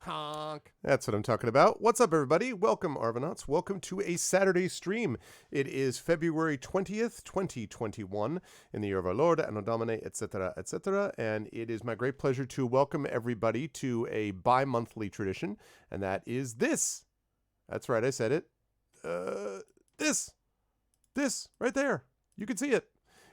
Honk. That's what I'm talking about. What's up, everybody? Welcome, Arvanauts. Welcome to a Saturday stream. It is February 20th, 2021, in the year of our Lord, Anno Domini, etc., etc., and it is my great pleasure to welcome everybody to a bi-monthly tradition, and that is this. That's right, I said it. This, right there. You can see it.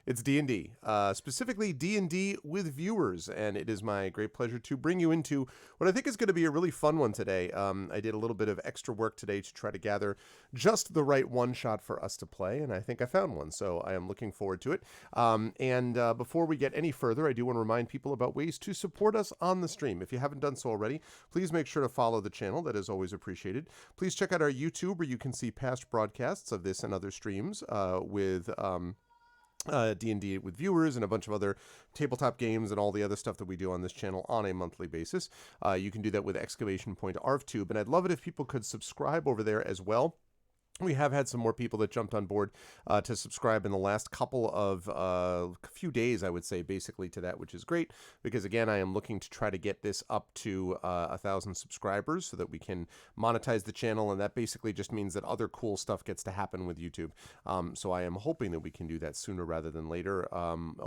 It's D&D, specifically D&D with viewers, and it is my great pleasure to bring you into what I think is going to be a really fun one today. I did a little bit of extra work today to try to gather just the right one-shot for us to play, and I think I found one, so I am looking forward to it. Before we get any further, I do want to remind people about ways to support us on the stream. If you haven't done so already, please make sure to follow the channel. That is always appreciated. Please check out our YouTube, where you can see past broadcasts of this and other streams with D&D with viewers and a bunch of other tabletop games and all the other stuff that we do on this channel on a monthly basis. You can do that with !ArvTube, and I'd love it if people could subscribe over there as well. We have had some more people that jumped on board to subscribe in the last couple of few days, I would say, basically to that, which is great, because again, I am looking to try to get this up to 1,000 subscribers so that we can monetize the channel, and that basically just means that other cool stuff gets to happen with YouTube. So I am hoping that we can do that sooner rather than later.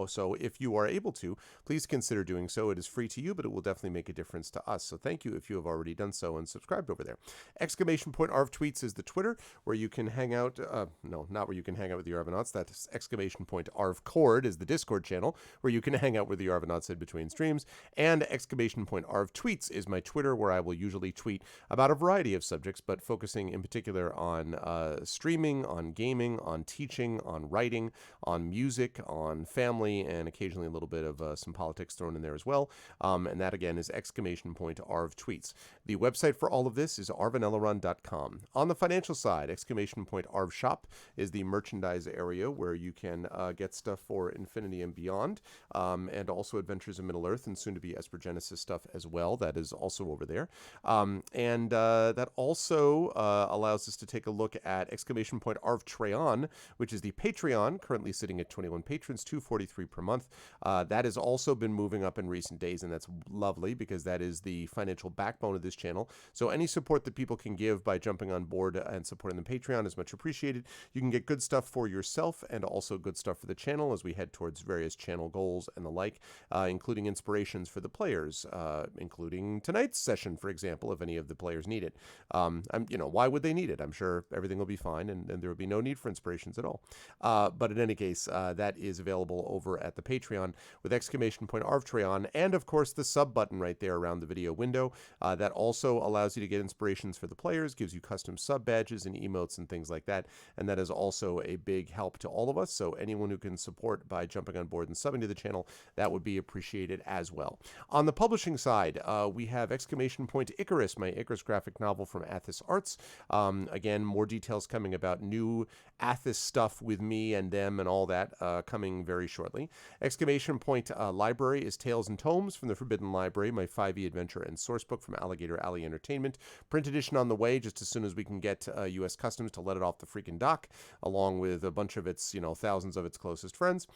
So if you are able to, please consider doing so. It is free to you, but it will definitely make a difference to us. So thank you if you have already done so and subscribed over there. !ArvTweets is the Twitter, where you can hang out, no, not where you can hang out with the Arvanauts, that's !ArvCord is the Discord channel, where you can hang out with the Arvanauts in between streams, and !ArvTweets is my Twitter, where I will usually tweet about a variety of subjects, but focusing in particular on streaming, on gaming, on teaching, on writing, on music, on family, and occasionally a little bit of some politics thrown in there as well, and that again is !ArvTweets. The website for all of this is arvanelloron.com. On the financial side, !ArvShop is the merchandise area where you can get stuff for Infinity and Beyond, and also Adventures in Middle-earth, and soon to be Esper Genesis stuff as well. That is also over there. That also allows us to take a look at !ArvTreon, which is the Patreon, currently sitting at 21 patrons, $2.43 per month. That has also been moving up in recent days, and that's lovely because that is the financial backbone of this channel. So any support that people can give by jumping on board and supporting the Patreon is much appreciated. You can get good stuff for yourself and also good stuff for the channel as we head towards various channel goals and the like, including inspirations for the players, including tonight's session, for example, if any of the players need it. Why would they need it? I'm sure everything will be fine and there will be no need for inspirations at all. But in any case, that is available over at the Patreon with !ArvTreon, and of course the sub button right there around the video window. That also allows you to get inspirations for the players, gives you custom sub badges and emotes and things like that, and that is also a big help to all of us. So anyone who can support by jumping on board and subbing to the channel, that would be appreciated as well. On the publishing side, we have !Icarus, my Icarus graphic novel from Athos Arts. Again, more details coming about new Athos stuff with me and them and all that coming very shortly. Library is Tales and Tomes from the Forbidden Library, my 5e adventure and sourcebook from Alligator Alley Entertainment. Print edition on the way just as soon as we can get U.S. Customs to let it off the freaking dock, along with a bunch of its, thousands of its closest friends.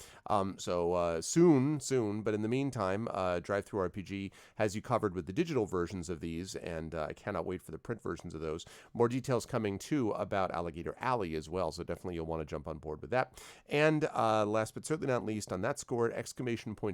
Soon, but in the meantime, DriveThruRPG has you covered with the digital versions of these, and I cannot wait for the print versions of those. More details coming, too, about Alligator Alley as well, so definitely you'll want to jump on board with that. And last but certainly not least, on that score,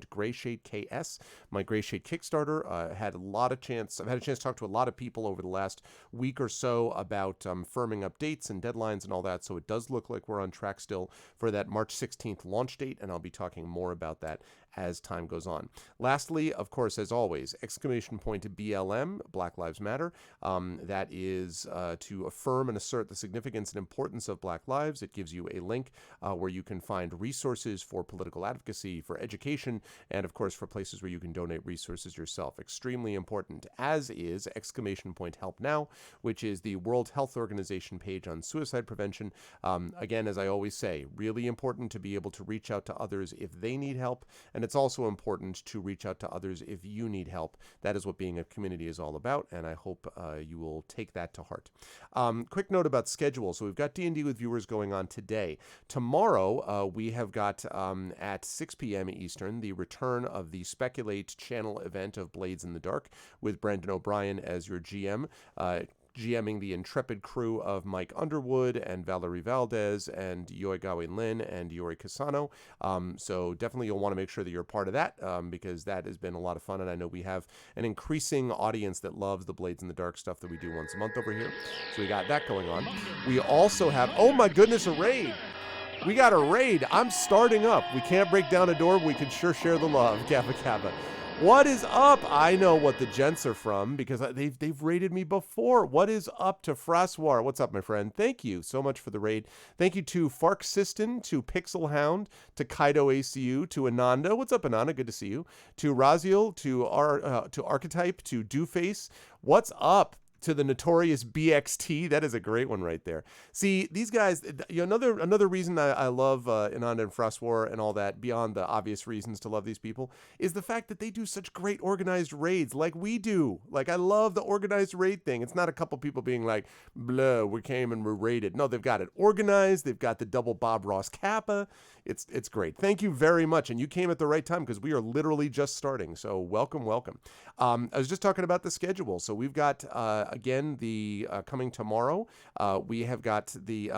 Grayshade KS, my Grayshade Kickstarter. I've had a chance to talk to a lot of people over the last week or so about firming up dates and deadlines and all that, so it does look like we're on track still for that March 16th launch date, and I'll be talking more about that as time goes on. Lastly, of course, as always, exclamation point BLM, Black Lives Matter. That is to affirm and assert the significance and importance of Black lives. It gives you a link where you can find resources for political advocacy, for education, and of course for places where you can donate resources yourself. Extremely important, as is exclamation point Help Now, which is the World Health Organization page on suicide prevention. Again, as I always say, really important to be able to reach out to others if they need help, and it's also important to reach out to others if you need help. That is what being a community is all about, and I hope you will take that to heart. Quick note about schedule. So we've got D&D with viewers going on today. Tomorrow, we have got at 6 p.m. Eastern, the return of the Speculate channel event of Blades in the Dark with Brandon O'Brien as your GM. GMing the intrepid crew of Mike Underwood and Valerie Valdez and Yoigawe Lin and Yori Casano. So definitely you'll want to make sure that you're a part of that because that has been a lot of fun. And I know we have an increasing audience that loves the Blades in the Dark stuff that we do once a month over here. So we got that going on. We also have, oh my goodness, a raid. We got a raid. I'm starting up. We can't break down a door, but we can sure share the love. Kappa Kappa. What is up? I know what the gents are from because they've raided me before. What is up to Fraswar? What's up, my friend? Thank you so much for the raid. Thank you to Fark System, to Pixel Hound, to Kaido ACU, to Ananda. What's up, Ananda? Good to see you. To Raziel, to Archetype, to Dooface. What's up? To the notorious BXT. That is a great one right there. See, these guys, another reason I love Ananda and Frostwar and all that, beyond the obvious reasons to love these people, is the fact that they do such great organized raids like we do. Like, I love the organized raid thing. It's not a couple people being like, blah, we came and we're raided. No, they've got it organized. They've got the double Bob Ross Kappa. It's great. Thank you very much. And you came at the right time because we are literally just starting. So welcome, welcome. I was just talking about the schedule. So we've got, again, the coming tomorrow, we have got the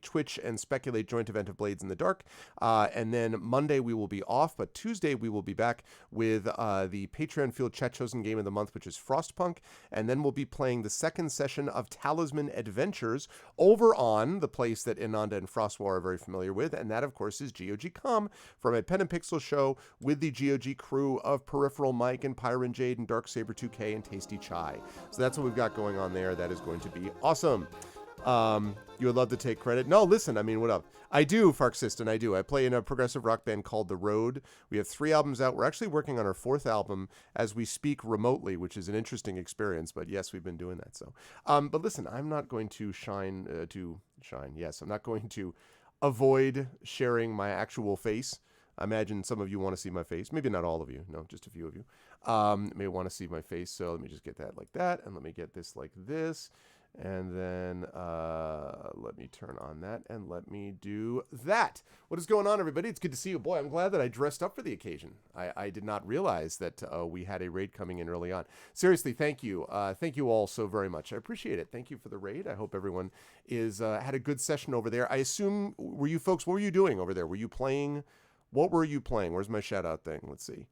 Twitch and Speculate joint event of Blades in the Dark. And then Monday we will be off, but Tuesday we will be back with the Patreon Field Chat Chosen Game of the Month, which is Frostpunk. And then we'll be playing the second session of Talisman Adventures over on the place that Ananda and Frostwar are very familiar with. And that, of course, is GOG.com from a Pen and Pixel show with the GOG crew of Peripheral Mike and Pyron Jade and Darksaber 2K and Tasty Chai. So that's what we've got going on there. That is going to be awesome. You would love to take credit. No, listen, I mean, what up? I do, Fark System, I do. I play in a progressive rock band called The Road. We have 3 albums out. We're actually working on our 4th album as we speak remotely, which is an interesting experience. But yes, we've been doing that. So, but listen, I'm not going to shine. Yes, I'm not going to avoid sharing my actual face. I imagine some of you want to see my face. Maybe not all of you. No, just a few of you may want to see my face. So let me just get that like that. And let me get this like this. And then let me turn on that and let me do that. What is going on, everybody? It's good to see you. Boy, I'm glad that I dressed up for the occasion. I did not realize that we had a raid coming in early on. Seriously, thank you. Thank you all so very much. I appreciate it. Thank you for the raid. I hope everyone is had a good session over there. I assume, were you folks, what were you doing over there? Were you playing? What were you playing? Where's my shout out thing? Let's see.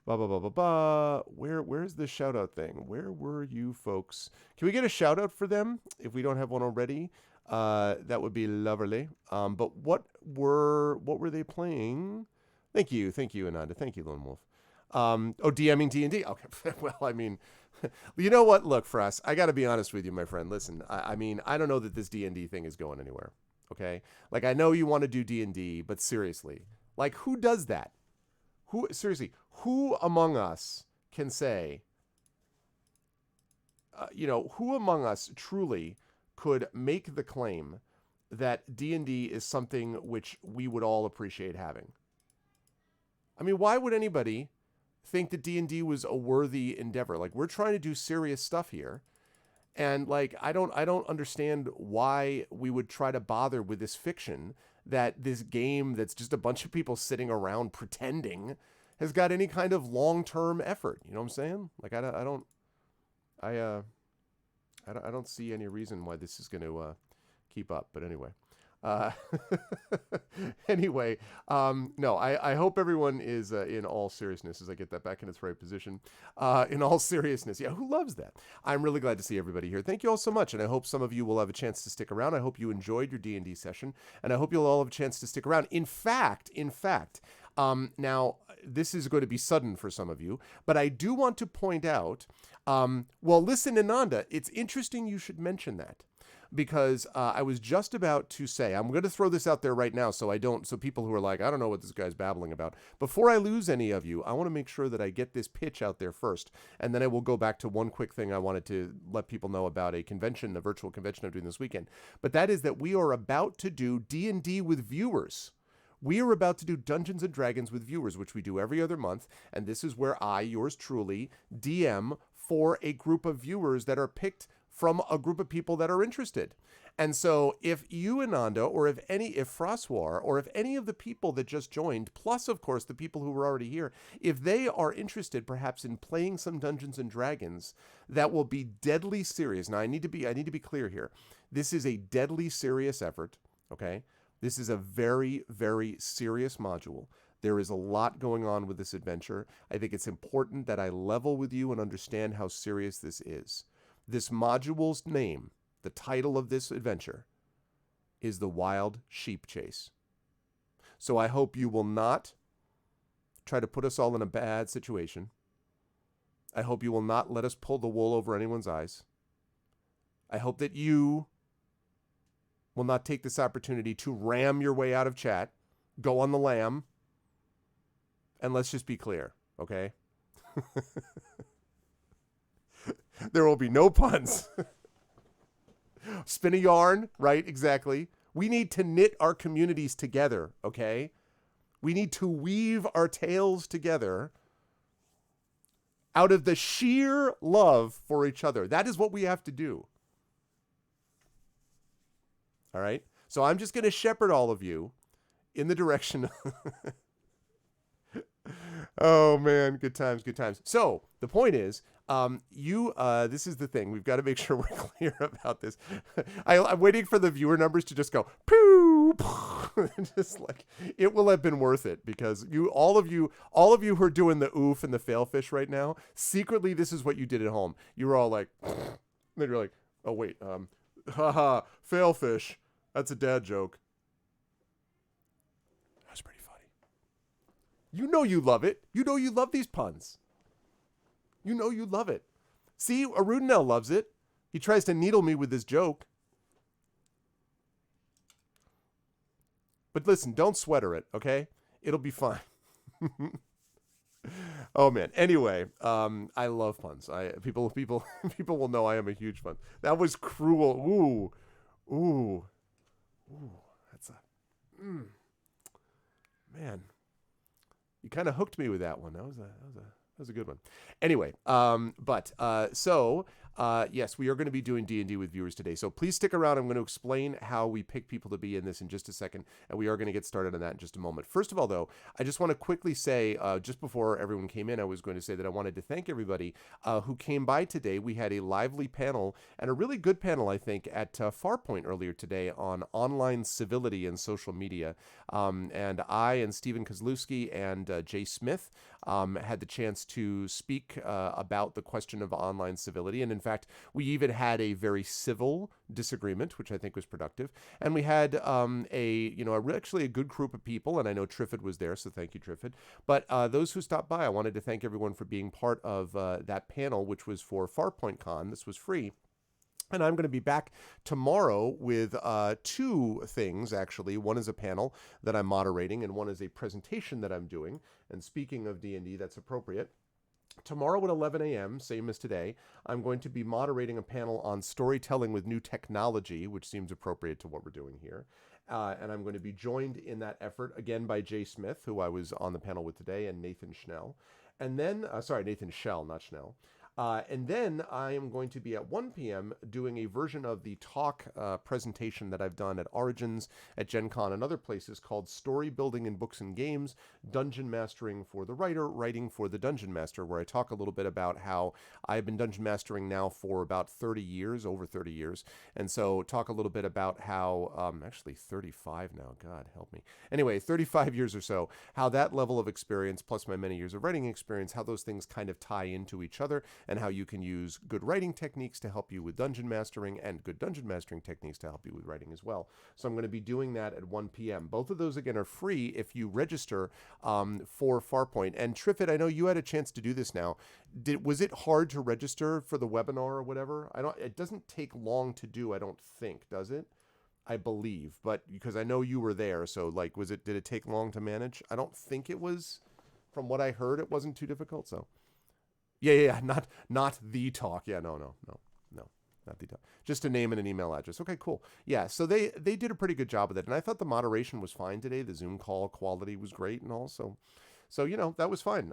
Where's the shout out thing? Where were you folks? Can we get a shout out for them if we don't have one already? That would be lovely. But what were they playing? Thank you, Ananda. Thank you, Lone Wolf. DMing D&D. Okay, well, I mean, you know what? Look, Frost, I got to be honest with you, my friend. Listen, I mean, I don't know that this D&D thing is going anywhere. Okay, like I know you want to do D&D, but seriously, like who does that? Who among us can say, who among us truly could make the claim that D&D is something which we would all appreciate having? I mean, why would anybody think that D&D was a worthy endeavor? Like, we're trying to do serious stuff here. And like, I don't understand why we would try to bother with this fiction that this game that's just a bunch of people sitting around pretending has got any kind of long-term effort. You know what I'm saying? Like, I don't see any reason why this is going to keep up. But anyway, no, I hope everyone is in all seriousness, as I get that back in its right position, in all seriousness. Yeah, who loves that? I'm really glad to see everybody here. Thank you all so much, and I hope some of you will have a chance to stick around. I hope you enjoyed your D&D session, and I hope you'll all have a chance to stick around. In fact, Now, this is going to be sudden for some of you, but I do want to point out, well, listen, Ananda, it's interesting you should mention that. Because I was just about to say, I'm going to throw this out there right now so people who are like, I don't know what this guy's babbling about. Before I lose any of you, I want to make sure that I get this pitch out there first. And then I will go back to one quick thing I wanted to let people know about a virtual convention I'm doing this weekend. But that is that we are about to do D&D with viewers. We are about to do Dungeons and Dragons with viewers, which we do every other month. And this is where I, yours truly, DM for a group of viewers that are picked from a group of people that are interested. And so if you, Ananda, or if François, or if any of the people that just joined, plus of course the people who were already here, if they are interested perhaps in playing some Dungeons and Dragons, that will be deadly serious. Now I need to be clear here. This is a deadly serious effort, okay? This is a very, very serious module. There is a lot going on with this adventure. I think it's important that I level with you and understand how serious this is. This module's name, the title of this adventure, is The Wild Sheep Chase. So I hope you will not try to put us all in a bad situation. I hope you will not let us pull the wool over anyone's eyes. I hope that you will not take this opportunity to ram your way out of chat, go on the lam, and let's just be clear, okay? There will be no puns. Spin a yarn, right? Exactly. We need to knit our communities together, okay? We need to weave our tales together out of the sheer love for each other. That is what we have to do. All right? So I'm just going to shepherd all of you in the direction. Oh, man. Good times, good times. So the point is, this is the thing. We've got to make sure we're clear about this. I'm waiting for the viewer numbers to just go, poo, just like, it will have been worth it because all of you who are doing the oof and the failfish right now, secretly, this is what you did at home. You were all like, then you're like, oh, wait, haha, failfish. That's a dad joke. That's pretty funny. You know you love it. You know you love these puns. You know you love it. See, Arudinel loves it. He tries to needle me with this joke. But listen, don't sweater it, okay? It'll be fine. Oh man. Anyway, I love puns. People will know I am a huge fan. That was cruel. Ooh. That's man. You kind of hooked me with that one. That was a good one. Anyway, yes, we are going to be doing D&D with viewers today. So please stick around. I'm going to explain how we pick people to be in this in just a second, and we are going to get started on that in just a moment. First of all, though, I just want to quickly say, just before everyone came in, I was going to say that I wanted to thank everybody who came by today. We had a lively panel, and a really good panel, I think, at Farpoint earlier today on online civility and social media. And I and Stephen Kozlowski and Jay Smith had the chance to speak about the question of online civility. And in fact, we even had a very civil disagreement, which I think was productive. And we had actually a good group of people. And I know Triffid was there, so thank you, Triffid. But those who stopped by, I wanted to thank everyone for being part of that panel, which was for Farpoint Con. This was free. And I'm going to be back tomorrow with two things, actually. One is a panel that I'm moderating, and one is a presentation that I'm doing. And speaking of D&D, that's appropriate. Tomorrow at 11 a.m., same as today, I'm going to be moderating a panel on storytelling with new technology, which seems appropriate to what we're doing here. And I'm going to be joined in that effort, again, by Jay Smith, who I was on the panel with today, and Nathan Schnell. And then, Nathan Schell, not Schnell. And then I am going to be at 1 p.m. doing a version of the talk presentation that I've done at Origins, at Gen Con, and other places called Story Building in Books and Games, Dungeon Mastering for the Writer, Writing for the Dungeon Master, where I talk a little bit about how I've been dungeon mastering now for about 30 years, over 30 years. And so talk a little bit about how, actually 35 now, God help me. Anyway, 35 years or so, how that level of experience, plus my many years of writing experience, how those things kind of tie into each other, and how you can use good writing techniques to help you with dungeon mastering and good dungeon mastering techniques to help you with writing as well. So I'm going to be doing that at 1 p.m. Both of those, again, are free if you register for Farpoint. And Triffid, I know you had a chance to do this now. Was it hard to register for the webinar or whatever? It doesn't take long to do, I don't think, does it? I believe, but because I know you were there, so like, did it take long to manage? I don't think it was. From what I heard, it wasn't too difficult. So, yeah, not the talk. Yeah, no, not the talk. Just a name and an email address. Okay, cool. Yeah, so they did a pretty good job with it, and I thought the moderation was fine today. The Zoom call quality was great, and all. So that was fine.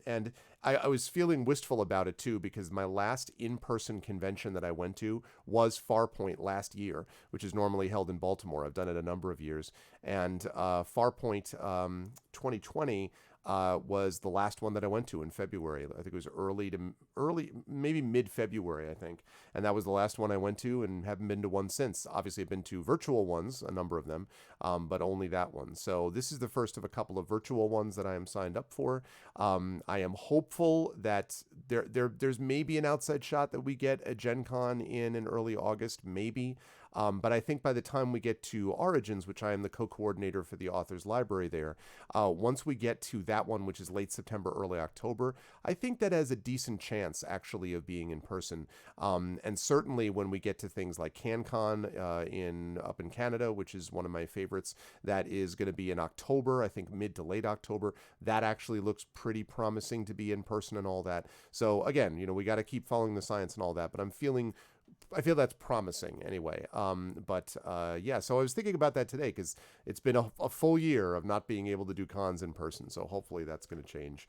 And I was feeling wistful about it too, because my last in-person convention that I went to was Farpoint last year, which is normally held in Baltimore. I've done it a number of years. And Farpoint 2020 was the last one that I went to in February. I think it was early, maybe mid-February, I think. And that was the last one I went to, and haven't been to one since. Obviously, I've been to virtual ones, a number of them, but only that one. So this is the first of a couple of virtual ones that I am signed up for. I am hopeful that there's maybe an outside shot that we get a Gen Con in early August, maybe. But I think by the time we get to Origins, which I am the co-coordinator for the author's library there, once we get to that one, which is late September, early October, I think that has a decent chance actually of being in person. And certainly when we get to things like CanCon up in Canada, which is one of my favorites, that is going to be in October, I think mid to late October. That actually looks pretty promising to be in person and all that. So again, we got to keep following the science and all that, but I feel that's promising anyway. Yeah, so I was thinking about that today because it's been a full year of not being able to do cons in person. So hopefully that's going to change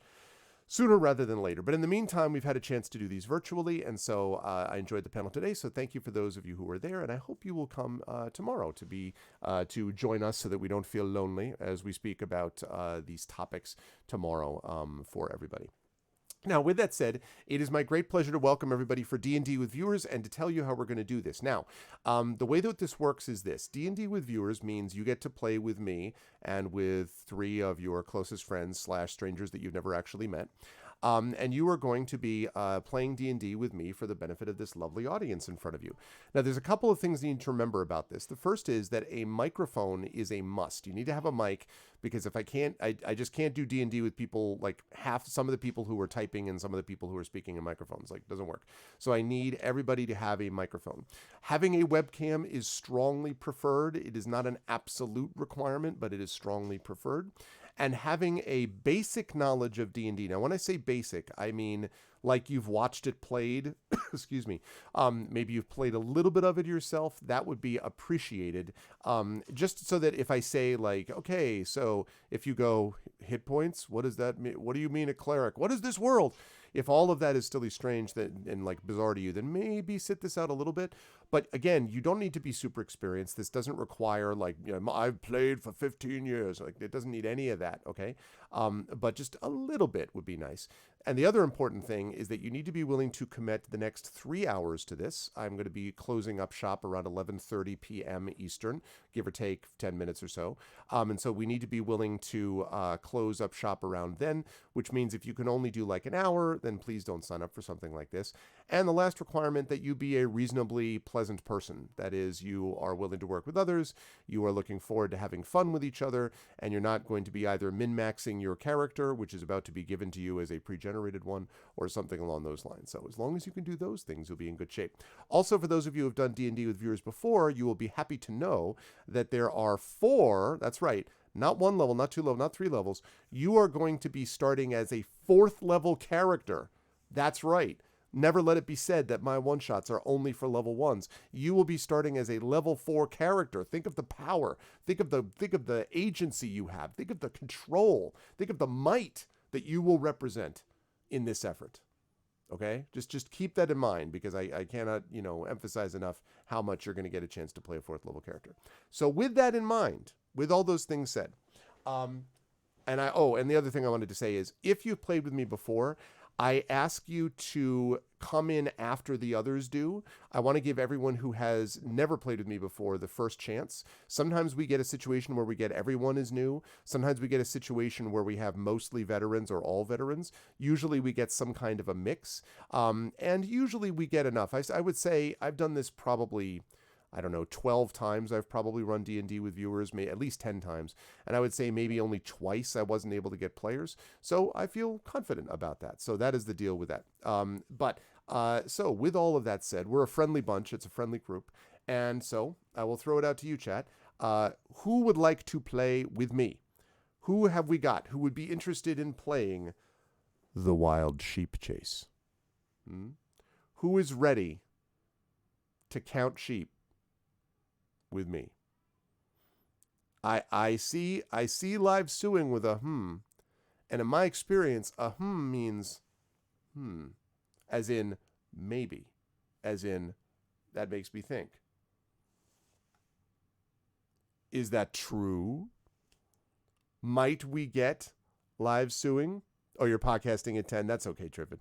sooner rather than later. But in the meantime, we've had a chance to do these virtually. And so I enjoyed the panel today. So thank you for those of you who were there. And I hope you will come tomorrow to join us so that we don't feel lonely as we speak about these topics tomorrow for everybody. Now, with that said, it is my great pleasure to welcome everybody for D&D with Viewers and to tell you how we're going to do this. Now, the way that this works is this. D&D with Viewers means you get to play with me and with 3 of your closest friends / strangers that you've never actually met. And you are going to be playing D&D with me for the benefit of this lovely audience in front of you. Now, there's a couple of things you need to remember about this. The first is that a microphone is a must. You need to have a mic, because if I just can't do D&D with people, like some of the people who are typing and some of the people who are speaking in microphones. Like, it doesn't work. So I need everybody to have a microphone. Having a webcam is strongly preferred. It is not an absolute requirement, but it is strongly preferred. And having a basic knowledge of D&D. Now, when I say basic, I mean like you've watched it played. Excuse me. Maybe you've played a little bit of it yourself. That would be appreciated. Just so that if I say like, okay, so if you go hit points, what does that mean? What do you mean a cleric? What is this world? If all of that is still strange and like bizarre to you, then maybe sit this out a little bit. But again, you don't need to be super experienced. This doesn't require like, I've played for 15 years. Like, it doesn't need any of that, okay? But just a little bit would be nice. And the other important thing is that you need to be willing to commit the next 3 hours to this. I'm going to be closing up shop around 11:30 p.m. Eastern, give or take 10 minutes or so. And so we need to be willing to close up shop around then, which means if you can only do like an hour, then please don't sign up for something like this. And the last requirement, that you be a reasonably pleasant person. That is, you are willing to work with others, you are looking forward to having fun with each other, and you're not going to be either min-maxing your character, which is about to be given to you as a pre-generated one, or something along those lines. So as long as you can do those things, you'll be in good shape. Also, for those of you who have done D&D with Viewers before, you will be happy to know that there are 4, that's right, not 1 level, not 2 level, not 3 levels. You are going to be starting as a 4th level character. That's right. Never let it be said that my one-shots are only for level 1s. You will be starting as a level 4 character. Think of the power. Think of the agency you have. Think of the control. Think of the might that you will represent in this effort. Okay? Just keep that in mind, because I cannot, emphasize enough how much you're going to get a chance to play a 4th level character. So with that in mind, with all those things said, and the other thing I wanted to say is, if you've played with me before, I ask you to come in after the others do. I want to give everyone who has never played with me before the first chance. Sometimes we get a situation where we get everyone is new. Sometimes we get a situation where we have mostly veterans or all veterans. Usually we get some kind of a mix. And usually we get enough. I would say I've done this probably, I don't know, 12 times I've probably run D&D with viewers, at least 10 times. And I would say maybe only twice I wasn't able to get players. So I feel confident about that. So that is the deal with that. So with all of that said, we're a friendly bunch. It's a friendly group. And so I will throw it out to you, chat. Who would like to play with me? Who have we got who would be interested in playing the Wild Sheep Chase? Who is ready to count sheep with me? I see live suing with a and in my experience, a means as in maybe, as in that makes me think. Is that true? Might we get live suing? Oh, you're podcasting at 10. That's okay, Triffid.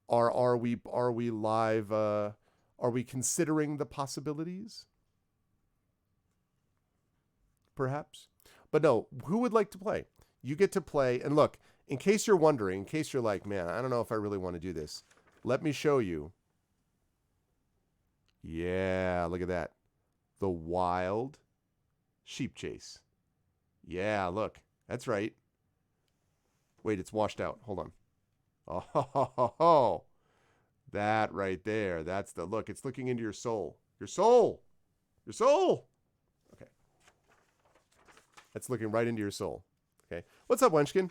Are we live? Are we considering the possibilities? Perhaps. But no, who would like to play? You get to play. And look, in case you're wondering, in case you're like, man, I don't know if I really want to do this. Let me show you. Yeah, look at that. The Wild Sheep Chase. Yeah, look. That's right. Wait, it's washed out. Hold on. Oh, that right there. That's the look. It's looking into your soul. Your soul. Your soul. Okay. That's looking right into your soul. Okay. What's up, Wenchkin?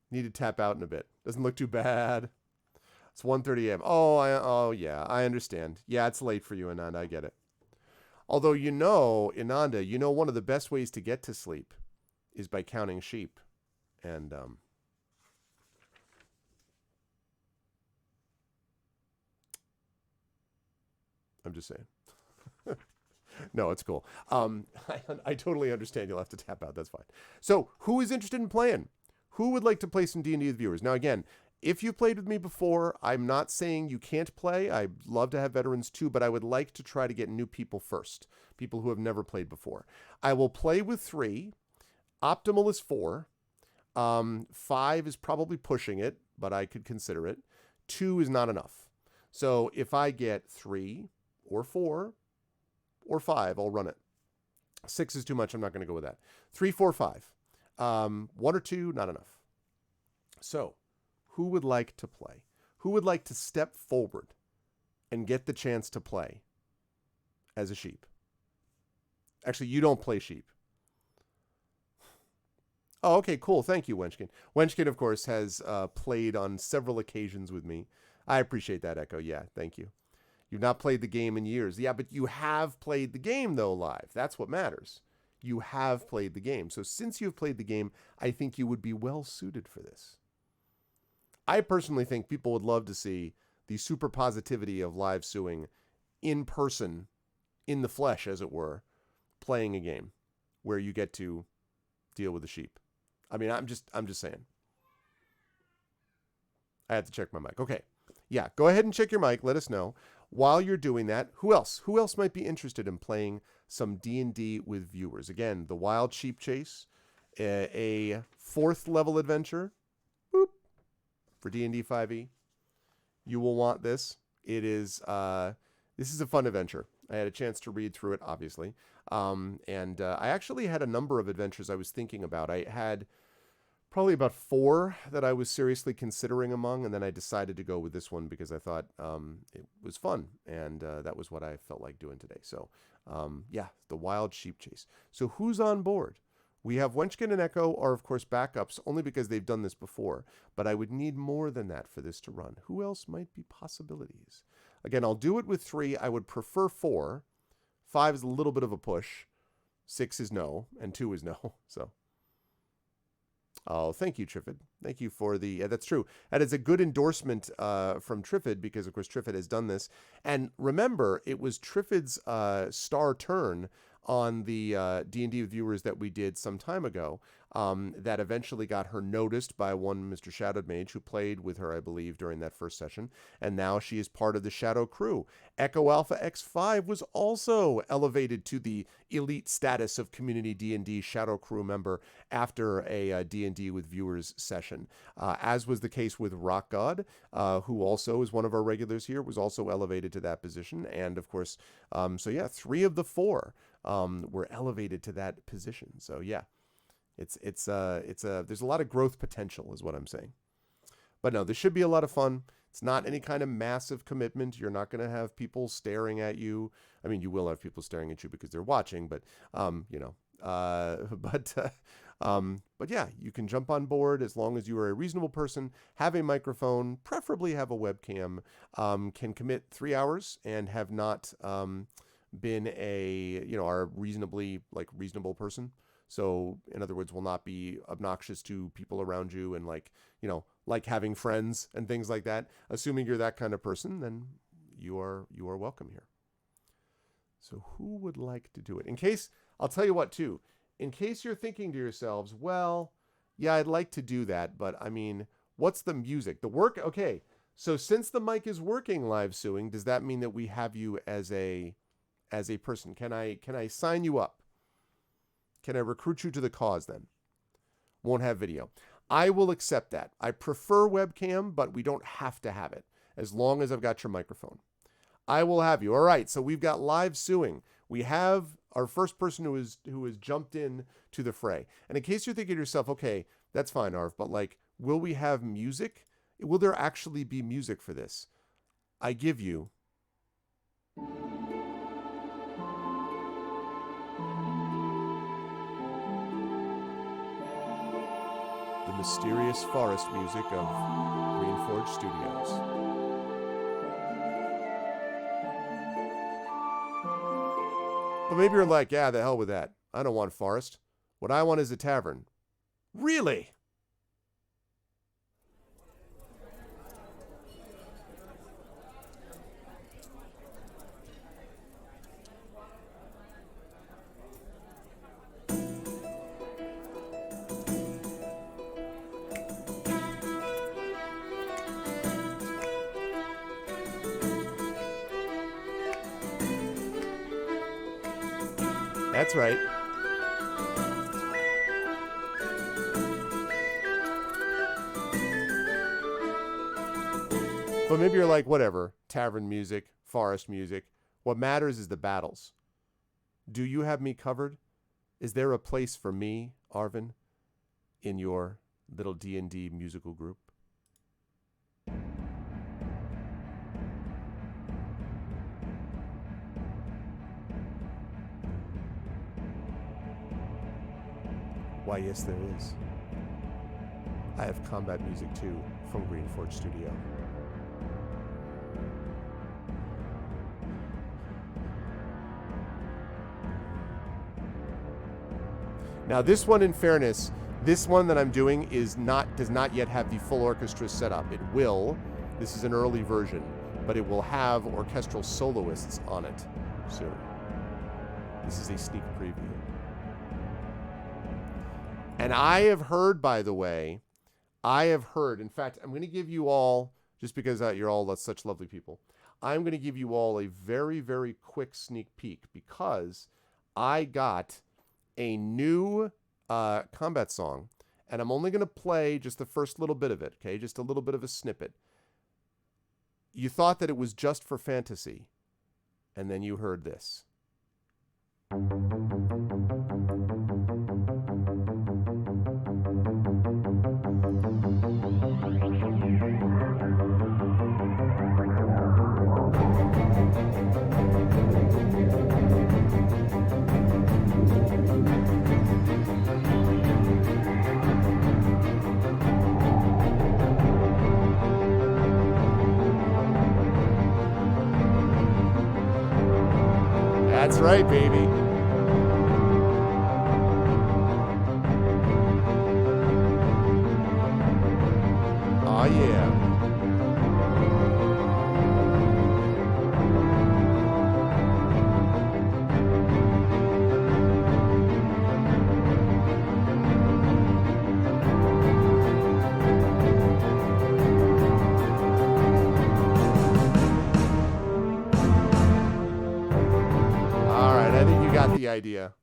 Need to tap out in a bit. Doesn't look too bad. It's 1:30 a.m. Oh, yeah. I understand. Yeah, it's late for you, Ananda. I get it. Although, Ananda, one of the best ways to get to sleep is by counting sheep. And, I'm just saying. No, it's cool. I totally understand you'll have to tap out. That's fine. So, who is interested in playing? Who would like to play some D&D with viewers? Now, again, if you've played with me before, I'm not saying you can't play. I'd love to have veterans too, but I would like to try to get new people first, people who have never played before. I will play with 3. Optimal is 4. 5 is probably pushing it, but I could consider it. 2 is not enough. So if I get 3 or 4 or 5, I'll run it. 6 is too much. I'm not going to go with that. 3, 4, 5. 1 or 2, not enough. So who would like to play? Who would like to step forward and get the chance to play as a sheep? Actually, you don't play sheep. Oh, okay, cool. Thank you, Wenchkin. Wenchkin, of course, has played on several occasions with me. I appreciate that, Echo. Yeah, thank you. You've not played the game in years. Yeah, but you have played the game, though, live. That's what matters. You have played the game. So since you've played the game, I think you would be well suited for this. I personally think people would love to see the super positivity of live suing in person, in the flesh, as it were, playing a game where you get to deal with the sheep. I mean, I'm just saying. I had to check my mic. Okay. Yeah, go ahead and check your mic. Let us know. While you're doing that, who else? Who else might be interested in playing some D&D with viewers? Again, the Wild Sheep Chase, a 4th level adventure. Boop. For D&D 5e. You will want this. It is this is a fun adventure. I had a chance to read through it, obviously. And I actually had a number of adventures I was thinking about. I had probably about 4 that I was seriously considering among, and then I decided to go with this one because I thought it was fun, and that was what I felt like doing today. So, yeah, the Wild Sheep Chase. So who's on board? We have Wenchkin and Echo are, of course, backups, only because they've done this before, but I would need more than that for this to run. Who else might be possibilities? Again, I'll do it with 3. I would prefer 4. 5 is a little bit of a push. 6 is no, and 2 is no. So, oh, thank you, Triffid. Thank you for the... that's true. That is a good endorsement from Triffid because, of course, Triffid has done this. And remember, it was Triffid's star turn on the D&D with viewers that we did some time ago, that eventually got her noticed by one Mr. Shadowed Mage who played with her, I believe, during that first session, and now she is part of the Shadow crew. Echo Alpha X5 was also elevated to the elite status of community D&D Shadow crew member after a D&D with viewers session, as was the case with Rock God, who also is one of our regulars here, was also elevated to that position. And of course, so yeah, 3 of the 4 were elevated to that position. So yeah, there's a lot of growth potential is what I'm saying. But no, this should be a lot of fun. It's not any kind of massive commitment. You're not going to have people staring at you. I mean, you will have people staring at you because they're watching, but but yeah, you can jump on board as long as you are a reasonable person, have a microphone, preferably have a webcam, can commit 3 hours and have not been are reasonably reasonable person. So in other words, will not be obnoxious to people around you and like having friends and things like that. Assuming you're that kind of person, then you are welcome here. So who would like to do it? I'll tell you what too, in case you're thinking to yourselves, well, yeah, I'd like to do that, but I mean, what's the music? The work? Okay. So since the mic is working, Live Suing, does that mean that we have you as a person? Can I sign you up? Can I recruit you to the cause then? Won't have video. I will accept that. I prefer webcam, but we don't have to have it as long as I've got your microphone. I will have you. All right, so we've got Live Suing. We have our first person who has jumped in to the fray. And in case you're thinking to yourself, okay, that's fine, Arv, but will we have music? Will there actually be music for this? I give you the mysterious forest music of Greenforge Studios. But maybe you're like, yeah, the hell with that. I don't want forest. What I want is a tavern. Really? That's right. But maybe you're like, whatever, tavern music, forest music. What matters is the battles. Do you have me covered? Is there a place for me, Arvin, in your little D&D musical group? Why, yes, there is. I have combat music too from Greenforge Studio. Now, this one, in fairness, this one that I'm doing does not yet have the full orchestra set up. It will. This is an early version, but it will have orchestral soloists on it soon. This is a sneak preview. And I have heard, by the way, in fact, I'm going to give you all, just because you're all such lovely people, I'm going to give you all a very, very quick sneak peek, because I got a new combat song, and I'm only going to play just the first little bit of it, okay? Just a little bit of a snippet. You thought that it was just for fantasy, and then you heard this. That's right, baby. Oh, yeah. got the idea.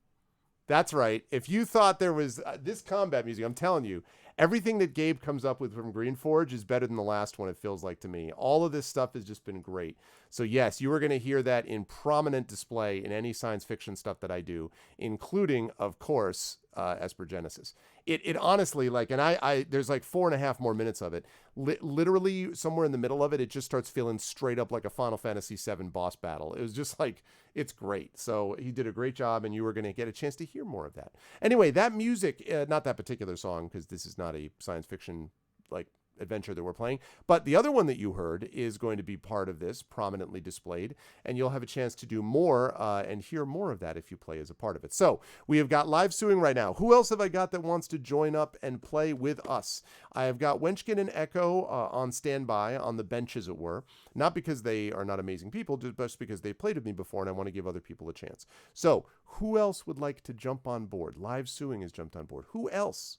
That's right. If you thought there was this combat music, I'm telling you, everything that Gabe comes up with from Greenforge is better than the last one, it feels like to me. All of this stuff has just been great. So yes, you are going to hear that in prominent display in any science fiction stuff that I do, including, of course, Esper Genesis. It honestly, like, and I there's like 4.5 more minutes of it. Literally somewhere in the middle of it, it just starts feeling straight up like a Final Fantasy VII boss battle. It was just like, it's great. So he did a great job, and you were going to get a chance to hear more of that. Anyway, that music, not that particular song, because this is not a science fiction like adventure that we're playing, but the other one that you heard is going to be part of this, prominently displayed, and you'll have a chance to do more and hear more of that if you play as a part of it. So we have got live suing right now. Who else have I got that wants to join up and play with us? I have got Wenchkin and Echo on standby on the bench, as it were, not because they are not amazing people, just because they played with me before and I want to give other people a chance. So who else would like to jump on board? Live suing has jumped on board. Who else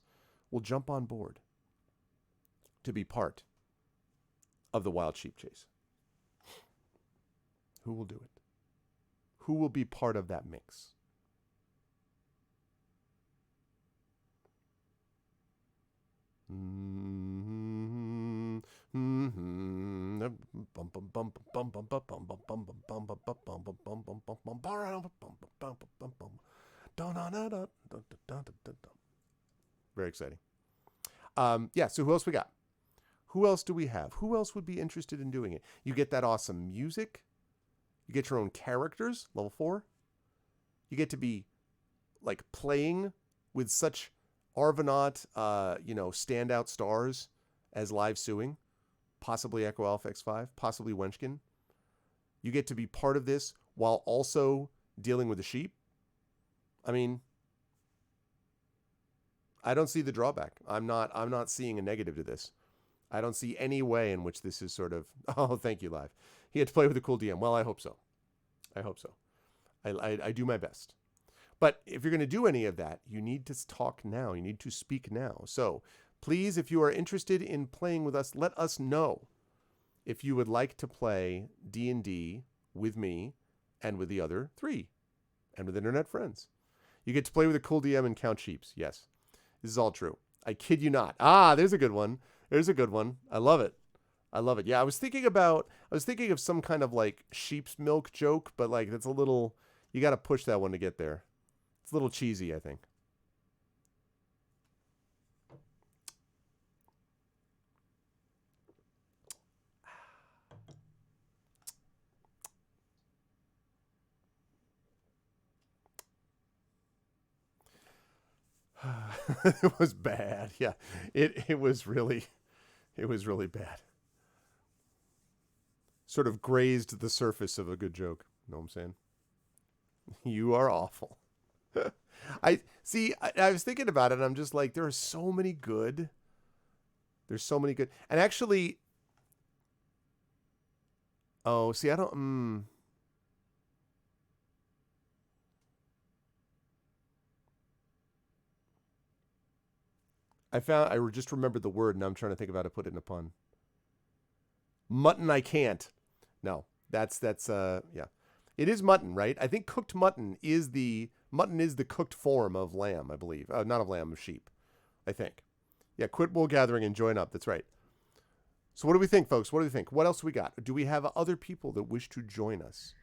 will jump on board to be part of the Wild Sheep Chase? Who will do it? Who will be part of that mix? Very exciting. Yeah, so who else we got? Who else do we have? Who else would be interested in doing it? You get that awesome music. You get your own characters, level 4. You get to be like playing with such Arvanaut, standout stars as live suing, possibly Echo Alpha X5, possibly Wenchkin. You get to be part of this while also dealing with the sheep. I mean, I don't see the drawback. I'm not seeing a negative to this. I don't see any way in which this is sort of, oh, thank you, Live. He had to play with a cool DM. Well, I hope so. I hope so. I do my best. But if you're going to do any of that, you need to talk now. You need to speak now. So please, if you are interested in playing with us, let us know if you would like to play D&D with me and with the other 3 and with internet friends. You get to play with a cool DM and count sheeps. Yes, this is all true. I kid you not. Ah, there's a good one. There's a good one. I love it. I love it. Yeah, I was thinking of some kind of like sheep's milk joke, but like that's a little, you got to push that one to get there. It's a little cheesy, I think. It was bad. Yeah, it was really bad. Sort of grazed the surface of a good joke. Know what I'm saying? You are awful. I was thinking about it, and I'm just like, there are so many good. There's so many good, and actually, oh, see, I don't. I just remembered the word, and now I'm trying to think of how to put it in a pun. Mutton, I can't. No, that's yeah. It is mutton, right? I think cooked mutton is the cooked form of lamb, I believe. Not of lamb, of sheep, I think. Yeah, quit wool gathering and join up. That's right. So what do we think, folks? What do we think? What else we got? Do we have other people that wish to join us?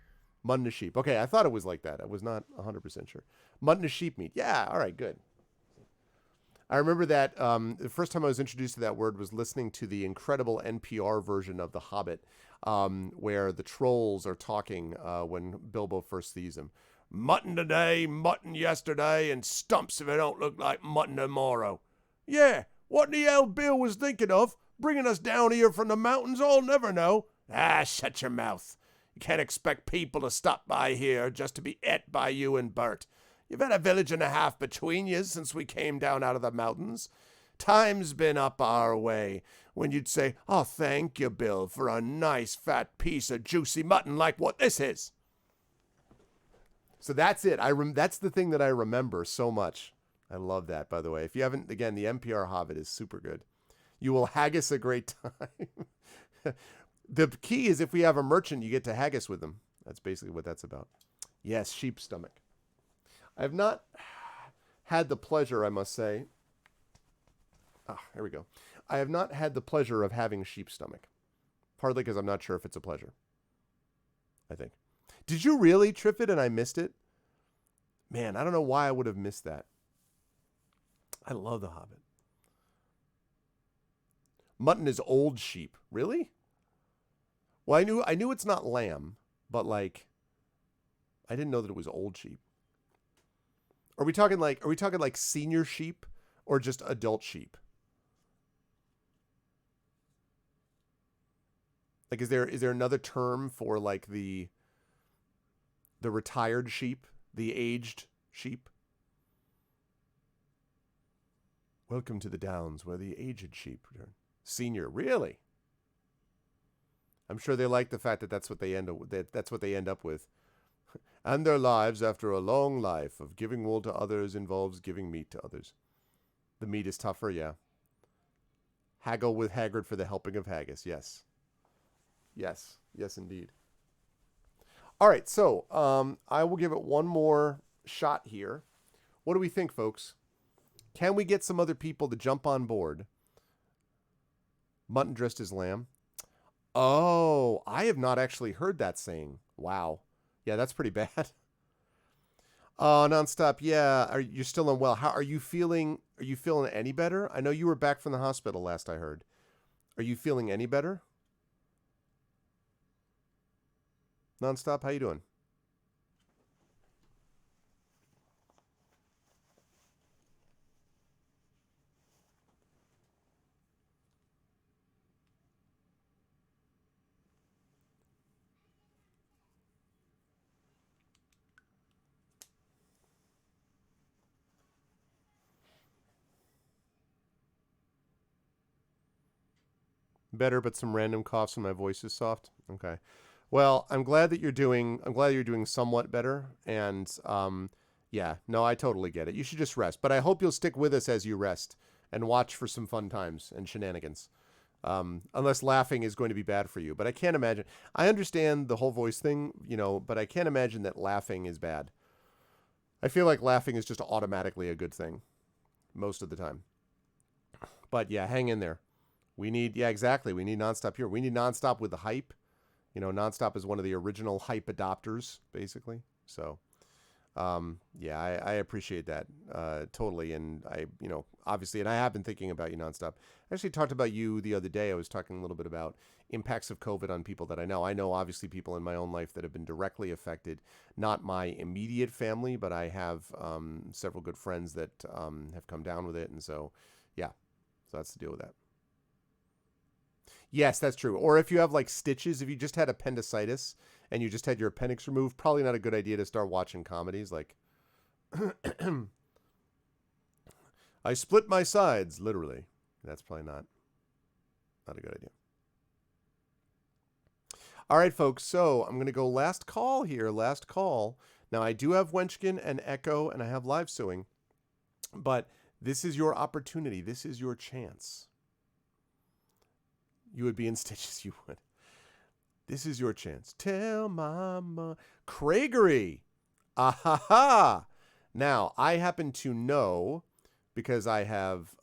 Mutton to sheep. Okay, I thought it was like that. I was not 100% sure. Mutton to sheep meat. Yeah, all right, good. I remember that the first time I was introduced to that word was listening to the incredible NPR version of The Hobbit, where the trolls are talking when Bilbo first sees him. Mutton today, mutton yesterday, and stumps if it don't look like mutton tomorrow. Yeah, what the hell Bill was thinking of, bringing us down here from the mountains, I'll never know. Ah, shut your mouth. You can't expect people to stop by here just to be et by you and Bert. You've had a village and a half between you since we came down out of the mountains. Time's been up our way when you'd say, oh, thank you, Bill, for a nice fat piece of juicy mutton like what this is. So that's it. That's the thing that I remember so much. I love that, by the way. If you haven't, again, the NPR Hobbit is super good. You will haggis a great time. The key is if we have a merchant, you get to haggis with them. That's basically what that's about. Yes, sheep stomach. I have not had the pleasure, I must say. Ah, here we go. I have not had the pleasure of having sheep stomach. Partly because I'm not sure if it's a pleasure. I think. Did you really trip it and I missed it? Man, I don't know why I would have missed that. I love The Hobbit. Mutton is old sheep. Really? Well, I knew it's not lamb, but like I didn't know that it was old sheep. Are we talking like senior sheep or just adult sheep? Like is there another term for like the retired sheep, the aged sheep? Welcome to the Downs where the aged sheep return. Senior, really? I'm sure they like the fact that that's what they end up with. And their lives after a long life of giving wool to others involves giving meat to others. The meat is tougher, yeah. Haggle with Hagrid for the helping of haggis, yes. Yes, yes indeed. All right, so I will give it one more shot here. What do we think, folks? Can we get some other people to jump on board? Mutton dressed as lamb. Oh, I have not actually heard that saying. Wow. Yeah, that's pretty bad. Oh, nonstop. Yeah, you're still unwell. How are you feeling? Are you feeling any better? I know you were back from the hospital last I heard. Are you feeling any better? Nonstop, how you doing? Better, but some random coughs and my voice is soft. Okay. Well, I'm glad that you're doing somewhat better. And yeah, no, I totally get it. You should just rest. But I hope you'll stick with us as you rest and watch for some fun times and shenanigans. Unless laughing is going to be bad for you. But I can't imagine. I understand the whole voice thing, but I can't imagine that laughing is bad. I feel like laughing is just automatically a good thing most of the time. But yeah, hang in there. Exactly. We need Nonstop here. We need Nonstop with the hype. Nonstop is one of the original hype adopters, basically. So, yeah, I appreciate that totally. And obviously, and I have been thinking about you Nonstop. I actually talked about you the other day. I was talking a little bit about impacts of COVID on people that I know. I know, obviously, people in my own life that have been directly affected. Not my immediate family, but I have several good friends that have come down with it. And so, yeah, so that's the deal with that. Yes, that's true. Or if you have like stitches, if you just had appendicitis and you just had your appendix removed, probably not a good idea to start watching comedies like I split my sides, literally. That's probably not a good idea. All right, folks. So I'm going to go last call here. Last call. Now, I do have Wenchkin and Echo, and I have live suing. But this is your opportunity. This is your chance. You would be in stitches. You would. This is your chance. Tell mama. Craigery. Ah-ha-ha. Now, I happen to know, because I have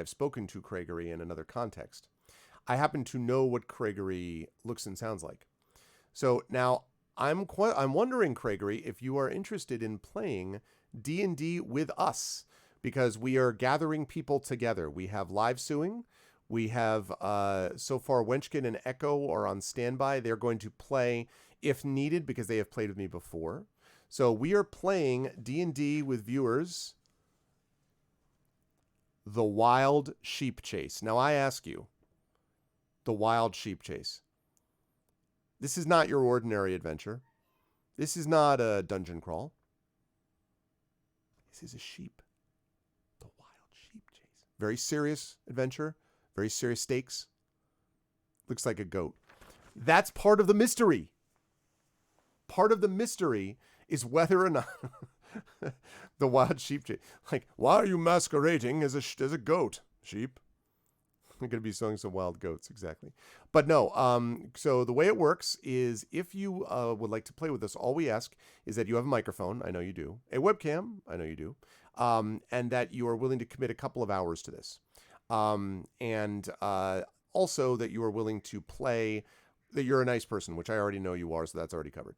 spoken to Craigery in another context, I happen to know what Craigery looks and sounds like. So now I'm wondering, Craigery, if you are interested in playing D&D with us, because we are gathering people together. We have live suing. We have, so far, Wenchkin and Echo are on standby. They're going to play if needed because they have played with me before. So we are playing D&D with viewers, The Wild Sheep Chase. Now I ask you, The Wild Sheep Chase. This is not your ordinary adventure. This is not a dungeon crawl. This is a sheep. The Wild Sheep Chase. Very serious adventure. Very serious stakes. Looks like a goat. That's part of the mystery. Part of the mystery is whether or not the wild sheep chase. Like, why are you masquerading as a goat, sheep? We're going to be sowing some wild goats, exactly. But no, so the way it works is if you would like to play with us, all we ask is that you have a microphone, I know you do, a webcam, I know you do, and that you are willing to commit a couple of hours to this. And also that you are willing to play, that you're a nice person, which I already know you are, so that's already covered.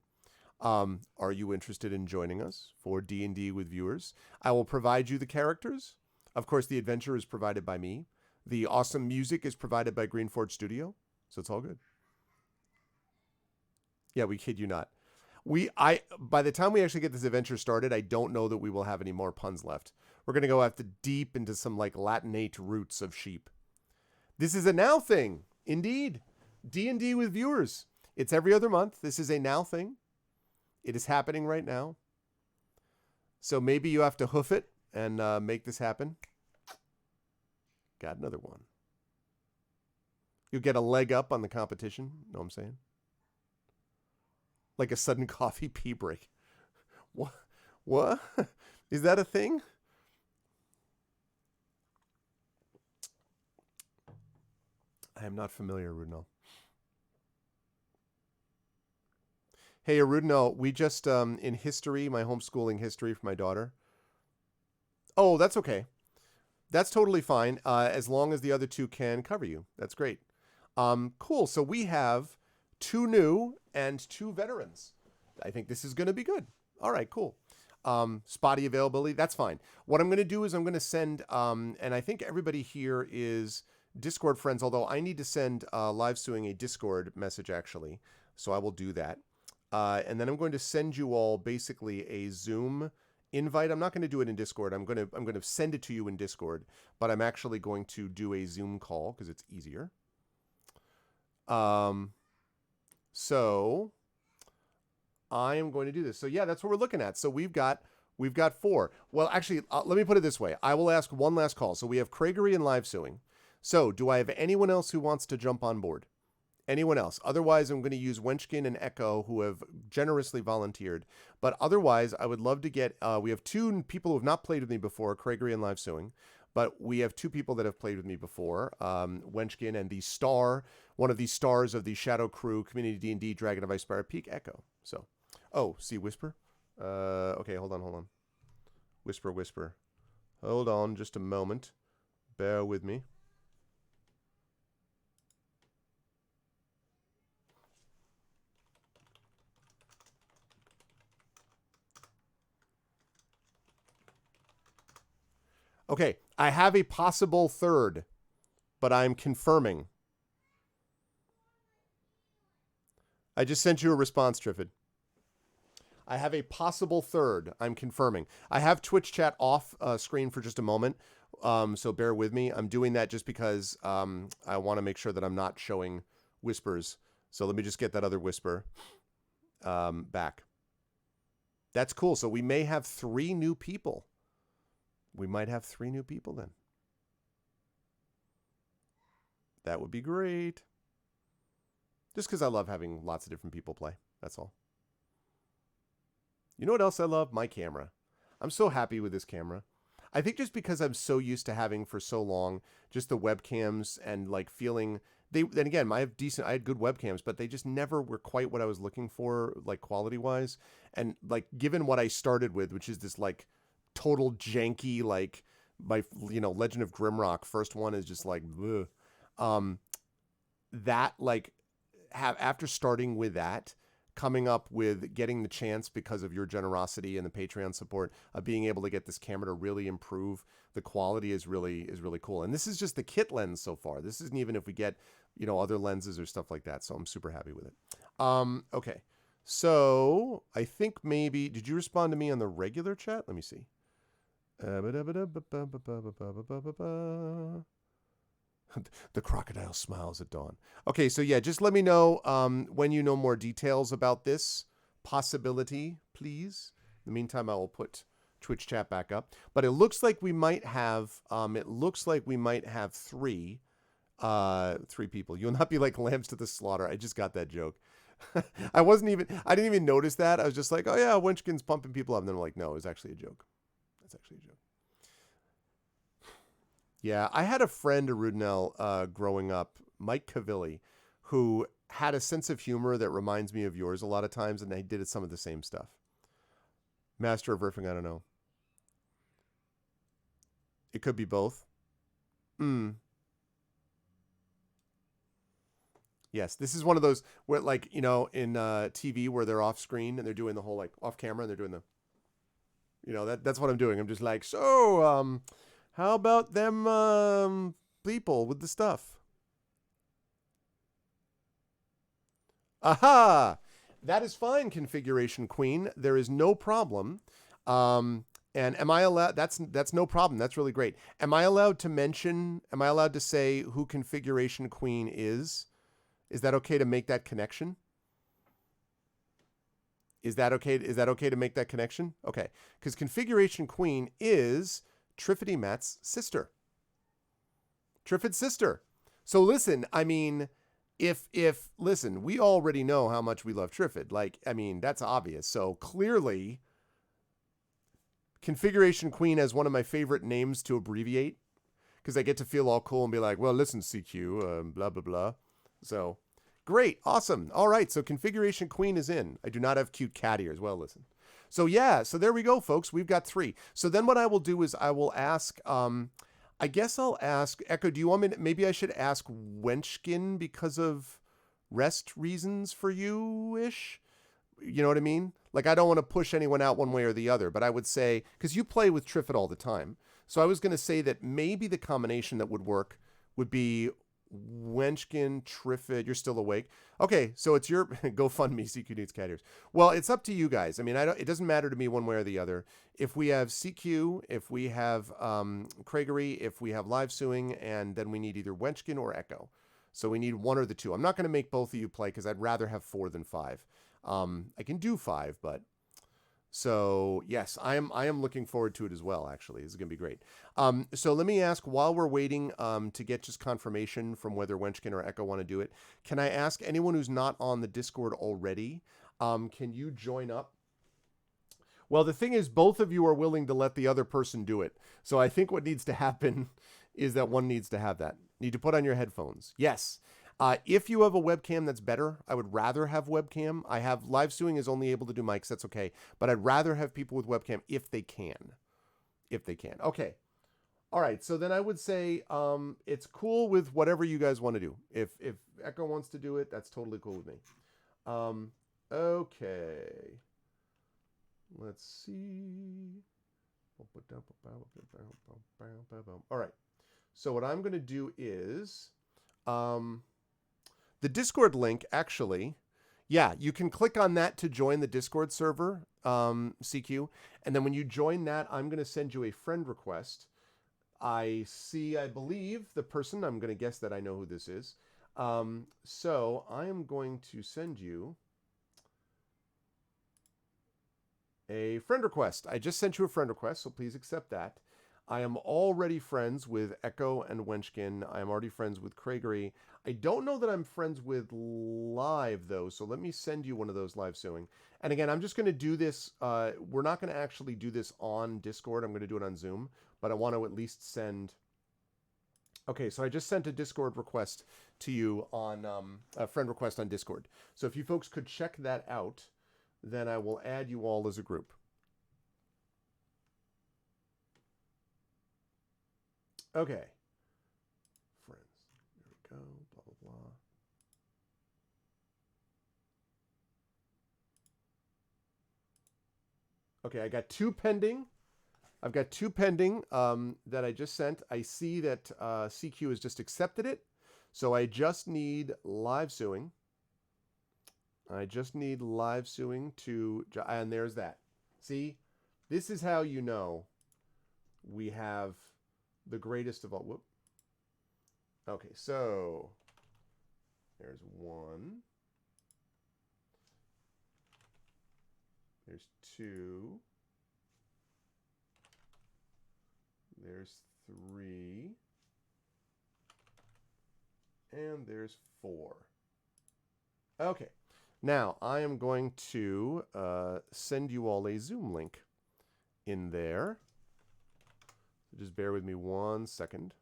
Are you interested in joining us for D&D with viewers? I will provide you the characters. Of course, the adventure is provided by me. The awesome music is provided by Greenforge Studio, so it's all good. Yeah, we kid you not. By the time we actually get this adventure started, I don't know that we will have any more puns left. We're going to go after deep into some like Latinate roots of sheep. This is a now thing, indeed. D&D with viewers. It's every other month. This is a now thing. It is happening right now. So maybe you have to hoof it and make this happen. Got another one. You'll get a leg up on the competition. Know what I'm saying? Like a sudden coffee pee break. What? What? Is that a thing? I am not familiar, Rudnell. Hey, Arudno, we just, in history, my homeschooling history for my daughter. Oh, that's okay. That's totally fine, as long as the other two can cover you. That's great. Cool. So we have 2 new and 2 veterans. I think this is going to be good. All right, cool. Spotty availability, that's fine. What I'm going to do is I'm going to send, and I think everybody here is Discord friends, although I need to send Live Suing a Discord message, actually. So I will do that. And then I'm going to send you all basically a Zoom invite. I'm not going to do it in Discord. I'm going to send it to you in Discord, but I'm actually going to do a Zoom call because it's easier. So I am going to do this. So yeah, that's what we're looking at. So we've got 4. Well, actually, let me put it this way. I will ask one last call. So we have Craigery and Live Suing. So do I have anyone else who wants to jump on board? Anyone else? Otherwise, I'm going to use Wenchkin and Echo, who have generously volunteered. But otherwise, I would love to get... we have 2 people who have not played with me before, Craigery and Live Suing. But we have 2 people that have played with me before, Wenchkin and the star, one of the stars of the Shadow Crew Community D&D Dragon of Icespire Peak, Echo. So, oh, see Whisper? Okay, hold on. Whisper. Hold on just a moment. Bear with me. Okay, I have a possible third, but I'm confirming. I just sent you a response, Triffid. I have a possible third. I'm confirming. I have Twitch chat off screen for just a moment, so bear with me. I'm doing that just because I want to make sure that I'm not showing whispers. So let me just get that other whisper back. That's cool. So we may have 3 new people. We might have 3 new people then. That would be great. Just because I love having lots of different people play. That's all. You know what else I love? My camera. I'm so happy with this camera. I think just because I'm so used to having for so long just the webcams and like feeling... Then again, I had good webcams, but they just never were quite what I was looking for, like quality-wise. And like given what I started with, which is this like... total janky, like my Legend of Grimrock first one is just like that, like after starting with that, coming up with getting the chance because of your generosity and the Patreon support of being able to get this camera to really improve the quality is really cool. And this is just the kit lens so far. This isn't even if we get other lenses or stuff like that. So I'm super happy with it. Okay, so I think maybe did you respond to me on the regular chat? Let me see. The crocodile smiles at dawn. Okay, so yeah, just let me know when you know more details about this possibility, please. In the meantime, I will put Twitch chat back up. But it looks like we might have 3 people. You'll not be like lambs to the slaughter. I just got that joke. I didn't even notice that. I was just like, oh yeah, Wenchkin's pumping people up. And then I'm like, no, it was actually a joke. That's actually a joke. Yeah, I had a friend, Arudnell, growing up, Mike Cavilli, who had a sense of humor that reminds me of yours a lot of times, and they did some of the same stuff. Master of riffing, I don't know. It could be both. Hmm. Yes, this is one of those where, like, in TV where they're off screen and they're doing the whole, like, off camera and they're doing the, that's what I'm doing. I'm just like, so, how about them people with the stuff? Aha! That is fine, Configuration Queen. There is no problem. And am I allowed? That's no problem. That's really great. Am I allowed to mention? Am I allowed to say who Configuration Queen is? Is that okay to make that connection? Is that okay? Is that okay to make that connection? Okay, because Configuration Queen is Triffity Matt's sister. Triffid's sister. So listen, I mean, if listen, we already know how much we love Triffid. Like, I mean, that's obvious. So clearly, Configuration Queen has one of my favorite names to abbreviate because I get to feel all cool and be like, well, listen, CQ, blah blah blah. So great, awesome. All right, so Configuration Queen is in. I do not have cute cat ears. Well, listen. So yeah, so there we go, folks. We've got 3. So then what I will do is I will ask. I guess I'll ask Echo. Do you want me? Maybe I should ask Wenchkin because of rest reasons for you ish. You know what I mean? Like, I don't want to push anyone out one way or the other, but I would say, because you play with Triffid all the time. So I was going to say that maybe the combination that would work would be Wenchkin, Triffid. You're still awake. Okay, so it's your GoFundMe, CQ Needs Cat Ears. Well, it's up to you guys. I mean, it doesn't matter to me one way or the other. If we have CQ, if we have Craigery, if we have live suing, and then we need either Wenchkin or Echo. So we need one or the two. I'm not going to make both of you play because I'd rather have 4 than 5. I can do 5, but so yes, I am looking forward to it as well. Actually, this is gonna be great. So let me ask, while we're waiting to get just confirmation from whether Wenchkin or Echo want to do it, can I ask anyone who's not on the Discord already? Can you join up? Well, the thing is, both of you are willing to let the other person do it. So I think what needs to happen is that one needs to have that. Need to put on your headphones. Yes. If you have a webcam that's better, I would rather have webcam. I have live suing is only able to do mics. That's okay. But I'd rather have people with webcam if they can. If they can. Okay. All right. So then I would say it's cool with whatever you guys want to do. If Echo wants to do it, that's totally cool with me. Okay. Let's see. All right. So what I'm going to do is the Discord link, actually, yeah, you can click on that to join the Discord server, CQ. And then when you join that, I'm going to send you a friend request. I believe, the person. I'm going to guess that I know who this is. So I am going to send you a friend request. I just sent you a friend request, so please accept that. I am already friends with Echo and Wenchkin. I am already friends with Craigery. I don't know that I'm friends with Live, though, so let me send you one of those live suing. And again, I'm just going to do this. We're not going to actually do this on Discord. I'm going to do it on Zoom, but I want to at least send... Okay, so I just sent a Discord request to you on a friend request on Discord. So if you folks could check that out, then I will add you all as a group. Okay. Friends. There we go. Blah, blah, blah. Okay, I got 2 pending. I've got 2 pending that I just sent. I see that CQ has just accepted it. So I just need live suing. I just need live suing to... And there's that. See? This is how you know we have the greatest of all... Whoop. Okay, so... There's 1. There's 2. There's 3. And there's 4. Okay. Now, I am going to send you all a Zoom link in there. So just bear with me 1 second.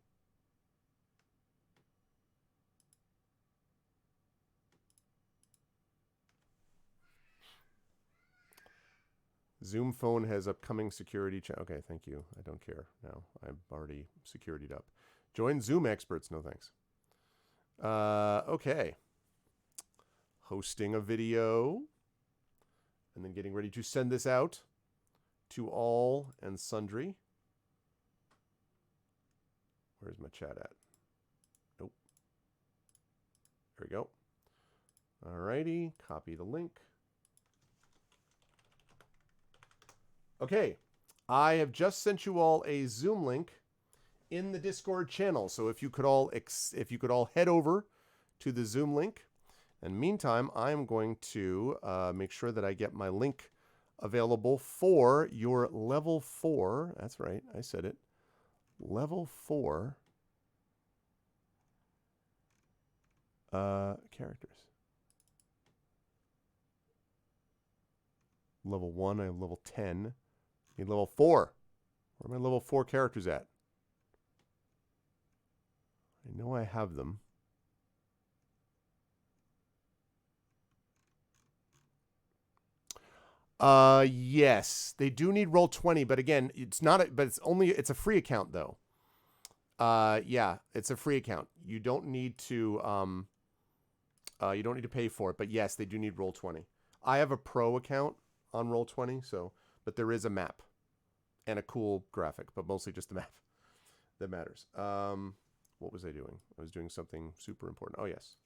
Zoom phone has upcoming security. Okay, thank you. I don't care now. I'm already securityed up. Join Zoom experts. No thanks. Okay. Hosting a video. And then getting ready to send this out to all and sundry. Where's my chat at? Nope. There we go. Alrighty. Copy the link. Okay. I have just sent you all a Zoom link in the Discord channel. So if you could all head over to the Zoom link. And meantime, I'm going to make sure that I get my link available for your level 4. That's right, I said it. Level 4 characters. Level 1, I have level 10. I need level 4. Where are my level 4 characters at? I know I have them. Yes, they do need Roll20, but again, it's a free account though. Yeah, it's a free account. You don't need to pay for it, but yes, they do need Roll20. I have a pro account on Roll20, but there is a map and a cool graphic, but mostly just the map that matters. What was I doing? I was doing something super important. Oh, yes.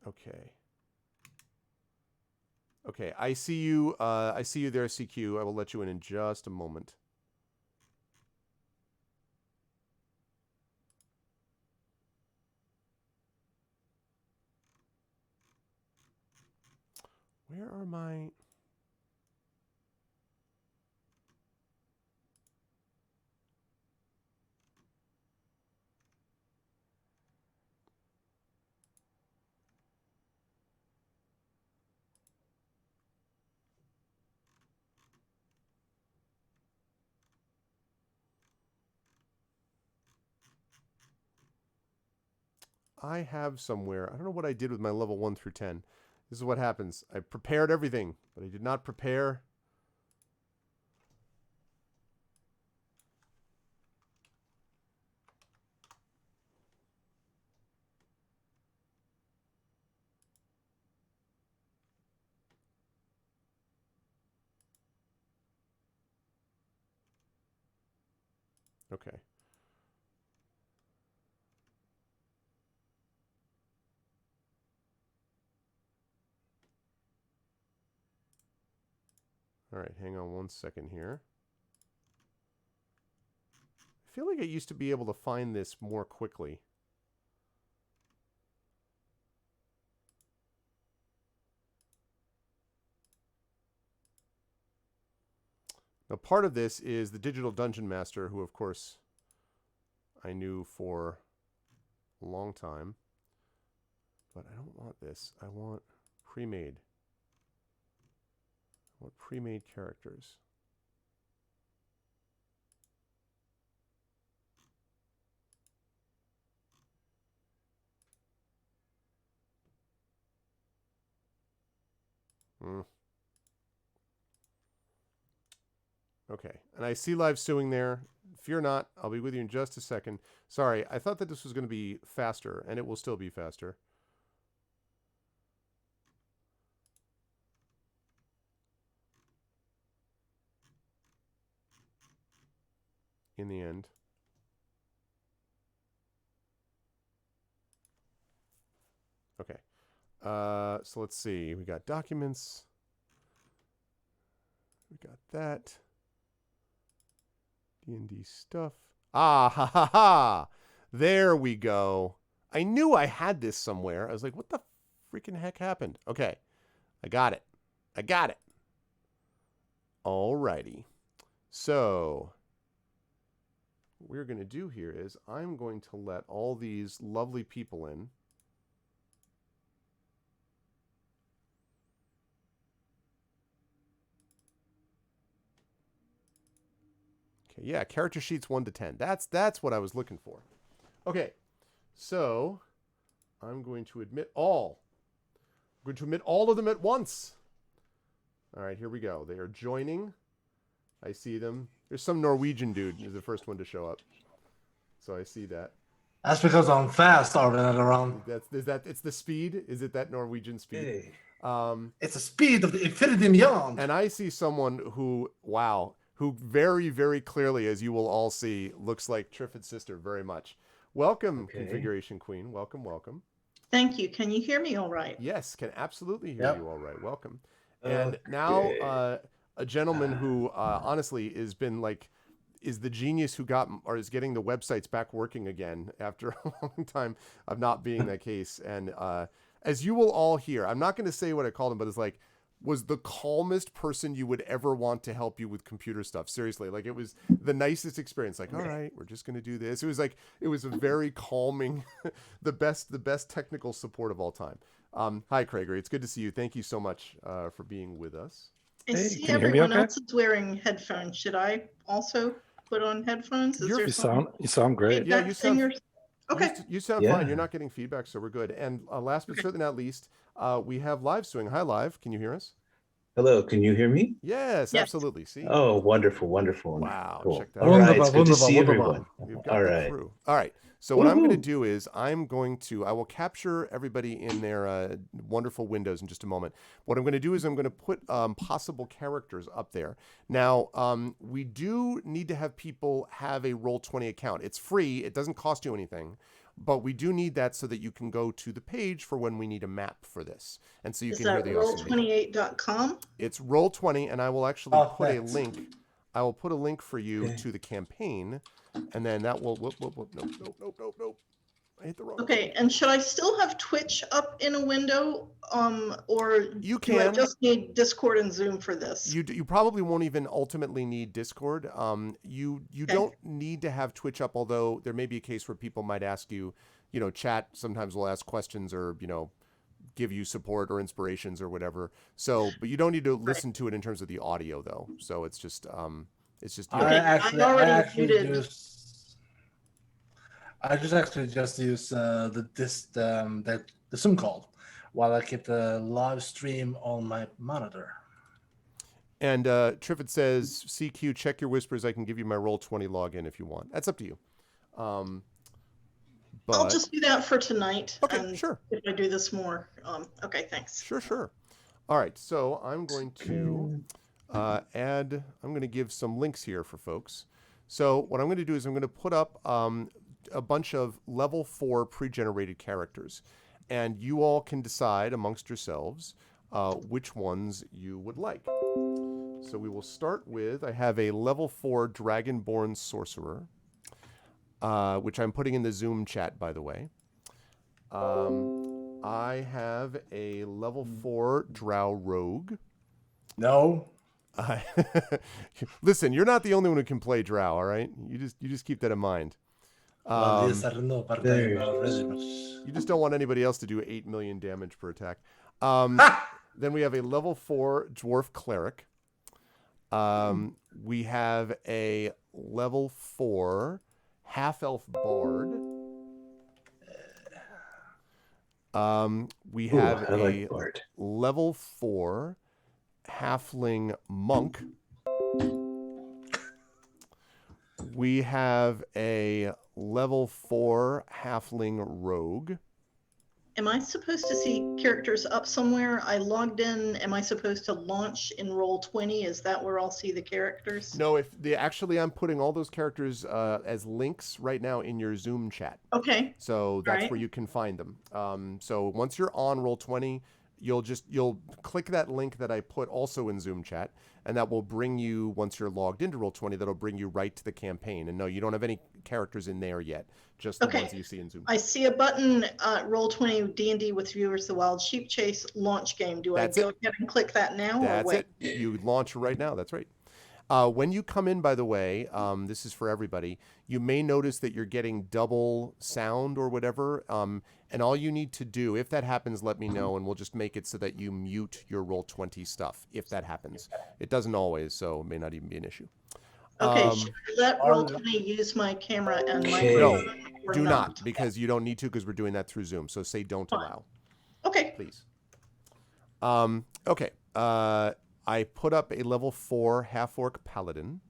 Okay. Okay, I see you. I see you there, CQ. I will let you in just a moment. Where are my... I have somewhere. I don't know what I did with my level 1 through 10. This is what happens. I prepared everything, but I did not prepare... Okay. All right, hang on one second here. I feel like I used to be able to find this more quickly. Now, part of this is the Digital Dungeon Master, who, of course, I knew for a long time. But I don't want this. I want pre-made. I want pre-made characters. Okay, and I see live suing there. Fear not, I'll be with you in just a second. Sorry, I thought that this was going to be faster, and it will still be faster. In the end. Okay. So let's see. We got documents. We got that. D&D stuff. Ah, ha, ha, ha. There we go. I knew I had this somewhere. I was like, what the freaking heck happened? Okay. I got it. I got it. Alrighty. So, what we're going to do here is I'm going to let all these lovely people in. Okay, yeah, character sheets 1 to 10. That's what I was looking for. Okay, so I'm going to admit all. I'm going to admit all of them at once. All right, here we go. They are joining. I see them. There's some Norwegian dude who's the first one to show up. So I see that. That's because I'm fast, Arvin, around. It's the speed? Is it that Norwegian speed? Hey. It's the speed of the infinity and beyond. And I see someone who very, very clearly, as you will all see, looks like Trifid's sister very much. Welcome, Configuration Queen. Welcome, welcome. Thank you. Can you hear me all right? Yes, can absolutely hear you all right. Welcome. And now a gentleman who honestly has been is the genius who is getting the websites back working again after a long time of not being that case. And as you will all hear, I'm not going to say what I called him, but it's was the calmest person you would ever want to help you with computer stuff. Seriously, it was the nicest experience. All right, we're just going to do this. It was a very calming, the best technical support of all time. Hi, Craiger. It's good to see you. Thank you so much for being with us. I see everyone else is wearing headphones. Should I also put on headphones? You sound great. Yeah, you sound okay. You sound fine. You're not getting feedback, so we're good. And last but certainly not least, we have Live Swing. Hi, Live. Can you hear us? Hello, can you hear me? Yes, absolutely. See? Oh, wonderful, wonderful. Wow, cool. check that All out. right, it's good to see everyone. We've got the crew. All right. So what I'm going to do is I will capture everybody in their wonderful windows in just a moment. What I'm going to do is I'm going to put possible characters up there. Now, we do need to have people have a Roll20 account. It's free. It doesn't cost you anything. But we do need that so that you can go to the page for when we need a map for this. And so you can hear the awesome roll28.com? It's Roll20, and I will actually put a link. I will put a link for you to the campaign, and then that will nope. I hit the wrong. Okay, and should I still have Twitch up in a window, or you can. Do I just need Discord and Zoom for this? You probably won't even ultimately need Discord. You don't need to have Twitch up, although there may be a case where people might ask you, chat sometimes will ask questions or give you support or inspirations or whatever. So, but you don't need to listen to it in terms of the audio though. So it's just I just use the Zoom call while I keep the live stream on my monitor. And Trifid says, CQ, check your whispers. I can give you my Roll20 login if you want. That's up to you. But I'll just do that for tonight. Okay, sure. If I do this more. Okay, thanks. Sure. All right, so I'm going to I'm going to give some links here for folks. So what I'm going to do is I'm going to put up a bunch of level 4 pre-generated characters, and you all can decide amongst yourselves which ones you would like. So we will start with, I have a level 4 Dragonborn Sorcerer, which I'm putting in the Zoom chat, by the way. I have a level 4 Drow Rogue. No. Listen, you're not the only one who can play Drow, all right? You just keep that in mind. You just don't want anybody else to do 8 million damage per attack. Then we have a level 4 Dwarf Cleric. We have a level 4 Half-Elf Bard. We have a level 4 Halfling Monk. We have a level 4 Halfling Rogue. Am I supposed to see characters up somewhere? I logged in. Am I supposed to launch in Roll20? Is that where I'll see the characters? No, actually I'm putting all those characters as links right now in your Zoom chat. Okay. So that's where you can find them. So once you're on Roll20, you'll click that link that I put also in Zoom chat, and that will bring you, once you're logged into Roll20, that'll bring you right to the campaign. And no, you don't have any characters in there yet, just the ones you see in Zoom. I see a button, Roll20 D&D with viewers, the Wild Sheep Chase launch game. Do I go ahead and click that now? That's or wait? it. You launch right now. That's right. When you come in, by the way, this is for everybody, you may notice that you're getting double sound or whatever. And all you need to do, if that happens, let me know, and we'll just make it so that you mute your Roll20 stuff, if that happens. It doesn't always, so it may not even be an issue. Okay, Um, should I let are- Roll20 use my camera and Okay. microphone or Do not, because you don't need to, because we're doing that through Zoom. So say don't Fine. allow, Okay. please. Okay. I put up a level 4 half orc paladin.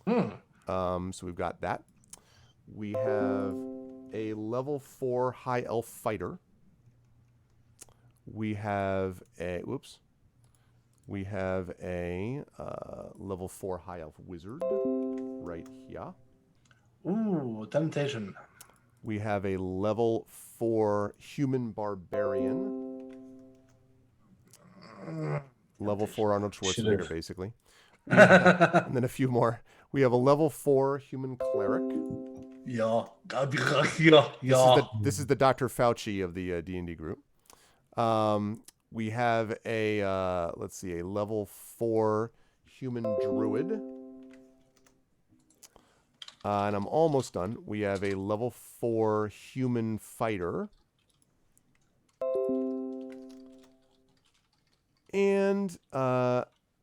So we've got that. We have a level 4 high elf fighter. We have a We have a level 4 high elf wizard right here. Ooh, temptation. We have a level 4 human barbarian. Level 4 Arnold Schwarzenegger, Should've. basically. And then a few more. We have a level 4 human cleric. Yeah. Yeah. This is the Dr. Fauci of the D&D group. We have a let's see, a level 4 human druid. And I'm almost done. We have a level 4 human fighter. And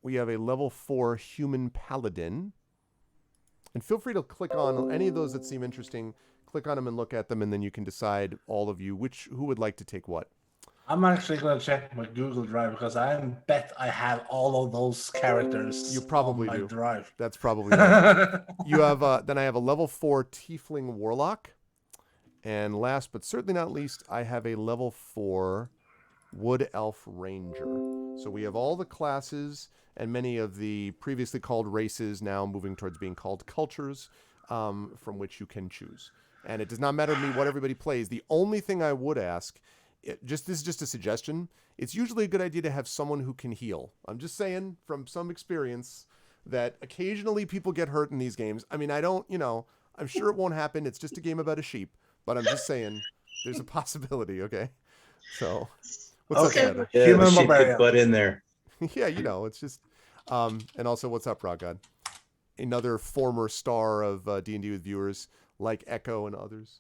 we have a level 4 human paladin. And feel free to click on any of those that seem interesting. Click on them and look at them, and then you can decide, all of you, who would like to take what. I'm actually gonna check my Google Drive because I bet I have all of those characters. You probably on my do. Drive. That's probably right. You have then I have a level 4 tiefling warlock. And last but certainly not least, I have a level 4 wood elf ranger. So we have all the classes and many of the previously called races now moving towards being called cultures, from which you can choose. And it does not matter to me what everybody plays. The only thing I would ask, this is just a suggestion, it's usually a good idea to have someone who can heal. I'm just saying from some experience that occasionally people get hurt in these games. I mean, I don't, I'm sure it won't happen. It's just a game about a sheep. But I'm just saying there's a possibility, okay? So, what's Okay. up, Heather? Yeah, Human the sheep barbarian. could butt in there. Yeah, it's just, and also, what's up, Rock God? Another former star of D&D with viewers like Echo and others.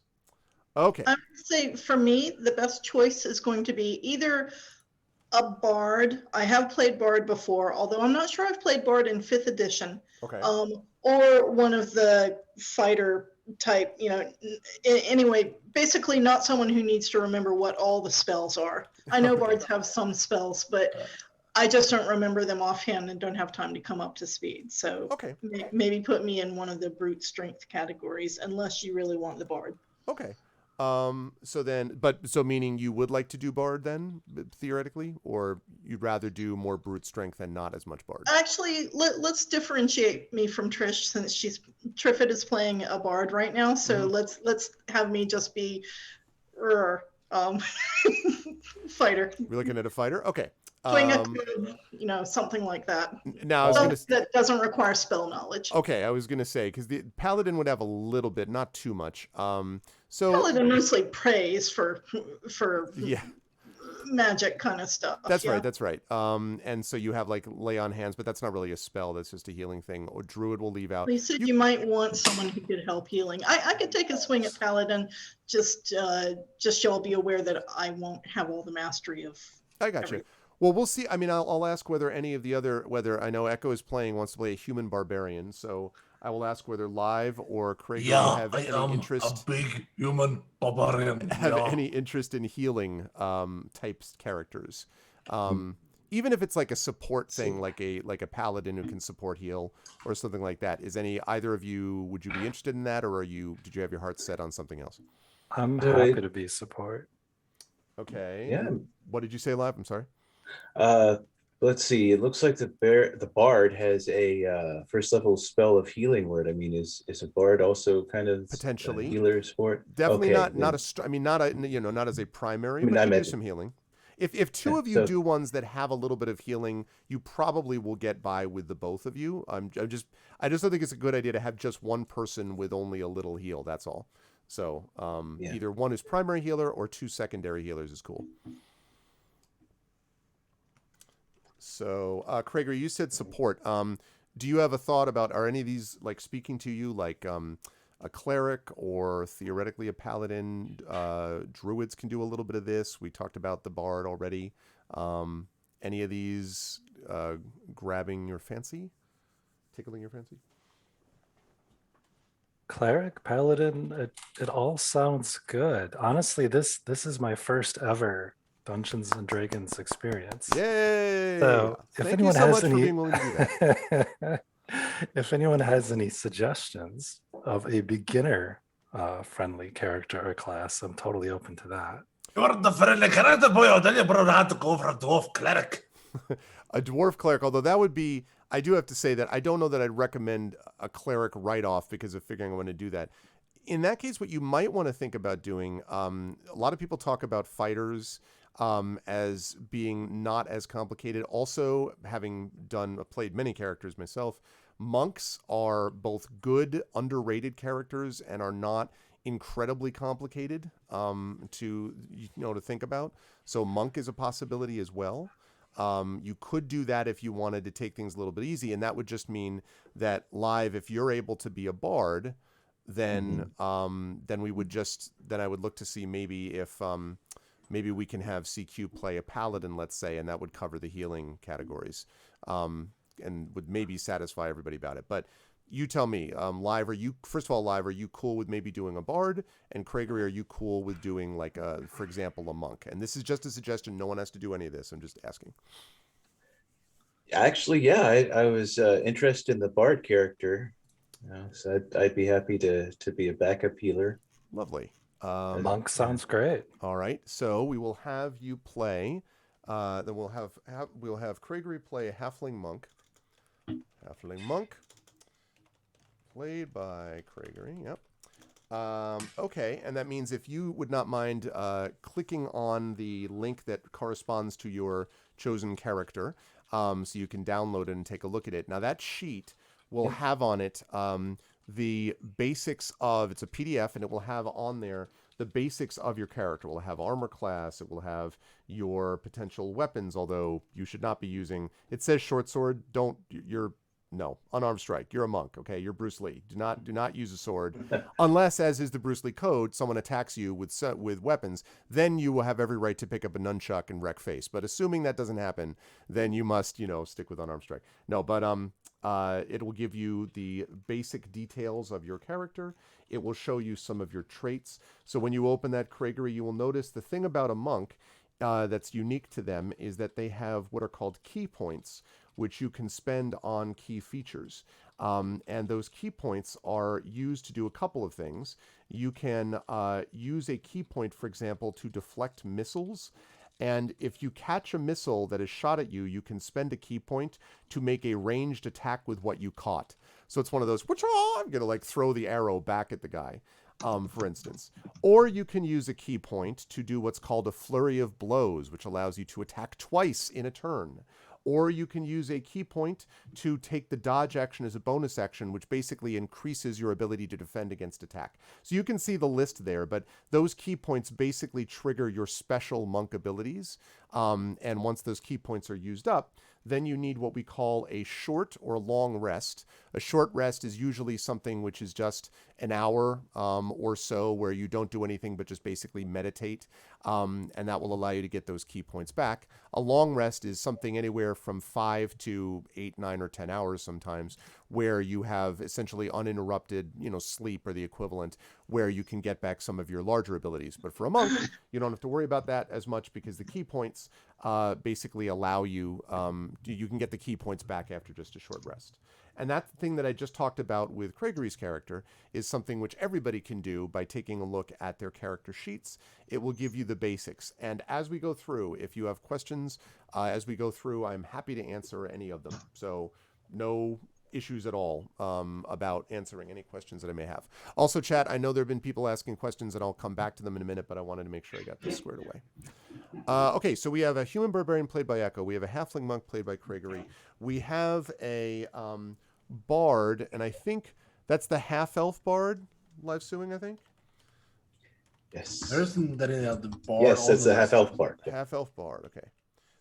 Okay. I would say for me, the best choice is going to be either a bard. I have played bard before, although I'm not sure I've played bard in 5th edition. Okay. Or one of the fighter type, anyway, basically not someone who needs to remember what all the spells are. I know bards have some spells, but I just don't remember them offhand and don't have time to come up to speed. So Okay. maybe put me in one of the brute strength categories, unless you really want the bard. Okay. So meaning you would like to do bard then, theoretically, or you'd rather do more brute strength and not as much bard? Actually, let's differentiate me from Trish, since Triffid is playing a bard right now. So let's have me just be fighter. We're looking at a fighter? Okay. Swing a good, something like that. Now, I was going to That doesn't require spell knowledge. Okay, I was going to say, because the paladin would have a little bit, not too much. So Paladin mostly prays for yeah, magic kind of stuff. that's yeah. right. That's right. And so you have like lay on hands, but that's not really a spell. That's just a healing thing. Or druid will leave out. You said you might want someone who could help healing. I could take a swing at paladin. Just y'all be aware that I won't have all the mastery of. I got you. Well, we'll see. I mean, I'll ask whether any of the whether I know Echo is wants to play a human barbarian. So I will ask whether Live or Craig have any interest. A big human barbarian. Have any interest in healing types characters. Even if it's like a support thing, like a paladin who can support heal or something like that. Either of you, would you be interested in that, or did you have your heart set on something else? I'm happy to be support. Okay. Yeah. What did you say, Live? I'm sorry. Let's see. It looks like the bard has a first level spell of healing word. I mean, is a bard also kind of Potentially a healer sport? Definitely Okay, not as a primary, I mean, but I you do meant- some healing. If two of you so- do ones that have a little bit of healing, you probably will get by with the both of you. I just don't think it's a good idea to have just one person with only a little heal. That's all. So Yeah. either one is primary healer or 2 secondary healers is cool. So Krager, you said support. Do you have a thought about, are any of these like speaking to you, like a cleric or theoretically a paladin? Druids can do a little bit of this. We talked about the bard already. Any of these grabbing your fancy, tickling your fancy? Cleric, paladin, it all sounds good. Honestly, this is my first ever Dungeons and Dragons experience. Yay! So if Thank you anyone so has much for any, being willing to do that. if anyone has any suggestions of a beginner friendly character or class, I'm totally open to that. You're the friendly character, boy. I'll tell you, bro, how to go for a dwarf cleric. A dwarf cleric, although that would be, I do have to say that I don't know that I'd recommend a cleric right off because of figuring I want to do that. In that case, what you might want to think about doing, a lot of people talk about fighters as being not as complicated. Also, having played many characters myself, monks are both good, underrated characters and are not incredibly complicated to think about. So monk is a possibility as well. You could do that if you wanted to take things a little bit easy, and that would just mean that live, if you're able to be a bard, then we would then I would look to see maybe if maybe we can have CQ play a paladin, let's say, and that would cover the healing categories, and would maybe satisfy everybody about it. But you tell me, live, are you cool with maybe doing a bard? And Craigery, are you cool with doing for example, a monk? And this is just a suggestion. No one has to do any of this. I'm just asking. Actually, yeah, I was interested in the bard character, so I'd be happy to be a backup healer. Lovely. Monk sounds great. All right, so we will have you play. Then we'll have Craigery play a halfling monk. Halfling monk. Played by Craigery, yep. Okay, and that means if you would not mind clicking on the link that corresponds to your chosen character, so you can download it and take a look at it. Now that sheet will have on it the basics of, it's a PDF, and it will have on there the basics of your character. It will have armor class, it will have your potential weapons, although you should not be using, it says short sword, no, unarmed strike. You're a monk, okay? You're Bruce Lee. Do not use a sword, unless, as is the Bruce Lee code, someone attacks you with weapons. Then you will have every right to pick up a nunchuck and wreck face. But assuming that doesn't happen, then you must, stick with unarmed strike. No, but it will give you the basic details of your character. It will show you some of your traits. So when you open that Craigery, you will notice the thing about a monk that's unique to them is that they have what are called key points, which you can spend on key features. And those key points are used to do a couple of things. You can use a key point, for example, to deflect missiles. And if you catch a missile that is shot at you, you can spend a key point to make a ranged attack with what you caught. So it's one of those, I'm going to throw the arrow back at the guy, for instance. Or you can use a key point to do what's called a flurry of blows, which allows you to attack twice in a turn. Or you can use a key point to take the dodge action as a bonus action, which basically increases your ability to defend against attack. So you can see the list there, but those key points basically trigger your special monk abilities. And once those key points are used up, then you need what we call a short or long rest. A short rest is usually something which is just an hour or so where you don't do anything but just basically meditate, and that will allow you to get those key points back. A long rest is something anywhere from 5 to 8, 9, or 10 hours sometimes, where you have essentially uninterrupted, sleep or the equivalent, where you can get back some of your larger abilities. But for a monk, you don't have to worry about that as much because the key points basically allow you, you can get the key points back after just a short rest. And that thing that I just talked about with Craigery's character is something which everybody can do by taking a look at their character sheets. It will give you the basics. And as we go through, if you have questions as we go through, I'm happy to answer any of them. So no issues at all about answering any questions that I may have. Also, chat, I know there have been people asking questions, and I'll come back to them in a minute, but I wanted to make sure I got this squared away. Okay, so we have a human barbarian played by Echo. We have a halfling monk played by Craigery. We have a bard, and I think that's the half-elf bard live suing, I think. Yes. There isn't any of the bard. Yes, that's a half-elf bard. Half-elf bard, okay.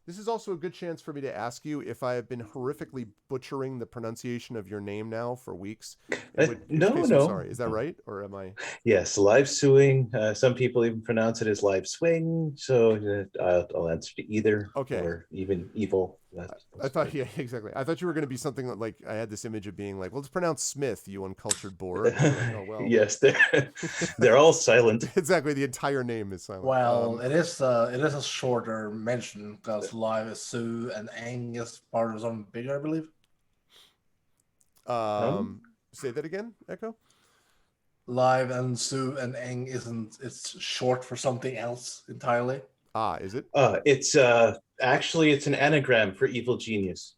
This is also a good chance for me to ask you if I have been horrifically butchering the pronunciation of your name now for weeks. In No, which case no. I'm sorry. Is that right? Or am I? Yes, live suing. Some people even pronounce it as live swing. So I'll answer to either, Okay. or even evil. I thought, yeah, exactly. I thought you were going to be something like I had this image of being like, well, it's pronounced Smith, you uncultured boar. And you're like, oh, well. Yes, they're all silent. Exactly. The entire name is silent. Well, it is a shorter mention because live is Sue and Eng is part of something bigger, I believe. Say that again, Echo. Live and Sue and Eng it's short for something else entirely. Is it? It's actually it's an anagram for evil genius.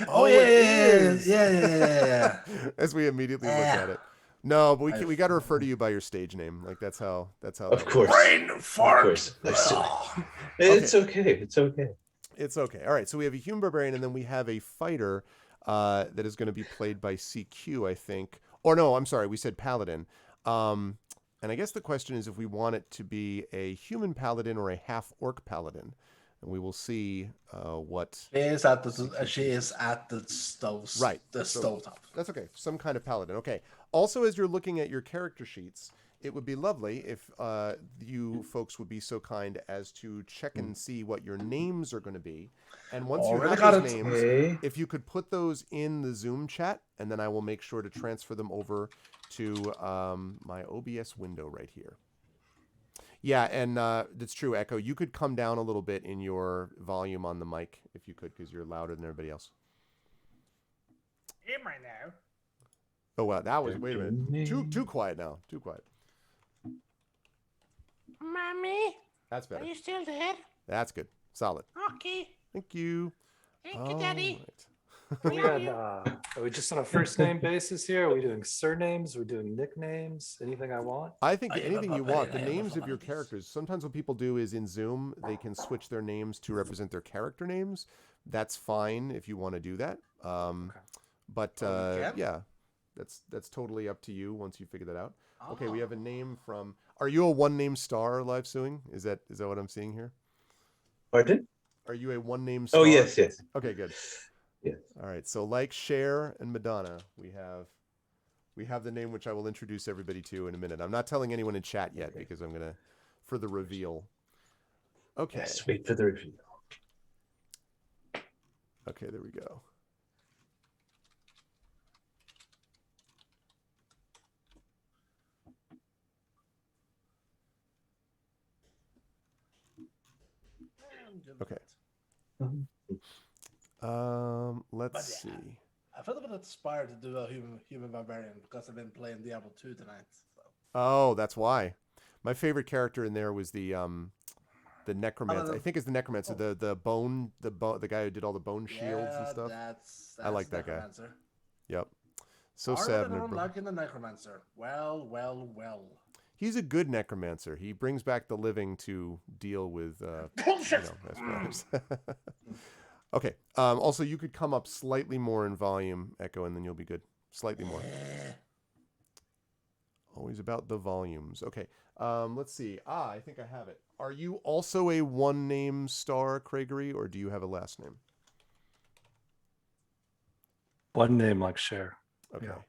Oh, it is. Yeah. As we immediately look at it. No, but we got to refer to you by your stage name. Like that's how. Of course. Brain fart. Of course. It's okay. It's okay. It's okay. All right. So we have a human barbarian, and then we have a fighter that is going to be played by CQ, I think. Or no, I'm sorry. We said paladin. And I guess the question is if we want it to be a human paladin or a half orc paladin. And we will see what. She is at the stove. Right. The stovetop. That's okay. Some kind of paladin. Okay. Also, as you're looking at your character sheets, it would be lovely if you folks would be so kind as to check and see what your names are going to be. And once you have those names, if you could put those in the Zoom chat, and then I will make sure to transfer them over to my OBS window right here. Yeah, and that's true, Echo. You could come down a little bit in your volume on the mic if you could, because you're louder than everybody else. Am I now? Oh, wow. That was, wait a minute. Too quiet now. Too quiet. Mommy, That's better. are you still there? That's good. Solid. Okay. Thank you. Thank you, Daddy. All right. Are we just on a first name basis here? Are we doing surnames? Are we doing nicknames? Anything I want? I think anything you want. The names of your characters. Sometimes what people do is in Zoom, they can switch their names to represent their character names. That's fine if you want to do that. But yeah, that's totally up to you once you figure that out. Okay, we have a name from. Are you a one-name star live suing? Is that what I'm seeing here? Pardon? Are you a one-name star? Oh, yes. Okay, good. Yes. All right. So like Cher and Madonna, we have the name which I will introduce everybody to in a minute. I'm not telling anyone in chat yet because I'm gonna for the reveal. Okay. Yes, wait for the reveal. Okay, there we go. Okay. Let's see. I felt a bit inspired to do a human barbarian because I've been playing Diablo 2 tonight. So. Oh, that's why. My favorite character in there was the necromancer. I think it's the necromancer. The guy who did all the bone shields and stuff. That's I like that guy. Yep. So Harder sad. than I don't like in the necromancer. Well. He's a good necromancer. He brings back the living to deal with matters. Okay. Also, you could come up slightly more in volume, Echo, and then you'll be good. Slightly more. Always about the volumes. Okay. Let's see. I think I have it. Are you also a one-name star, Craigery, or do you have a last name? One name like Cher. Okay. Yeah.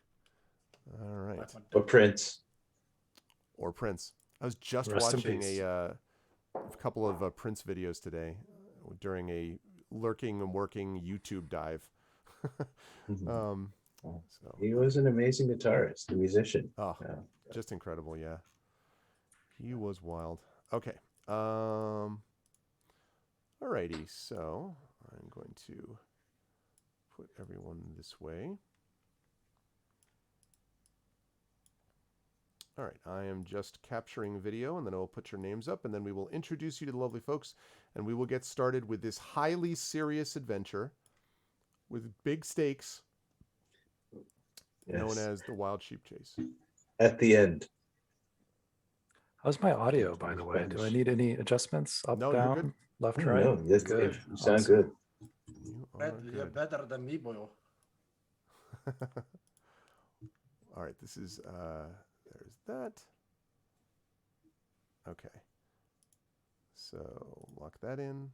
All right. Or Prince. Or Prince. I was just Rest in watching peace. a couple of Prince videos today during a lurking and working YouTube dive. So He was an amazing guitarist, a musician. Oh, Yeah. just incredible, yeah. He was wild. Okay. Alrighty, so I'm going to put everyone this way. All right, I am just capturing video, and then I will put your names up, and then we will introduce you to the lovely folks, and we will get started with this highly serious adventure with big stakes, known Yes. as the Wild Sheep Chase. At the end. How's my audio, by the way? Do I need any adjustments? Up, No, you're good. down, left, Oh, right? no, yes, Good. you sound Awesome. good. You are You're good. better than me, boy. All right, this is there's that. Okay. So lock that in.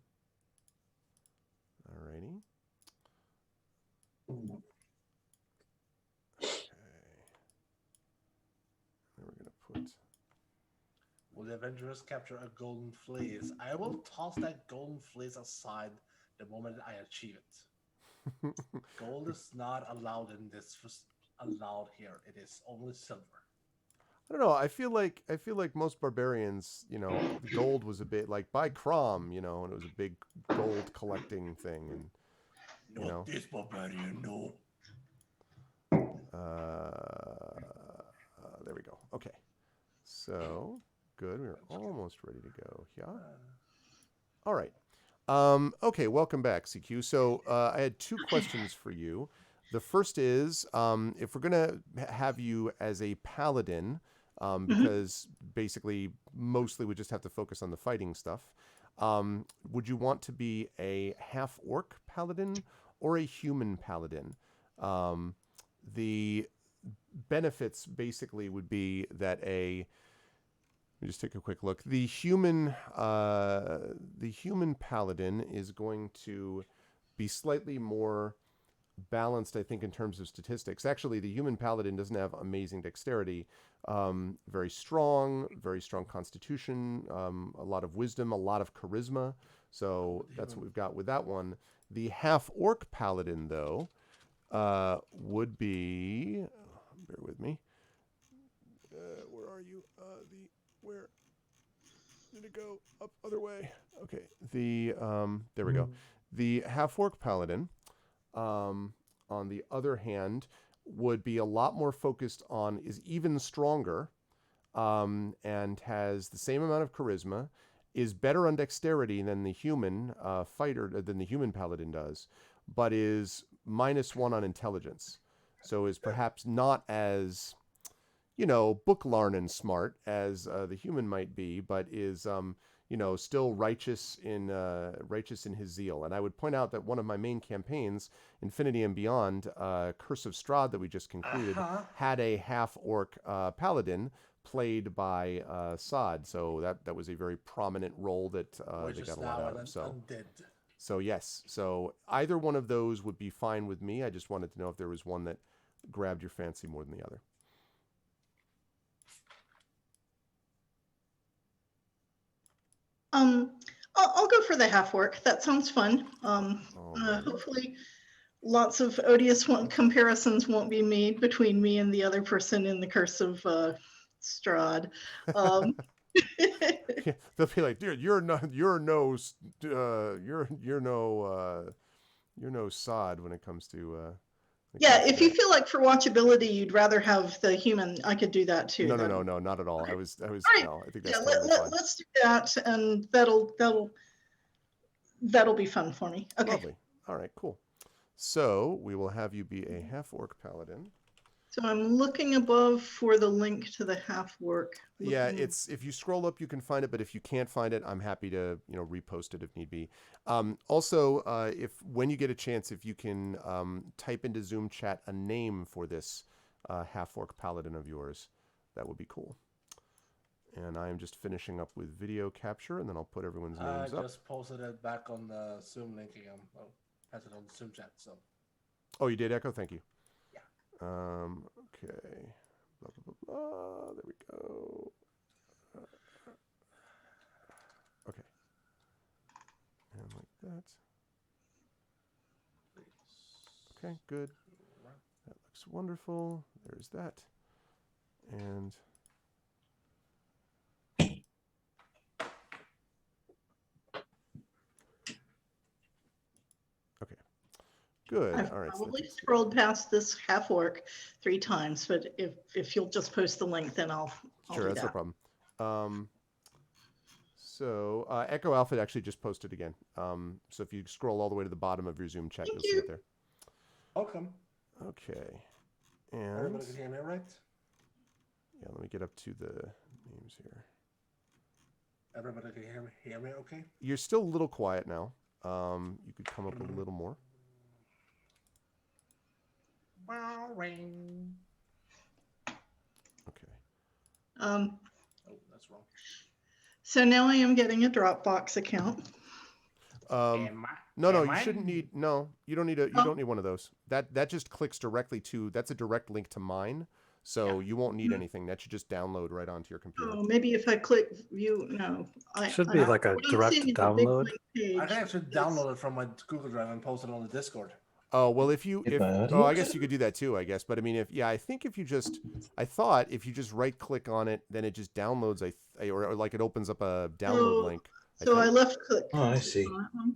Alrighty. Okay. Then we're gonna put. Will the Avengers capture a golden fleece? I will toss that golden fleece aside the moment I achieve it. Gold is not allowed in this. Allowed here. It is only silver. I don't know. I feel like most barbarians, you know, the gold was a bit like by Crom, you know, and it was a big gold collecting thing, and Not you know, this barbarian, no. there we go. Okay, so good. We're almost ready to go. Yeah. All right. Okay. Welcome back, CQ. So I had two questions for you. The first is if we're gonna have you as a paladin. Because basically, mostly we just have to focus on the fighting stuff. Would you want to be a half-orc paladin or a human paladin? The benefits basically would be that let me just take a quick look. The human paladin is going to be slightly more balanced, I think, in terms of statistics. Actually, the human paladin doesn't have amazing dexterity. Very strong constitution, a lot of wisdom, a lot of charisma. So that's what we've got with that one. The half-orc paladin, though, would be... bear with me. Where are you? Where did it go? Up, other way. Okay. There we go. The half-orc paladin... on the other hand, would be a lot more focused on, is even stronger, and has the same amount of charisma, is better on dexterity than the human than the human paladin does, but is -1 on intelligence. So is perhaps not as, book larnin smart as the human might be, but is still righteous in his zeal. And I would point out that one of my main campaigns, Infinity and Beyond, Curse of Strahd, that we just concluded, had a half-orc paladin played by Sod. So that was a very prominent role that they got a lot out of. So yes, so either one of those would be fine with me. I just wanted to know if there was one that grabbed your fancy more than the other. I'll go for the half orc. That sounds fun. Hopefully, lots of odious comparisons won't be made between me and the other person in the Curse of Strahd. Yeah, they'll be like, dude, you're no Sod when it comes to. Yeah, if you feel like for watchability you'd rather have the human, I could do that too. No, not at all. I was. Right. No, I think that's Yeah, totally fine. let's do that, and that'll be fun for me. Okay. Lovely. All right, cool. So we will have you be a half-orc paladin. So I'm looking above for the link to the half-orc. Yeah, it's if you scroll up, you can find it, but if you can't find it, I'm happy to repost it if need be. Also, if when you get a chance, if you can type into Zoom chat a name for this half-orc paladin of yours, that would be cool. And I'm just finishing up with video capture, and then I'll put everyone's names up. I just posted it back on the Zoom link again. I'll pass it on the Zoom chat. So. Oh, you did, Echo? Thank you. Yeah. Okay. Blah, blah, blah, blah. There we go. Okay. And like that. Okay, good. That looks wonderful. There's that. And... Good. I've all right. probably scrolled past this half orc 3 times, but if you'll just post the link, then I'll sure, do that's that. no problem. So Echo Alpha actually just posted again. So if you scroll all the way to the bottom of your Zoom chat, you'll see it there. Welcome. Okay. And everybody can hear me, right? Yeah, let me get up to the names here. Everybody can hear me okay? You're still a little quiet now. You could come up a little more. Okay. Oh, that's wrong. So now I am getting a Dropbox account. No, am you I- shouldn't need. No, you don't need a. You Oh. don't need one of those. That just clicks directly to. That's a direct link to mine, so you won't need anything. That should just download right onto your computer. Oh, maybe if I click view, no. Should be like a what I'm direct seeing is a big download. blank page. I can actually download it from my Google Drive and post it on the Discord. Oh well, if my audio? oh, I guess you could do that too. I guess, but I mean, I think if you just, I thought if you just right click on it, then it just downloads. Or like it opens up a download Oh, link. So I think. left click. Oh, I see. on that one.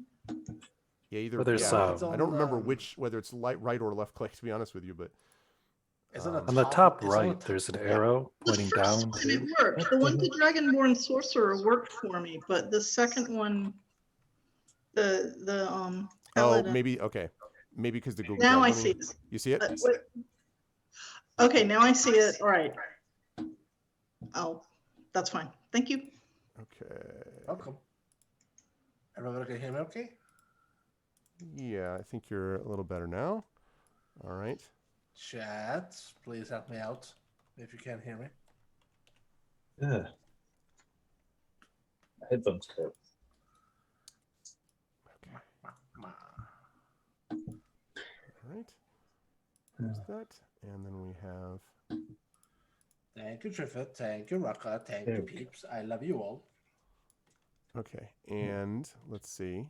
Yeah, either. Well, there's, yeah, It's I don't on, remember whether it's right or left click. To be honest with you, but Is it On the top it's on the right, top- there's an arrow The pointing first down. one it worked. The one, the Dragonborn Sorcerer worked for me, but the second one, the oh, Paladin. maybe okay, maybe because the Google. Now Drive- I let me- see it. You see it? Wait. Okay, now I see it. All right. Oh, that's fine. Thank you. Okay. Welcome. Everybody can hear me okay? Yeah, I think you're a little better now. All right. Chat, please help me out if you can't hear me. Yeah. Headphones cut. All right. There's that, and then we have. Thank you, Triffid. Thank you, Raka. Thank There you, we go. peeps. I love you all. Okay, and let's see.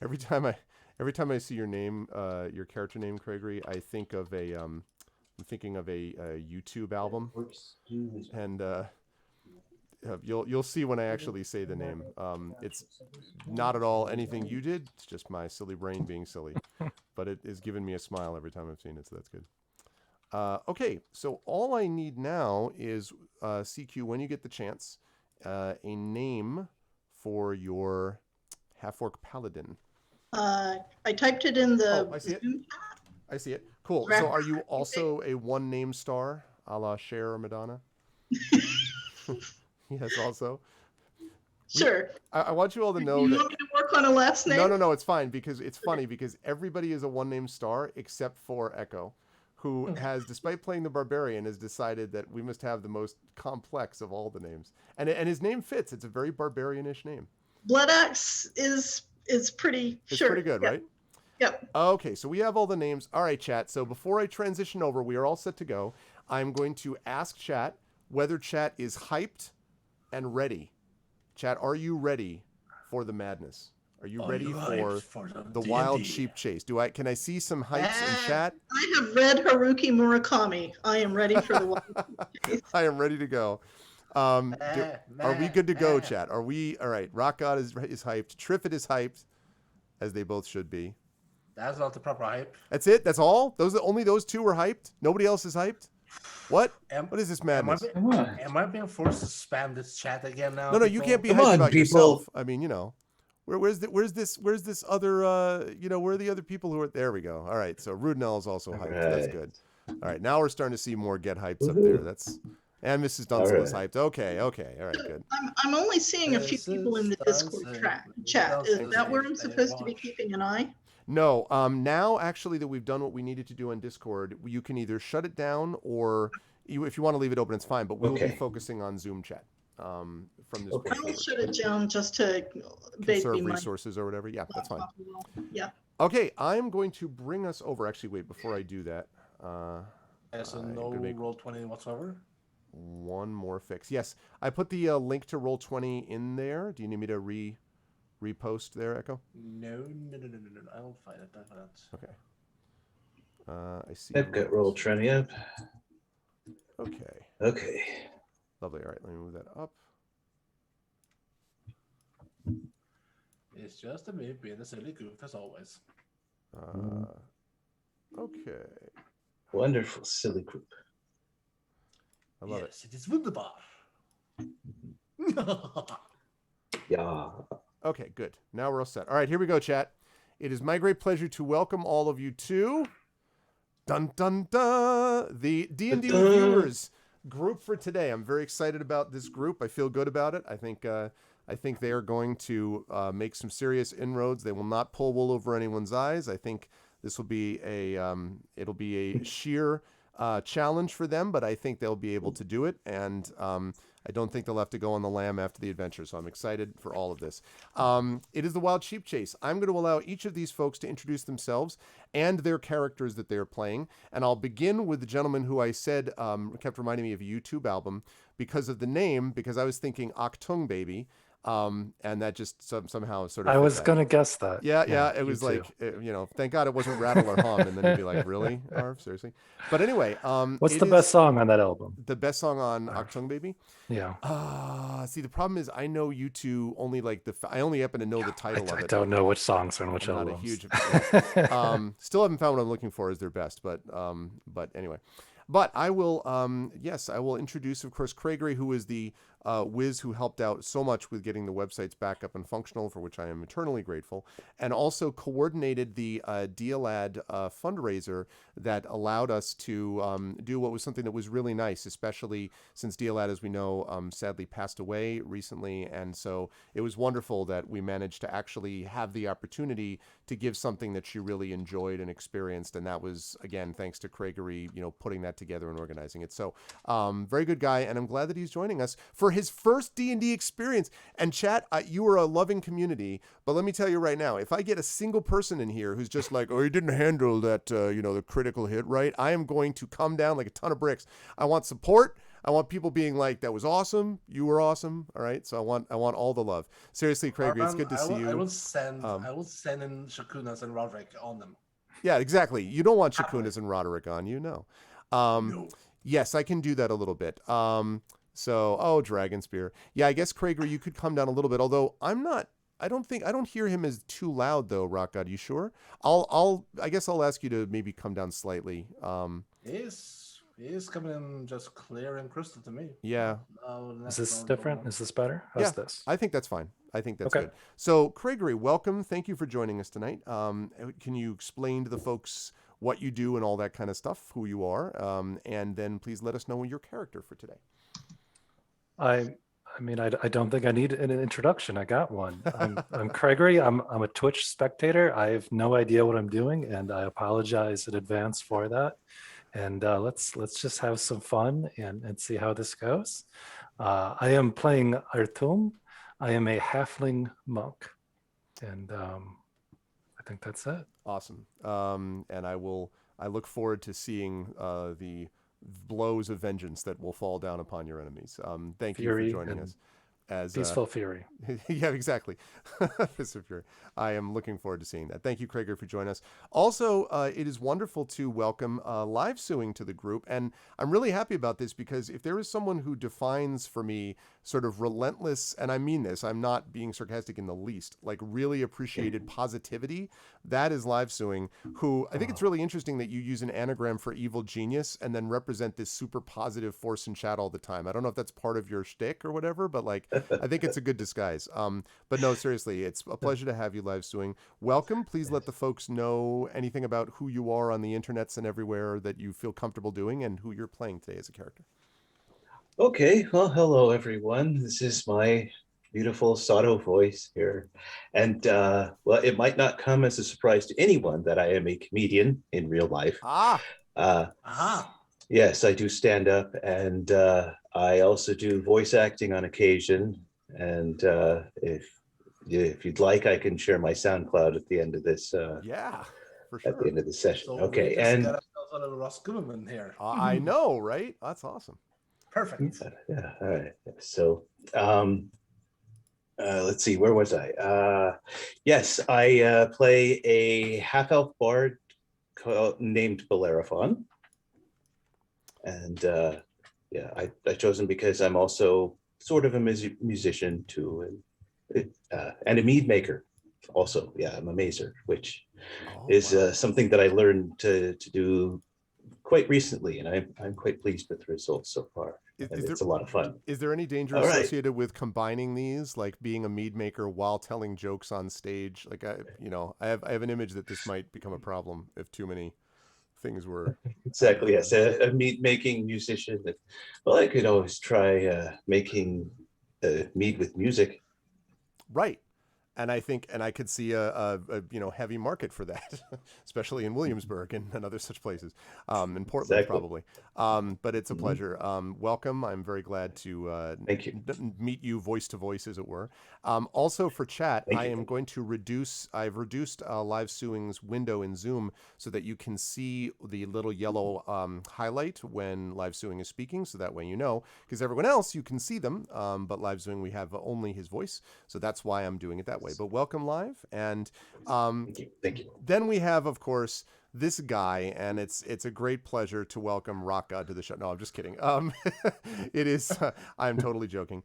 Every time I see your name, your character name, Gregory, I think of I'm thinking of a YouTube album, and you'll see when I actually say the name. It's not at all anything you did. It's just my silly brain being silly, but it has given me a smile every time I've seen it, so that's good. Okay, so all I need now is CQ, when you get the chance, a name for your half-orc paladin. I typed it in the Oh, I see it. Zoom I see it. Cool. So are you also a one-name star, a la Cher or Madonna? Yes, also. Sure. I want you all to know you that. want me to work on a last name? No, it's fine because it's funny because everybody is a one-name star except for Echo, who has, despite playing the barbarian, has decided that we must have the most complex of all the names, and his name fits. It's a very barbarian-ish name. Blood Axe is pretty It's sure. pretty good, Yeah. right? Yep. Okay, so we have all the names. All right, chat. So before I transition over, we are all set to go. I'm going to ask chat whether chat is hyped and ready. Chat, are you ready for the madness? Are you ready for the wild sheep chase? Can I see some hypes in chat? I have read Haruki Murakami. I am ready for the one. I am ready to go. Are we good to go, chat? Are we all right? Rock God is hyped. Triffid is hyped, as they both should be. That's not the proper hype. That's it. That's all. Only those two were hyped. Nobody else is hyped. What? What is this madness? Am I being forced to spam this chat again now? No, you people? can't be Come hyped on, about people. yourself. I mean, where's this other where are the other people who are? There we go. All right, so Rudenell is also hyped. That's right. good. All right, now we're starting to see more get hypes up there. Woohoo. And Mrs. Dunsel is right. hyped. Okay, all right, good. I'm only seeing a few This people in the is Discord Dunstan. chat. Is Dunstan that where I'm is supposed to be watch. keeping an eye? No, now actually that we've done what we needed to do on Discord, you can either shut it down or if you want to leave it open, it's fine. But we'll be Okay. focusing on Zoom chat from this Okay. point I will forward. shut it down just to bait Conserve me my resources or whatever. Yeah, that's fine. Yeah. Okay, I'm going to bring us over. Actually, wait, before I do that, So I'm no gonna make roll 20 whatsoever. one more fix. Yes, I put the link to Roll20 in there. Do you need me to repost there, Echo? No. I don't find it. Okay. I see. I've got roll trending up. Okay, Okay. lovely. All right, let me move that up. It's just a me being a silly goof as always. Okay, Wonderful, silly group. I love it. Yes, it is wunderbar. Yeah. Okay, good. Now we're all set. All right, here we go, chat. It is my great pleasure to welcome all of you to dun dun dun the D&D Dun-dun. Reviewers group for today. I'm very excited about this group. I feel good about it. I think they are going to make some serious inroads. They will not pull wool over anyone's eyes. I think this will be it'll be a sheer challenge for them, but I think they'll be able to do it. And I I don't think they'll have to go on the lam after the adventure, so I'm excited for all of this. It is the Wild Sheep Chase. I'm going to allow each of these folks to introduce themselves and their characters that they are playing, and I'll begin with the gentleman who I said kept reminding me of a YouTube album because of the name, because I was thinking Achtung Baby. And that just somehow sort of I fit was that. gonna guess that. Yeah, it me was too. like, thank God it wasn't Rattle or Hum, and then you'd be like, really, Arv, seriously? But anyway, What's it the is best song on that album? the best song on Arv. Achtung Baby? Yeah. See, the problem is I know you two only like I only happen to know the title of I it. don't know which songs are on which I'm not a albums. huge still haven't found what I'm looking for as their best, but anyway. But I will, I will introduce, of course, Craigery, who is the whiz who helped out so much with getting the websites back up and functional, for which I am eternally grateful, and also coordinated the DLAD fundraiser that allowed us to do what was something that was really nice, especially since DLAD, as we know, sadly passed away recently, and so it was wonderful that we managed to actually have the opportunity to give something that she really enjoyed and experienced, and that was, again, thanks to Craigery, putting that together and organizing it. So, very good guy, and I'm glad that he's joining us for his first D&D experience. And chat, you are a loving community, but let me tell you right now, if I get a single person in here who's just like, oh, you didn't handle that, the critical hit right, I am going to come down like a ton of bricks. I want support. I want people being like, that was awesome. You were awesome. All right. So I want all the love. Seriously, Craigery, it's good to see you. I will send in Shakunas and Roderick on them. Yeah, exactly. You don't want Shakunas and Roderick on, no. No. Yes, I can do that a little bit. Dragon Spear. Yeah, I guess Craigery, you could come down a little bit, although I don't hear him as too loud though, Rock God. You sure? I guess I'll ask you to maybe come down slightly. He is coming in just clear and crystal to me. Yeah. Is this different? Is this better? How's this? I think that's fine. I think that's Okay. good. So, Craigery, welcome. Thank you for joining us tonight. Can you explain to the folks what you do and all that kind of stuff, who you are, and then please let us know your character for today. I don't think I need an introduction. I got one. I'm Craigery. I'm a Twitch spectator. I have no idea what I'm doing, and I apologize in advance for that. And let's just have some fun and see how this goes. I am playing Artum. I am a halfling monk, and I think that's it. Awesome. And I look forward to seeing the blows of vengeance that will fall down upon your enemies. Thank you for joining us. As Peaceful Fury. Yeah, exactly. Fist of Fury. I am looking forward to seeing that. Thank you, Craigery, for joining us. Also, it is wonderful to welcome Live Suing to the group, and I'm really happy about this because if there is someone who defines for me sort of relentless, and I mean this, I'm not being sarcastic in the least, like really appreciated positivity, that is Live Suing, who I think it's really interesting that you use an anagram for evil genius and then represent this super positive force in chat all the time. I don't know if that's part of your shtick or whatever, but like, I think it's a good disguise. But no, seriously, it's a pleasure to have you Live Suing. Welcome. Please let the folks know anything about who you are on the internets and everywhere that you feel comfortable doing and who you're playing today as a character. Okay, well, hello everyone. This is my beautiful Sato voice here. And well, it might not come as a surprise to anyone that I am a comedian in real life. Yes, I do stand up, and I also do voice acting on occasion. And if you'd like, I can share my SoundCloud at the end of this. Yeah, for sure. At the end of the session. So Okay, we just and got ourselves a little Ross Gumerman here. I know, right? That's awesome. Perfect. yeah, all right. So let's see, where was I? Yes, I play a half-elf bard named Bellerophon. And I chose him because I'm also sort of a musician too, and a mead maker also. Yeah, I'm a mazer, which is something that I learned to do quite recently, and I'm quite pleased with the results so far. It's a lot of fun. Is there any danger associated with combining these, like being a mead maker while telling jokes on stage? Like I have an image that this might become a problem if too many things were exactly. Yes, a mead making musician. Well, I could always try making mead with music. Right. And I think, and I could see a heavy market for that, especially in Williamsburg and other such places, in Portland Exactly. probably. But it's a pleasure. Welcome. I'm very glad to Thank you. meet you voice to voice, as it were. Also for chat, Thank I you. am going to I've reduced Live Suing's window in Zoom so that you can see the little yellow highlight when Live Suing is speaking, so that way you know, because everyone else, you can see them, but Live Suing, we have only his voice, so that's why I'm doing it that way. But welcome, Live. And Thank you. then we have, of course, this guy, and it's a great pleasure to welcome Rock God to the show. No, I'm just kidding. It is. I'm totally joking.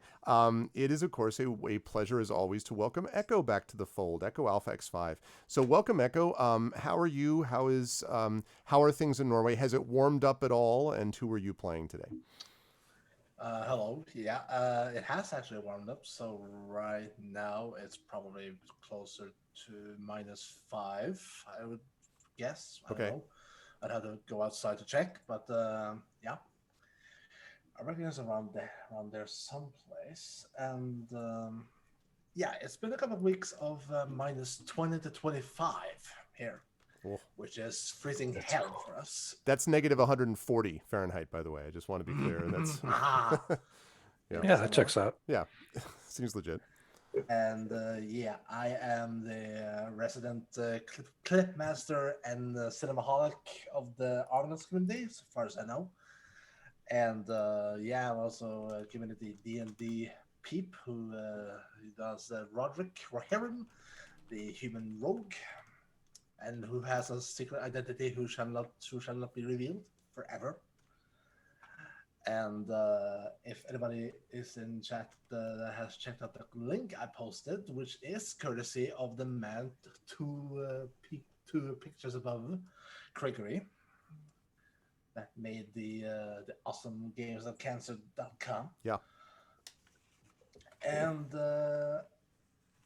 It is, of course, a pleasure as always to welcome Echo back to the fold. Echo Alpha X5. So welcome, Echo. How are you? How are things in Norway? Has it warmed up at all? And who are you playing today? Hello. Yeah, it has actually warmed up. So right now it's probably closer to -5, I would guess. I Okay. don't know. I'd have to go outside to check, but yeah, I reckon it's around there someplace. And yeah, it's been a couple of weeks of -20 to 25 here, Oh. which is freezing That's hell cool. for us. That's negative 140 Fahrenheit, by the way. I just want to be clear. That's Ah. Yeah, that checks out. yeah, seems legit. And yeah, I am the resident clip master and cinemaholic of the Argonauts community, as far as I know. And yeah, I'm also giving it the D&D peep who does Roderick Rohirrim, the human rogue, and who has a secret identity who shall not be revealed forever. And if anybody is in chat that has checked out the link I posted, which is courtesy of the man two pictures above, Gregory, that made the awesome games of cancer.com. Yeah. And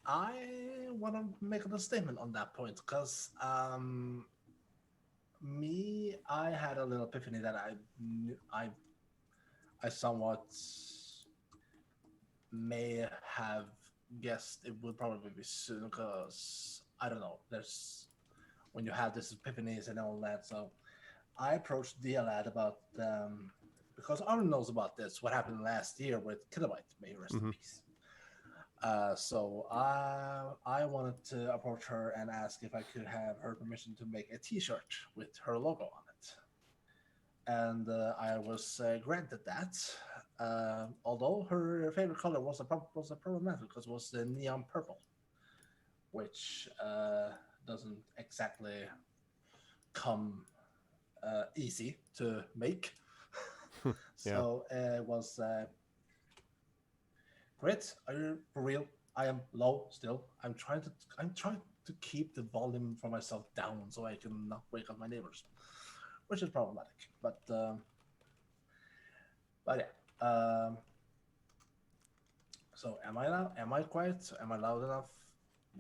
I want to make a statement on that point because I had a little epiphany that I somewhat may have guessed it would probably be soon because I don't know. There's when you have this epiphanies and all that. So I approached Dialad about because Arnold knows about this. What happened last year with Kilobyte? May he rest in peace. So I wanted to approach her and ask if I could have her permission to make a T-shirt with her logo on it. And I was granted that, although her favorite color was a problematic because it was the neon purple, which doesn't exactly come easy to make. So it was great. Are you for real? I am low still. I'm trying to keep the volume for myself down so I can not wake up my neighbors, which is problematic. But yeah. So am I loud? Am I quiet? Am I loud enough?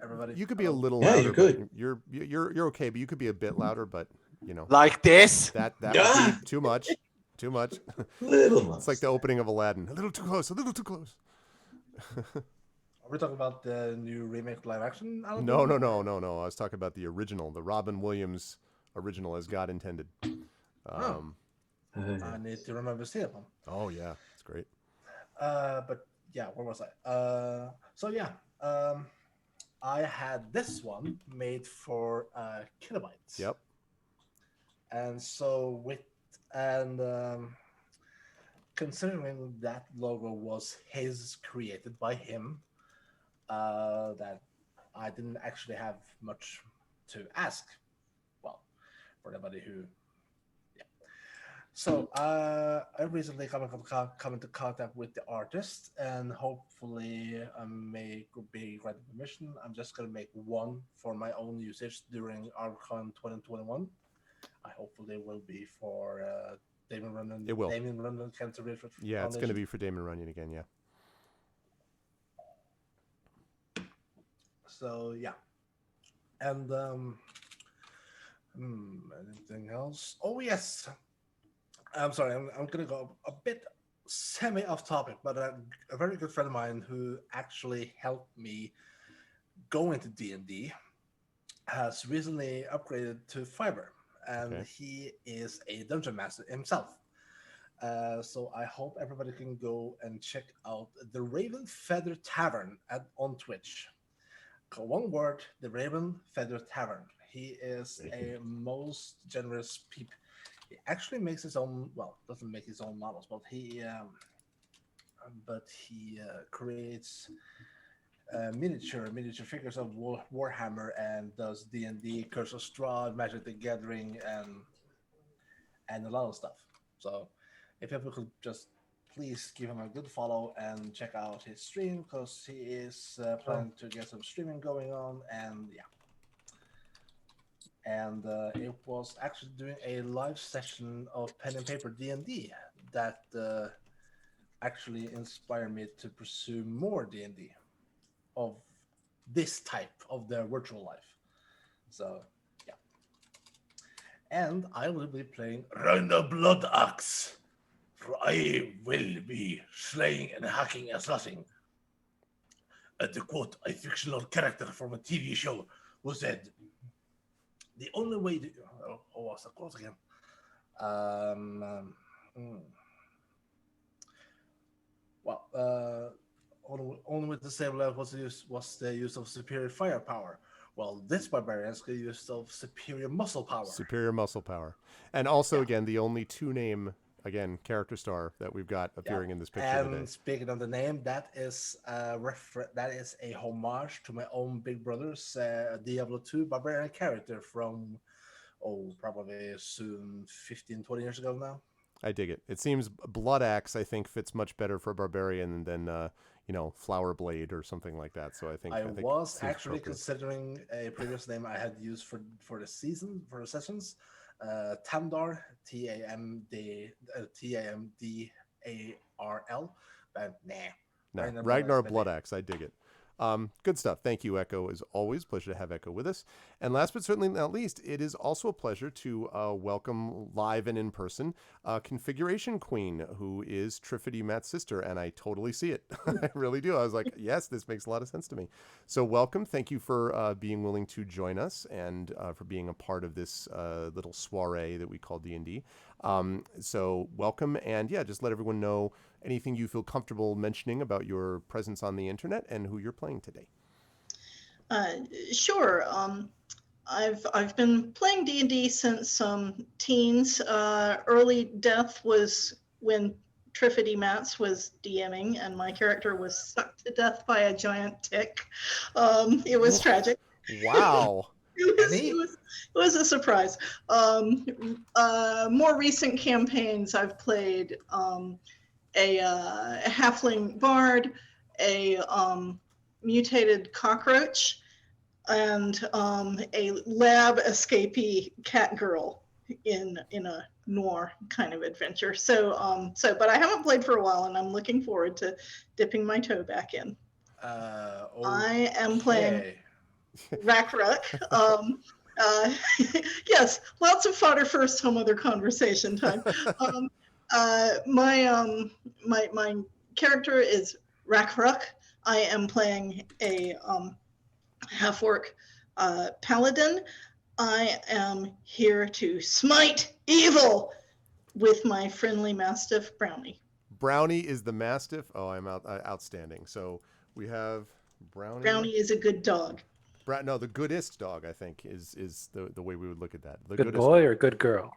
Everybody. You could be a little Yeah, louder. you're good. But you're okay, but you could be a bit louder. But you know Like this? that would Ah! be too much. Too much. Little It's like the opening of Aladdin. A little too close. A little too close. Are we talking about the new remake live action? No. I was talking about the original, the Robin Williams original, as God intended. I need to remember to see it. Oh yeah, it's great. But yeah, where was I? So yeah, I had this one made for Kilobyte. Yep. And so considering that logo was created by him, that I didn't actually have much to ask. Well, for anybody who, yeah. So I recently come into contact with the artist, and hopefully I may be granted permission. I'm just gonna make one for my own usage during ArcCon 2021. I hopefully will be for Damon Runyon. It will. Damon Runyon Cancer Research Yeah, it's going to Foundation. be for Damon Runyon again. Yeah. So yeah, and anything else? Oh yes, I'm sorry. I'm gonna go a bit semi off topic, but a very good friend of mine who actually helped me going to D&D has recently upgraded to Fiverr, and Okay. he is a dungeon master himself. So I hope everybody can go and check out the Raven Feather Tavern on Twitch. One word, the Raven Feather Tavern. He is a most generous peep. He actually makes his own, well, doesn't make his own models, but he creates miniature figures of Warhammer, and does D&D, Curse of Strahd, Magic the Gathering, and a lot of stuff. So if people could just please give him a good follow and check out his stream, because he is planning to get some streaming going on, and yeah. And it was actually doing a live session of pen and paper D&D that actually inspired me to pursue more D&D of this type of the virtual life. So yeah. And I will be playing Ragnar Blood Axe. For I will be slaying and hacking and slashing. To quote a fictional character from a TV show who said, the only way to... Oh, what's the quote again? Only with the same level was the use of superior firepower. Well, this barbarian's got use of superior muscle power. Superior muscle power. And also, again, the only two-name, again, character star that we've got appearing in this picture and today. Speaking of the name, that is a homage to my own big brother's Diablo 2 barbarian character from, probably soon 15, 20 years ago now. I dig it. It seems Blood Axe, I think, fits much better for a barbarian than, Flower Blade or something like that. So I think I it was seems actually appropriate. considering a previous name I had used for the sessions, Tamdar, Tamdarl, but nah. Ragnar Blood Axe. I dig it. Good stuff. Thank you, Echo. As always, pleasure to have Echo with us. And last but certainly not least, it is also a pleasure to welcome live and in person Configuration Queen, who is Triffity Matt's sister, and I totally see it. I really do. I was like, yes, this makes a lot of sense to me. So welcome. Thank you for being willing to join us and for being a part of this little soiree that we call D&D. So welcome, and yeah, just let everyone know anything you feel comfortable mentioning about your presence on the internet and who you're playing today. Sure. I've been playing D&D since teens. Early death was when Triffity Mats was DMing, and my character was sucked to death by a giant tick. It was tragic. Wow. It was a surprise. More recent campaigns, I've played a halfling bard, a mutated cockroach, and a lab escapee cat girl in a noir kind of adventure. So but I haven't played for a while, and I'm looking forward to dipping my toe back in. I am playing Rakruk. Yes, lots of fodder for some other conversation time. My character is Rakruk. I am playing a half-orc paladin. I am here to smite evil with my friendly mastiff Brownie. Brownie is the mastiff. Oh, I'm outstanding. So we have Brownie. Brownie is a good dog. No, the goodest dog, I think, is the way we would look at that. The Good boy dog. or good girl?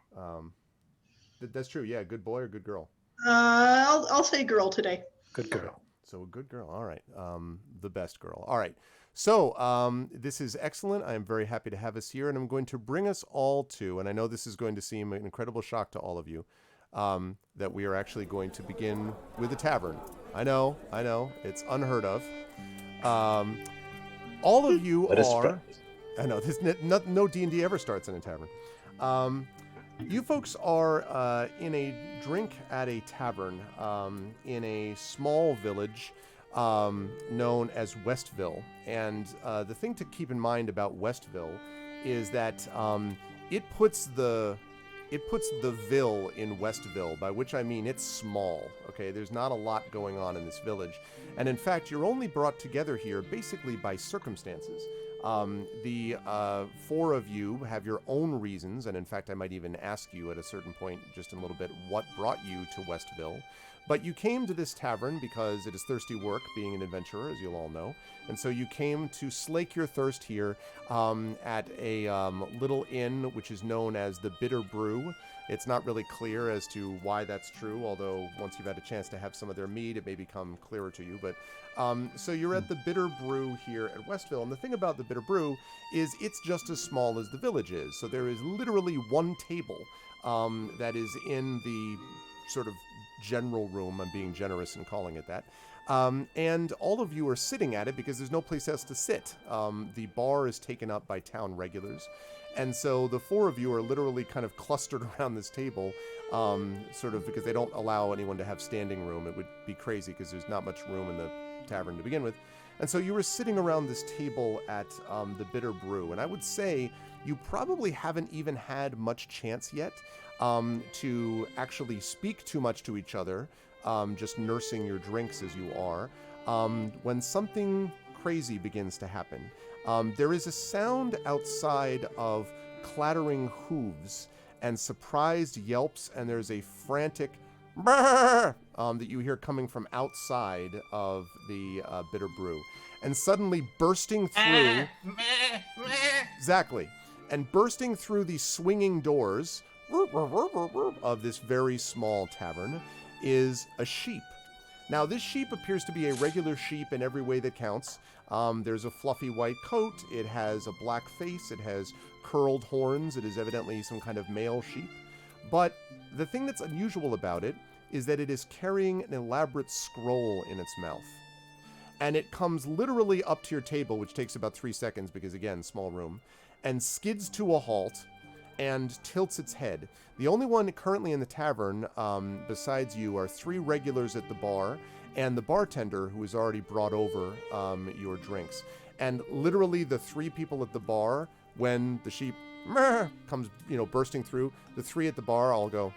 That's true. Yeah, good boy or good girl. I'll say girl today. Good girl. So a good girl. All right. The best girl. All right. So this is excellent. I am very happy to have us here, and I'm going to bring us all to, and I know this is going to seem an incredible shock to all of you, that we are actually going to begin with a tavern. I know. It's unheard of. All of you are... I know. No D&D ever starts in a tavern. You folks are in a drink at a tavern in a small village known as Westville. And the thing to keep in mind about Westville is that it puts the it puts the Ville in Westville, by which I mean it's small. Okay, there's not a lot going on in this village, and in fact, you're only brought together here basically by circumstances. The four of you have your own reasons, and in fact, I might even ask you at a certain point, just in a little bit, what brought you to Westville. But you came to this tavern because it is thirsty work being an adventurer, as you'll all know. And so you came to slake your thirst here at a little inn which is known as the Bitter Brew. It's not really clear as to why that's true, although once you've had a chance to have some of their mead, it may become clearer to you. But so you're at the Bitter Brew here at Westville. And the thing about the Bitter Brew is it's just as small as the village is. So there is literally one table that is in the sort of general room. I'm being generous in calling it that. And all of you are sitting at it because there's no place else to sit. The bar is taken up by town regulars. And so the four of you are literally kind of clustered around this table, sort of because they don't allow anyone to have standing room. It would be crazy because there's not much room in the tavern to begin with. And so you were sitting around this table at the Bitter Brew. And I would say you probably haven't even had much chance yet to actually speak too much to each other, just nursing your drinks as you are, when something crazy begins to happen. There is a sound outside of clattering hooves and surprised yelps, and there's a frantic brrr, that you hear coming from outside of the Bitter Brew. And suddenly bursting through... Exactly. And bursting through the swinging doors of this very small tavern is a sheep. Now, this sheep appears to be a regular sheep in every way that counts. There's a fluffy white coat. It has a black face. It has curled horns. It is evidently some kind of male sheep. But the thing that's unusual about it is that it is carrying an elaborate scroll in its mouth. And it comes literally up to your table, which takes about 3 seconds because, again, small room, and skids to a halt and tilts its head. The only one currently in the tavern besides you are 3 regulars at the bar and the bartender who has already brought over your drinks. And literally the 3 people at the bar, when the sheep comes, bursting through, the 3 at the bar all go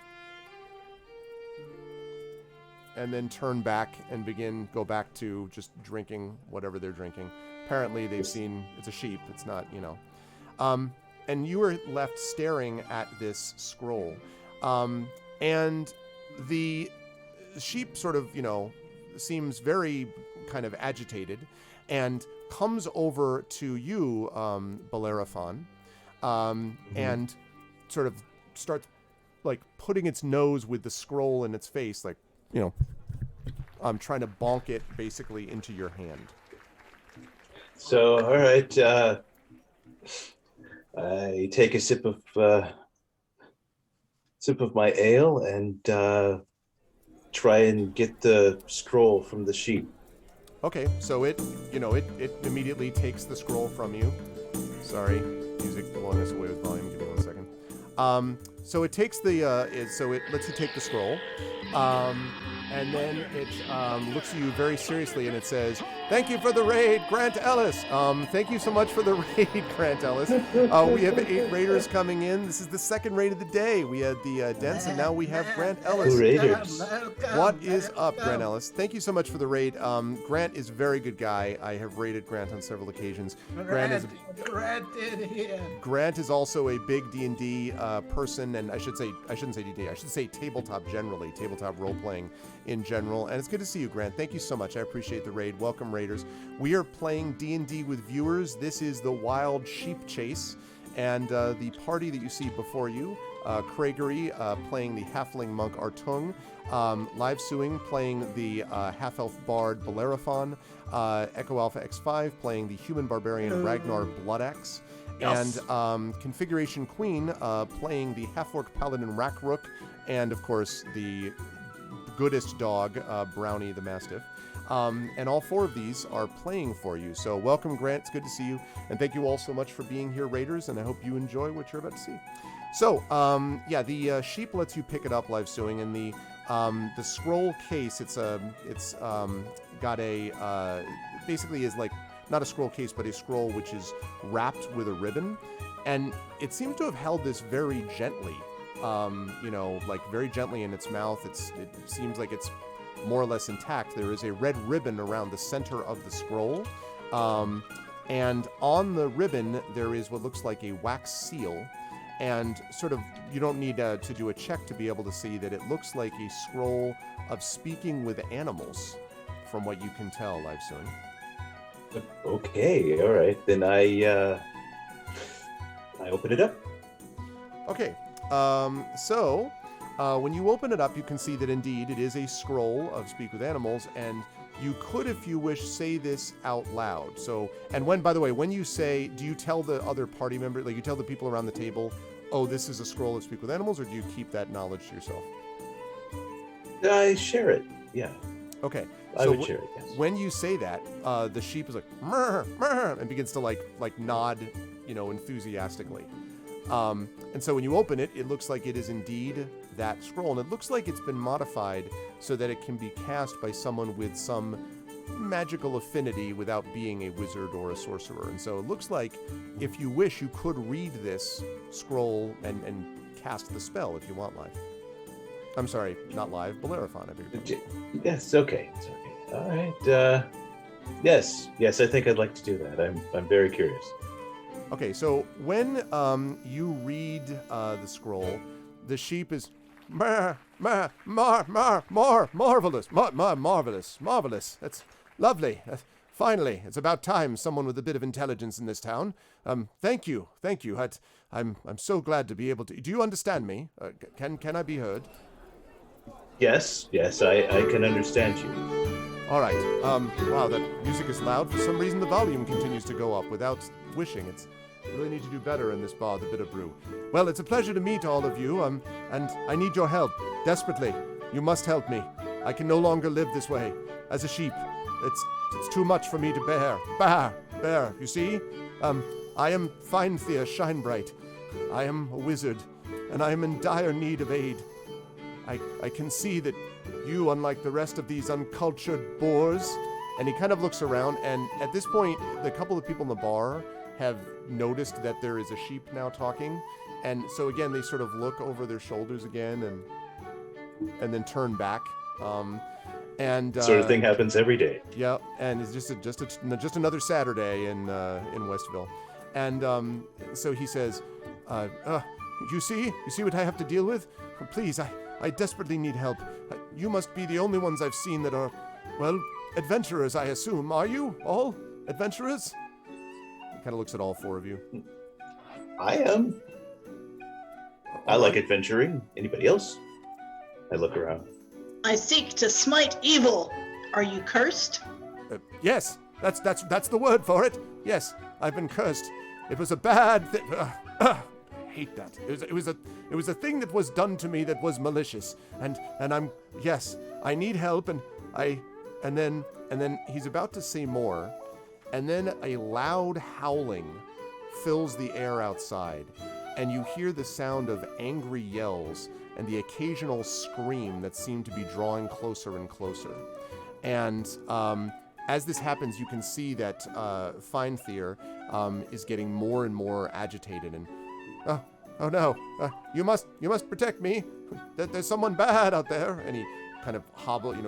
and then turn back and go back to just drinking whatever they're drinking. Apparently they've seen, it's a sheep, it's not, and you are left staring at this scroll. And the sheep sort of, seems very kind of agitated and comes over to you, Bellerophon, and sort of starts like putting its nose with the scroll in its face, like, trying to bonk it basically into your hand. So, all right, I take a sip of my ale and try and get the scroll from the sheep. Okay, so it immediately takes the scroll from you. Sorry, music blowing us away with volume. Give me 1 second. So it takes so it lets you take the scroll, and then it looks at you very seriously and it says, "Thank you for the raid, Grant Ellis." Thank you so much for the raid, Grant Ellis. We have 8 raiders coming in. This is the second raid of the day. We had the Dents, and now we have Grant Ellis. Who raiders? What is up, Grant Ellis? Thank you so much for the raid. Grant is a very good guy. I have raided Grant on several occasions. Grant is also a big D&D person, and I shouldn't say D&D. I should say tabletop generally, tabletop role-playing in general. And it's good to see you, Grant. Thank you so much. I appreciate the raid. Welcome, raiders. We are playing D&D with viewers. This is the Wild Sheep Chase, and the party that you see before you, Craigery playing the halfling monk Artung, Live Suing playing the half-elf bard Bellerophon, Echo Alpha X5 playing the human barbarian Ragnar Bloodaxe, Yes. and Configuration Queen playing the half-orc paladin Rakrook, and of course the goodest dog, Brownie the Mastiff. And all 4 of these are playing for you. So welcome, Grant. It's good to see you. And thank you all so much for being here, Raiders, and I hope you enjoy what you're about to see. So, the sheep lets you pick it up, Live Suing, and the scroll case, it's got a, basically is like, not a scroll case, but a scroll which is wrapped with a ribbon. And it seems to have held this very gently. like very gently in its mouth. It seems like it's more or less intact. There is a red ribbon around the center of the scroll. And on the ribbon, there is what looks like a wax seal. And sort of, you don't need to do a check to be able to see that it looks like a scroll of speaking with animals, from what you can tell, Live Soon. Okay, all right. Then I open it up. Okay, so when you open it up, you can see that indeed it is a scroll of Speak with Animals, and you could, if you wish, say this out loud. So, and by the way, when you say, do you tell the other party member, like you tell the people around the table, oh, this is a scroll of Speak with Animals, or do you keep that knowledge to yourself? I share it. Yeah, Okay. I so would share it. Yes. When you say that, the sheep is like, "Mrr, mrr," and begins to like nod, enthusiastically. And so when you open it, it looks like it is indeed that scroll. And it looks like it's been modified so that it can be cast by someone with some magical affinity without being a wizard or a sorcerer. And so it looks like, if you wish, you could read this scroll and cast the spell if you want live. I'm sorry, not live, Bellerophon. I beg your pardon. Yes, okay. It's okay. All right. Yes, I think I'd like to do that. I'm very curious. Okay, so when you read the scroll, the sheep is marvelous, marvelous. That's lovely. Finally, it's about time someone with a bit of intelligence in this town. Thank you. I'm so glad to be able to. Do you understand me? Can I be heard? Yes, I can understand you. All right. Wow, that music is loud. For some reason, the volume continues to go up without wishing. I really need to do better in this bar, the Bitter Brew. Well, it's a pleasure to meet all of you, and I need your help desperately. You must help me. I can no longer live this way as a sheep. It's too much for me to bear. Bear. You see? I am Feinthea Shinebright. I am a wizard, and I am in dire need of aid. I can see that you, unlike the rest of these uncultured boors, and he kind of looks around, and at this point, the couple of people in the bar have noticed that there is a sheep now talking, and so again, they sort of look over their shoulders again, and then turn back. Sort of thing happens every day. Yeah, and it's just another Saturday in Westville, and so he says, "You see what I have to deal with? Please, I desperately need help. You must be the only ones I've seen that are, well, adventurers, I assume. Are you all adventurers?" He kind of looks at all four of you. I am. I like adventuring. Anybody else? I look around. I seek to smite evil. Are you cursed? Yes, that's the word for it. Yes, I've been cursed. It was a bad thing. I hate that. It was a thing that was done to me that was malicious. And I need help. And then he's about to say more, and then a loud howling fills the air outside, and you hear the sound of angry yells and the occasional scream that seem to be drawing closer and closer. And as this happens, you can see that Feinthea is getting more and more agitated. And oh no! You must protect me. There's someone bad out there. And he kind of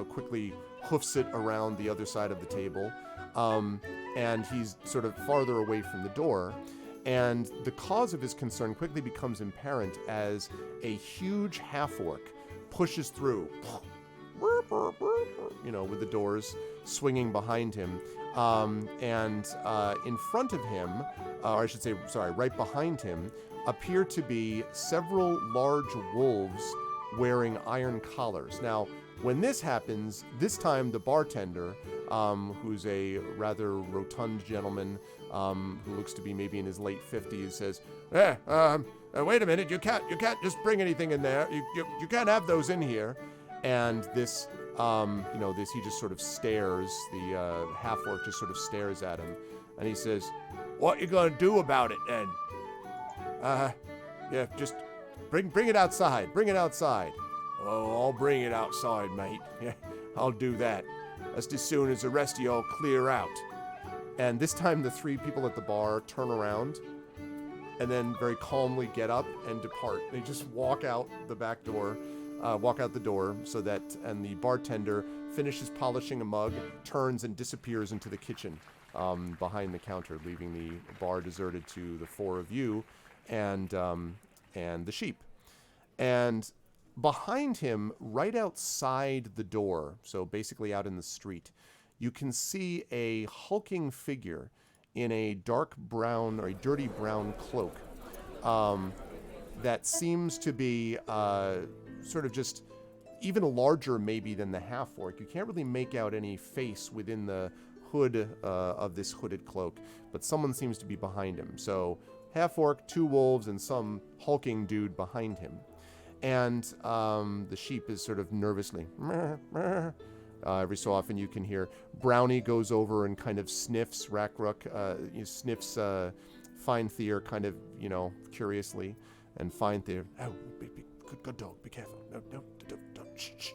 quickly hoofs it around the other side of the table, and he's sort of farther away from the door. And the cause of his concern quickly becomes apparent as a huge half-orc pushes through, with the doors swinging behind him. And in front of him, or I should say, sorry, right behind him, appear to be several large wolves wearing iron collars. Now, when this happens, this time the bartender, who's a rather rotund gentleman, who looks to be maybe in his late 50s, says, wait a minute, you can't just bring anything in there. You can't have those in here. And this, he just sort of stares, the half-orc just sort of stares at him. And he says, "What you gonna do about it then?" Just bring it outside. Bring it outside. "Oh, I'll bring it outside, mate. Yeah, I'll do that. Just as soon as the rest of y'all clear out." And this time the three people at the bar turn around, and then very calmly get up and depart. They just walk out the back door, walk out the door, and the bartender finishes polishing a mug, turns and disappears into the kitchen behind the counter, leaving the bar deserted to the four of you and the sheep. And behind him, right outside the door, so basically out in the street, you can see a hulking figure in a dark brown or a dirty brown cloak that seems to be sort of just even larger maybe than the half-orc. You can't really make out any face within the hood of this hooded cloak, but someone seems to be behind him. So half-orc, 2 wolves, and some hulking dude behind him. And the sheep is sort of nervously, meh, meh. Every so often you can hear Brownie goes over and kind of sniffs Rackrook, sniffs Feinthir kind of, curiously. And Feinthir, oh, good dog, be careful. No, don't, shh.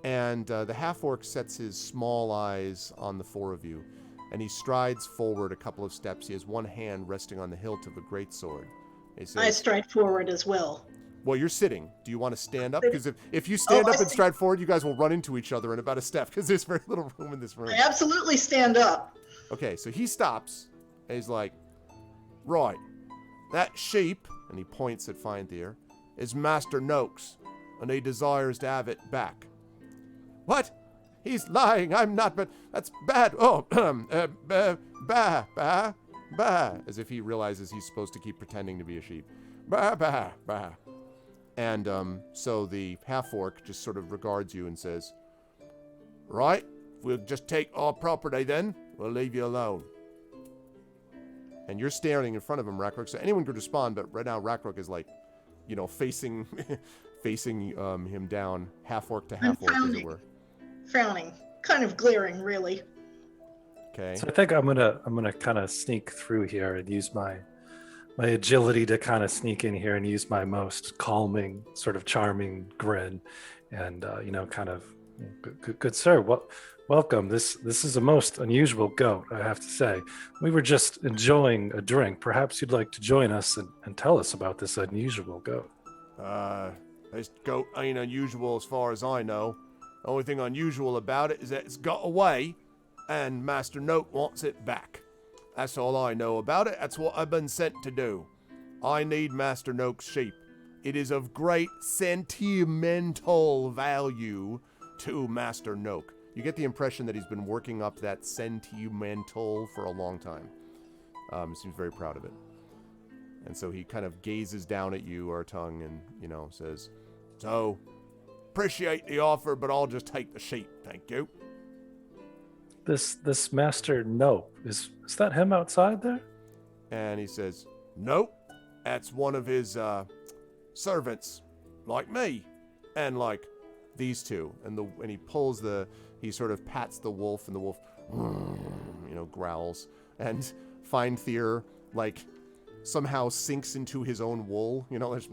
And the half-orc sets his small eyes on the four of you, and he strides forward a couple of steps. He has one hand resting on the hilt of a greatsword. He says, I stride forward as well. well, you're sitting. Do you want to stand up? Because if you stand up and stride forward, you guys will run into each other in about a step, because there's very little room in this room. I absolutely stand up. Okay, so he stops, and he's like, right, that sheep, and he points at Feinthir, is Master Noak's, and he desires to have it back. What? He's lying. I'm not, but that's bad. Oh, bah, as if he realizes he's supposed to keep pretending to be a sheep. Bah. And so the half-orc just sort of regards you and says, right, we'll just take our property then. We'll leave you alone. And you're staring in front of him, Rackrook. So anyone could respond, but right now Rackrook is like, facing him down, half-orc to half-orc, as it were. Frowning, kind of glaring, really. Okay. So I think I'm gonna kind of sneak through here and use my agility to kind of sneak in here and use my most calming, sort of charming grin, and kind of, good sir, welcome. This is a most unusual goat, I have to say. We were just enjoying a drink. Perhaps you'd like to join us and tell us about this unusual goat. This goat ain't unusual as far as I know. The only thing unusual about it is that it's got away, and Master Noak wants it back. That's all I know about it. That's what I've been sent to do. I need Master Noak's sheep. It is of great sentimental value to Master Noak. You get the impression that he's been working up that sentimental for a long time. He seems very proud of it. And so he kind of gazes down at you, Artung, and, says, so, appreciate the offer, but I'll just take the sheep, thank you. This Master Nope, is that him outside there? And he says, nope, that's one of his servants, like me, and like these two. And he sort of pats the wolf, and the wolf, growls. And Feinthir, somehow sinks into his own wool, there's,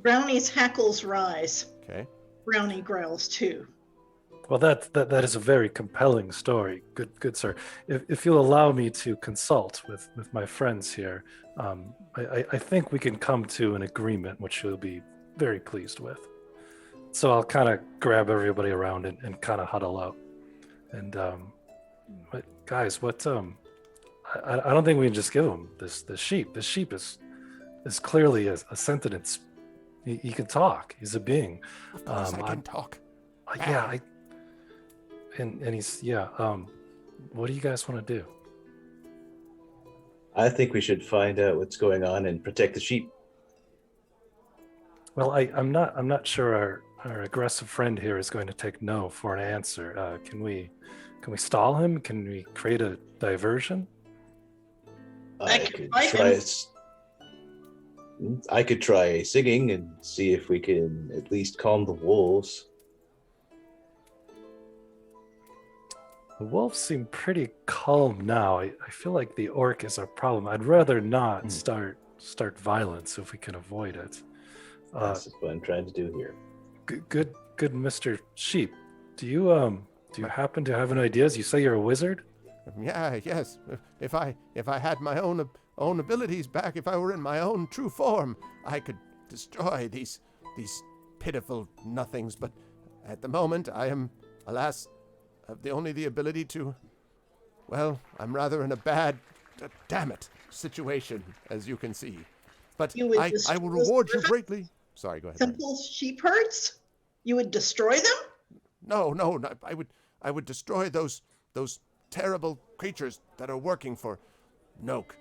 Brownie's hackles rise. Okay. Brownie growls too. Well, that is a very compelling story, good sir. If you'll allow me to consult with my friends here, I think we can come to an agreement which you'll be very pleased with. So I'll kind of grab everybody around and kind of huddle up. And guys, I don't think we can just give him this sheep. This sheep is clearly a sentient. He can talk. He's a being. Of course I can talk. Yeah, and he's what do you guys want to do? I think we should find out what's going on and protect the sheep. Well, I'm not sure our aggressive friend here is going to take no for an answer. Can we stall him? Can we create a diversion? I could try singing and see if we can at least calm the wolves. The wolves seem pretty calm now. I feel like the orc is our problem. I'd rather not start violence if we can avoid it. This is what I'm trying to do here. Good, Mr. Sheep. Do you happen to have any ideas? You say you're a wizard? Yeah, yes. If I had my own abilities back, if I were in my own true form, I could destroy these pitiful nothings. But at the moment, I am, alas, have only the ability to. Well, I'm rather in a bad, damn it, situation, as you can see. But You would I destroy will reward you servants? greatly. Sorry, go ahead. Mary. Simple sheep herds? You would destroy them? No, I would destroy those terrible creatures that are working for Noke.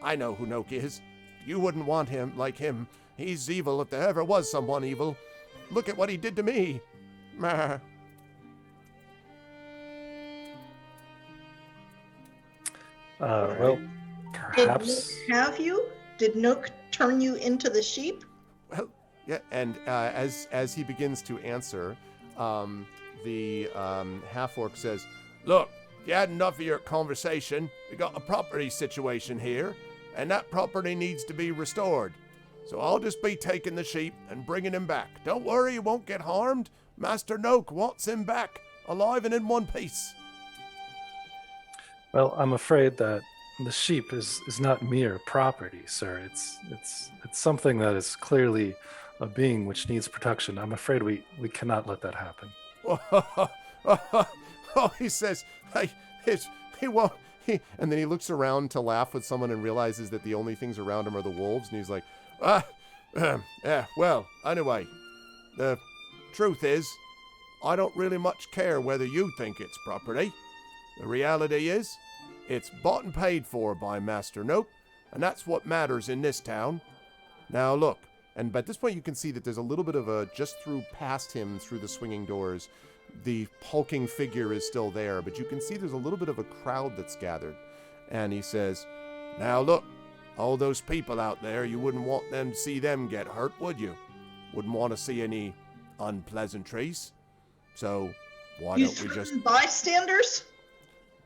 I know who Noke is. You wouldn't want him like him. He's evil if there ever was someone evil. Look at what he did to me. Meh. Well, perhaps. Did Nook have you? Did Nook turn you into the sheep? Well, yeah, and as he begins to answer, the half-orc says, "Look, you had enough of your conversation. We got a property situation here, and that property needs to be restored. So I'll just be taking the sheep and bringing him back. Don't worry, he won't get harmed. Master Noke wants him back, alive and in one piece." Well, I'm afraid that the sheep is not mere property, sir. It's something that is clearly a being which needs protection. I'm afraid we cannot let that happen. Oh, he says, he won't. And then he looks around to laugh with someone and realizes that the only things around him are the wolves. And he's like, yeah, well, anyway, the truth is, I don't really much care whether you think it's property. The reality is, it's bought and paid for by Master Nope, and that's what matters in this town. Now look, and at this point you can see that there's a little bit of a, just through past him, through the swinging doors, the hulking figure is still there, but you can see there's a little bit of a crowd that's gathered. And he says, "Now look, all those people out there, you wouldn't want them to see them get hurt, would you? Wouldn't want to see any unpleasantries. So why You don't we just... threaten bystanders?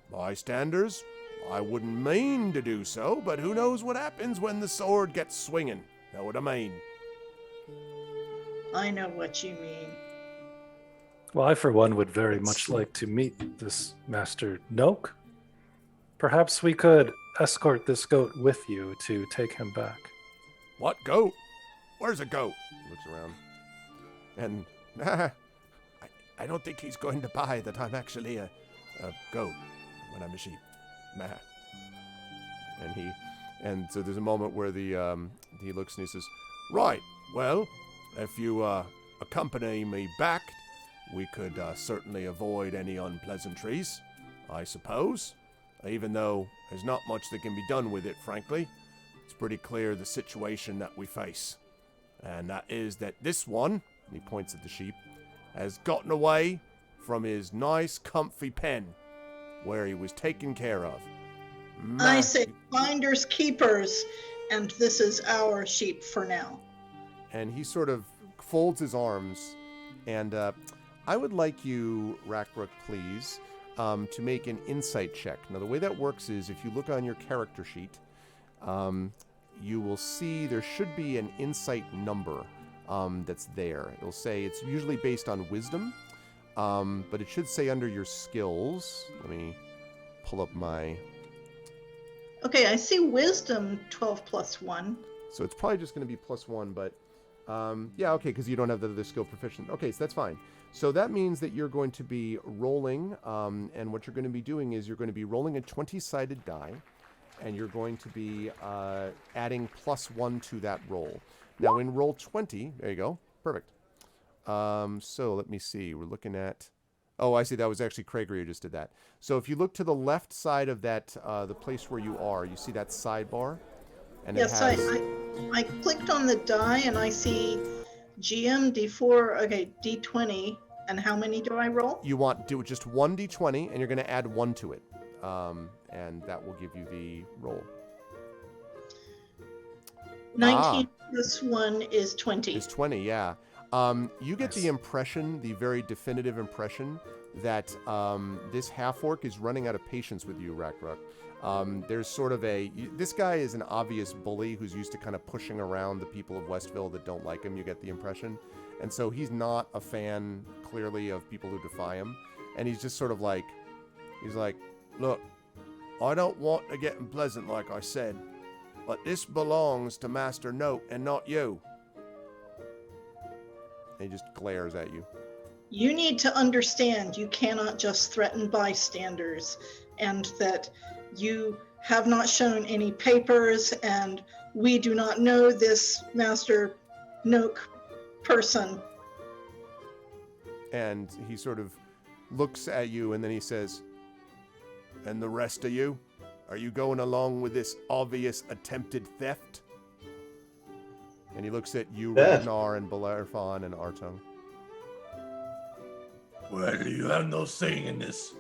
Bystanders? I wouldn't mean to do so, but who knows what happens when the sword gets swinging. Know what I mean?" I know what you mean. Well, I, for one, would very much like to meet this Master Noke. Perhaps we could escort this goat with you to take him back. "What goat? Where's a goat?" He looks around. And I don't think he's going to buy that I'm actually a goat when I'm a sheep. Meh. And so there's a moment where he looks and he says, "Right, well, if you accompany me back, we could certainly avoid any unpleasantries, I suppose. Even though there's not much that can be done with it, frankly. It's pretty clear the situation that we face. And that is that this one," and he points at the sheep, "has gotten away from his nice, comfy pen, where he was taken care of. I say finders keepers, and this is our sheep for now." And he sort of folds his arms, and I would like you, Rackbrook, please, to make an insight check. Now, the way that works is if you look on your character sheet, you will see there should be an insight number that's there. It'll say it's usually based on wisdom, but it should say under your skills. Let me pull up my... Okay, I see wisdom 12 plus 1. So it's probably just going to be +1, but yeah, okay, because you don't have the skill proficient. Okay, so that's fine. So that means that you're going to be rolling, and what you're going to be doing is you're going to be rolling a 20-sided die, and you're going to be adding +1 to that roll. Now in roll 20, there you go, perfect. So let me see, we're looking at... Oh, I see, that was actually Craiger who just did that. So if you look to the left side of that, the place where you are, you see that sidebar? And Yes, it has... I clicked on the die and I see GM D4, okay, D20, and how many do I roll? You want do just one d20, and you're going to add 1 to it, and that will give you the roll. 19 plus 1 is 20. It's 20, yeah. You get the impression, the very definitive impression, that this half-orc is running out of patience with you, Rackbrook. There's sort of this guy is an obvious bully who's used to kind of pushing around the people of Westville that don't like him, you get the impression. And so he's not a fan, clearly, of people who defy him. And he's just sort of like, he's like, "Look, I don't want to get unpleasant like I said, but this belongs to Master Note and not you. And he just glares at you. You need to understand you cannot just threaten bystanders, and that you have not shown any papers, and we do not know this Master Noak person. And he sort of looks at you and then he says, and the rest of you? Are you going along with this obvious attempted theft? And he looks at you, Theft? Ragnar, and Bellerophon, and Artung. Well, you have no saying in this.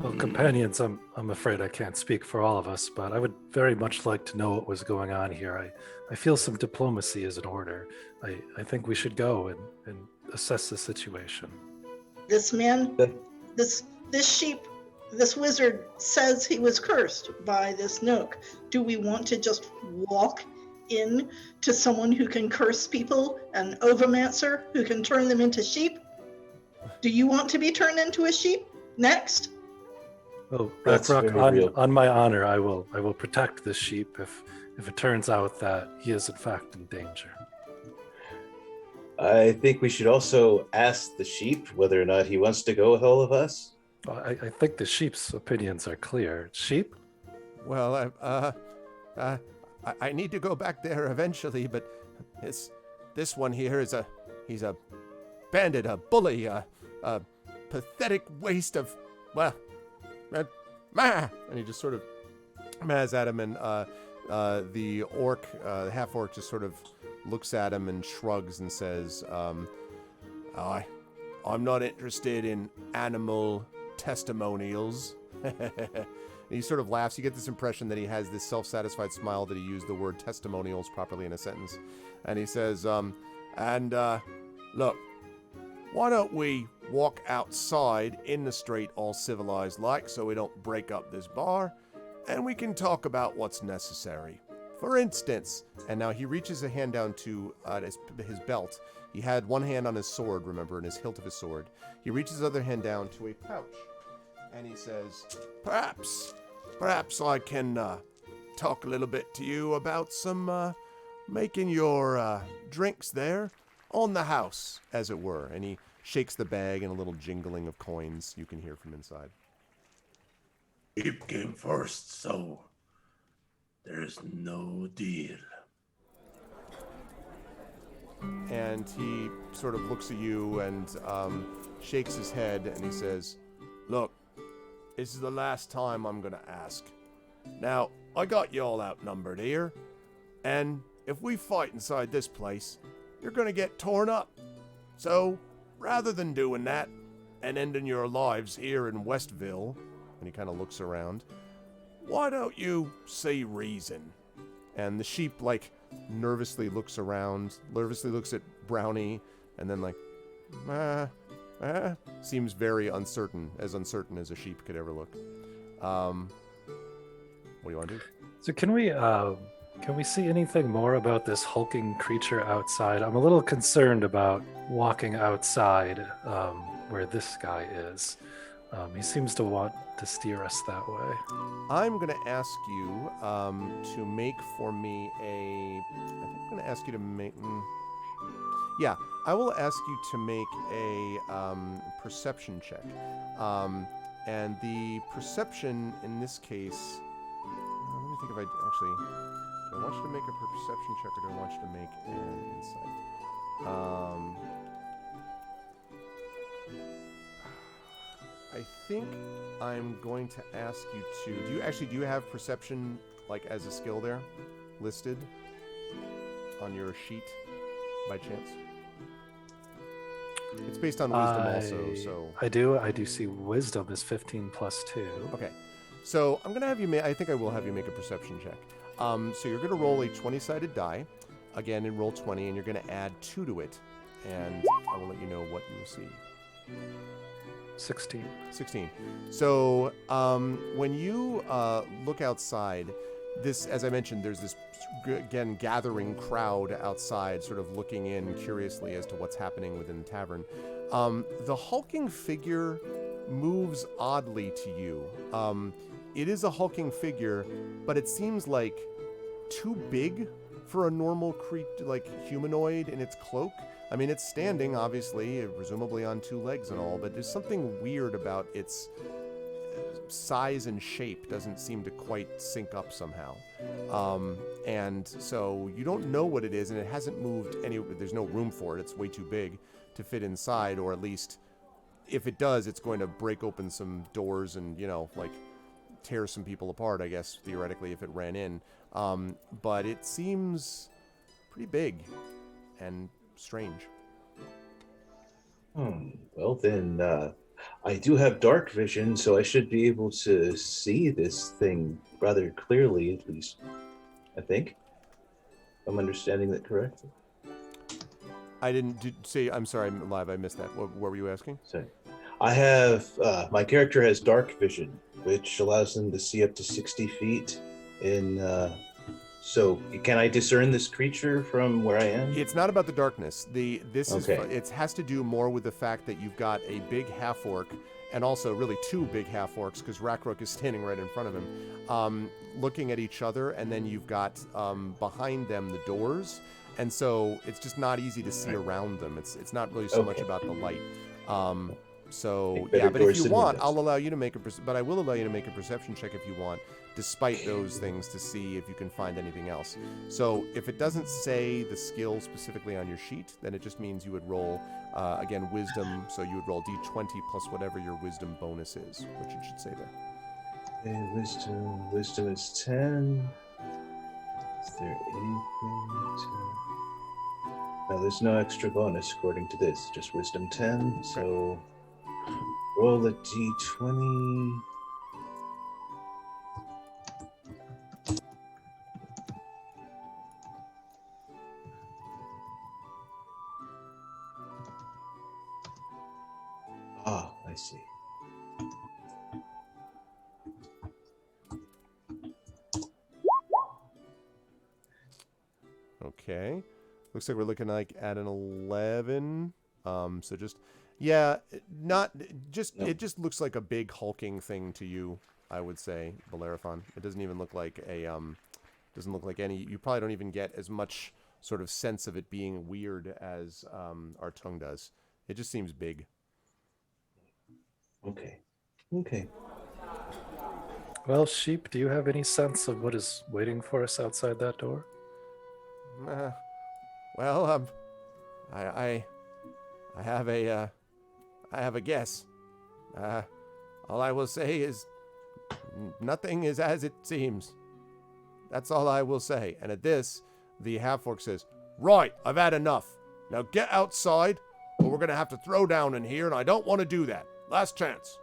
Well, companions, I'm afraid I can't speak for all of us, but I would very much like to know what was going on here. I feel some diplomacy is in order. I think we should go and assess the situation. This man, The- this sheep, this wizard says he was cursed by this Noak. Do we want to just walk in to someone who can curse people, an ovomancer who can turn them into sheep? Do you want to be turned into a sheep next? Oh, That's Rackrock, very real. on my honor, I will protect this sheep if it turns out that he is in fact in danger. I think we should also ask the sheep whether or not he wants to go with all of us. Well, I think the sheep's opinions are clear. Sheep? Well, I need to go back there eventually, but this one here he's a bandit, a bully, a pathetic waste of, well, and he just sort of mahs at him, and the orc, the half orc, just sort of looks at him and shrugs and says, I'm not interested in animal testimonials. And he sort of laughs. You get this impression that he has this self-satisfied smile that he used the word testimonials properly in a sentence. And he says, look, why don't we walk outside in the street all civilized like, so we don't break up this bar, and we can talk about what's necessary. For instance, and now he reaches a hand down to his belt. He had one hand on his sword, remember, in his hilt of his sword. He reaches his other hand down to a pouch, and he says, perhaps I can talk a little bit to you about some making your drinks there on the house, as it were. And he shakes the bag, and a little jingling of coins you can hear from inside. Sheep came first, so there's no deal. And he sort of looks at you and shakes his head, and he says, look, this is the last time I'm going to ask. Now, I got you all outnumbered here, and if we fight inside this place, you're going to get torn up. So, rather than doing that and ending your lives here in Westville, and he kind of looks around, why don't you say reason? And the sheep, nervously looks around, nervously looks at Brownie, and then seems very uncertain as a sheep could ever look. What do you want to do? So can we see anything more about this hulking creature outside? I'm a little concerned about walking outside where this guy is. He seems to want to steer us that way. I'm going to ask you to make for me I'm going to ask you to make... yeah, I will ask you to make a perception check. And the perception in this case... let me think if I actually... Do I want you to make a perception check, or do I want you to make an insight? I think I'm going to ask you to... Do you have perception, as a skill there, listed on your sheet, by chance? It's based on wisdom also, so... I do see wisdom is 15 plus 2. Okay. So I'm going to have you I think I will have you make a perception check. So you're going to roll a 20-sided die, again in roll 20, and you're going to add 2 to it, and I will let you know what you will see. 16. 16. So when you look outside, this, as I mentioned, there's this, again, gathering crowd outside, sort of looking in curiously as to what's happening within the tavern. The hulking figure moves oddly to you. It is a hulking figure, but it seems like too big for a normal humanoid in its cloak. I mean, it's standing, obviously, presumably on 2 legs and all, but there's something weird about its size and shape. Doesn't seem to quite sync up somehow. And so you don't know what it is, and it hasn't moved there's no room for it. It's way too big to fit inside, or at least if it does, it's going to break open some doors and, tear some people apart, I guess, theoretically, if it ran in. But it seems pretty big and strange. Well, then, I do have dark vision, so I should be able to see this thing rather clearly, at least, I think. I'm understanding that correctly. I didn't say, I'm sorry, I'm live, I missed that. What were you asking? Sorry. I have, my character has dark vision, which allows them to see up to 60 feet so can I discern this creature from where I am? It's not about the darkness. Okay. It has to do more with the fact that you've got a big half orc, and also really 2 big half orcs, because Rakruk is standing right in front of him, looking at each other, and then you've got behind them the doors, and so it's just not easy to see around them. It's not really so much about the light. So yeah, but if you want, I'll allow you to make but I will allow you to make a perception check if you want, despite those things, to see if you can find anything else. So if it doesn't say the skill specifically on your sheet, then it just means you would roll again wisdom. So you would roll d20 plus whatever your wisdom bonus is, which it should say there. Okay, wisdom is 10. Is there anything to... No, there's no extra bonus according to this, just wisdom 10. So roll a d20. Ah, I see. Okay. Looks like we're looking at an 11. So just, yeah, it just looks like a big hulking thing to you, I would say, Bellerophon. It doesn't even look like any, you probably don't even get as much sort of sense of it being weird as our tongue does. It just seems big. Okay. Well, Sheep, do you have any sense of what is waiting for us outside that door? Well, I have a guess. All I will say is nothing is as it seems. That's all I will say. And at this, the half-orc says, "Right, I've had enough. Now get outside, or we're going to have to throw down in here, and I don't want to do that. Last chance."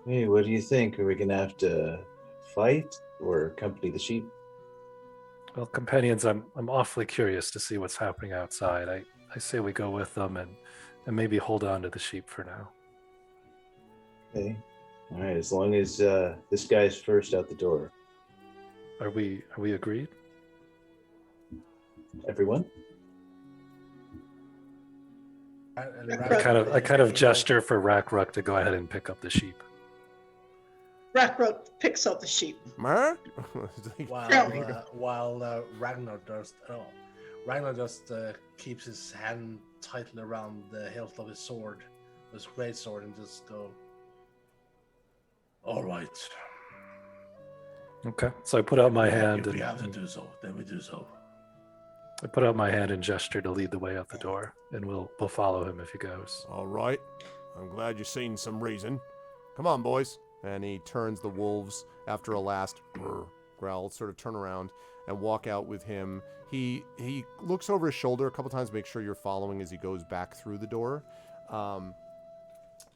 Hey, what do you think? Are we gonna have to fight or accompany the sheep? Well, companions, I'm awfully curious to see what's happening outside. I say we go with them and maybe hold on to the sheep for now. Okay. All right. As long as this guy's first out the door. Are we agreed? Everyone? I kind of gesture for Rakruk to go ahead and pick up the sheep. Rakruk picks up the sheep. Mer? While Ragnar just keeps his hand tightly around the hilt of his sword, his great sword, and just go, "All right. Okay, so I put out my hand If we and have to do so, then we do so." I put out my hand and gesture to lead the way out the door, and we'll follow him if he goes. All right. I'm glad you've seen some reason. Come on, boys. And he turns the wolves, after a last growl, sort of turn around and walk out with him. He looks over his shoulder a couple times to make sure you're following as he goes back through the door. So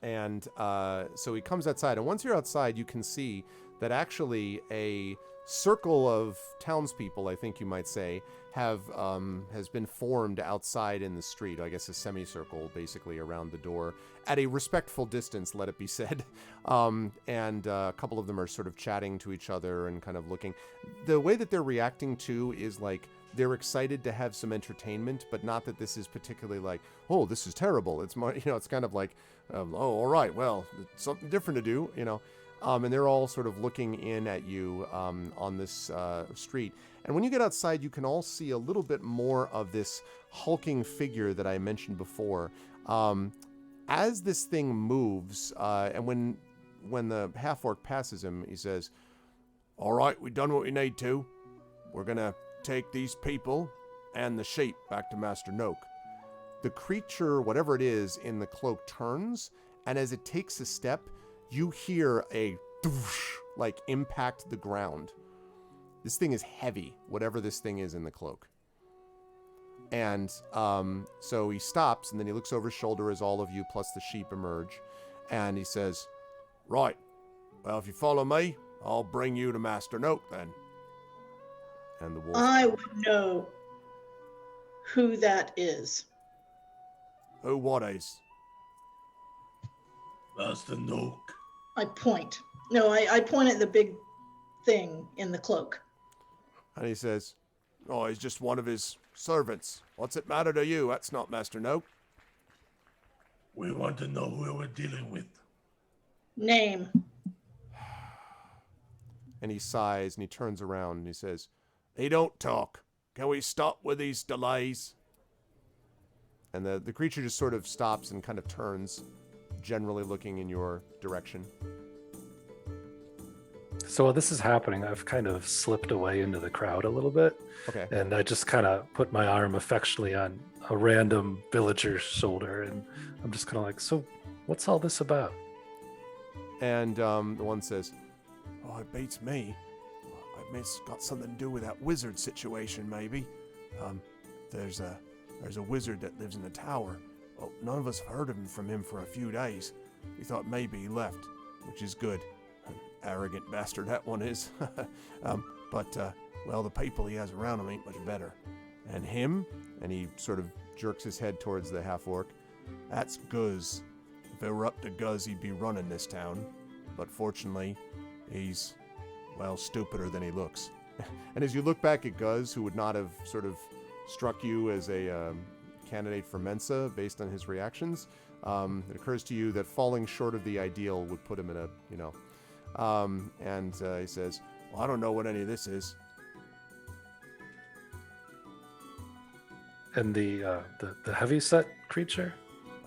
he comes outside. And once you're outside, you can see that actually a circle of townspeople, I think you might say, has been formed outside in the street. I guess a semicircle basically around the door at a respectful distance, let it be said. And a couple of them are sort of chatting to each other and kind of looking. The way that they're reacting to is like they're excited to have some entertainment, but not that this is particularly like, oh, this is terrible. It's more, it's kind of like, oh, all right, well, it's something different to do, and they're all sort of looking in at you on this street. And when you get outside, you can all see a little bit more of this hulking figure that I mentioned before. As this thing moves, and when the half-orc passes him, he says, all right, we've done what we need to. We're going to take these people and the sheep back to Master Noak. The creature, whatever it is, in the cloak turns, and as it takes a step, you hear a doosh, like impact the ground. This thing is heavy, whatever this thing is in the cloak. And so he stops, and then he looks over his shoulder as all of you plus the sheep emerge, and he says, right, well, if you follow me, I'll bring you to Master Noak then. And the wolf. I would know who that is. Who what is? Master Noak. I point. No, I point at the big thing in the cloak. And he says, oh, he's just one of his servants. What's it matter to you? That's not Master Noak. We want to know who we're dealing with. Name. And he sighs and he turns around and he says, he don't talk. Can we stop with these delays? And the creature just sort of stops and kind of turns, generally looking in your direction. So while this is happening, I've kind of slipped away into the crowd a little bit. Okay. And I just kind of put my arm affectionately on a random villager's shoulder. And I'm just kind of like, so what's all this about? And the one says, oh, it beats me. I mean, it's got something to do with that wizard situation, maybe. There's a wizard that lives in the tower. Well, none of us heard from him for a few days. We thought maybe he left, which is good. An arrogant bastard that one is. Well, the people he has around him ain't much better. And him, and he sort of jerks his head towards the half-orc, that's Guz. If it were up to Guz, he'd be running this town. But fortunately, he's, well, stupider than he looks. And as you look back at Guz, who would not have sort of struck you as a candidate for Mensa based on his reactions, it occurs to you that falling short of the ideal would put him in a, he says, well, I don't know what any of this is. And the heavyset creature?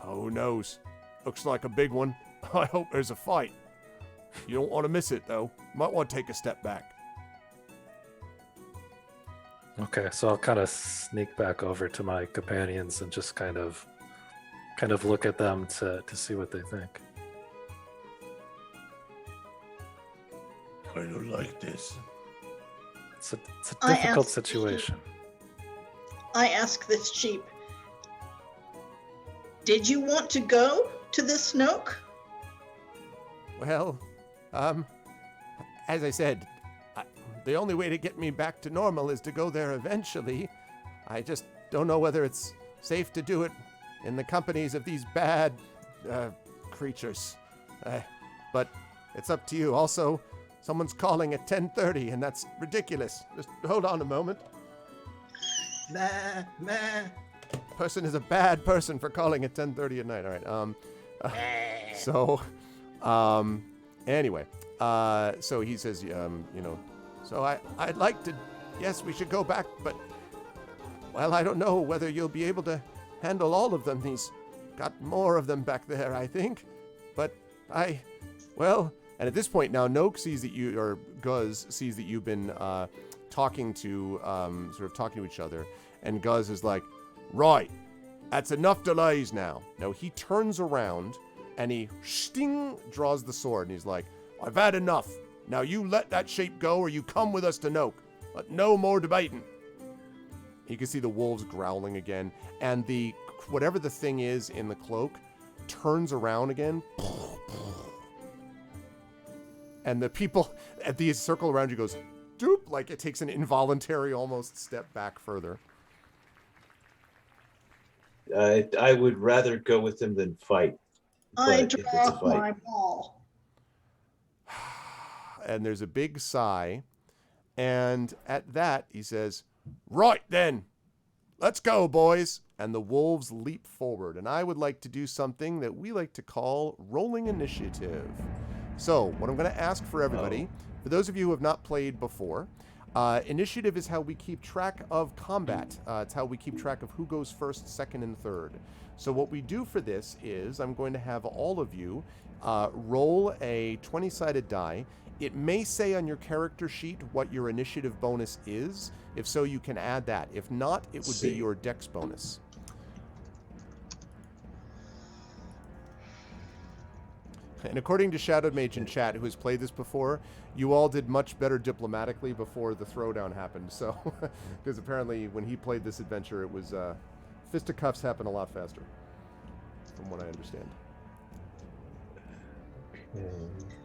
Oh, who knows? Looks like a big one. I hope there's a fight. You don't want to miss it, though. Might want to take a step back. Okay, so I'll kind of sneak back over to my companions and just kind of look at them to see what they think. Kind of like this. It's a difficult situation. I ask this sheep, did you want to go to this Nook? Well, as I said, the only way to get me back to normal is to go there eventually. I just don't know whether it's safe to do it in the companies of these bad creatures. But it's up to you. Also, someone's calling at 10:30, and that's ridiculous. Just hold on a moment. Nah. Person is a bad person for calling at 10:30 at night. All right. Anyway, so he says, so I'd like to, yes, we should go back, but, well, I don't know whether you'll be able to handle all of them. He's got more of them back there, I think. But and at this point now, Noak sees that Guz sees that you've been talking to each other, and Guz is like, right, that's enough delays now. Now he turns around and he draws the sword, and he's like, I've had enough. Now you let that shape go, or you come with us to Noak. But no more debating. You can see the wolves growling again, and whatever the thing is in the cloak turns around again. And the people at the circle around you goes, doop, like it takes an involuntary almost step back further. I would rather go with him than fight. I But if it's a draw fight- my ball. And there's a big sigh. And at that, he says, Right then. Let's go, boys. And the wolves leap forward. And I would like to do something that we like to call rolling initiative. So, what I'm going to ask for everybody, for those of you who have not played before, initiative is how we keep track of combat. It's how we keep track of who goes first, second, and third. So what we do for this is I'm going to have all of you roll a 20-sided die. It may say on your character sheet what your initiative bonus is. If so, you can add that. If not, it would be your dex bonus. And according to Shadowed Mage in chat, who has played this before, you all did much better diplomatically before the throwdown happened. So, because apparently when he played this adventure, it was fisticuffs happen a lot faster, from what I understand. Okay.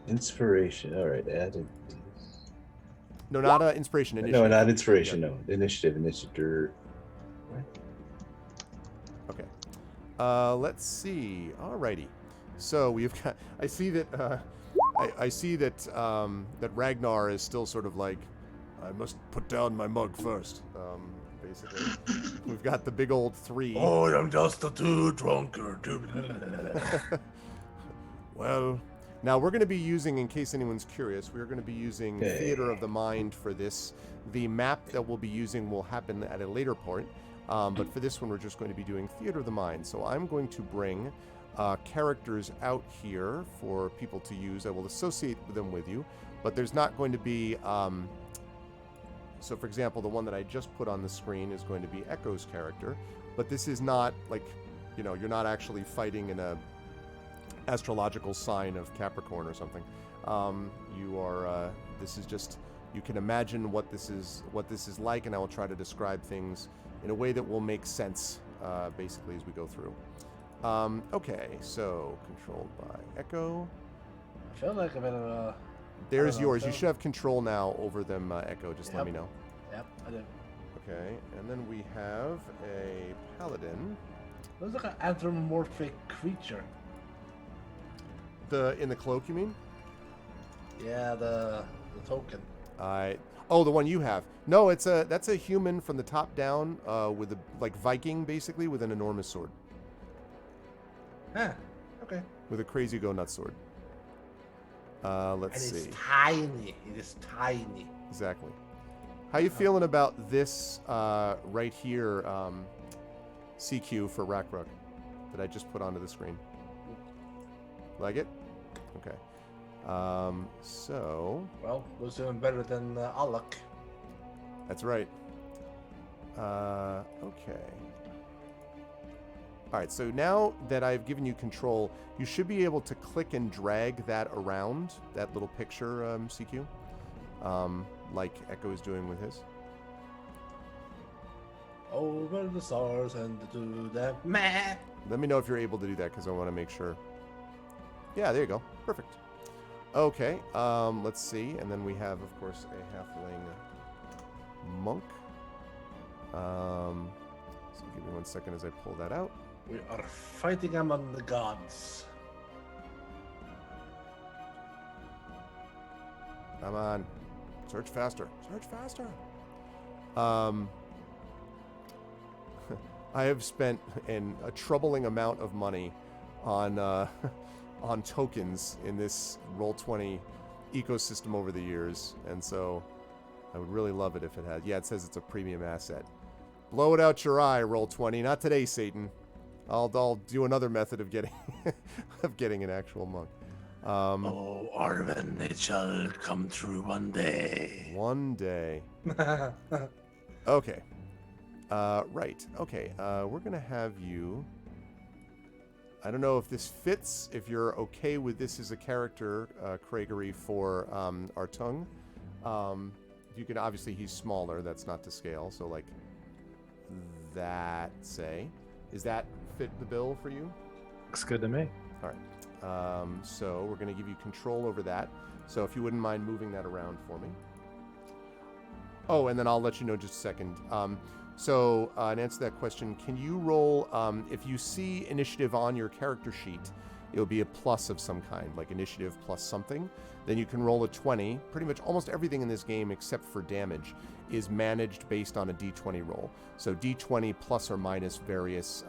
Inspiration. All right, added. No, not inspiration. Initiative. No, not inspiration. Yeah. No, initiative. Okay. Let's see. Alrighty. So we've got. I see that. I see that that Ragnar is still sort of like, I must put down my mug first. Basically, we've got the big old 3. Oh, I'm just a too drunkard. Well, now we're going to be using, in case anyone's curious, we're going to be using Theater of the Mind for this. The map that we'll be using will happen at a later point, but for this one we're just going to be doing Theater of the Mind. So I'm going to bring characters out here for people to use. I will associate them with you, but there's not going to be... so for example, the one that I just put on the screen is going to be Echo's character, but this is not like, you know, you're not actually fighting in a astrological sign of Capricorn or something. You are, this is just, you can imagine what this is like, and I will try to describe things in a way that will make sense, basically, as we go through. Okay, so controlled by Echo. I feel like a bit of a... There's I don't know, yours. You so- should have control now over them, Echo. Just let me know. Yep, I do. Okay, and then we have a paladin. Looks like an anthropomorphic creature. In the cloak, you mean? Yeah, the token. Oh, the one you have. No, that's a human from the top down, with a like Viking basically with an enormous sword, Ah, okay. with a crazy go nuts sword. Let's And see. it's tiny. It is tiny. Exactly. How you feeling about this right here, CQ for Rakruk that I just put onto the screen? Like it? Okay. So Well, was doing better than Alak. that's right. Okay. All right. So now that I've given you control, you should be able to click and drag that around, that little picture, CQ, like Echo is doing with his. Over the stars and to the meh. Let me know if you're able to do that, because I want to make sure. Yeah, there you go. Perfect. Okay, let's see. And then we have, of course, a halfling monk. So give me 1 second as I pull that out. We are fighting among the gods. Come on. Search faster. Search faster. I have spent a troubling amount of money on on tokens in this Roll20 ecosystem over the years, and so I would really love it if it had. Yeah, it says it's a premium asset. Blow it out your eye, Roll20. Not today, Satan. I'll do another method of getting of getting an actual monk. Oh, Arven, it shall come true one day. One day. Okay. Right. Okay. We're gonna have you. I don't know if this fits. If you're okay with this as a character, Craigery, for our tongue. You can obviously, he's smaller. That's not to scale. So like that. Say, is that fit the bill for you? Looks good to me. All right. So we're going to give you control over that. So if you wouldn't mind moving that around for me. Oh, and then I'll let you know just a second. So in answer to that question, can you roll, if you see initiative on your character sheet, it'll be a plus of some kind, like initiative plus something. Then you can roll a 20. Pretty much almost everything in this game except for damage is managed based on a d20 roll. So d20 plus or minus various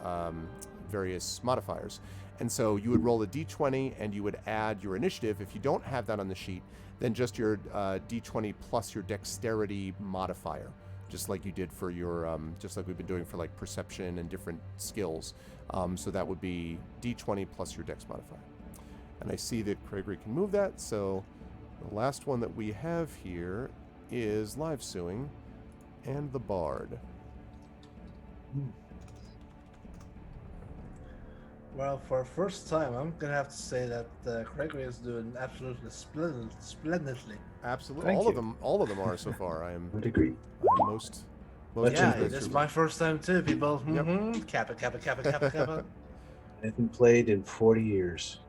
modifiers. And so you would roll a d20 and you would add your initiative. If you don't have that on the sheet, then just your d20 plus your dexterity modifier, just like you did for your, just like we've been doing for like perception and different skills. So that would be d20 plus your dex modifier. And I see that Gregory can move that, so the last one that we have here is Live Suing and the Bard. Well, for first time, I'm gonna have to say that Gregory is doing absolutely splendidly. Absolutely, Thank all of them are so far. I am I would agree. most Much Yeah, improved. it is my first time too, people. Yep. Mm-hmm. Kappa, kappa, kappa, kappa, kappa. I haven't played in 40 years.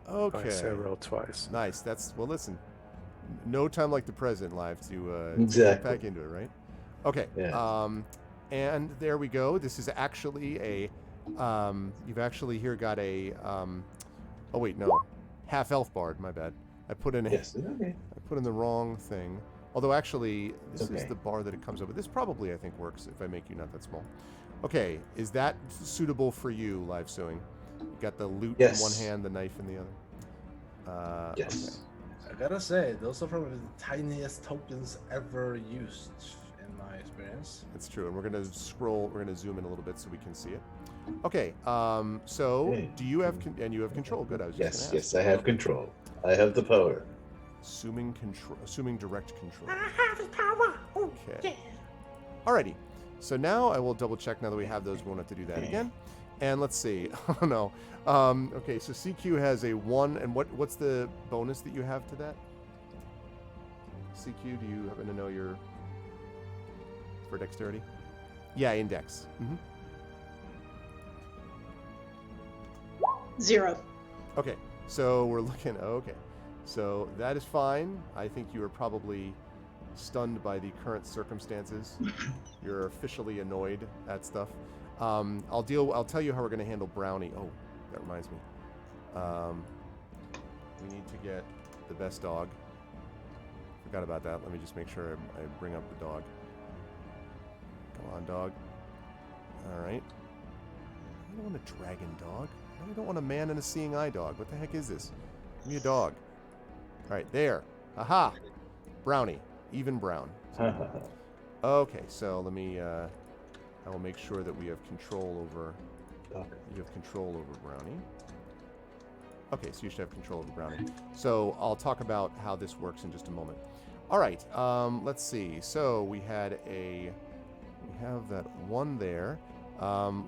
Okay. I say roll twice. Nice. That's well. Listen, no time like the present, Live, to get Exactly. back into it, right? Okay. Yeah. And there we go. This is actually a. You've actually here got a. Oh wait, no, half elf bard. My bad. I put in a. Yes. Okay. I put in the wrong thing. Although actually, this is Okay. the bar that it comes up with. This probably I think works if I make you not that small. Okay, is that suitable for you, Live Suing? You got the loot Yes. in one hand, the knife in the other. Yes. I gotta say, those are probably the tiniest tokens ever used in my experience. It's true, and we're gonna scroll. We're gonna zoom in a little bit so we can see it. Okay. So Okay. do you have and you have control? Good. I was just Yes. gonna ask. Yes. I have control. I have the power. Assuming direct control. I have the power. Oh, Okay. yeah. Alrighty. So now I will double check. Now that we have those, we won't have to do that again. And let's see. Oh no. Okay. So CQ has a 1, and what's the bonus that you have to that? CQ, do you happen to know your for dexterity? Yeah, index. 0. Okay, so we're looking. Okay, so that is fine. I think you are probably stunned by the current circumstances. You're officially annoyed at stuff. I'll tell you how we're going to handle Brownie. Oh, that reminds me. We need to get the best dog. Forgot about that. Let me just make sure I bring up the dog. Come on, dog. All right. I don't want a dragon dog. I don't want a man and a seeing eye dog. What the heck is this? Give me a dog. All right, there. Aha! Brownie. Even brown. Okay, so let me, I will make sure that we have control over, you have control over Brownie. Okay, so you should have control over Brownie. So I'll talk about how this works in just a moment. All right, let's see. So we have that 1 there.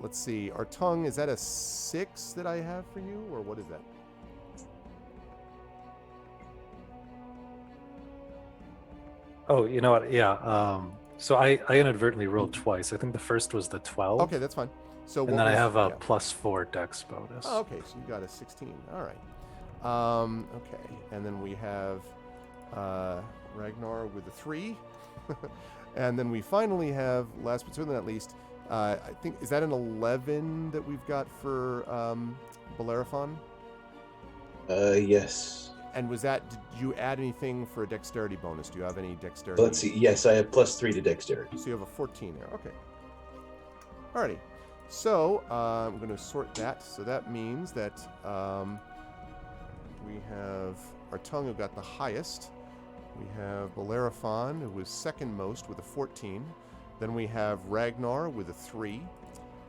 Let's see. Our tongue, is that a 6 that I have for you, or what is that? Oh, you know what? Yeah. So I inadvertently rolled twice. I think the first was the 12. Okay, that's fine. So And what then I was- have a yeah. +4 dex bonus. Oh, okay, so you got a 16. All right. Okay, and then we have Ragnar with a 3. And then we finally have, last but certainly not least, I think, is that an 11 that we've got for Bellerophon? Yes. And was that, did you add anything for a dexterity bonus? Do you have any dexterity? Let's see. Yes, I have +3 to dexterity. So you have a 14 there. Okay. Alrighty. So I'm going to sort that. So that means that we have our tongue who got the highest. We have Bellerophon, who was second most with a 14. Then we have Ragnar with a 3.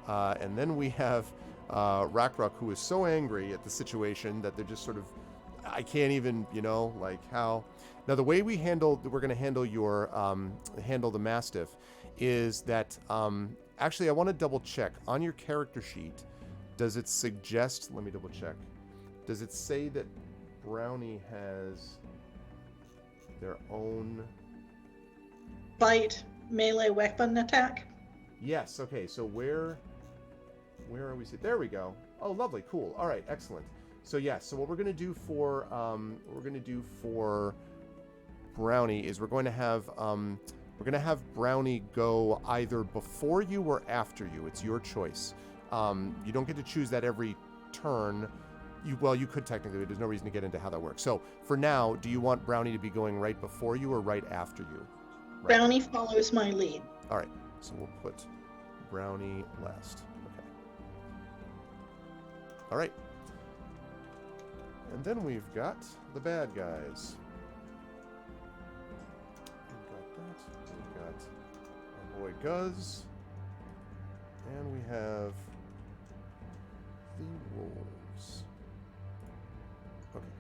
And then we have Rakrak, who is so angry at the situation that they're just sort of, I can't even, like how. Now the way we're going to handle your, handle the Mastiff is that, actually I want to double check. On your character sheet, does it suggest, let me double check. Does it say that Brownie has their own? Bite, melee weapon attack. Yes. Okay. So where are we? There we go. Oh, lovely. Cool. All right. Excellent. So yes. So what we're gonna do for Brownie is we're going to have Brownie go either before you or after you. It's your choice. You don't get to choose that every turn. You could technically, but there's no reason to get into how that works. So for now, do you want Brownie to be going right before you or right after you? Right. Brownie follows my lead. All right, so we'll put Brownie last. Okay. All right. And then we've got the bad guys. We've got that. We've got our boy Guz. And we have the wolves. Okay.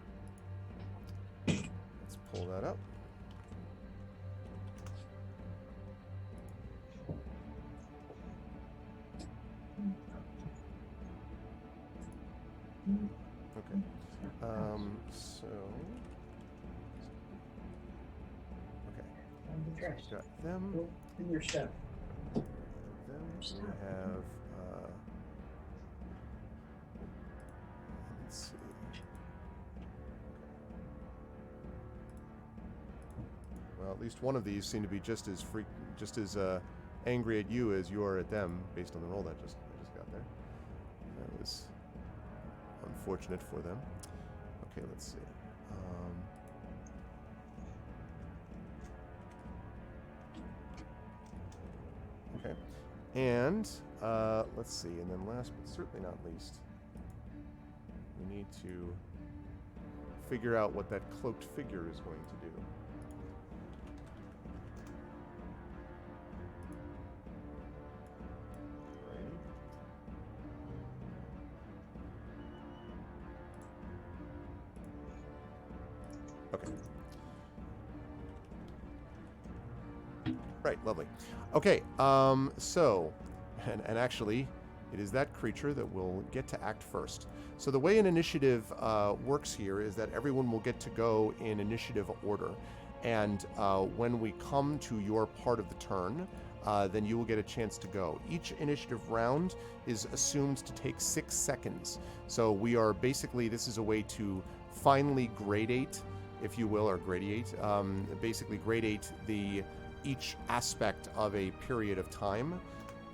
Let's pull that up. Okay. So. Okay. So we've got them. In your step. Then we have. Let's see. Well, at least one of these seem to be just as angry at you as you are at them, based on the roll that I just got there. That was unfortunate for them. Okay, let's see. Okay, and let's see. And then last but certainly not least, we need to figure out what that cloaked figure is going to do. Okay. Right, lovely. Okay, so, and actually, it is that creature that will get to act first. So the way an initiative works here is that everyone will get to go in initiative order. And when we come to your part of the turn, then you will get a chance to go. Each initiative round is assumed to take 6 seconds. So we are basically, this is a way to finally gradate, if you will, or gradiate, basically gradate each aspect of a period of time.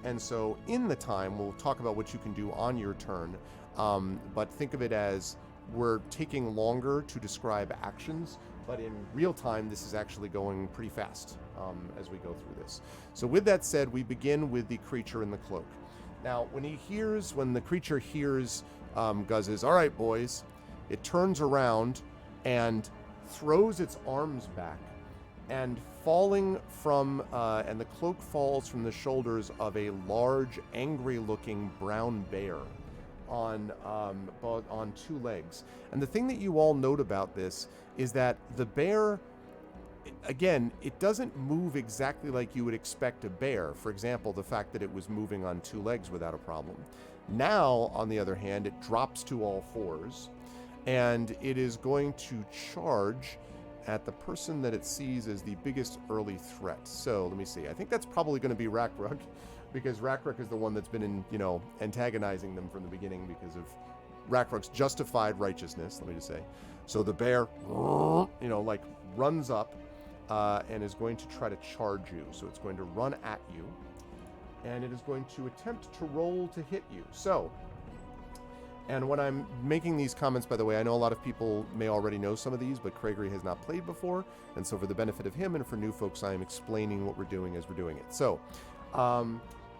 And so in the time, we'll talk about what you can do on your turn, but think of it as we're taking longer to describe actions, but in real time, this is actually going pretty fast as we go through this. So with that said, we begin with the creature in the cloak. Now, when the creature hears Guz's, all right, boys, it turns around and throws its arms back, and falling from, and the cloak falls from the shoulders of a large, angry-looking brown bear on 2 legs. And the thing that you all note about this is that the bear, again, it doesn't move exactly like you would expect a bear. For example, the fact that it was moving on 2 legs without a problem. Now, on the other hand, it drops to all 4s, and it is going to charge at the person that it sees as the biggest early threat. So let me see. I think that's probably going to be Rakruk, because Rakruk is the one that's been antagonizing them from the beginning because of Rakruk's justified righteousness. Let me just say. So the bear, runs up and is going to try to charge you. So it's going to run at you, and it is going to attempt to roll to hit you. So. And when I'm making these comments, by the way, I know a lot of people may already know some of these, but Craigery has not played before. And so for the benefit of him and for new folks, I am explaining what we're doing as we're doing it. So,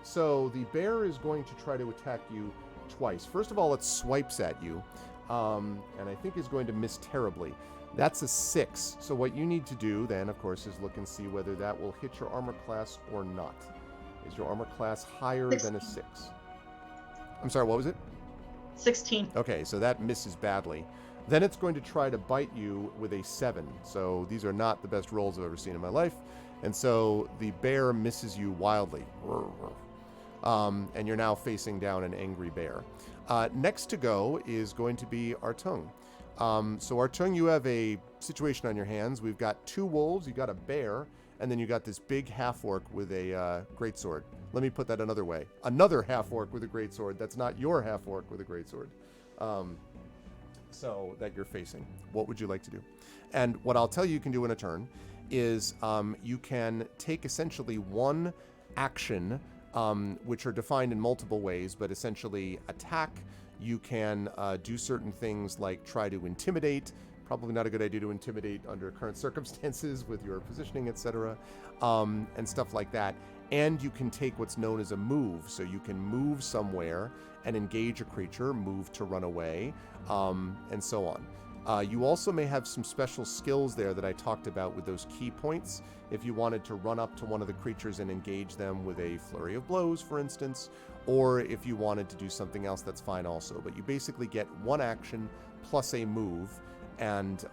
so the bear is going to try to attack you twice. First of all, it swipes at you, and I think is going to miss terribly. That's a 6. So what you need to do then, of course, is look and see whether that will hit your armor class or not. Is your armor class higher than a 6? I'm sorry, what was it? 16. Okay, so that misses badly. Then it's going to try to bite you with a 7. So these are not the best rolls I've ever seen in my life. And so the bear misses you wildly. And you're now facing down an angry bear. Next to go is going to be Artung. So Artung, you have a situation on your hands. We've got 2 wolves, you've got a bear, and then you got this big half-orc with a greatsword. Let me put that another way. Another half-orc with a greatsword. That's not your half-orc with a greatsword. So that you're facing. What would you like to do? And what I'll tell you can do in a turn is you can take essentially one action, which are defined in multiple ways, but essentially attack, You can do certain things like try to intimidate. Probably not a good idea to intimidate under current circumstances with your positioning, etc., and stuff like that. And you can take what's known as a move. So you can move somewhere and engage a creature, move to run away, and so on. You also may have some special skills there that I talked about with those key points. If you wanted to run up to one of the creatures and engage them with a flurry of blows, for instance, or if you wanted to do something else, that's fine also. But you basically get one action plus a move, and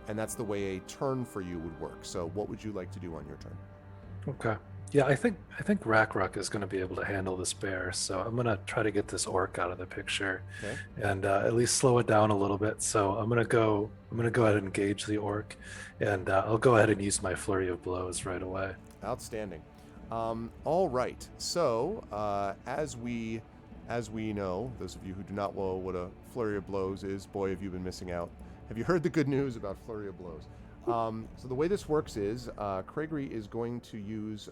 that's the way a turn for you would work. So what would you like to do on your turn? Okay. Yeah, I think Rakruk is going to be able to handle this bear, so I'm going to try to get this orc out of the picture, Okay. and at least slow it down a little bit. So I'm going to go ahead and engage the orc, and I'll go ahead and use my flurry of blows right away. Outstanding. All right. So as we know, those of you who do not know what a flurry of blows is, boy, have you been missing out. Have you heard the good news about flurry of blows? So the way this works is Craigery is going to use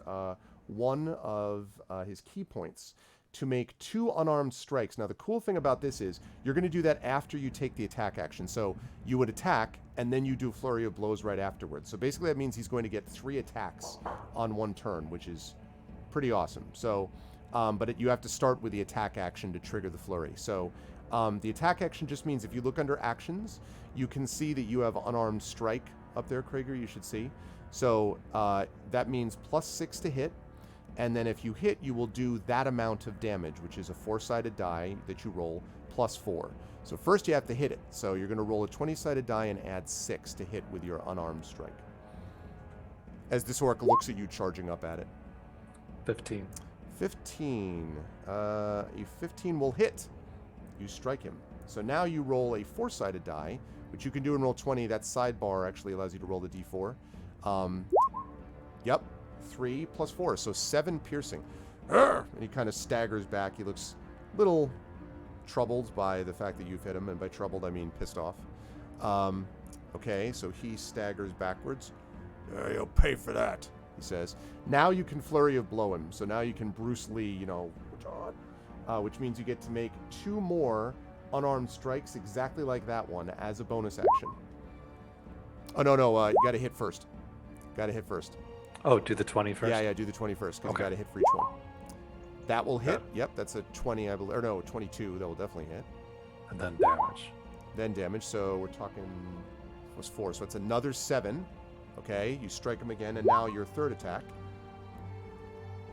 one of his key points to make 2 unarmed strikes. Now, the cool thing about this is you're going to do that after you take the attack action. So you would attack, and then you do flurry of blows right afterwards. So basically that means he's going to get 3 attacks on one turn, which is pretty awesome. So, but you have to start with the attack action to trigger the flurry. So the attack action just means if you look under actions, you can see that you have unarmed strike up there, Craiger, you should see. So that means +6 to hit, and then if you hit, you will do that amount of damage, which is a 4-sided die that you roll +4. So first you have to hit it. So you're going to roll a 20-sided die and add 6 to hit with your unarmed strike. As this orc looks at you charging up at it. 15. 15. A 15 will hit. You strike him. So now you roll a 4-sided die, which you can do in roll 20. That sidebar actually allows you to roll the d4. Yep, 3 + 4, so 7 piercing. And he kind of staggers back. He looks a little troubled by the fact that you've hit him, and by troubled I mean pissed off. Okay, so he staggers backwards. You'll pay for that, he says. Now you can flurry of blow him. So now you can Bruce Lee, which means you get to make 2 more unarmed strikes exactly like that one as a bonus action. Oh, no, you got to hit first. Oh, do the 20 first? Yeah, do the 20 first, because Okay. you got to hit for each one. That will hit. Yeah. Yep, that's a 20, I believe. Or no, 22. That will definitely hit. And then damage. Then damage. So we're talking was 4. So it's another 7. Okay, you strike him again, and now your third attack.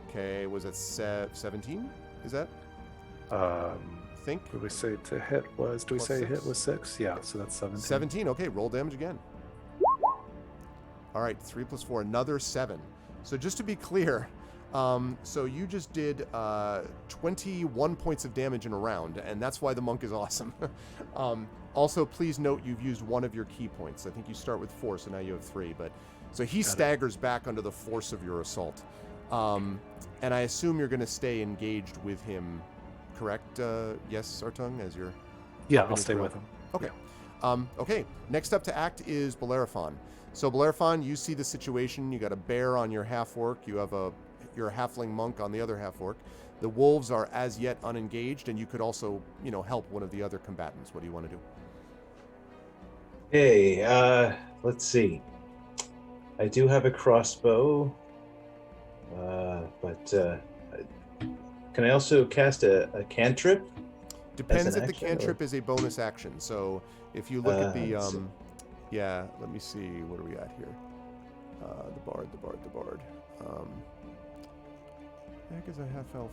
Okay, was it 17? Is that? Think. What did we say to hit was? Do we Plus say 6? hit was 6? Yeah, so that's 17. 17. Okay, roll damage again. All right, 3 + 4, another 7. So just to be clear, so you just did 21 points of damage in a round, and that's why the monk is awesome. Also, please note you've used one of your key points. I think you start with 4, so now you have 3. But so he staggers back under the force of your assault, and I assume you're going to stay engaged with him. Correct? Yes, Artung, as you're... Yeah, I'll stay with him. Okay. Okay, next up to act is Bellerophon. So Bellerophon, you see the situation. You got a bear on your half-orc. You have your halfling monk on the other half-orc. The wolves are as yet unengaged, and you could also, help one of the other combatants. What do you want to do? Hey, let's see. I do have a crossbow, but can I also cast a cantrip? Depends an if the action, cantrip is a bonus action. So if you look at the... let's see. Yeah, let me see. What are we at here? The bard. The heck is a half-elf?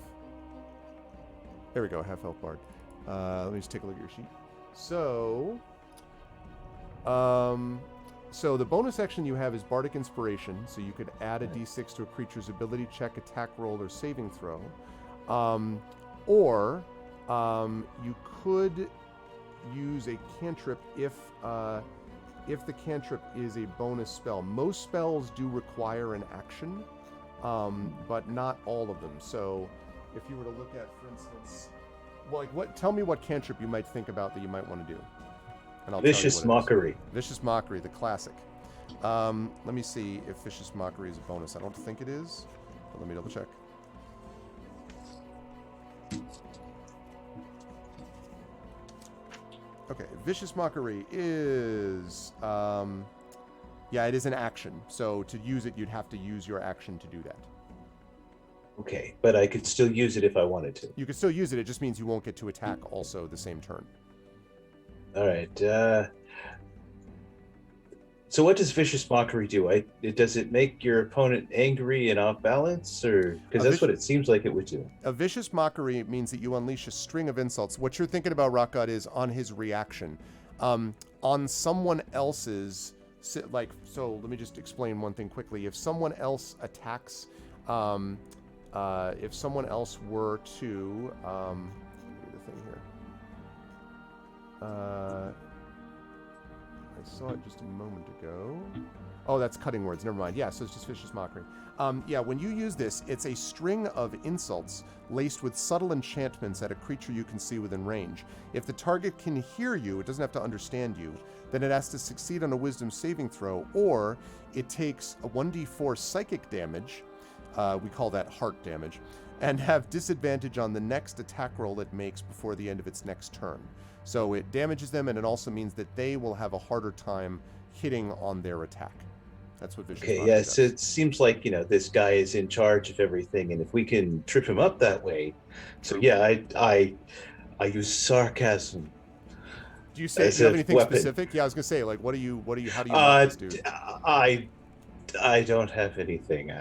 There we go, half-elf bard. Let me just take a look at your sheet. So the bonus action you have is Bardic Inspiration, so you could add a d6 to a creature's ability check, attack roll, or saving throw. Or you could use a cantrip if the cantrip is a bonus spell. Most spells do require an action, but not all of them. So if you were to look at, for instance, tell me what cantrip you might think about that you might want to do. And I'll tell you Vicious what it is. Mockery. Vicious Mockery, the classic. Let me see if Vicious Mockery is a bonus. I don't think it is, but let me double check. Okay, Vicious Mockery is, yeah, it is an action. So to use it, you'd have to use your action to do that. Okay, but I could still use it if I wanted to. You can still use it. It just means you won't get to attack also the same turn. All right. So what does Vicious Mockery do? Does it make your opponent angry and off balance, or because that's what it seems like it would do? A Vicious Mockery means that you unleash a string of insults. What you're thinking about, Rock God, is on his reaction. On someone else's, so let me just explain one thing quickly. If someone else attacks, if someone else were to, let me do the thing here. I saw it just a moment ago. Oh, that's cutting words. Never mind. Yeah, so it's just Vicious Mockery. Yeah, when you use this, it's a string of insults laced with subtle enchantments at a creature you can see within range. If the target can hear you, it doesn't have to understand you, then it has to succeed on a wisdom saving throw, or it takes a 1d4 psychic damage, we call that heart damage, and have disadvantage on the next attack roll it makes before the end of its next turn. So it damages them, and it also means that they will have a harder time hitting on their attack. That's what Vicious Okay, Mockery yes, does. it seems like, this guy is in charge of everything, and if we can trip him up that way. So yeah, I use sarcasm. Do you say, as do you have a anything weapon. specific? Yeah, I was gonna say, like, how do you mock this dude? I don't have anything.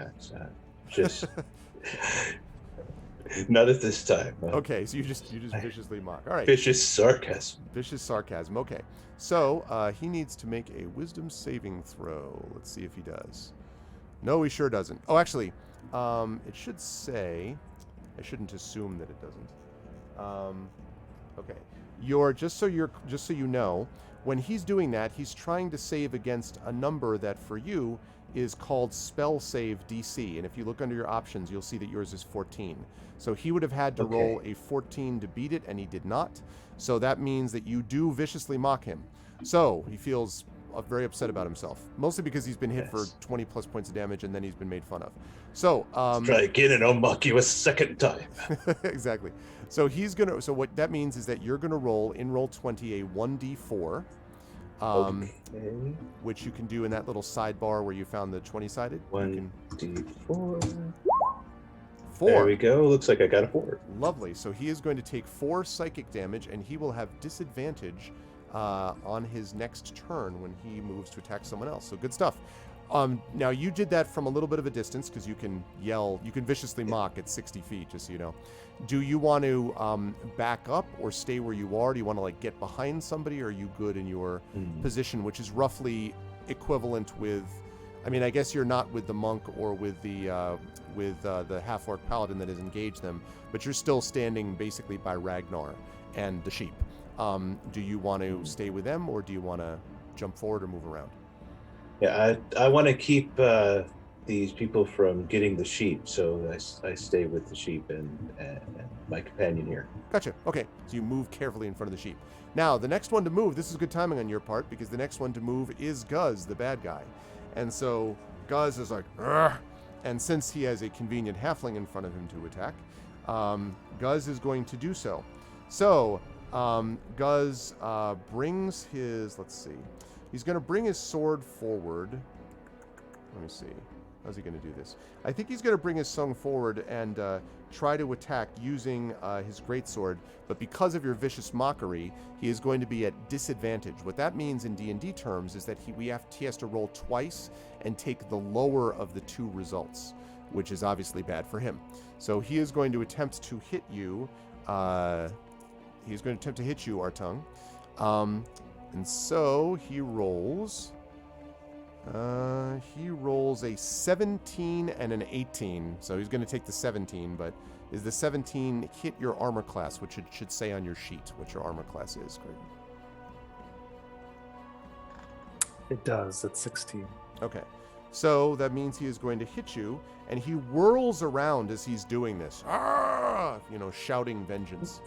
Just not at this time. Okay, so you just viciously mock. All right. Vicious sarcasm. Vicious sarcasm. Okay. So he needs to make a wisdom saving throw. Let's see if he does. No, he sure doesn't. Oh, actually, it should say. I shouldn't assume that it doesn't. Okay. Just so you know, when he's doing that, he's trying to save against a number that for you is called spell save DC. And if you look under your options, you'll see that yours is 14. So he would have had to roll a 14 to beat it, and he did not. So that means that you do viciously mock him. So he feels very upset about himself, mostly because he's been hit for 20 plus points of damage, and then he's been made fun of. So Try again, and I'll mock you a second time. exactly. So so what that means is that you're gonna roll in Roll20 a 1d4. Okay. Which you can do in that little sidebar where you found the 20-sided. 1d4. 4. There we go. Looks like I got a 4. Lovely. So he is going to take 4 psychic damage, and he will have disadvantage on his next turn when he moves to attack someone else. So good stuff. Now you did that from a little bit of a distance because you can yell, you can viciously mock at 60 feet, just so you know. Do you want to back up or stay where you are? Do you want to get behind somebody, or are you good in your position, which is roughly equivalent with, I mean, I guess you're not with the monk or with the half-orc paladin that has engaged them, but you're still standing basically by Ragnar and the sheep. Do you want to stay with them, or do you want to jump forward or move around? Yeah, I want to keep these people from getting the sheep, so I stay with the sheep and my companion here. Gotcha. Okay, so you move carefully in front of the sheep. Now, the next one to move, this is good timing on your part, because the next one to move is Guz, the bad guy. And so Guz is like, "Urgh!" And since he has a convenient halfling in front of him to attack, Guz is going to do so. So, Guz brings his, let's see, he's going to bring his sword forward. Let me see. How's he going to do this? I think he's going to bring his sword forward and try to attack using his greatsword, but because of your vicious mockery, he is going to be at disadvantage. What that means in D&D terms is that he has to roll twice and take the lower of the 2 results, which is obviously bad for him. So he is going to attempt to hit you. He's going to attempt to hit you, Artung. And so he rolls. He rolls a 17 and an 18, so he's going to take the 17, but is the 17 hit your armor class, which it should say on your sheet what your armor class is, Greg? It does. It's 16. Okay. So that means he is going to hit you, and he whirls around as he's doing this, shouting vengeance.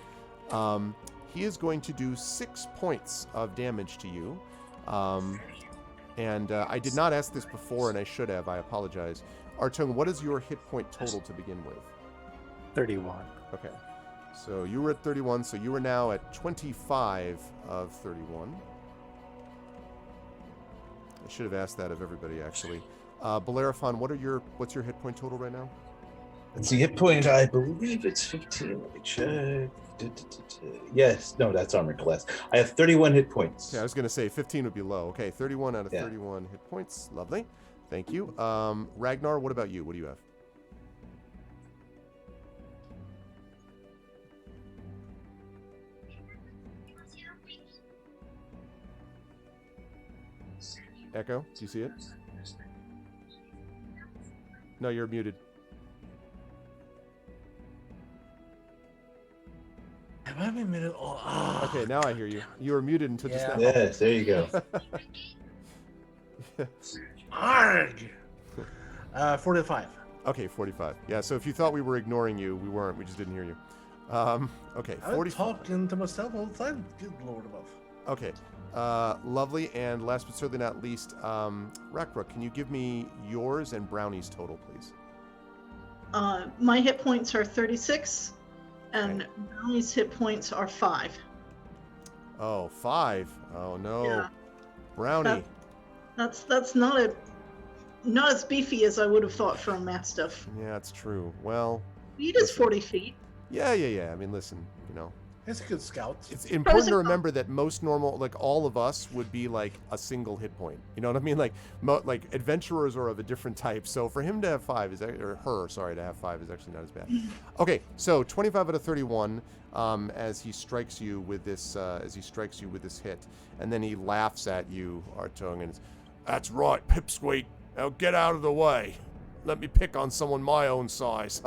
He is going to do 6 points of damage to you. And I did not ask this before, and I should have. I apologize. Artung, what is your hit point total to begin with? 31. Okay. So you were at 31, so you are now at 25 of 31. I should have asked that of everybody, actually. Bellerophon, what's your hit point total right now? Let's see, hit point, I believe it's 15. Let me check. Yes, no, that's armor class. I have 31 hit points. Okay, I was going to say 15 would be low. Okay, 31 out of Yeah. 31 hit points. Lovely. Thank you. Ragnar, what about you? What do you have? Echo, do you see it? No, you're muted. Have I been muted? Oh, ah. Okay, now I hear you. You were muted until just Yeah. now. Yes, there you go. Arg! 45. Okay, 45. Yeah, so if you thought we were ignoring you, we weren't. We just didn't hear you. Okay, I'm 40. talking to myself all the time. Good lord above. Okay, lovely. And last but certainly not least, Rackbrook, can you give me yours and Brownie's total, please? My hit points are 36, and Brownie's hit points are 5. Oh, 5. Oh no, Yeah. Brownie. That's not as beefy as I would have thought for a Mastiff. Yeah, it's true. Well, Speed is Listen. 40 feet. yeah. I mean, listen, He's a good scout. it's important to and remember that most normal, like all of us, would be like a single hit point. You know what I mean? Like, like adventurers are of a different type. So for him to have 5 is, or her, sorry, to have 5 is actually not as bad. Okay, so 25 out of 31. As he strikes you with this, hit, and then he laughs at you, Artung, and it's, "That's right, Pipsqueak. Now get out of the way. Let me pick on someone my own size."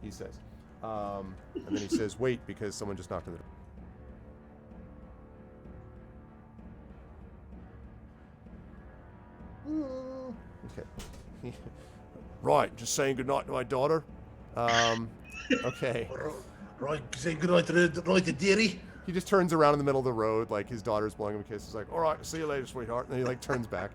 He says. And then he says, "Wait, because someone just knocked on the door." Okay. Right, just saying goodnight to my daughter. Okay. Right, say goodnight to dearie. He just turns around in the middle of the road, like his daughter's blowing him a kiss. He's like, "All right, see you later, sweetheart." And then he like turns back.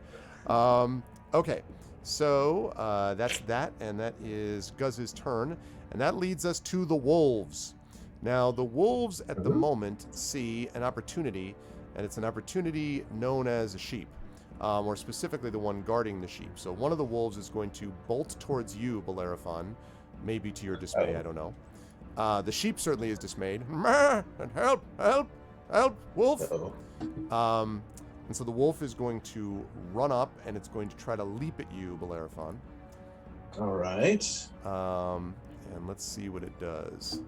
Okay, so that's that, and that is Guz's turn, and that leads us to the wolves. Now, the wolves at the moment see an opportunity, and it's an opportunity known as a sheep, or specifically the one guarding the sheep. So one of the wolves is going to bolt towards you, Bellerophon, maybe to your dismay, I don't know. The sheep certainly is dismayed. And help, wolf! Uh-oh. And so the wolf is going to run up, and it's going to try to leap at you, Bellerophon. All right. And let's see what it does.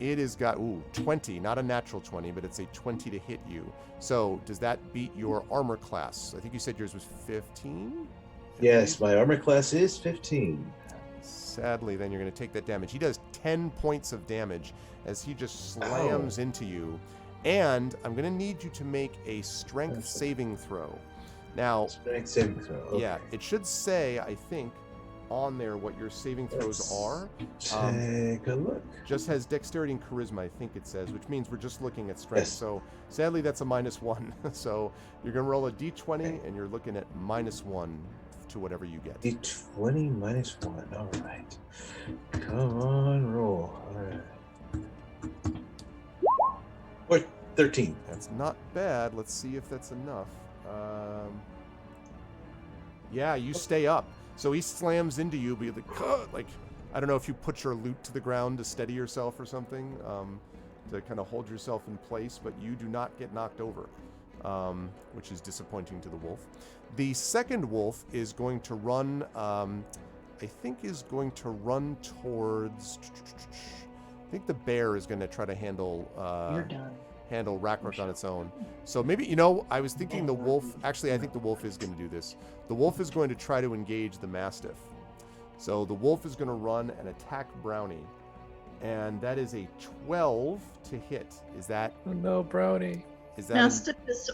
It has got, 20, not a natural 20, but it's a 20 to hit you. So does that beat your armor class? I think you said yours was 15? Yes, my armor class is 15. Sadly, then you're going to take that damage. He does 10 points of damage as he just slams into you. And I'm going to need you to make a strength saving throw. Now, Strength saving throw. Okay. yeah, it should say, I think, on there what your saving throws Let's are. Take a look. Just has dexterity and charisma, I think it says, which means we're just looking at strength. Yes. So sadly, that's a -1. So you're going to roll a d20, and you're looking at -1 to whatever you get. D20 minus 1. All right. Come on, roll. All right. Or 13. That's not bad. Let's see if that's enough. Yeah, you stay up. So he slams into you, but like, I don't know if you put your loot to the ground to steady yourself or something, to kind of hold yourself in place, but you do not get knocked over, which is disappointing to the wolf. The second wolf is going to run, I think is going to run towards, I think the bear is going to try to handle, You're done. handle Rackrook on its own. So maybe, I was thinking the wolf, actually I think the wolf is going to do this. The wolf is going to try to engage the Mastiff. So the wolf is going to run and attack Brownie. And that is a 12 to hit. Is that, Oh, no, Brownie. is that, Mastiff is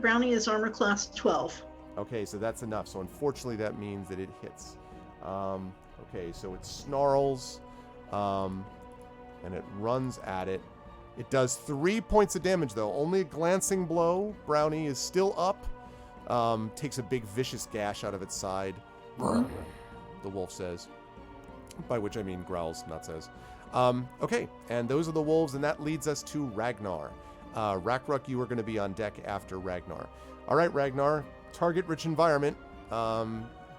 Brownie is armor class 12. okay, so that's enough. So unfortunately that means that it hits. Okay, so it snarls, and it runs at it. It does 3 points of damage, though. Only a glancing blow. Brownie is still up. Takes a big vicious gash out of its side. The wolf says. by which I mean growls, not says. Okay, and those are the wolves, and that leads us to Ragnar. Rakruk, you are going to be on deck after Ragnar. All right, Ragnar, target-rich environment.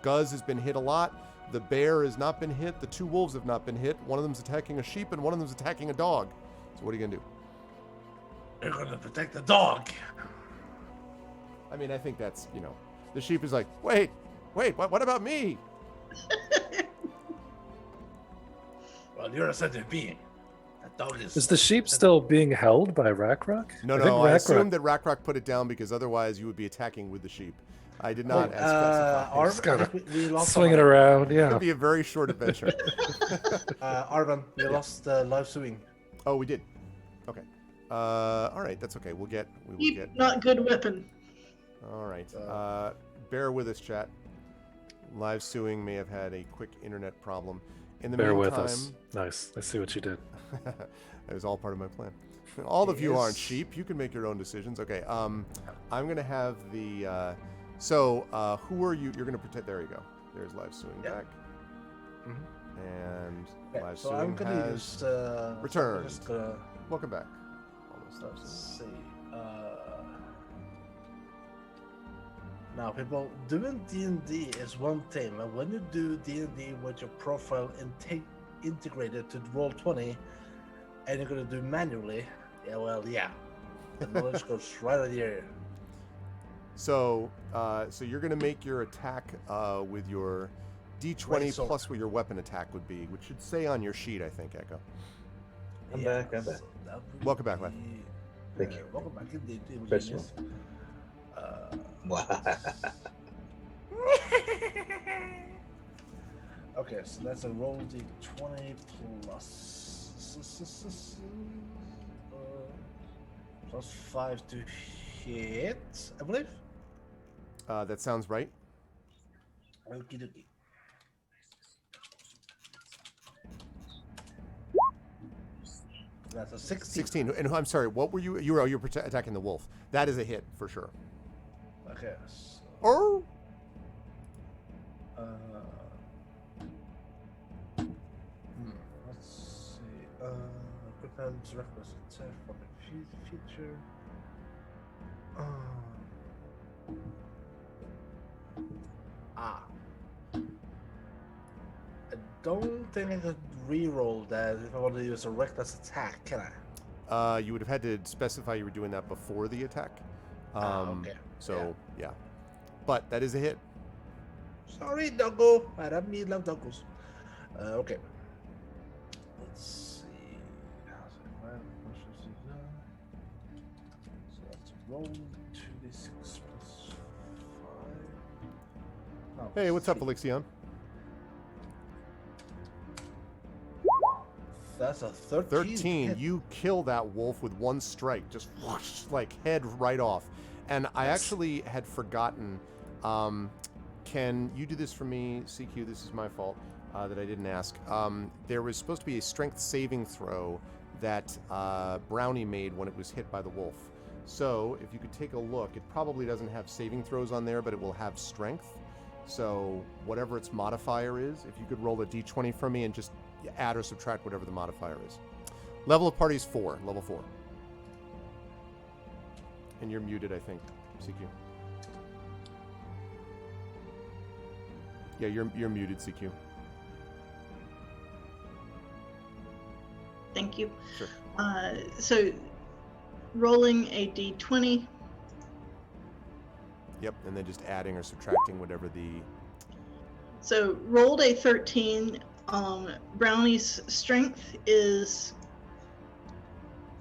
Guz has been hit a lot. The bear has not been hit. The two wolves have not been hit. One of them's attacking a sheep, and one of them's attacking a dog. So what are you going to do? You're gonna protect the dog. I mean, I think that's, the sheep is like, wait, what about me? Well, you're a sentient being. That dog is. Is the sheep still being held by Rakruk? No, I think I Rakruk- assumed that Rakruk put it down because otherwise you would be attacking with the sheep. I did not specify. Arvin, we lost Swing it someone. around, It yeah. would be a very short adventure. Arvin, we lost live sewing. Oh, we did. Okay. All right, that's okay. We will get. Keep not good weapon. All right. Bear with us, chat. Live suing may have had a quick internet problem. In the Bear with meantime, us. Nice. I see what you did. that was all part of my plan. All of you aren't Yes. sheep. You can make your own decisions. Okay. I'm gonna have the. Who are you? You're gonna protect. There you go. There's live suing Yep. back. And Okay, live so suing I'm gonna has use. returned. I'm just gonna. welcome back. Almost live Let's suing. see. Now, people, doing D&D is one thing, but when you do D&D with your profile integrated to Roll20, and you're gonna do manually, the knowledge goes right out of the area. So you're gonna make your attack with your D20 Right, so- plus what your weapon attack would be, which should say on your sheet, I think, Echo. I'm back. I'm back. so that would Welcome back, Lev. be- Thank you. Welcome back, indeed. First Genius. Okay, so that's a roll D20 plus 5 to hit, I believe. That sounds right. Okie dokie. That's a 16. 16. And I'm sorry, what were you? You're attacking the wolf. That is a hit for sure. Okay. So, Oh. let's see. Equipment reckless attack for the feature. I don't think I could re-roll that if I want to use a reckless attack, can I? You would have had to specify you were doing that before the attack. Okay. So yeah, but that is a hit. Sorry, doggo. I don't mean love doggos. Okay. Let's see. So that's roll 2d6 plus 5. Oh, Hey, what's up, see. Elixion? That's a 13. 13. hit. You kill that wolf with one strike, just whoosh, like head right off. And I Yes. actually had forgotten. Can you do this for me, CQ? This is my fault that I didn't ask. There was supposed to be a strength saving throw that Brownie made when it was hit by the wolf. So if you could take a look, it probably doesn't have saving throws on there, but it will have strength. So whatever its modifier is, if you could roll a d20 for me and just add or subtract whatever the modifier is. Level of party is 4, level 4. And you're muted, I think, CQ. Yeah, you're muted, CQ. Thank you. Sure. So rolling a d20. Yep, and then just adding or subtracting whatever the... So rolled a 13. Brownie's strength is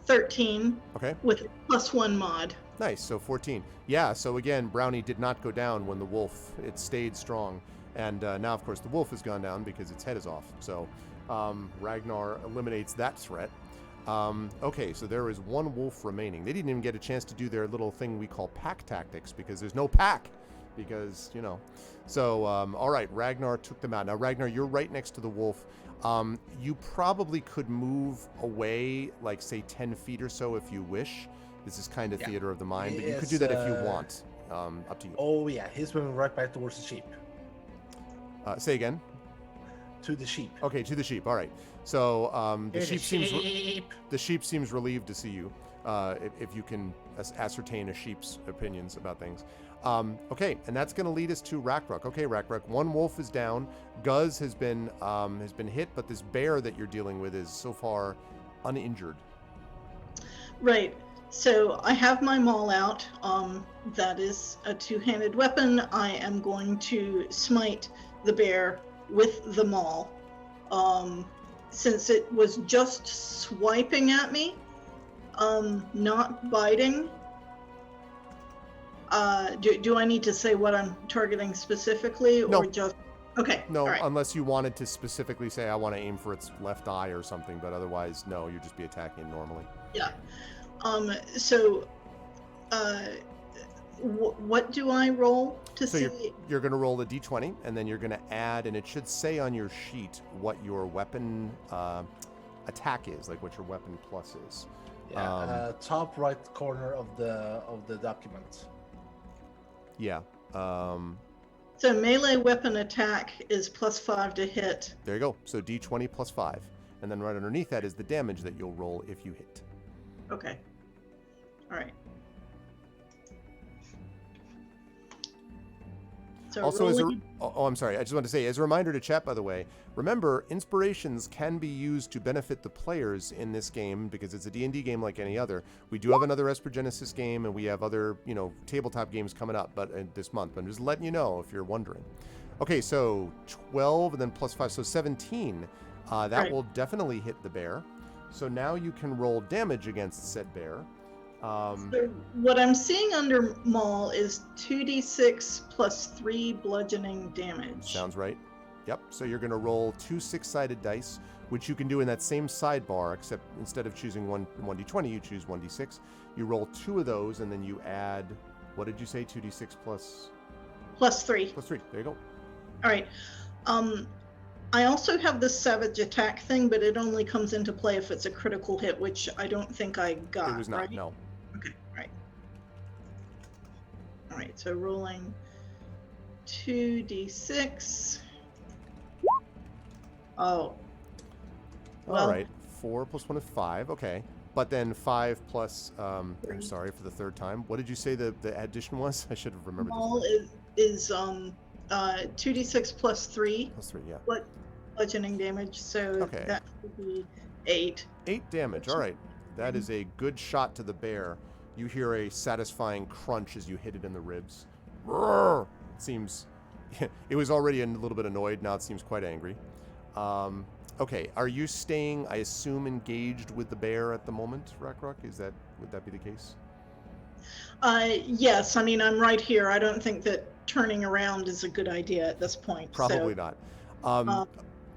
13 Okay, with +1 mod. nice, so 14. Yeah, so again, Brownie did not go down when the wolf, it stayed strong. And now, of course, the wolf has gone down because its head is off. So Ragnar eliminates that threat. Okay, so there is one wolf remaining. They didn't even get a chance to do their little thing we call pack tactics because there's no pack. Because, you know. So, all right, Ragnar took them out. Now, Ragnar, you're right next to the wolf. You probably could move away, like, say, 10 feet or so if you wish. This is kind of Yeah. theater of the mind, but you could Yes, do that if you want. Up to you. Oh, yeah. He's moving right back towards the sheep. Say again. To the sheep. Okay, to the sheep. All right. So the To sheep seems sheep. the sheep seems relieved to see you. If you can ascertain a sheep's opinions about things. Okay, and that's going to lead us to Rakruk. Okay, Rakruk. One wolf is down. Guz has been hit, but this bear that you're dealing with is so far uninjured. Right. So I have my maul out. That is a two-handed weapon. I am going to smite the bear with the maul. Since it was just swiping at me, not biting. Do I need to say what I'm targeting specifically, or No. just okay? No, all right. unless you wanted to specifically say I want to aim for its left eye or something, but otherwise, no, you'd just be attacking it normally. Yeah. So, what do I roll to So see? you're going to roll a d20, and then you're going to add, and it should say on your sheet what your weapon attack is, like what your weapon plus is. Yeah. Top right corner of the document. Yeah. So melee weapon attack is +5 to hit. There you go. So d20 plus 5. And then right underneath that is the damage that you'll roll if you hit. Okay. All right. So Also, rolling- I'm sorry. I just want to say, as a reminder to chat, by the way, remember, inspirations can be used to benefit the players in this game because it's a D&D game like any other. We do have another Esper Genesis game, and we have other, tabletop games coming up, but this month. But I'm just letting you know if you're wondering. Okay, so 12 and then plus 5, so 17. That Right. will definitely hit the bear. So now you can roll damage against said bear. So what I'm seeing under maul is 2d6 plus 3 bludgeoning damage. Sounds right. Yep. So you're going to roll 2 6-sided dice, which you can do in that same sidebar, except instead of choosing 1d20, you choose 1d6. You roll 2 of those, and then you add, what did you say, 2d6 plus Plus 3. 3. There you go. All right. I also have this savage attack thing, but it only comes into play if it's a critical hit, which I don't think I got. It was not, right? no. Okay, right. All right, so rolling 2d6. Oh. Well, All right. 4 plus 1 is 5. Okay. But then 5 plus, I'm sorry for the third time. What did you say the addition was? I should have remembered maul is 2d6 plus 3 Plus 3, yeah. bludgeoning damage, so Okay. that would be 8. 8 damage. All right. That is a good shot to the bear. You hear a satisfying crunch as you hit it in the ribs. Roar! It seems it was already a little bit annoyed. Now it seems quite angry. Okay. Are you staying, I assume, engaged with the bear at the moment, Rakruk? Would that be the case? Yes, I mean, I'm right here. I don't think that turning around is a good idea at this point. Probably so, not.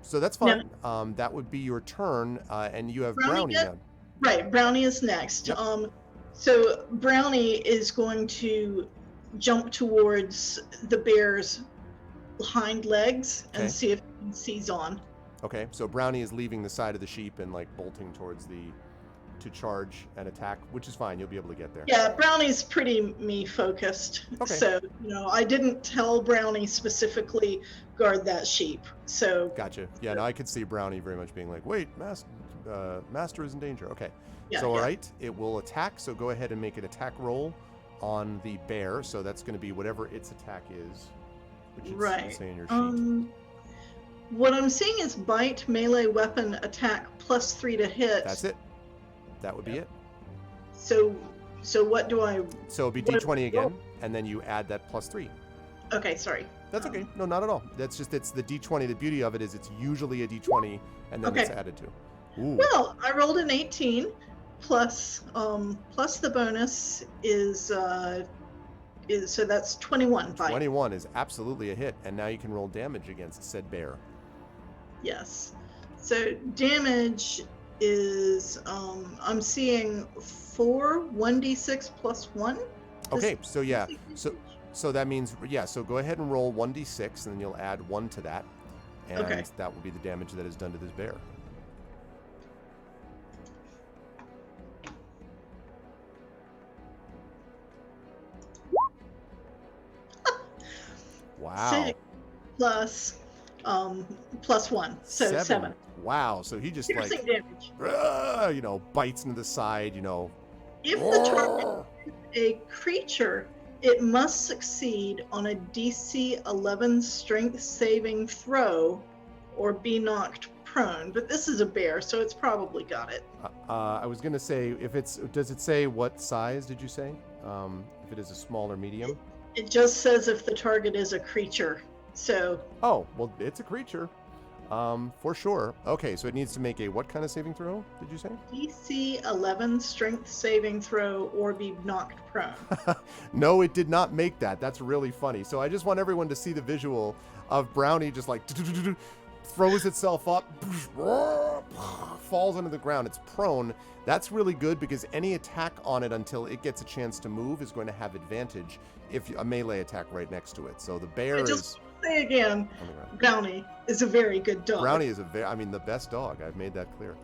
So that's fine. That would be your turn, and you have Brownie Brownie now. Right, Brownie is next. Yep. So Brownie is going to jump towards the bear's hind legs Okay. and see if he can seize on. Okay, so Brownie is leaving the side of the sheep and like bolting towards to charge and attack, which is fine. You'll be able to get there. Yeah, Brownie's pretty me focused. Okay. So, I didn't tell Brownie specifically guard that sheep. So, Gotcha. Yeah, no, I could see Brownie very much being like, wait, Master is in danger. Okay. yeah, So, all yeah. right, it will attack. So go ahead and make an attack roll on the bear. So that's going to be whatever its attack is, which is Right. say in your sheet. What I'm seeing is bite, melee weapon, attack, plus 3 to hit. That's it. That would be it. So what do I... So it'd be What- D20 again, and then you add that plus 3. Okay, sorry. That's okay. No, not at all. That's just, it's the D20. The beauty of it is it's usually a D20, and then it's Okay. added to. Ooh. Well, I rolled an 18, plus the bonus is so that's 21 bite. 21 is absolutely a hit, and now you can roll damage against said bear. Yes. So damage is I'm seeing 4 1d6 plus 1. Okay, so yeah, so that means, yeah, so go ahead and roll 1d6, and then you'll add 1 to that, and Okay. that will be the damage that is done to this bear. Wow. 6 plus +1, so 7. Wow. So he just Piercing damage. bites into the side, If the target is a creature, it must succeed on a DC 11 strength saving throw or be knocked prone. But this is a bear, so it's probably got it. I was going to say, does it say what size did you say? If it is a small or medium? It just says if the target is a creature. So Oh, well, it's a creature. For sure. Okay, so it needs to make a what kind of saving throw, did you say? DC 11 strength saving throw or be knocked prone. No, it did not make that. That's really funny. So I just want everyone to see the visual of Brownie just like throws itself up, falls onto the ground. It's prone. That's really good because any attack on it until it gets a chance to move is going to have advantage if a melee attack right next to it. So the bear I is just say again, on the ground. Brownie is a very good dog. Brownie is the best dog. I've made that clear.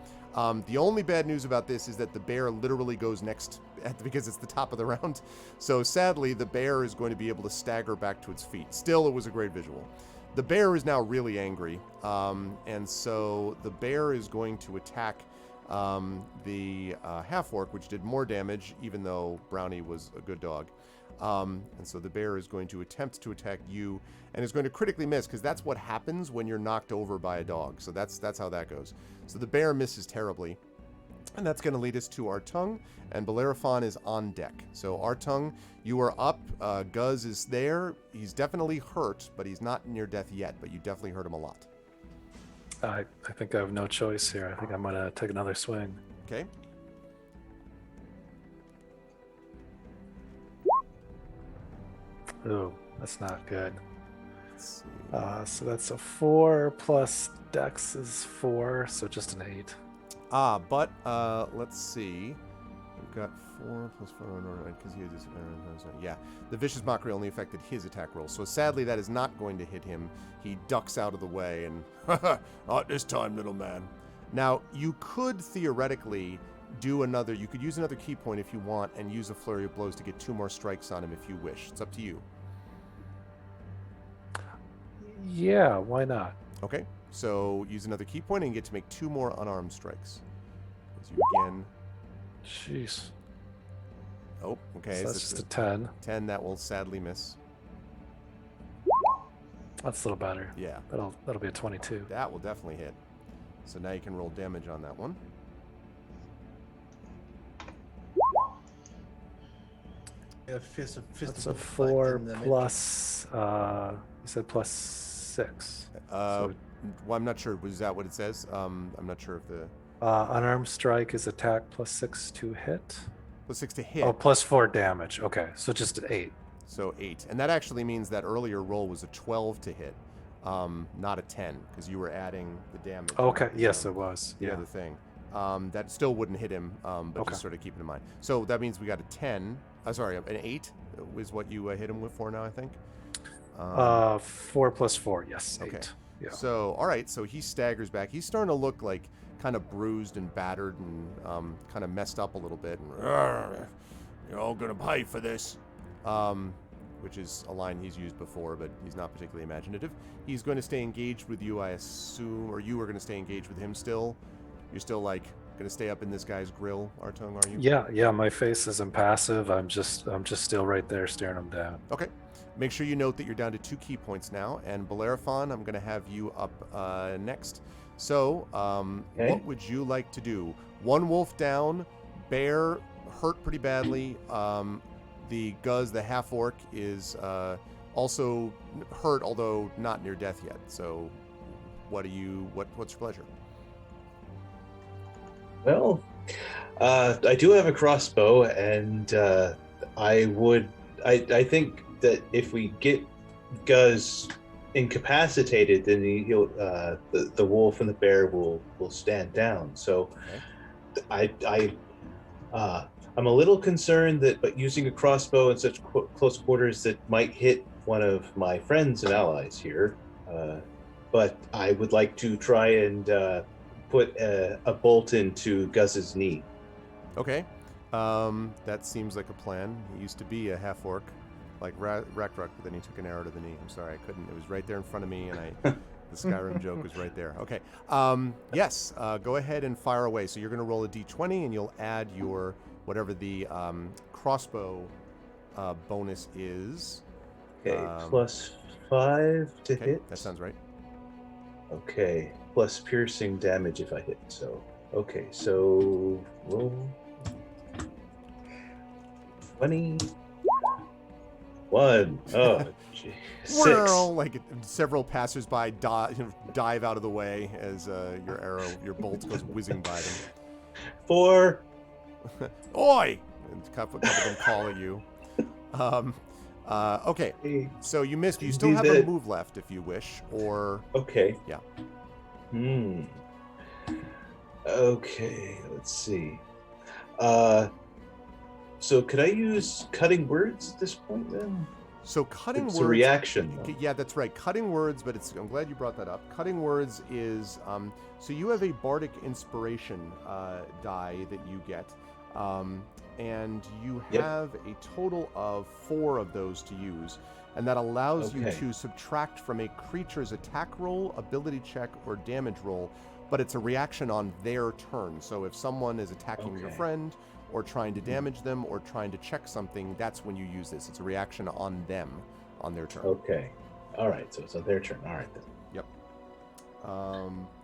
The only bad news about this is that the bear literally goes next because it's the top of the round. So sadly, the bear is going to be able to stagger back to its feet. Still, it was a great visual. The bear is now really angry, and so the bear is going to attack the half-orc, which did more damage, even though Brownie was a good dog. And so the bear is going to attempt to attack you, and is going to critically miss, because that's what happens when you're knocked over by a dog. So that's how that goes. So the bear misses terribly. And that's going to lead us to Artung, and Bellerophon is on deck. So Artung, you are up. Guz is there. He's definitely hurt, but he's not near death yet, but you definitely hurt him a lot. I think I have no choice here. I think I'm gonna take another swing. Okay? Ooh, that's not good. Let's see. So that's a 4 plus Dex is 4, so just an 8. But let's see. We've got 4 plus 4 because he has yeah. The vicious mockery only affected his attack roll, so sadly that is not going to hit him. He ducks out of the way and not this time, little man. Now you could theoretically you could use another key point if you want, and use a flurry of blows to get 2 more strikes on him if you wish. It's up to you. Yeah, why not? Okay, so use another key point and you get to make 2 more unarmed strikes. As you again. Jeez. Oh, okay. So so that's just a 10. 10. That will sadly miss. That's a little better. Yeah, That'll be a 22. that will definitely hit. So now you can roll damage on that one. That's a 4 plus. You said plus 6. Well, I'm not sure. Was that what it says? I'm not sure if the Unarmed strike is attack plus 6 to hit. plus 6 to hit. Oh, plus 4 damage. Okay, so just an 8. So 8, and that actually means that earlier roll was a 12 to hit, not a 10, because you were adding the damage. Okay, yes, it was. The Yeah. other thing. That still wouldn't hit him, but Okay. just sort of keep it in mind. So that means we got a 10. Sorry, an 8 is what you hit him with for now, I think. 4 plus 4. Yes, 8. Okay. Yeah. So, all right, so he staggers back. He's starting to look like kind of bruised and battered and kind of messed up a little bit. And, you're all going to pay for this. Which is a line he's used before, but he's not particularly imaginative. He's going to stay engaged with you, I assume, or you are going to stay engaged with him still. You're still, like, going to stay up in this guy's grill, Artung, are you? Yeah, my face is impassive. I'm just still right there staring him down. Okay. Make sure you note that you're down to 2 key points now, and Bellerophon, I'm going to have you up next. So, Okay. what would you like to do? One wolf down, bear hurt pretty badly. The Guz, the half-orc, is also hurt, although not near death yet. So, what's your pleasure? Well, I do have a crossbow, and I think that if we get Guz incapacitated, then the wolf and the bear will stand down. So, I'm a little concerned but using a crossbow in such close quarters that might hit one of my friends and allies here. But I would like to try and put a bolt into Guz's knee. Okay. That seems like a plan. He used to be a half-orc, like Rakruk, but then he took an arrow to the knee. I'm sorry, I couldn't. It was right there in front of me, and The Skyrim joke was right there. Okay. Yes. Go ahead and fire away. So you're going to roll a d20, and you'll add your whatever the crossbow bonus is. Okay, +5 to Okay, hit. that sounds right. Okay, plus piercing damage if I hit. So, okay, so roll 21. Oh, gee. 6. Whirl, like several passersby dive out of the way as your bolt goes whizzing by them. 4. Oi! And a couple of them calling you. Okay, so you missed. You still have a move left if you wish, or Okay. Yeah. Okay, let's see. So could I use cutting words at this point then? so cutting It's words. a reaction. Though. Yeah, that's right. Cutting words, but I'm glad you brought that up. Cutting words is so you have a bardic inspiration die that you get, and you Yep. have a total of 4 of those to use, and that allows you Okay. to subtract from a creature's attack roll, ability check, or damage roll, but it's a reaction on their turn. So if someone is attacking your Okay. friend, or trying to damage them, or trying to check something, that's when you use this. It's a reaction on them, on their turn. Okay. All right. So it's their turn. All right then. Yep.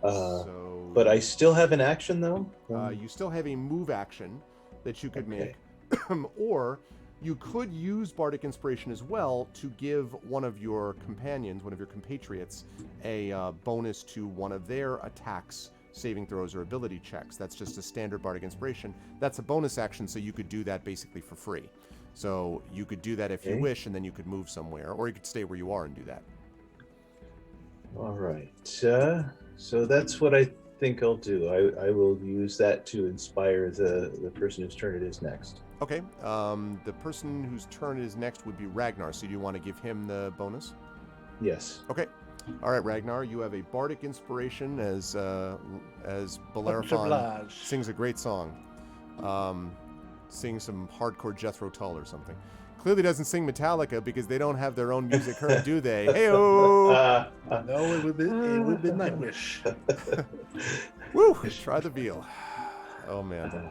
So, But I still have an action though. you still have a move action that you could Okay. make, or you could use Bardic Inspiration as well to give one of your companions, one of your compatriots, a bonus to one of their attacks, saving throws, or ability checks. That's just a standard Bardic Inspiration. That's a bonus action, so you could do that basically for free. So you could do that if you Okay. wish, and then you could move somewhere, or you could stay where you are and do that. All right. So that's what I think I'll do. I will use that to inspire the person whose turn it is next. Okay, the person whose turn it is next would be Ragnar, so do you want to give him the bonus? Yes. Okay. All right, Ragnar, you have a bardic inspiration as Much Bellerophon obliged. sings a great song. Sings some hardcore Jethro Tull or something. Clearly doesn't sing Metallica because they don't have their own music heard, do they? Hey-oh! No, it would be Nightwish. Woo! Try the veal. Oh, man.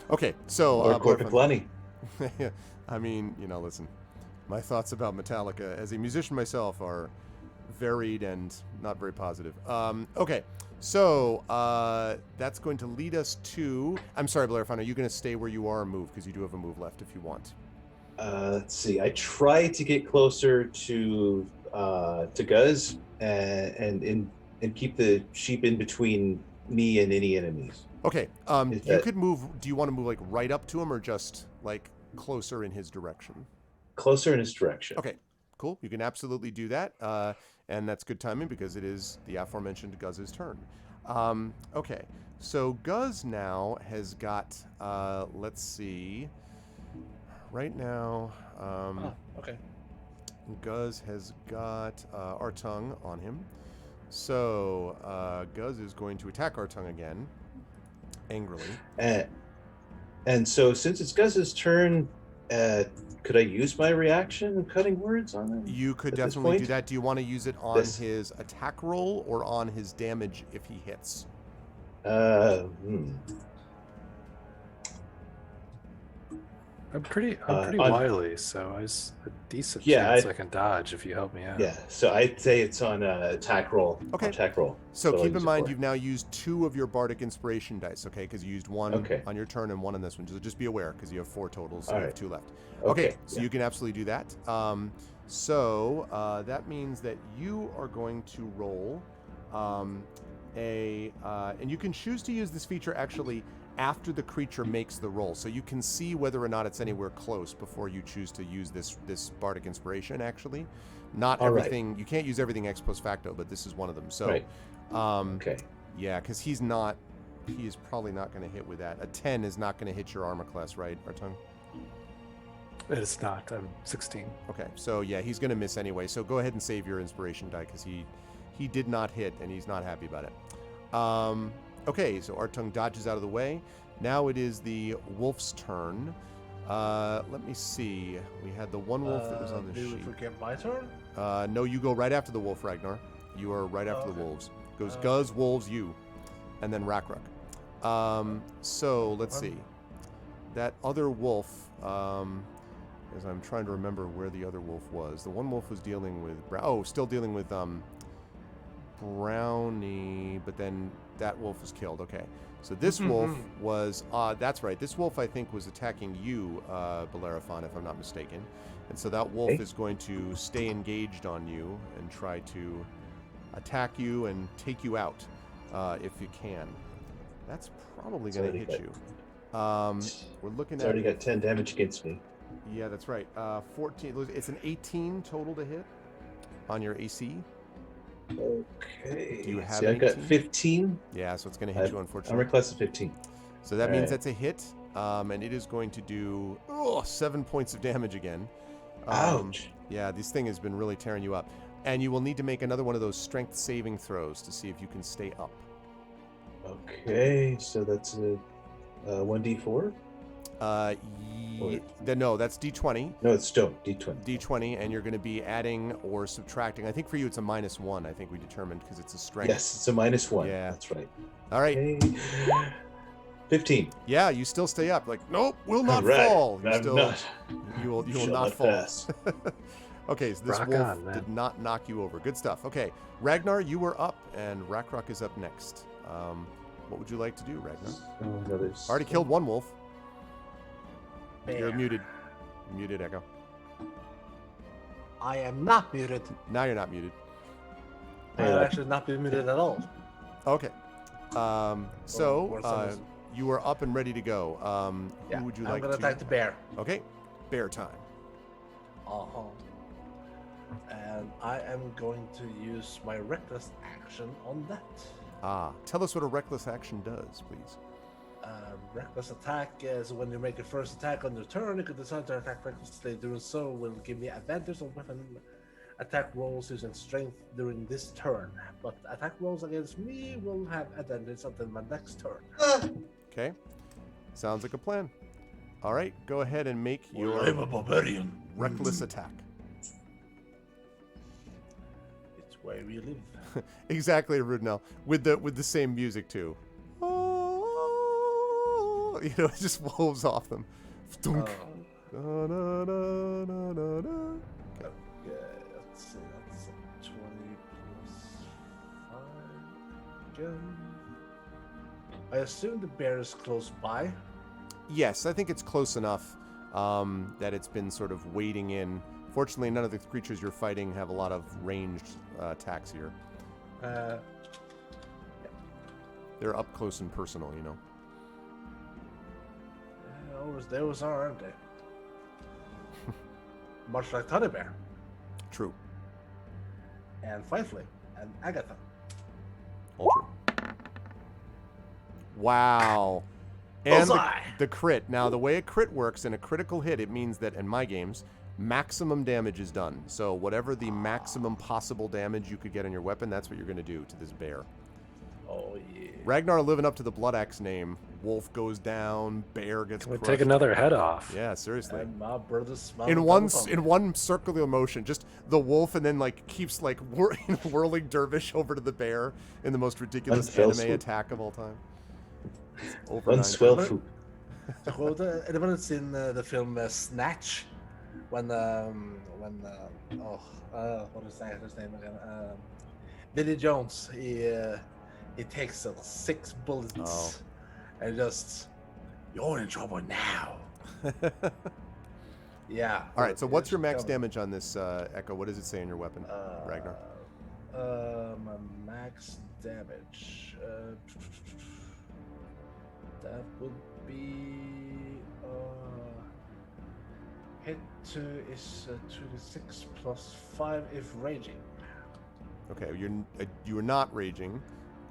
Okay, so... Or Corpiclani. I mean, listen. My thoughts about Metallica as a musician myself are varied and not very positive. Okay, so that's going to lead us to... I'm sorry, Bellerophon, are you going to stay where you are or move? Because you do have a move left if you want. Let's see. I try to get closer to Guz and keep the sheep in between me and any enemies. Okay, Is you that- could move... Do you want to move, like, right up to him or just, like, closer in his direction? Closer in his direction. Okay, cool. You can absolutely do that. And that's good timing because it is the aforementioned Guz's turn. Okay, so Guz now has got, let's see. Right now, Okay. Guz has got Artung on him. So Guz is going to attack Artung again, angrily. And so since it's Guz's turn, could I use my reaction of cutting words on him? You could At this definitely do point? that. Do you want to use it on This- his attack roll or on his damage if he hits? I'm pretty on- wily, so there's a decent Yeah, chance I can dodge if you help me out. Yeah, so I'd say it's on attack roll. Okay. Attack roll. So I'll keep use in it mind for. you've now used 2 of your bardic inspiration dice, okay? Because you used 1 Okay. on your turn and 1 on this one. Just be aware because you have 4 totals, so All you have right. 2 left. Okay, so yeah. you can absolutely do that. So that means that you are going to roll and you can choose to use this feature actually after the creature makes the roll, so you can see whether or not it's anywhere close before you choose to use this bardic inspiration. Actually, not All right. everything. You can't use everything ex post facto, but this is one of them. So, Right. okay, yeah, because he is probably not going to hit with that. A 10 is not going to hit your armor class, right, Artung? It's not. I'm 16. Okay, so yeah, he's going to miss anyway. So go ahead and save your inspiration die because he did not hit and he's not happy about it. Okay, so Artung dodges out of the way. Now it is the wolf's turn. Let me see. We had the one wolf that was on the Do we sheet. forget my turn? No, you go right after the wolf, Ragnar. You are right after the Okay. wolves. Goes Guz, wolves, you, and then Rakruk. So let's see. That other wolf. As I'm trying to remember where the other wolf was. The one wolf was dealing with. Still dealing with Brownie, but then that wolf was killed. Okay. So this wolf was. That's right. This wolf I think was attacking you, Bellerophon, if I'm not mistaken. And so that wolf Okay. is going to stay engaged on you and try to attack you and take you out if you can. That's probably going to already hit you. We're looking It's at. already got 10 damage against me. Yeah, that's right. 14. It's an 18 total to hit on your AC. Okay. Do you have See, I got 18? 15. Yeah, so it's going to hit you, Armor unfortunately. class of 15. So that means Alright. that's a hit, and it is going to do 7 points of damage again. Ouch. Yeah, this thing has been really tearing you up. And you will need to make another one of those strength saving throws to see if you can stay up. Okay, so that's a 1d4? No, that's D20. No, it's still d20. D20, and you're going to be adding or subtracting. I think for you it's a -1, I think we determined, because it's a strength. Yes, it's a -1. Yeah. That's right. All right. Okay. 15. Yeah, you still stay up. Like, nope, will not Right. fall. You I'm still, not. you will Shall not fall. pass. Okay, so this Rock wolf on, man. did not knock you over. Good stuff. Okay, Ragnar, you were up, and Rakruk is up next. What would you like to do, Ragnar? Already killed one wolf. You're Bear. muted. You're muted, Echo. I am not muted. Now you're not muted. I have actually not been muted at all. Okay. So or someone's- you are up and ready to go. Yeah, Who would you I'm like gonna to? attack the bear. Okay, bear time. Uh-huh. And I am going to use my reckless action on that. Tell us what a reckless action does, please. Reckless attack is when you make a first attack on your turn, you can decide to attack recklessly. Doing so will give me advantage on weapon attack rolls using strength during this turn. But attack rolls against me will have advantage until my next turn. Okay, sounds like a plan. All right, go ahead and make your I'm a barbarian. reckless attack. It's where we live. Exactly, Rudnell, with the same music too. You know, it just wolves off them. Thunk. Da, da, da, da, da, da. Okay, let's see. That's a 20 plus 5 again. I assume the bear is close by. Yes, I think it's close enough that it's been sort of wading in. Fortunately, none of the creatures you're fighting have a lot of ranged attacks here. They're up close and personal, you know. Those are, aren't they? Much like Teddy Bear True. and Firefly and Agatha. All true. Wow. And Bullseye! the crit. Now, the way a crit works in a critical hit, it means that in my games, maximum damage is done. So whatever the maximum possible damage you could get on your weapon, that's what you're going to do to this bear. Oh yeah. Ragnar living up to the Blood Axe name. Wolf goes down, bear gets Can we crushed. take another head off? Yeah, seriously. And my brother's smile. In one circular motion, just the wolf, and then like keeps like whirling dervish over to the bear in the most ridiculous One fell anime swoop. attack of all time. Over One 9 swell times. food. Anyone that's seen the film Snatch? When what is that his name again? Billy Jones. He takes 6 bullets Oh. and just, you're in trouble now. Yeah. All right, so what's your max coming. damage on this Echo? What does it say in your weapon, Ragnar? My max damage. That would be hit to is 26 plus 5 if raging. Okay, you are not raging.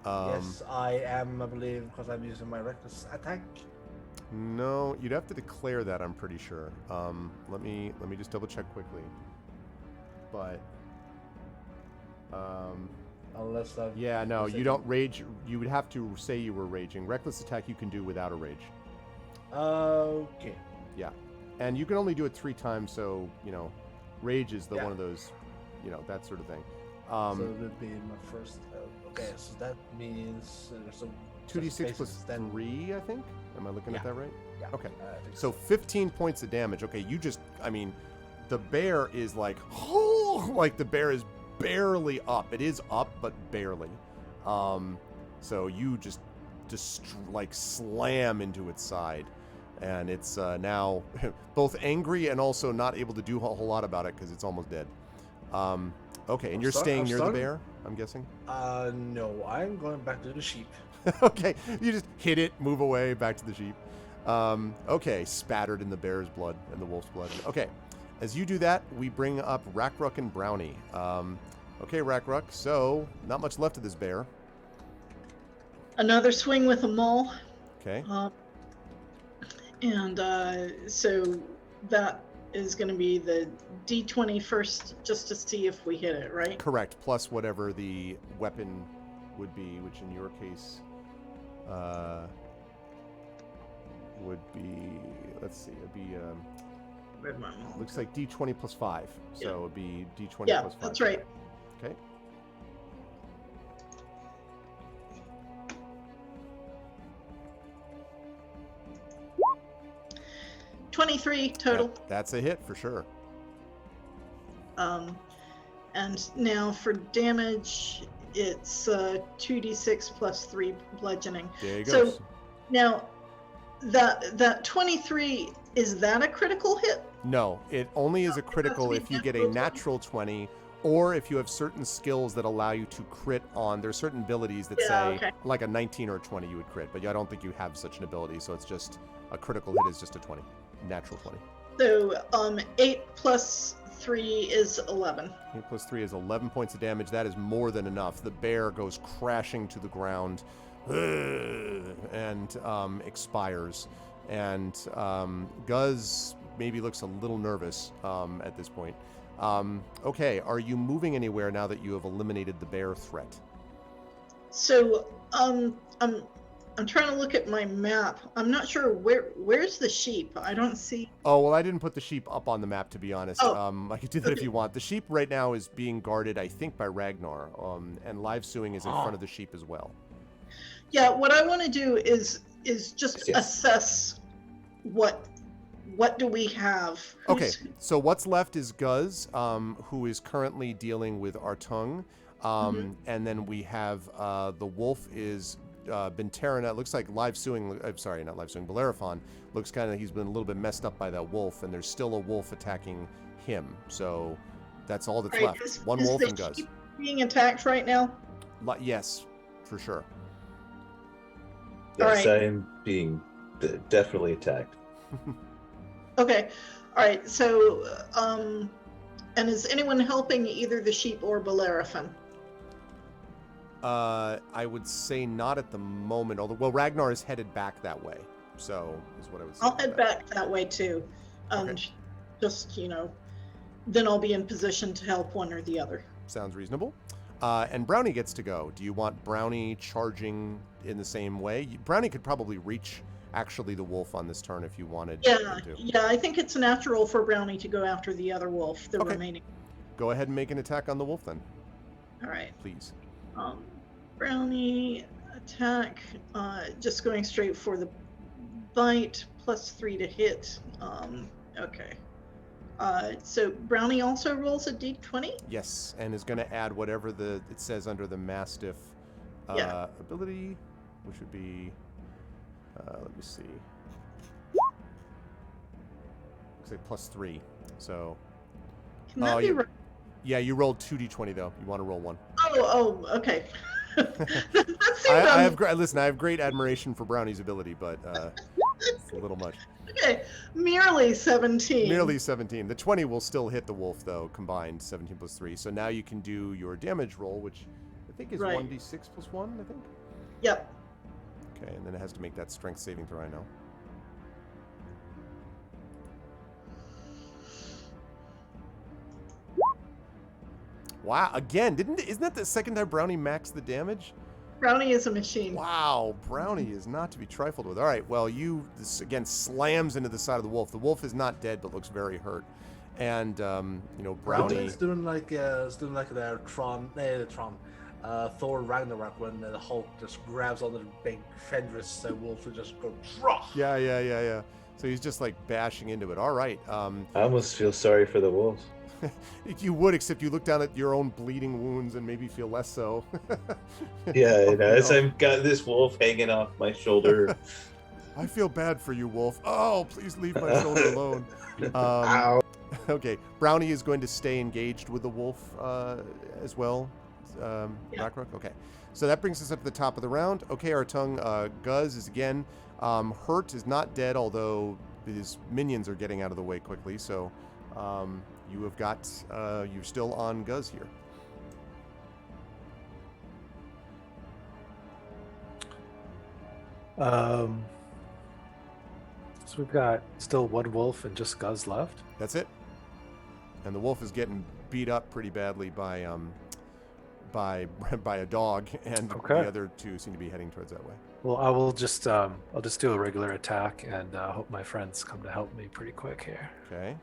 Yes, I am. I believe because I'm using my reckless attack. No, you'd have to declare that. I'm pretty sure. Let me just double check quickly. But Unless I. yeah, no, you don't rage. You would have to say you were raging. Reckless attack you can do without a rage. Okay. Yeah, and you can only do it 3 times. So you know, rage is Yeah. one of those, you know, that sort of thing. So it would be my first. Okay, so that means there's a 2d6 plus then 3, I think. Am I looking at Yeah. that right? Yeah, Okay. I think So 15 points of damage. Okay, you just, I mean, the bear is like, like the bear is barely up. It is up, but barely. So you just like slam into its side. And it's now both angry and also not able to do a whole lot about it because it's almost dead. Okay, and I'm you're staying near the stunned. bear, I'm guessing? No, I'm going back to the sheep. Okay, you just hit it, move away, back to the sheep. Okay, spattered in the bear's blood and the wolf's blood. Okay, as you do that, we bring up Rackruck and Brownie. Okay, Rackruck, so not much left of this bear. Another swing with a maul. Okay, And so that is going to be the D20 first, just to see if we hit it, right? correct, plus whatever the weapon would be, which in your case would be, let's see, it'd be, Where'd my maul looks like D20 plus 5. So Yeah. it'd be D20 Yeah, plus 5. that's right. Okay. $23 total. That's a hit for sure. And now for damage, it's 2d6 plus 3 bludgeoning. There you So- go. Now, that 23, is that a critical hit? No, it only is a critical be if you get a natural 20. natural 20 or if you have certain skills that allow you to crit on. There's certain abilities that Yeah, say okay. like a 19 or a 20 you would crit, but I don't think you have such an ability, so it's just a critical hit is just a 20. Natural 20. So 8 plus 3 is 11. 8 plus 3 is 11 points of damage. That is more than enough. The bear goes crashing to the ground and expires. And Guz maybe looks a little nervous at this point. Okay, are you moving anywhere now that you have eliminated the bear threat? So I'm trying to look at my map. I'm not sure where's the sheep. I don't see. Oh, well, I didn't put the sheep up on the map, to be honest. Oh. I could do that if Okay. you want. The sheep right now is being guarded, I think, by Ragnar. And live suing is in front of the sheep as well. Yeah, what I want to do is just Yes. assess what do we have. Okay, Who's- so what's left is Guz, who is currently dealing with Artung. And then we have the wolf is Binterina. It looks like live suing. I'm sorry, not live suing. Bellerophon looks kind of, he's been a little bit messed up by that wolf, and there's still a wolf attacking him. So that's all that's Right, left. One is wolf the and Guz. sheep being attacked right now? Yes, for sure. Yes, Alright. I am being definitely attacked. Okay. All right. So, and is anyone helping either the sheep or Bellerophon? I would say not at the moment. Although, well, Ragnar is headed back that way. So is what I would say. I'll about head that. back that way too. Okay. Just, then I'll be in position to help one or the other. Sounds reasonable. And Brownie gets to go. Do you want Brownie charging in the same way? Brownie could probably reach actually the wolf on this turn if you wanted Yeah, him to. yeah. I think it's natural for Brownie to go after the other wolf, the Okay. remaining. Go ahead and make an attack on the wolf then, All right. please. Brownie attack, just going straight for the bite, plus 3 to hit. Okay. So Brownie also rolls a d20? Yes, and is going to add whatever it says under the Mastiff Yeah. ability, which would be, let me see. Looks like plus 3. So, Can that Oh, be you- right? yeah, you rolled 2d20 though. You want to roll 1. Oh, okay. that seemed I have listen. I have great admiration for Brownie's ability, but it's a little much. okay. Merely 17. Nearly 17. The 20 will still hit the wolf though, combined 17 plus 3. So now you can do your damage roll, which I think is Right. 1d6 plus 1. I think. Yep. Okay, and then it has to make that strength saving throw. I know. Wow! Again, isn't that the second time Brownie maxed the damage? Brownie is a machine. Wow, Brownie is not to be trifled with. All right, well, this again slams into the side of the wolf. The wolf is not dead, but looks very hurt. And Brownie. Brownie's doing like the Thor Ragnarok when the Hulk just grabs onto the big Fenris wolf and just go draw. Yeah. So he's just like bashing into it. All right. I almost feel sorry for the wolves. You would, except you look down at your own bleeding wounds and maybe feel less so. Yeah, You as know. I've got this wolf hanging off my shoulder. I feel bad for you, Wolf. Oh, please leave my shoulder alone. Ow. Okay, Brownie is going to stay engaged with the wolf as well. Ragnarok? Okay. So that brings us up to the top of the round. Okay, our tongue, Guz is again hurt, is not dead, although his minions are getting out of the way quickly. So you have got, you're still on Guz here. So we've got still one wolf and just Guz left. That's it. And the wolf is getting beat up pretty badly by a dog, and Okay. the other two seem to be heading towards that way. Well, I'll just do a regular attack and hope my friends come to help me pretty quick here. Okay.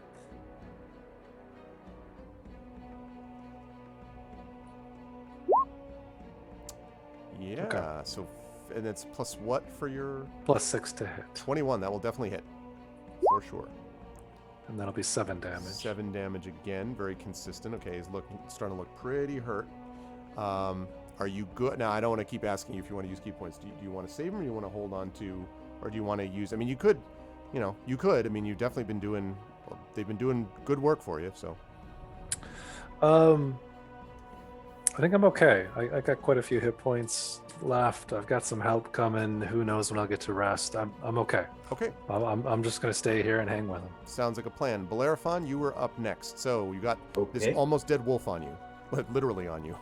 Yeah. Okay. So, and it's plus what for your +6 to hit, 21? That will definitely hit for sure. and that'll be 7 damage. 7 damage again, very consistent. Okay, he's starting to look pretty hurt. Are you good? Now, I don't want to keep asking you if you want to use key points. Do you want to save them, or do you want to hold on to, or do you want to use? I mean, you could. I mean, you've definitely been doing. Well, they've been doing good work for you. So. I think I'm okay. I got quite a few hit points left. I've got some help coming. Who knows when I'll get to rest? I'm okay. Okay. I'm just gonna stay here and hang with him. Sounds like a plan. Bellerophon, you were up next. So you got this Okay. almost dead wolf on you, literally on you.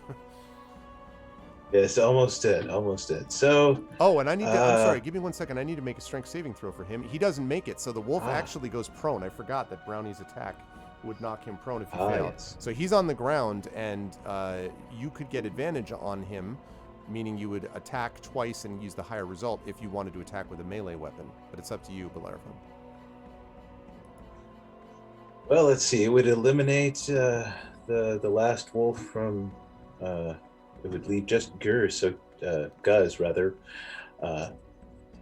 Yes, almost dead. So, Oh, and I need to, I'm sorry, give me 1 second. I need to make a strength saving throw for him. He doesn't make it, so the wolf actually goes prone. I forgot that Brownie's attack would knock him prone if he failed. yes. So he's on the ground, and you could get advantage on him, meaning you would attack twice and use the higher result if you wanted to attack with a melee weapon. But it's up to you, Bellerophon. Well, let's see. It would eliminate the last wolf from. It would leave just Guz rather.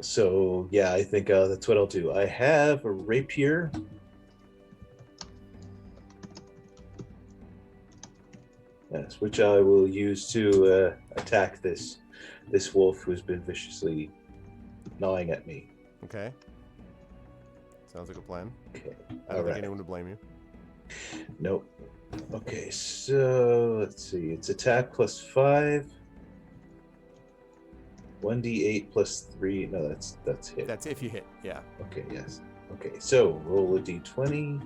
So yeah, I think that's what I'll do. I have a rapier. Yes, which I will use to attack this wolf who's been viciously gnawing at me. Okay. Sounds like a plan. Okay. I don't All think right. anyone would blame you. Nope. Okay, so let's see. It's attack +5. 1d8 +3. No, that's hit. That's if you hit, yeah. Okay, yes. Okay, so roll a d20.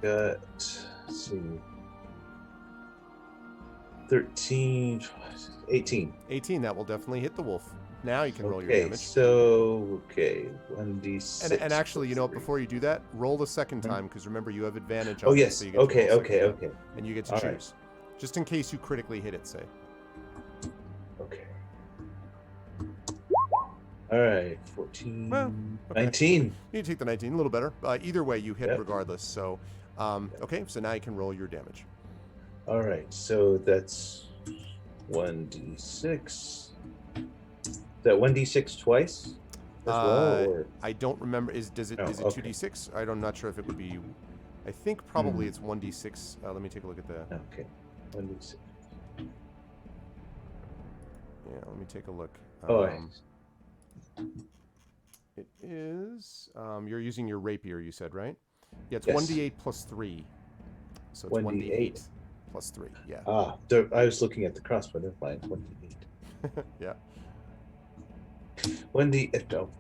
Got, let's see. 13, 18. 18, that will definitely hit the wolf. Now you can roll your Okay, damage. so 1d6. And actually, you know what, +3. before you do that, roll the second Hmm? time, because remember, you have advantage on Oh this, yes. so you get to Okay, roll okay, second. okay. And you get to All choose. right. Just in case you critically hit it, say. Okay. All right, 14, Well, okay. 19. You take the 19, a little better. Either way, you hit Yep. regardless. So, okay, so now you can roll your damage. All right, so that's 1d6. Is that 1d6 twice as well? Or? I don't remember. Is Oh, it okay. 2d6? I'm not sure if it would be. I think probably Hmm. it's 1d6. Let me take a look at the. Okay, 1d6. Yeah, let me take a look. Oh, It is. You're using your rapier, you said, right? Yeah, it's Yes. 1d8 +3. So it's 1d8 +3. Yeah. I was looking at the crossbow. Never mind. 1d8. Yeah. 1d8. Oh.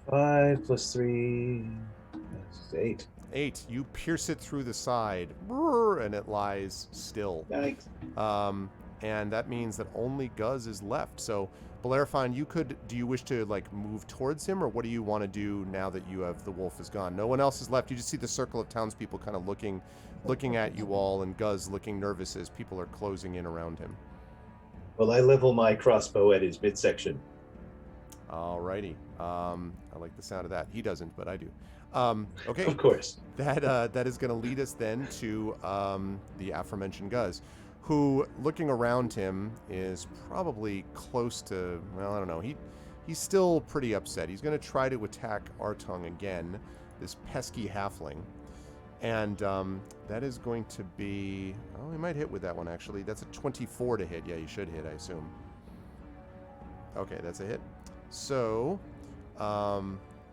Five +3. That's 8. 8. You pierce it through the side, brrr, and it lies still. Yikes. And that means that only Guz is left. So, Bellerophon, do you wish to like move towards him, or what do you want to do now that you have the wolf is gone? No one else is left. You just see the circle of townspeople kind of looking at you all, and Guz looking nervous as people are closing in around him. Well, I level my crossbow at his midsection. Alrighty. I like the sound of that. He doesn't, but I do. Okay. Of course. That is going to lead us then to the aforementioned Guz, who, looking around him, is probably close to, well, I don't know. He's still pretty upset. He's going to try to attack Artung again, this pesky halfling. And that is going to be, oh, he might hit with that one, actually. That's a 24 to hit. Yeah, you should hit, I assume. Okay, that's a hit. So,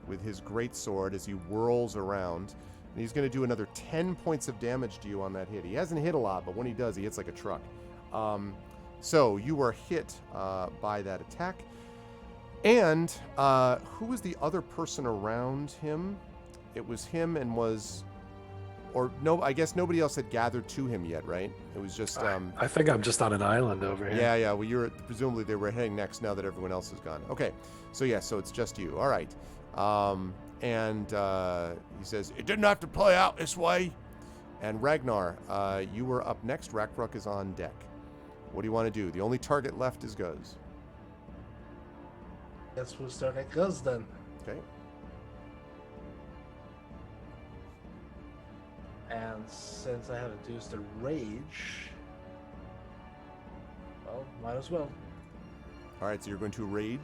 with his greatsword, as he whirls around, and he's going to do another 10 points of damage to you on that hit. He hasn't hit a lot, but when he does, he hits like a truck. So you were hit by that attack. And who was the other person around him? It was him and was... Or no, I guess nobody else had gathered to him yet, right? It was just... I think I'm just on an island over here. Yeah. Well, presumably they were heading next now that everyone else is gone. Okay. So it's just you. All right. And he says, it didn't have to play out this way. And Ragnar, you were up next. Rakruk is on deck. What do you want to do? The only target left is Guz. Guess we'll start at Guz then. Okay. And since I have reduced the rage, well, might as well. All right, so you're going to rage?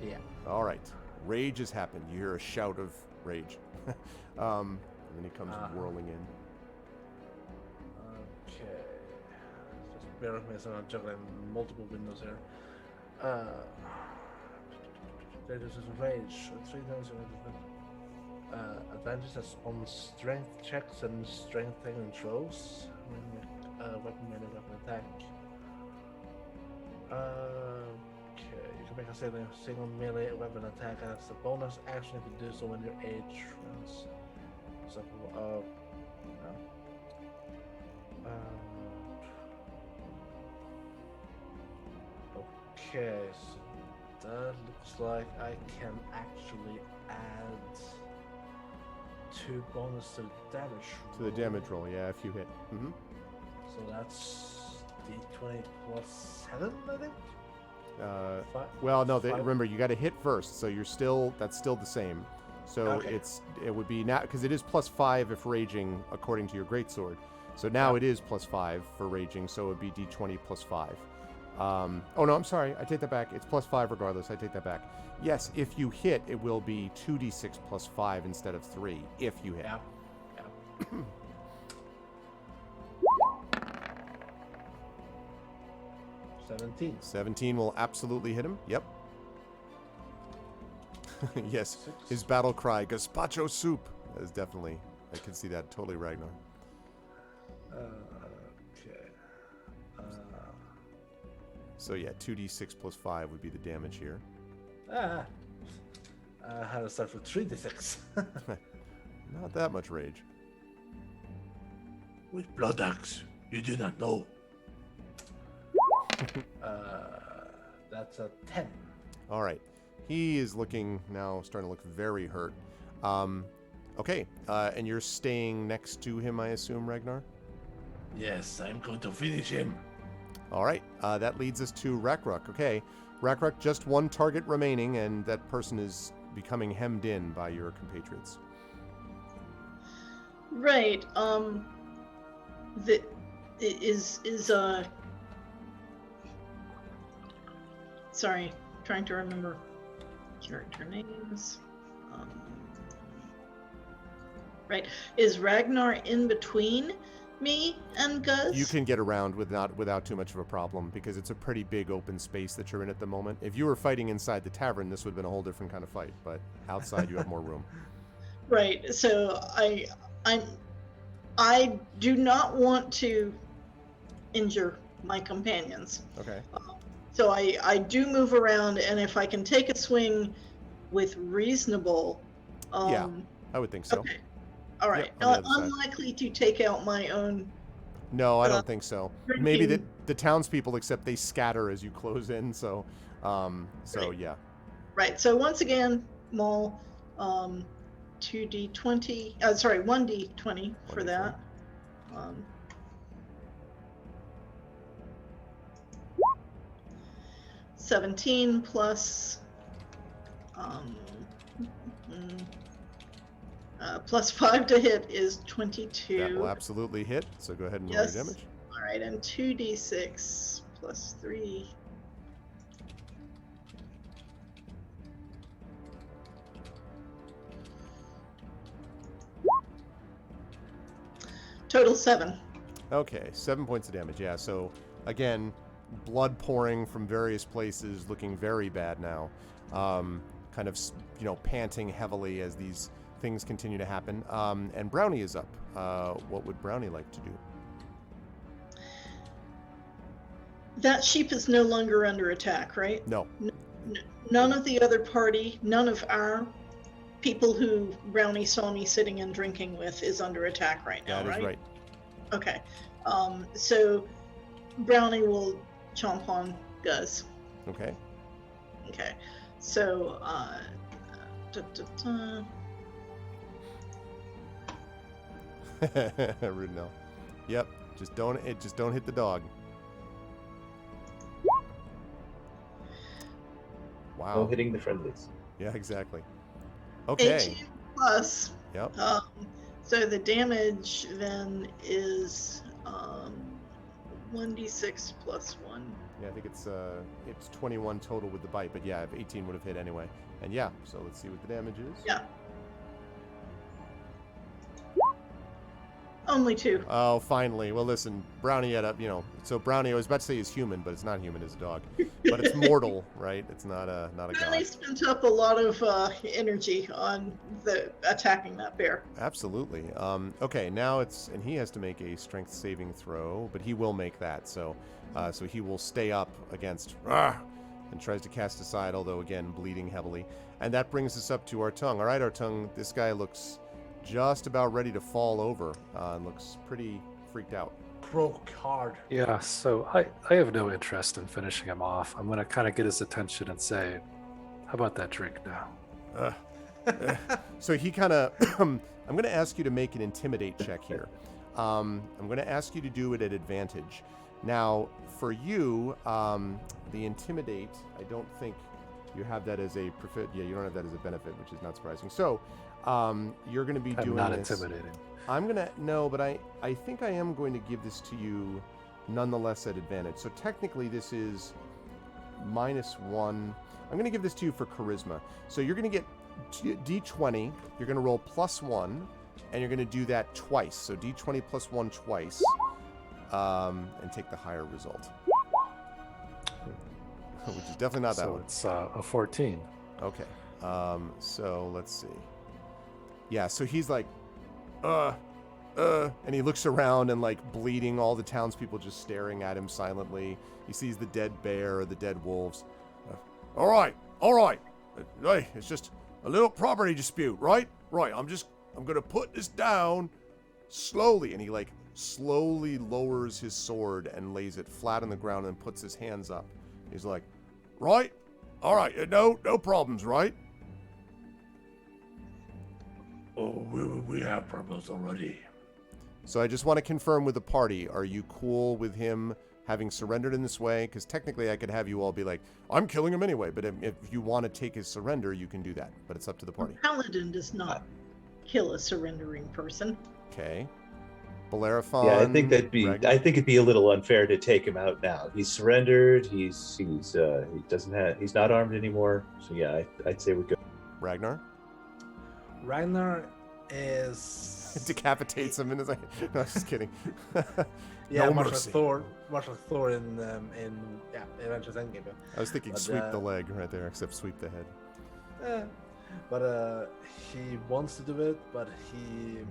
Yeah. All right. Rage has happened. You hear a shout of rage. And then he comes whirling in. Okay. Just bear with me as I'm juggling multiple windows here. There is a rage. 3 times advantages on strength checks and strength saving throws. Weapon melee weapon attack. Okay, you can make a single melee weapon attack as a bonus action if you do so when your age runs. So, okay, so that looks like I can actually add 2 bonus to damage. To the damage roll, yeah, if you hit. Mm-hmm. So that's d20 plus 7, I think? Well, no, Five. remember, you got to hit first, so that's still the same. So Okay. it would be now, because it is plus 5 if raging according to your greatsword. So now it is plus 5 for raging, so it would be d20 plus 5. Oh no, I'm sorry, I take that back. It's plus 5 regardless. I take that back. Yes, if you hit, it will be 2d6 plus 5 instead of 3 if you hit. Yeah. 17. 17 will absolutely hit him. Yep. Yes, 6. his battle cry, gazpacho soup. That is definitely, I can see that totally, Ragnar. Okay. So yeah, 2d6 plus 5 would be the damage here. I had to start with 3d6. Not that much rage. With blood axe, you do not know. That's a 10. All right. He is looking now, starting to look very hurt. Okay, and you're staying next to him, I assume, Ragnar? Yes, I'm going to finish him. All right, that leads us to Rakruk. Okay, Rakruk, just one target remaining, and that person is becoming hemmed in by your compatriots. Right. Sorry, trying to remember character names. Right. Is Ragnar in between me and Guz? You can get around without too much of a problem, because it's a pretty big open space that you're in at the moment. If you were fighting inside the tavern, this would have been a whole different kind of fight, but outside you have more room. Right. So I do not want to injure my companions. Okay. So I do move around, and if I can take a swing with reasonable... Yeah, I would think so. Okay. All right. Yep, on the other side. Unlikely to take out my own... No, I don't think so. Maybe the townspeople, except they scatter as you close in. So, Right. yeah. Right. So once again, Maul, 2d20. Sorry, 1d20 for 1d20. that. Um, 17 plus mm, plus 5 to hit is 22. That will absolutely hit. So go ahead and roll Yes. your damage. All right, and 2d6 plus 3. Total 7. Okay, 7 points of damage. Yeah, so again, blood pouring from various places, looking very bad now. Kind of, panting heavily as these things continue to happen. And Brownie is up. What would Brownie like to do? That sheep is no longer under attack, right? No. None of the other party, none of our people who Brownie saw me sitting and drinking with is under attack right now, That is right. Okay. So Brownie will chomp on Guz. Okay. Okay. So, Rudenell. Yep. Just don't hit the dog. Wow. No hitting the friendlies. Yeah, exactly. Okay. 18 plus. Yep. So the damage then is 1d6 plus 1. Yeah, I think it's 21 total with the bite, but yeah, if 18 would have hit anyway. And yeah, so let's see what the damage is. Yeah. Only 2. Oh, finally. Well, listen, Brownie had a, so Brownie, I was about to say is human, but it's not human, it's a dog. But it's mortal, right? It's not a Brownie god. spent up a lot of energy on attacking that bear. Absolutely. Okay, now and he has to make a strength saving throw, but he will make that, so he will stay up against, and tries to cast aside, although again, bleeding heavily. And that brings us up to Artung. All right, Artung, this guy looks just about ready to fall over and looks pretty freaked out. Broke hard. Yeah, so I have no interest in finishing him off. I'm going to kind of get his attention and say, how about that drink now? So he kind of, I'm going to ask you to make an intimidate check here. I'm going to ask you to do it at advantage. Now, for you, the intimidate, I don't think you have that as a profit. Yeah, you don't have that as a benefit, which is not surprising. So you're going to be I'm doing not this. intimidating. I'm going to, no, but I think I am going to give this to you nonetheless at advantage. So technically this is -1. I'm going to give this to you for charisma. So you're going to get D20, you're going to roll +1, and you're going to do that twice. So D20 +1 twice, and take the higher result. Which is definitely not that So one. it's a 14. Okay. So let's see. Yeah, so he's like, and he looks around and like bleeding, all the townspeople just staring at him silently. He sees the dead bear, the dead wolves. All right. Hey, it's just a little property dispute, right? Right. I'm gonna put this down slowly. And he like slowly lowers his sword and lays it flat on the ground and puts his hands up. He's like, right? All right. No problems, right? Oh, we have problems already. So I just want to confirm with the party, are you cool with him having surrendered in this way? Because technically I could have you all be like, I'm killing him anyway. But if you want to take his surrender, you can do that. But it's up to the party. Paladin does not kill a surrendering person. Okay. Bellerophon. Yeah, I think it'd be a little unfair to take him out now. He's surrendered. He he's not armed anymore. So yeah, I'd say we go. Ragnar Ragnar is decapitates him in his. No, just kidding. yeah, No much mercy. like Thor in Avengers Endgame. I was thinking But, sweep the leg right there, except sweep the head. But he wants to do it, but he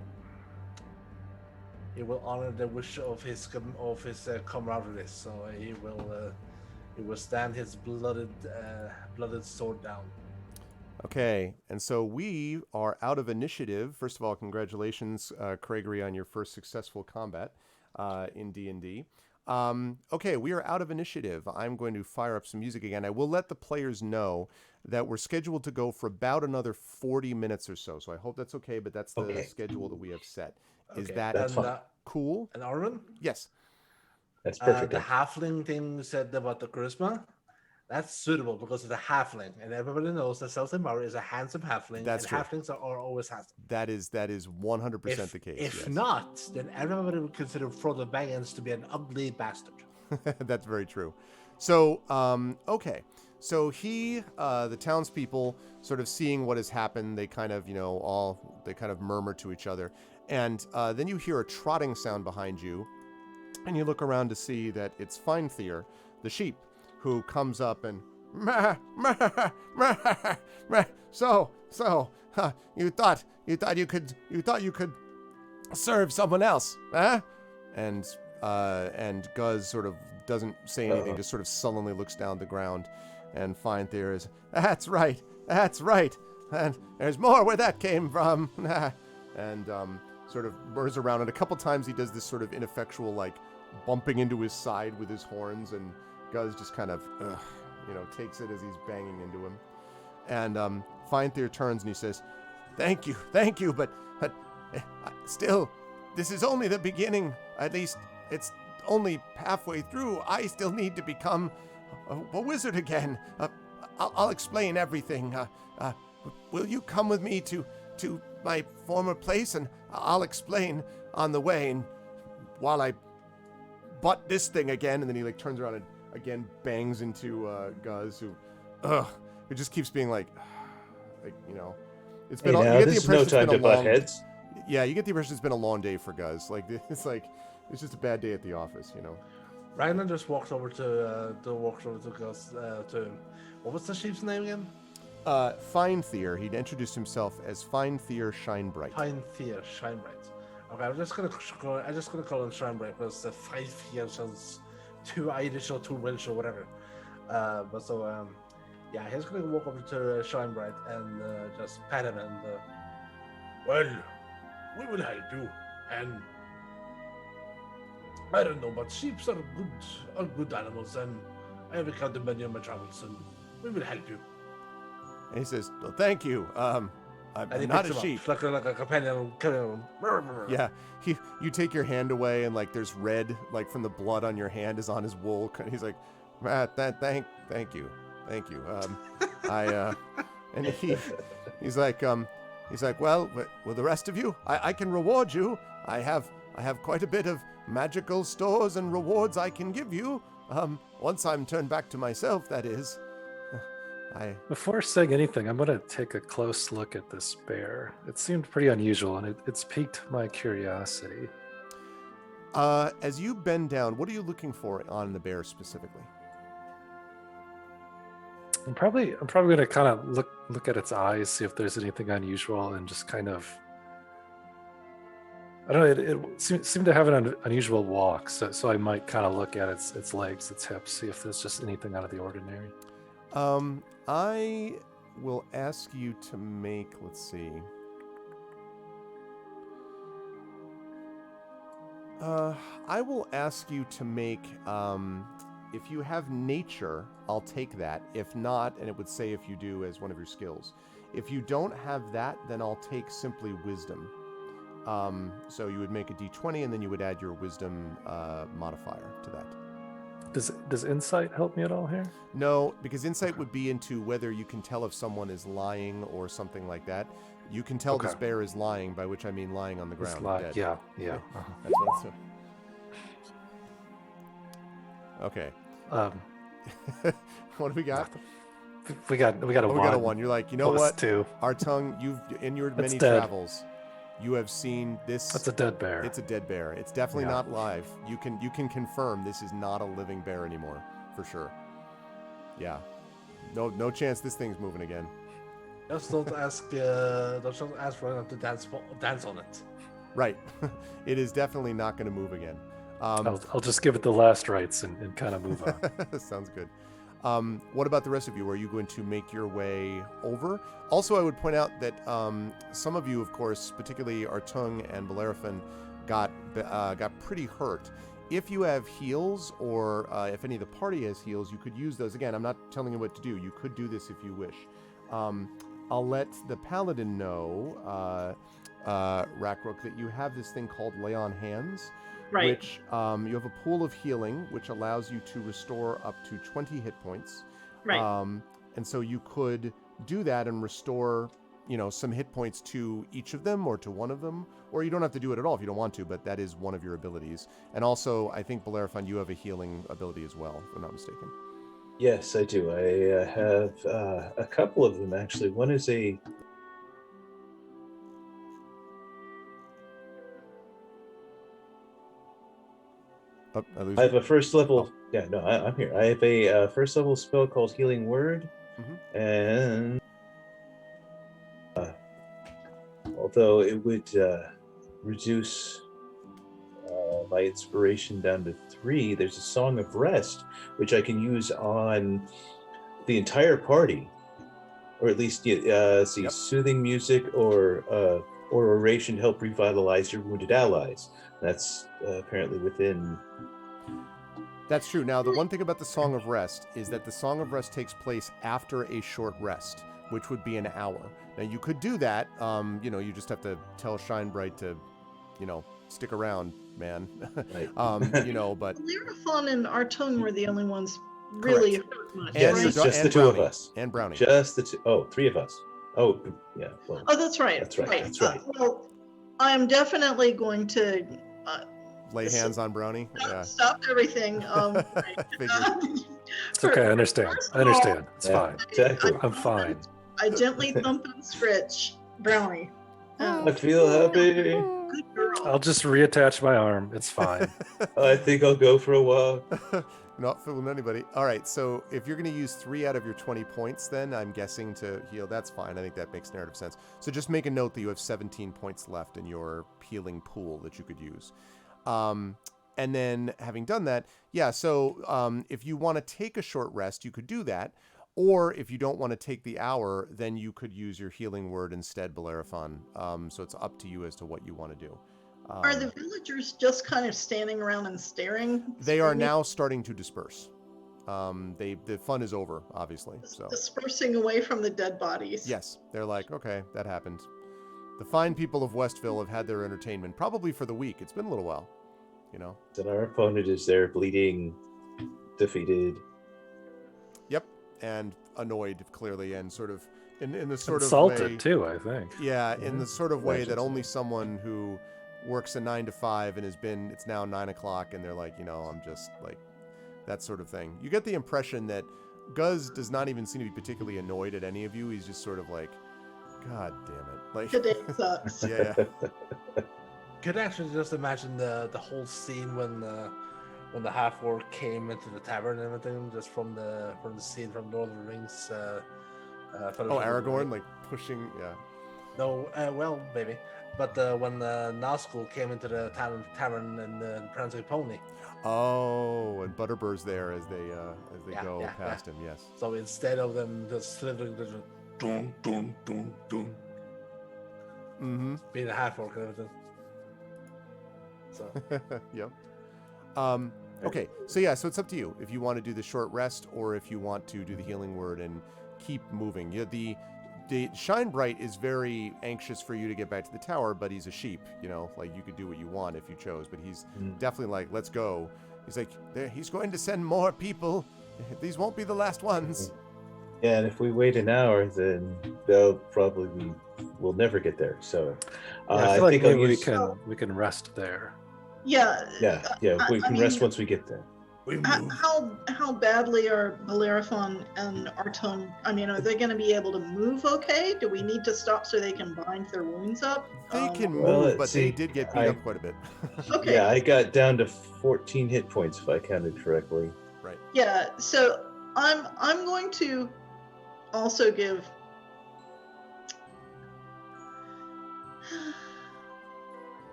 will honor the wish of his camaraderie. So he will stand his blooded sword down. Okay, and so we are out of initiative. First of all, congratulations, Craigery, on your first successful combat in D&D. Okay, we are out of initiative. I'm going to fire up some music again. I will let the players know that we're scheduled to go for about another 40 minutes or so. So I hope that's okay, but that's the Okay. schedule that we have set. Is Okay, that That's and, fine. cool? and Arwen, Yes. That's the perfect. halfling thing you said about the charisma, that's suitable because it's a halfling, and everybody knows that Celtic Murray is a handsome halfling, That's and true. halflings are always handsome. That is 100% the case. If yes. not, then everybody would consider Frodo Baggins to be an ugly bastard. That's very true. So, okay. So the townspeople, sort of seeing what has happened, they kind of, they kind of murmur to each other. And then you hear a trotting sound behind you, and you look around to see that it's Feinthir, the sheep, who comes up and, "Meh, meh, meh, meh. So, you thought you could serve someone else, eh?" And Guz sort of doesn't say anything, just sort of sullenly looks down the ground. And Feinthir is, that's right, and there's more where that came from." And sort of whirs around, and a couple times he does this sort of ineffectual, like, bumping into his side with his horns, and Guz just kind of, takes it as he's banging into him. And Feinthir turns and he says, thank you, but still, this is only the beginning. At least it's only halfway through. I still need to become a wizard again. I'll explain everything. Will you come with me to my former place, and I'll explain on the way, and while I butt this thing again. And then he like turns around and again bangs into Guz, who just keeps being like it's been. Hey, now, you get this the is no impression time to butt heads. Yeah, you get the impression it's been a long day for Guz. Like it's just a bad day at the office, Ragnar just walks over to Guz. To what was the sheep's name again? Feinthir. He'd introduced himself as Feinthir Shinebright. Feinthir Shinebright. Okay, I'm just gonna call him Shinebright because the Feinthir sounds too Irish or too Welsh or whatever. Yeah, he's gonna walk over to Shinebright and just pat him and. Well, we will help you, and I don't know, but sheep are good animals, and I have encountered many on my travels, and we will help you. And he says, well, thank you. I'm And he not picks a him sheep. up, like a companion. Yeah, you take your hand away, and like there's red, like from the blood on your hand is on his wool. He's like, thank you. And he's like, well, the rest of you, I can reward you. I have quite a bit of magical stores and rewards I can give you. Once I'm turned back to myself, that is. Before saying anything, I'm going to take a close look at this bear. It seemed pretty unusual, and it's piqued my curiosity. As you bend down, what are you looking for on the bear specifically? I'm probably going to kind of look at its eyes, see if there's anything unusual, and just kind of. I don't know. It seemed to have an unusual walk, so I might kind of look at its legs, its hips, see if there's just anything out of the ordinary. I will ask you to make. Let's see. I will ask you to make. If you have nature, I'll take that. If not, and it would say if you do as one of your skills. If you don't have that, then I'll take simply wisdom. So you would make a d20, and then you would add your wisdom modifier to that. Does insight help me at all here? No, because insight would be into whether you can tell if someone is lying or something like that. You can tell this bear is lying, by which I mean lying on the ground. Dead. Yeah. That's what it's. Okay. What do we got? We got a We one. got a one. You're like, you know Plus what? two. Our tongue, you've in your That's many dead. travels, you have seen this. That's a dead bear. It's a dead bear. It's definitely Yeah. not live. You can confirm this is not a living bear anymore, for sure. Yeah. No chance this thing's moving again. Just don't ask Ragnar to dance on it. Right. It is definitely not going to move again. I'll just give it the last rites and kind of move on. Sounds good. What about the rest of you? Are you going to make your way over? Also, I would point out that some of you, of course, particularly Artung and Bellerophon, got pretty hurt. if you have heals, or if any of the party has heals, you could use those. Again, I'm not telling you what to do. You could do this if you wish. I'll let the paladin know, Rackrook, that you have this thing called Lay on Hands, Right. which you have a pool of healing, which allows you to restore up to 20 hit points. Right. And so you could do that and restore, some hit points to each of them or to one of them, or you don't have to do it at all if you don't want to, but that is one of your abilities. And also, I think, Bellerophon, you have a healing ability as well, if I'm not mistaken. Yes, I do. I have a couple of them, actually. One is a... Oh, I lose I have you? a first level... Yeah, no, I'm here. I have a first level spell called Healing Word. And... although it would reduce my inspiration down to 3, there's a Song of Rest, which I can use on the entire party, or at least Yep. soothing music or oration to help revitalize your wounded allies. That's apparently within. That's true. Now, the one thing about the Song of Rest is that the Song of Rest takes place after a short rest, which would be an hour. Now, you could do that. You just have to tell Shinebright to, stick around, man. Right. But Bellerophon and Artone were the only ones really Correct. hurt much, And Yes, right? it's your just and the two of Brownie. us. And Brownie. Just the two. Oh, 3 of us. Oh, yeah. Well, Oh, that's right. That's right, that's right. Well, I'm definitely going to Lay hands on Brownie. Yeah. stop everything. I figured. It's okay. I understand. I understand. It's yeah, fine. exactly. I'm fine. I gently thump and stretch Brownie. I feel happy. Good girl. I'll just reattach my arm. It's fine. I think I'll go for a walk. Not fooling anybody. All right, so if you're going to use 3 out of your 20 points, then I'm guessing to heal, that's fine. I think that makes narrative sense. So just make a note that you have 17 points left in your healing pool that you could use. And then having done that, so if you want to take a short rest, you could do that. Or if you don't want to take the hour, then you could use your healing word instead, Bellerophon. So it's up to you as to what you want to do. Are the villagers just kind of standing around and staring? They are screaming, now starting to disperse. The fun is over, obviously. So dispersing away from the dead bodies? yes, they're like, okay, that happened. The fine people of Westville have had their entertainment, probably for the week. It's been a little while, And our opponent is there, bleeding, defeated. Yep, and annoyed clearly, and sort of in the sort Insulted of way, too, I think. yeah, in the sort of way that Legends. only someone who works a 9 to 5 and it's now 9 o'clock, and they're like, I'm just like, that sort of thing. You get the impression that Guz does not even seem to be particularly annoyed at any of you. He's just sort of like, God damn it. Like, Today sucks. yeah. Could actually just imagine the whole scene when the half orc came into the tavern and everything, just from the scene from Lord of the Rings. Oh, Fellowship of the Aragorn, Ring. like pushing, yeah. No, well, maybe. But when Nazgul came into the tavern and the Prancing Pony, Oh, and Butterbur's there as they Yeah, go yeah, past him. Yes. so instead of them just slithering, just dun dun dun dun, Mm-hmm. being a half orc and everything. So Yep. Okay. So it's up to you if you want to do the short rest or if you want to do the healing word and keep moving. The Shinebright is very anxious for you to get back to the tower, but he's a sheep. Like you could do what you want if you chose, but he's definitely like, let's go. He's like, he's going to send more people. These won't be the last ones. Yeah, and if we wait an hour, then we'll never get there. So Yeah, I I feel like think I'll maybe use. we can rest there. Yeah. Yeah, we I can rest mean, once we get there. we move. How badly are Bellerophon and Artone? I mean, are they going to be able to move okay? Do we need to stop so they can bind their wounds up? They can move, Well, but let's they see. did get beat I- up quite a bit. Okay. Yeah, I got down to 14 hit points if I counted correctly. Right. Yeah, so I'm going to also give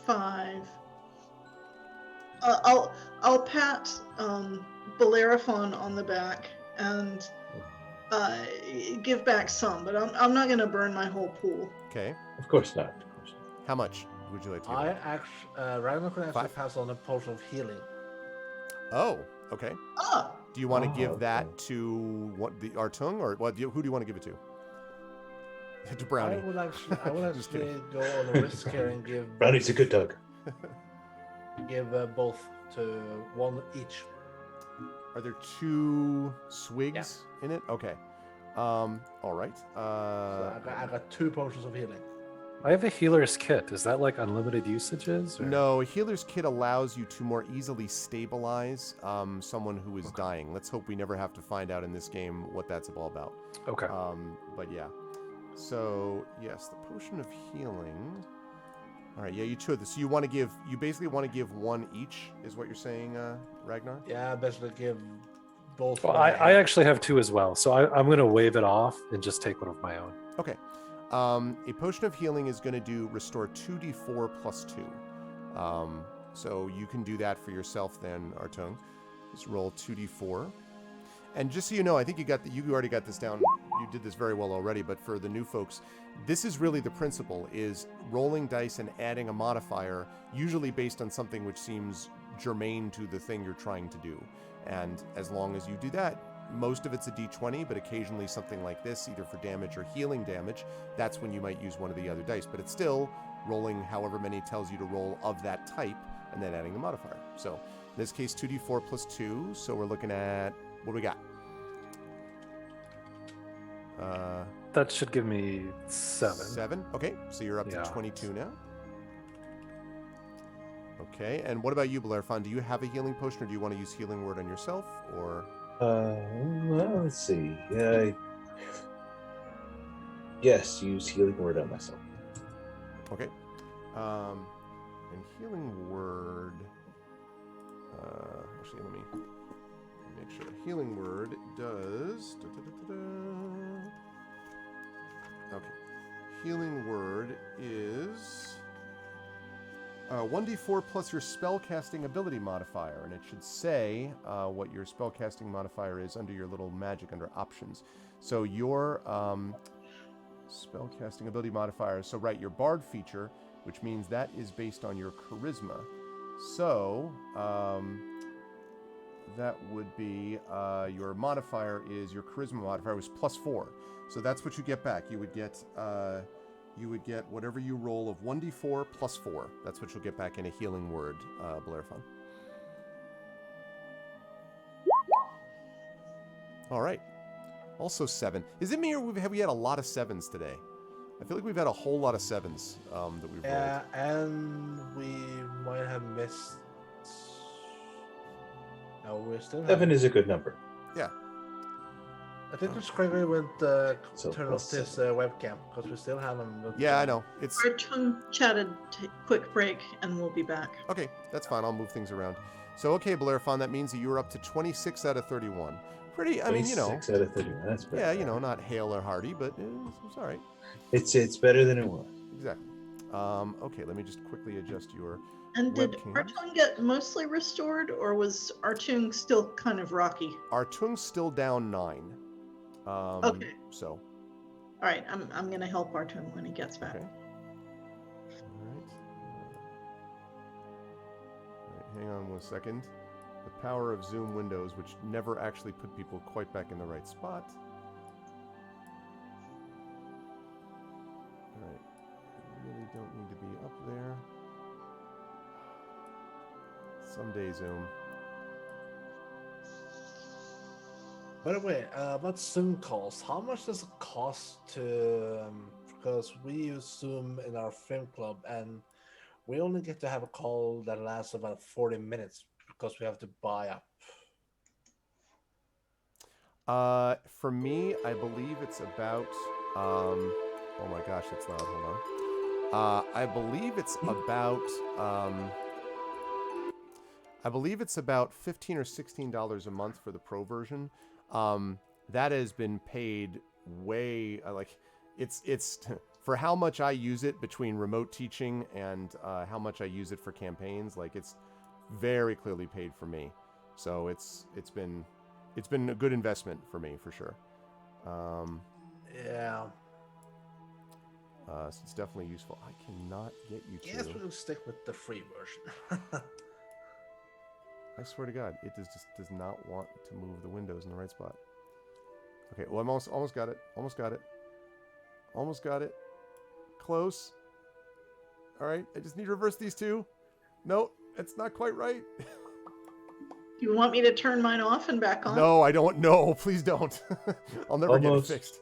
five. I'll pat Bellerophon on the back and give back some, but I'm not going to burn my whole pool. Okay. Of course not. Of course not. How much? would you like to I give? actually, Ragnar can actually 5? pass on a potion of healing. Oh, okay. Ah, Do you want to Oh, give okay. that to the Artung, or what? Who do you want to give it to? To Brownie. I would Just kidding. actually go on a risk here and give Brownie's a good dog. both to one each. Are there 2 swigs in it? Okay. All right. So I got 2 potions of healing. I have a healer's kit. Is that like unlimited usages? Or? No, a healer's kit allows you to more easily stabilize someone who is dying. Let's hope we never have to find out in this game what that's all about. Okay. But yeah. So yes, the potion of healing. All right, yeah, you 2 of this. So you basically want to give 1 each, is what you're saying, Ragnar? Yeah, basically give both. Well, one I hand. actually have 2 as well, so I'm going to waive it off and just take one of my own. Okay. A potion of healing is going to do restore 2d4 plus 2. So you can do that for yourself then, Artung. Just roll 2d4. And just so you know, I think you already got this down. You did this very well already, but for the new folks, this is really the principle, is rolling dice and adding a modifier, usually based on something which seems germane to the thing you're trying to do. And as long as you do that, most of it's a d20, but occasionally something like this, either for damage or healing damage, that's when you might use one of the other dice. But it's still rolling however many tells you to roll of that type, and then adding the modifier. So in this case, 2d4 plus 2, so we're looking at, what do we got? That should give me 7. 7. Okay, so you're up Yeah. to 22 now. Okay, and what about you, Blairfon? Do you have a healing potion, or do you want to use healing word on yourself, or? Well, let's see. Yes, use healing word on myself. Okay. And healing word. Actually, let me make sure. Healing word does. Okay. Healing word is 1d4 plus your spellcasting ability modifier, and it should say what your spellcasting modifier is under your little magic under options. So your spellcasting ability modifier. So right, your bard feature, which means that is based on your charisma. So that would be your modifier is your charisma modifier was +4. So that's what you get back. You would get whatever you roll of 1d4 plus 4. That's what you'll get back in a healing word, Blairfon. All right. Also 7. Is it me, or have we had a lot of 7s today? I feel like we've had a whole lot of 7s that we've rolled. Yeah, and we might have missed. No, we're still. 7 is a good number. Yeah. I think it's Gregory went So turn plus off this webcam because we still haven't. Yeah, I know. It's our tongue chatted. Quick break, and we'll be back. okay. That's fine. I'll move things around. So, okay, Blairfon, that means that you were up to 26 out of 31. Pretty, I mean, 26 out of 31. That's better. yeah, not hale or hearty, but it's all right. It's better than it was. Exactly. Okay, let me just quickly adjust your. And did Webcams. our tongue get mostly restored, or was our tongue still kind of rocky? Artung's still down 9. Okay. So, All right, I'm gonna help our tongue when he gets back. okay. All right. All right. Hang on 1 second. The power of Zoom windows, which never actually put people quite back in the right spot. All right. You really don't need to be up there. Someday, Zoom. By the way, about Zoom calls, how much does it cost to? Because we use Zoom in our film club, and we only get to have a call that lasts about 40 minutes because we have to buy up. For me, I believe it's about. Oh my gosh, that's loud. Hold on. I believe it's about. I believe it's about $15 or $16 a month for the pro version. That has been paid way it's for how much I use it between remote teaching and how much I use it for campaigns. Like, it's very clearly paid for me. So it's been a good investment for me for sure. Yeah. So it's definitely useful. I cannot get you to. Guess we'll stick with the free version. I swear to God, it just does not want to move the windows in the right spot. Okay, well, I'm almost got it. Almost got it. Almost got it. Close. All right, I just need to reverse these two. No, it's not quite right. Do you want me to turn mine off and back on? No, I don't. No, please don't. I'll never Almost. get it fixed.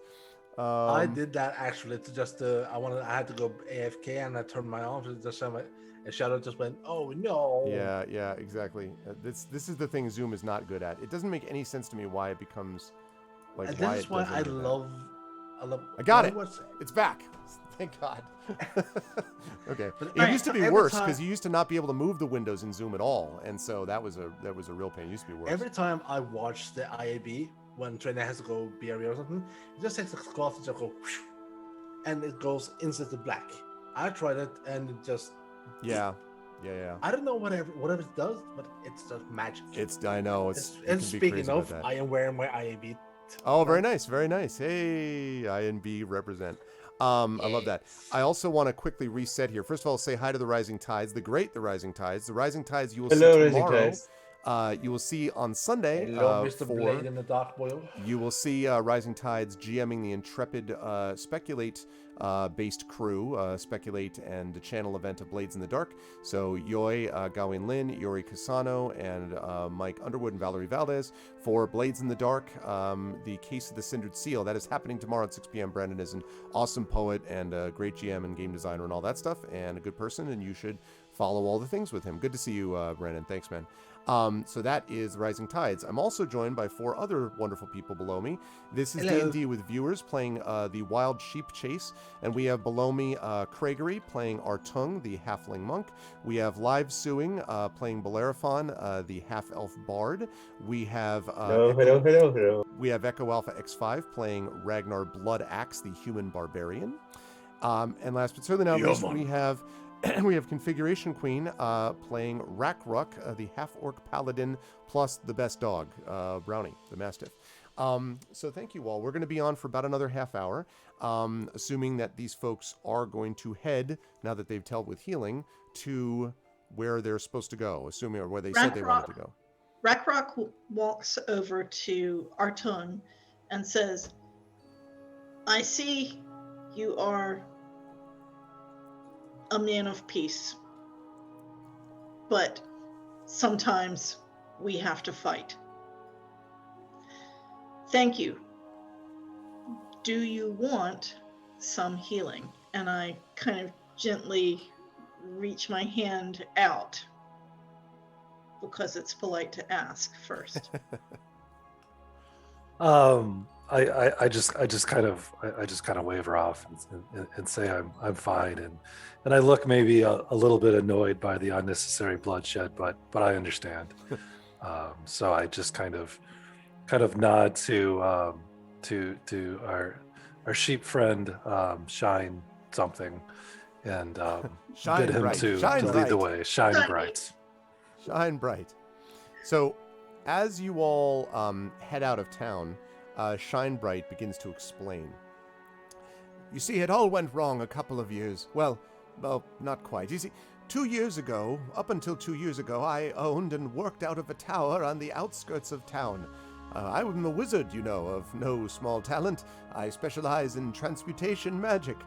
I did that actually to just I had to go AFK and I turned my off and just a shadow just went, oh no. Yeah, exactly. This is the thing Zoom is not good at. It doesn't make any sense to me why it becomes like And why this is it why does I any of that. love. I got why it. was- It's back. Thank God. Okay. But It used to be every worse time- because you used to not be able to move the windows in Zoom at all, and so that was a real pain. It used to be worse. Every time I watch the IAB when trainer has to go BRE or something, it just takes a cloth and just go, whoosh, and it goes instantly black. I tried it and it just Yeah. I don't know whatever it does, but it's just magic. I know it And can be speaking crazy about of, that. I am wearing my IAB. Oh, very nice, very nice. Hey, INB represent. I love that. I also want to quickly reset here. First of all, say hi to the Rising Tides, the Rising Tides. The Rising Tides you will Hello, see Rising tomorrow. Tides. You will see on Sunday. Hello, Mr. for Blade in the Dark Boil. You will see Rising Tides GMing the Intrepid Speculate based crew, Speculate and the channel event of Blades in the Dark. So Yoi, Gawain Lin, Yori Casano, and Mike Underwood and Valerie Valdez for Blades in the Dark, the Case of the Cindered Seal. That is happening tomorrow at 6 p.m. Brandon is an awesome poet and a great GM and game designer and all that stuff, and a good person, and you should follow all the things with him. Good to see you, Brandon. Thanks, man. So that is Rising Tides. I'm also joined by 4 other wonderful people below me. This is Hello. D&D with viewers playing the Wild Sheep Chase, and we have below me Craigery playing Artung, the Halfling Monk. We have Live Suing playing Bellerophon, the Half-Elf Bard. We have Hello. we have Echo Alpha X5 playing Ragnar Blood Axe, the Human Barbarian. And last but certainly not least, we have Configuration Queen playing Rakruk, the half-orc paladin, plus the best dog, Brownie, the Mastiff. So thank you all. We're going to be on for about another half hour, assuming that these folks are going to head, now that they've dealt with healing, to where they're supposed to go, assuming or where they said they wanted to go. Rakrok walks over to Artun and says, I see you are a man of peace, but sometimes we have to fight. Thank you. Do you want some healing? And I kind of gently reach my hand out because it's polite to ask first. I just kind of wave her off and say I'm fine, and I look maybe a little bit annoyed by the unnecessary bloodshed, but I understand. So I just kind of nod to our sheep friend, Shine something, and Shine bid him bright. to Shine lead the bright. way. Shine Shine bright. Shine bright. So, as you all head out of town, Shine Bright begins to explain. You see, it all went wrong a couple of years. Well, not quite. You see, 2 years ago, up until 2 years ago, I owned and worked out of a tower on the outskirts of town. I'm a wizard, you know, of no small talent. I specialize in transmutation magic,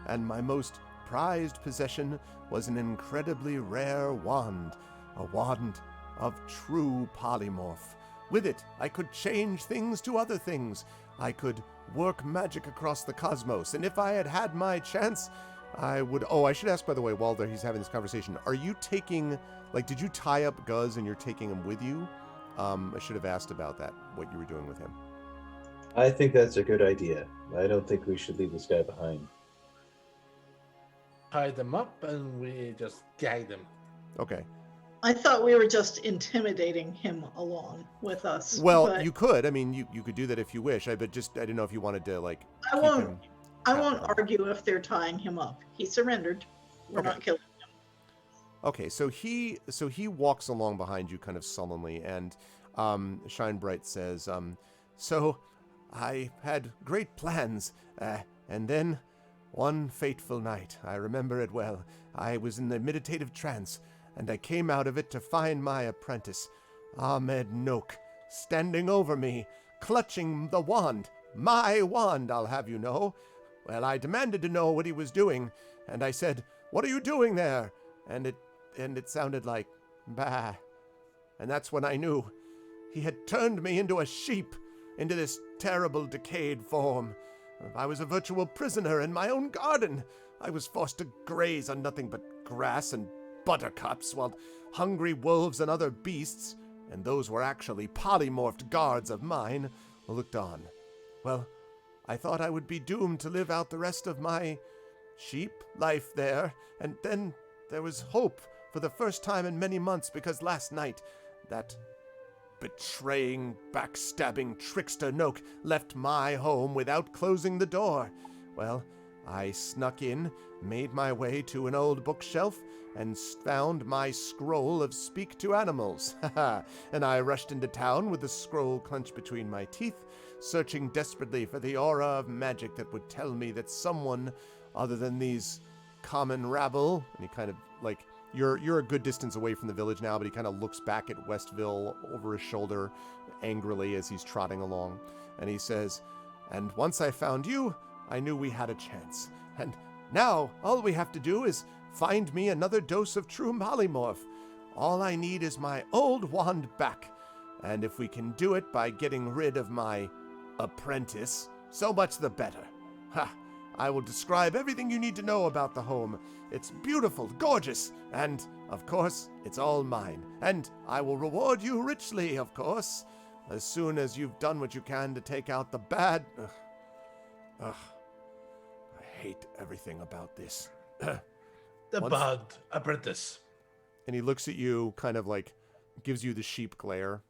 and my most prized possession was an incredibly rare wand, a wand of true polymorph. With it, I could change things to other things. I could work magic across the cosmos, and if I had had my chance, I would... Oh, I should ask, by the way, while he's having this conversation, are you taking... Like, did you tie up Guz and you're taking him with you? I should have asked about that, what you were doing with him. I think that's a good idea. I don't think we should leave this guy behind. Tied them up and we just gagged them. Okay. I thought we were just intimidating him along with us. Well, but you could. I mean, you could do that if you wish. I didn't know if you wanted to, like, I keep won't. him... I won't argue if they're tying him up. He surrendered. We're Okay. not killing him. Okay, so he walks along behind you kind of sullenly, and Shine Bright says, so I had great plans, and then, One fateful night, I remember it well, I was in a meditative trance, and I came out of it to find my apprentice, Ahmed Noak, standing over me, clutching the wand. My wand, I'll have you know. Well, I demanded to know what he was doing, and I said, "What are you doing there?" And it sounded like, "Bah." And that's when I knew. He had turned me into a sheep, into this terrible decayed form. I was a virtual prisoner in my own garden. I was forced to graze on nothing but grass and buttercups, while hungry wolves and other beasts, and those were actually polymorphed guards of mine, looked on. Well, I thought I would be doomed to live out the rest of my sheep life there, and then there was hope for the first time in many months, because last night, that betraying, backstabbing trickster Noak left my home without closing the door. Well, I snuck in, made my way to an old bookshelf, and found my scroll of Speak to Animals. And I rushed into town with the scroll clenched between my teeth, searching desperately for the aura of magic that would tell me that someone other than these common rabble, and he kind of, like, you're a good distance away from the village now, but he kind of looks back at Westville over his shoulder angrily as he's trotting along, and he says, "And once I found you, I knew we had a chance. And now all we have to do is find me another dose of true polymorph. All I need is my old wand back. And if we can do it by getting rid of my apprentice, so much the better. Ha! I will describe everything you need to know about the home. It's beautiful, gorgeous, and, of course, it's all mine. And I will reward you richly, of course, as soon as you've done what you can to take out the bad... Ugh. I hate everything about this. The Once- bad apprentice. And he looks at you, kind of like, gives you the sheep glare,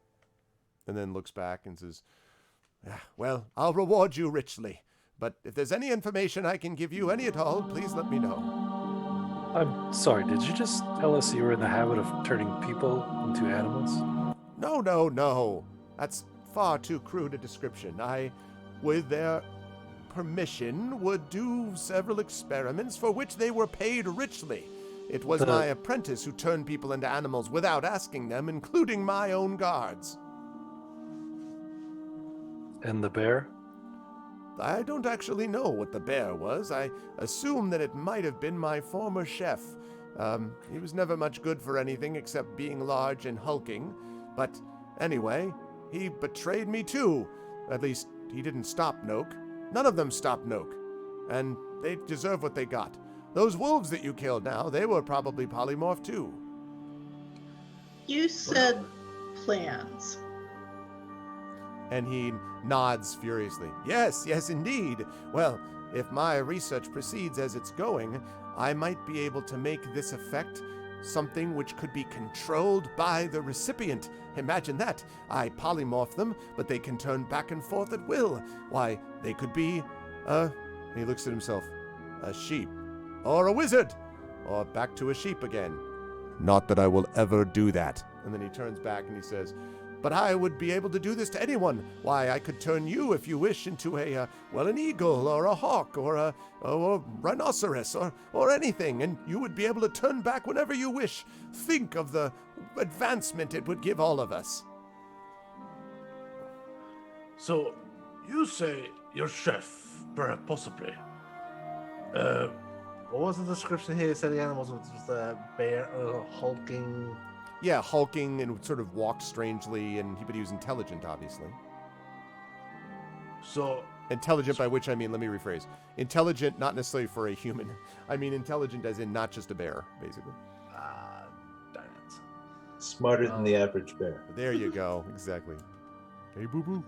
and then looks back and says, "Well, I'll reward you richly. But if there's any information I can give you, any at all, please let me know." I'm sorry, did you just tell us you were in the habit of turning people into animals? No. That's far too crude a description. I, with their permission, would do several experiments for which they were paid richly. It was The- my apprentice who turned people into animals without asking them, including my own guards. And the bear? I don't actually know what the bear was. I assume that it might have been my former chef. He was never much good for anything except being large and hulking. But anyway, he betrayed me too. At least, he didn't stop Noak. None of them stopped Noak. And they deserve what they got. Those wolves that you killed now, they were probably polymorphed too. You said plans. And he nods furiously. Yes, indeed. Well, if my research proceeds as it's going, I might be able to make this effect something which could be controlled by the recipient. Imagine that. I polymorph them, but they can turn back and forth at will. Why, they could be, he looks at himself, a sheep, or a wizard, or back to a sheep again. Not that I will ever do that. And then he turns back and he says, "But I would be able to do this to anyone. Why, I could turn you, if you wish, into an eagle, or a hawk, or a rhinoceros, or anything, and you would be able to turn back whenever you wish. Think of the advancement it would give all of us." So, you say your chef, perhaps, possibly. What was the description here? You said the animals was the bear, hulking. Yeah, hulking and sort of walked strangely, but he was intelligent, obviously. So, Intelligent, by which I mean, let me rephrase. Intelligent, not necessarily for a human. I mean intelligent as in not just a bear, basically. darn it. Smarter than the average bear. There you go, exactly. Hey, boo-boo.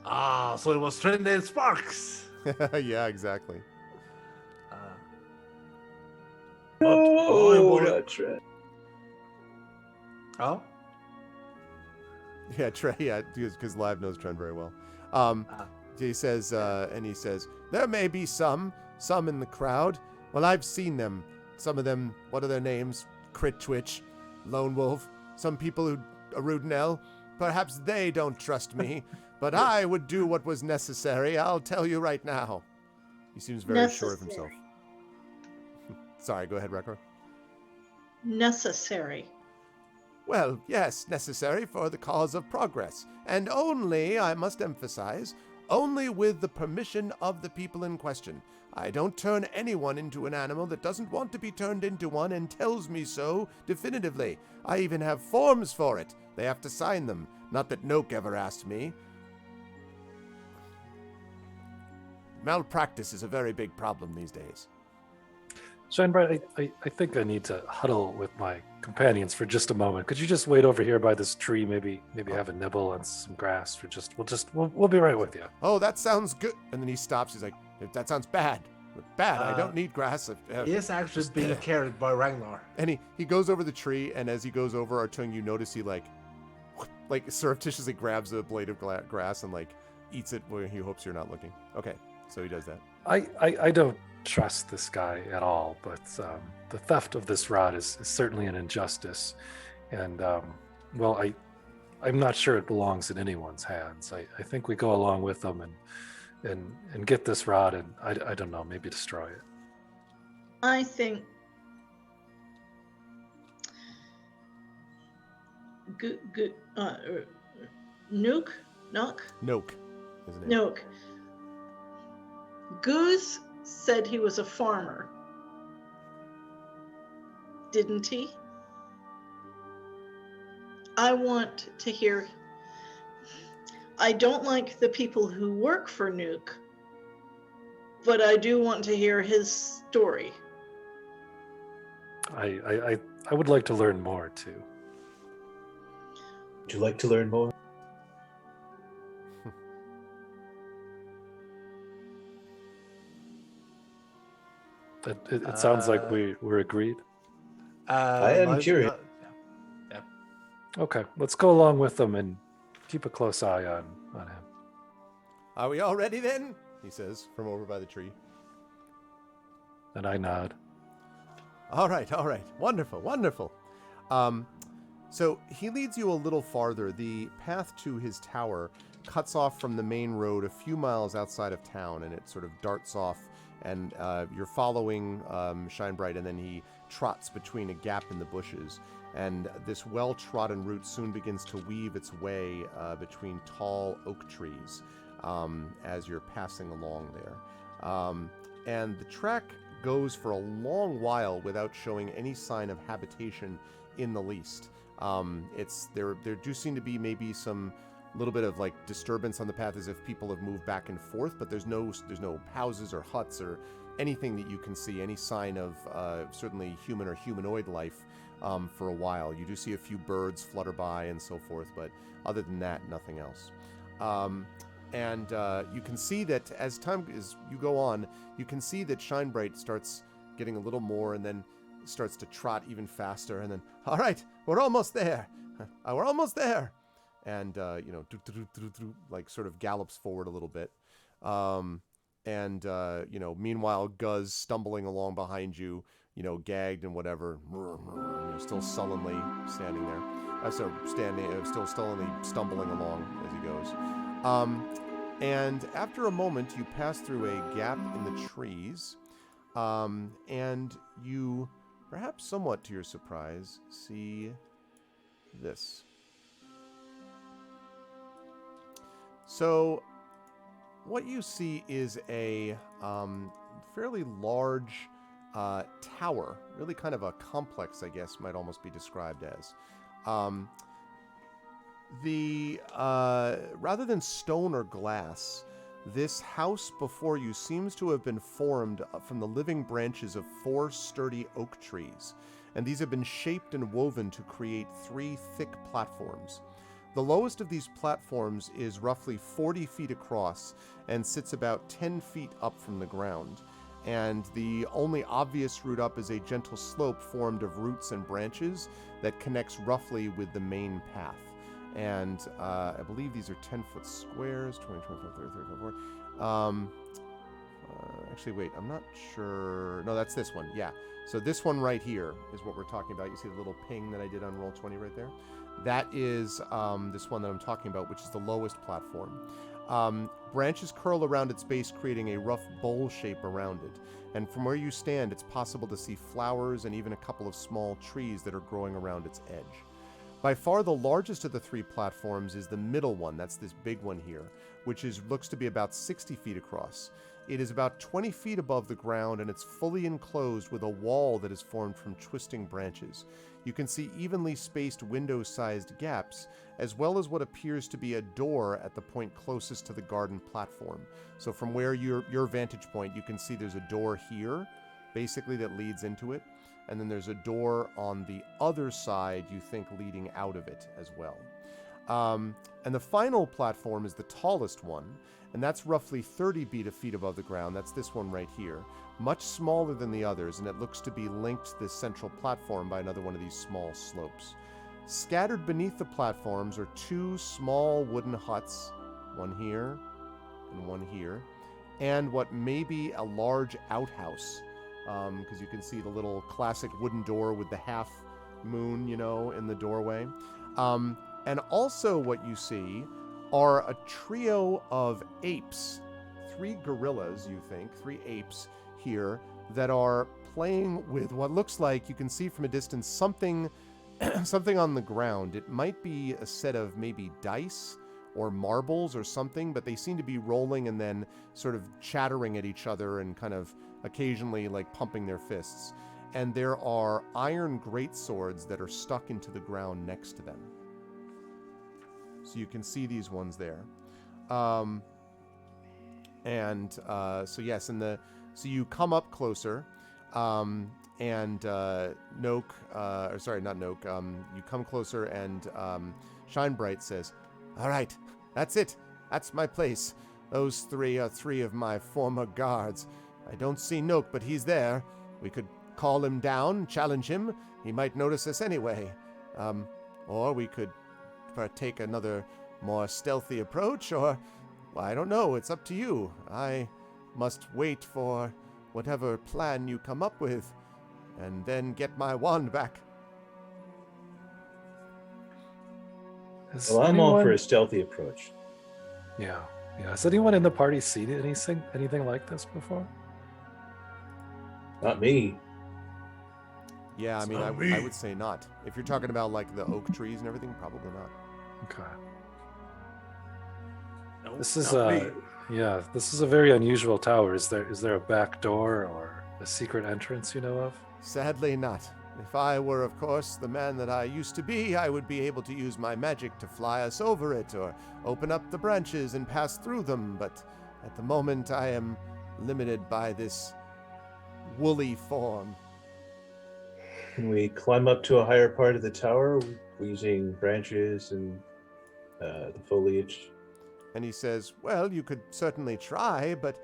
So it was trained in sparks. Yeah, exactly. But Oh, that's right. Oh? Yeah, Trey, yeah, because Live knows Trent very well. He says, there may be some in the crowd. Well, I've seen them. Some of them, what are their names? Crit Twitch, Lone Wolf, some people who, Arudinel. Perhaps they don't trust me, but I would do what was necessary, I'll tell you right now. He seems very sure of himself. Sorry, go ahead, Rekor. Necessary. Well, yes, necessary for the cause of progress. And only, I must emphasize, only with the permission of the people in question. I don't turn anyone into an animal that doesn't want to be turned into one and tells me so definitively. I even have forms for it. They have to sign them. Not that Noak ever asked me. Malpractice is a very big problem these days. Shinebright, I think I need to huddle with my companions for just a moment. Could you just wait over here by this tree? Maybe have a nibble on some grass for we'll be right with you. Oh, that sounds good. And then he stops. He's like, that sounds bad. Bad. I don't need grass. He is actually being carried by Ragnar. And he goes over the tree, and as he goes over, Artung, you notice he like surreptitiously grabs a blade of grass and like eats it where he hopes you're not looking. Okay, so he does that. I don't trust this guy at all, but the theft of this rod is certainly an injustice, and I'm not sure it belongs in anyone's hands. I think we go along with them and get this rod, and I don't know, maybe destroy it. I think Nook, isn't it? Nook. Goose said he was a farmer, didn't he? I want to hear. I don't like the people who work for Nuke, but I do want to hear his story. I would like to learn more too. Would you like to learn more? It sounds like we're agreed. I am curious. Okay, let's go along with them and keep a close eye on him. Are we all ready then? He says from over by the tree. And I nod. All right. Wonderful. So he leads you a little farther. The path to his tower cuts off from the main road a few miles outside of town, and it sort of darts off, and you're following Shinebright, and then he trots between a gap in the bushes. And this well-trodden route soon begins to weave its way between tall oak trees as you're passing along there. And the track goes for a long while without showing any sign of habitation in the least. There do seem to be maybe some little bit of like disturbance on the path as if people have moved back and forth, but there's no houses or huts or anything that you can see, any sign of certainly human or humanoid life for a while. You do see a few birds flutter by and so forth, but other than that, nothing else. And you can see that as you go on, you can see that Shinebright starts getting a little more and then starts to trot even faster, and then, all right, we're almost there. We're almost there. And, like sort of gallops forward a little bit. Meanwhile, Guz stumbling along behind you, gagged and whatever, still sullenly standing there. Still sullenly stumbling along as he goes. And after a moment, you pass through a gap in the trees, and you, perhaps somewhat to your surprise, see this. So, what you see is a fairly large tower, really kind of a complex, I guess, might almost be described as. Rather than stone or glass, this house before you seems to have been formed from the living branches of 4 sturdy oak trees, and these have been shaped and woven to create 3 thick platforms. The lowest of these platforms is roughly 40 feet across and sits about 10 feet up from the ground. And the only obvious route up is a gentle slope formed of roots and branches that connects roughly with the main path. And I believe these are 10-foot squares, 20, 25, 30, 35, 40. Actually, wait, I'm not sure. No, that's this one, yeah. So this one right here is what we're talking about. You see the little ping that I did on Roll20 right there? That is this one that I'm talking about, which is the lowest platform. Branches curl around its base, creating a rough bowl shape around it. And from where you stand, it's possible to see flowers and even a couple of small trees that are growing around its edge. By far the largest of the 3 platforms is the middle one. That's this big one here, which looks to be about 60 feet across. It is about 20 feet above the ground, and it's fully enclosed with a wall that is formed from twisting branches. You can see evenly spaced window-sized gaps, as well as what appears to be a door at the point closest to the garden platform. So from where your vantage point, you can see there's a door here, basically, that leads into it. And then there's a door on the other side, you think, leading out of it as well. And the final platform is the tallest one, and that's roughly 30 feet above the ground. That's this one right here. Much smaller than the others, and it looks to be linked to this central platform by another one of these small slopes. Scattered beneath the platforms are 2 small wooden huts, one here and one here, and what may be a large outhouse, because you can see the little classic wooden door with the half moon, in the doorway. And also what you see are a trio of apes, 3 gorillas, you think, 3 apes here, that are playing with what looks like, you can see from a distance, something on the ground. It might be a set of maybe dice or marbles or something, but they seem to be rolling and then sort of chattering at each other and kind of occasionally like pumping their fists. And there are iron greatswords that are stuck into the ground next to them. So you can see these ones there. So yes, so you come up closer, and Noak, or sorry, not Noak, you come closer and Shinebright says, "All right, that's it. That's my place. Those 3 are 3 of my former guards. I don't see Noak, but he's there. We could call him down, challenge him. He might notice us anyway. Or we could take another more stealthy approach, or, well, I don't know. It's up to you. I must wait for whatever plan you come up with, and then get my wand back." Well, I'm all for a stealthy approach. Yeah. Has anyone in the party seen anything like this before? Not me. Yeah, I mean, I would say not. If you're talking about like the oak trees and everything, probably not. Okay. No, This is not me. this is a very unusual tower. Is there a back door or a secret entrance you know of? Sadly not. If I were, of course, the man that I used to be, I would be able to use my magic to fly us over it or open up the branches and pass through them, but at the moment I am limited by this woolly form. Can we climb up to a higher part of the tower using branches and the foliage? And he says, "Well, you could certainly try, but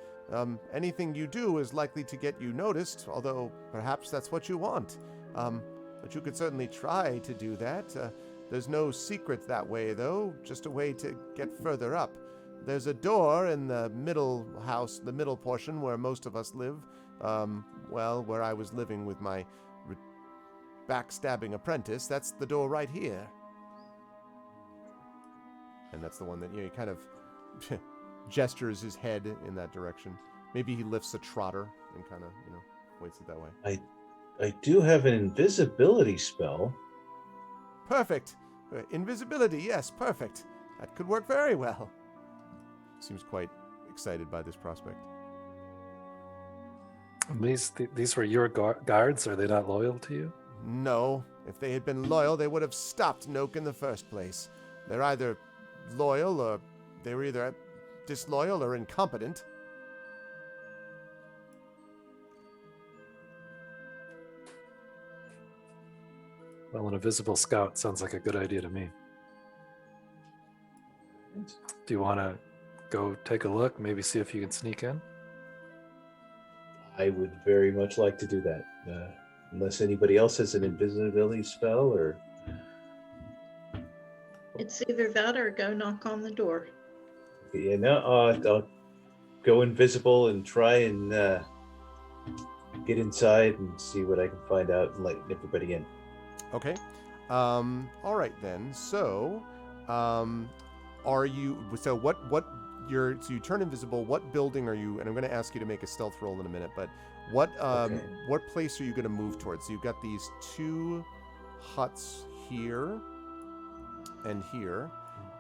anything you do is likely to get you noticed, although perhaps that's what you want. But you could certainly try to do that. There's no secret that way, though, just a way to get further up. There's a door in the middle house, the middle portion where most of us live, where I was living with my backstabbing apprentice. That's the door right here." And that's the one that, he kind of gestures his head in that direction. Maybe he lifts a trotter and kind of, waits it that way. I do have an invisibility spell. Perfect. Invisibility, yes, perfect. That could work very well. Seems quite excited by this prospect. These were your guards. Are they not loyal to you? No. If they had been loyal, they would have stopped Noak in the first place. They're either loyal or they were either disloyal or incompetent. Well, an invisible scout sounds like a good idea to me. Do you want to go take a look? Maybe see if you can sneak in? I would very much like to do that. Unless anybody else has an invisibility spell, or It's either that or go knock on the door. I'll go invisible and try and get inside and see what I can find out and let everybody in. Okay. All right then. So, what so you turn invisible. What building are you? And I'm going to ask you to make a stealth roll in a minute. But what what place are you going to move towards? So you've got these 2 huts here and here,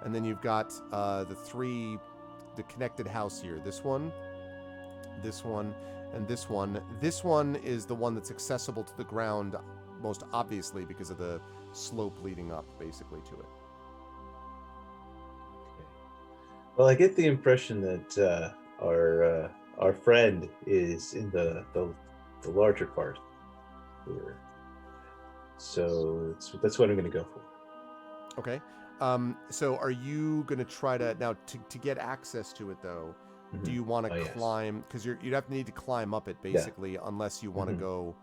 and then you've got the connected house here. This one, and this one. This one is the one that's accessible to the ground most obviously because of the slope leading up basically to it. Well, I get the impression that our friend is in the larger part here, so that's what I'm going to go for. Okay. So are you going to try to now to get access to it though? Do you want to climb? Because you'd have to need to climb up it basically, unless you want to go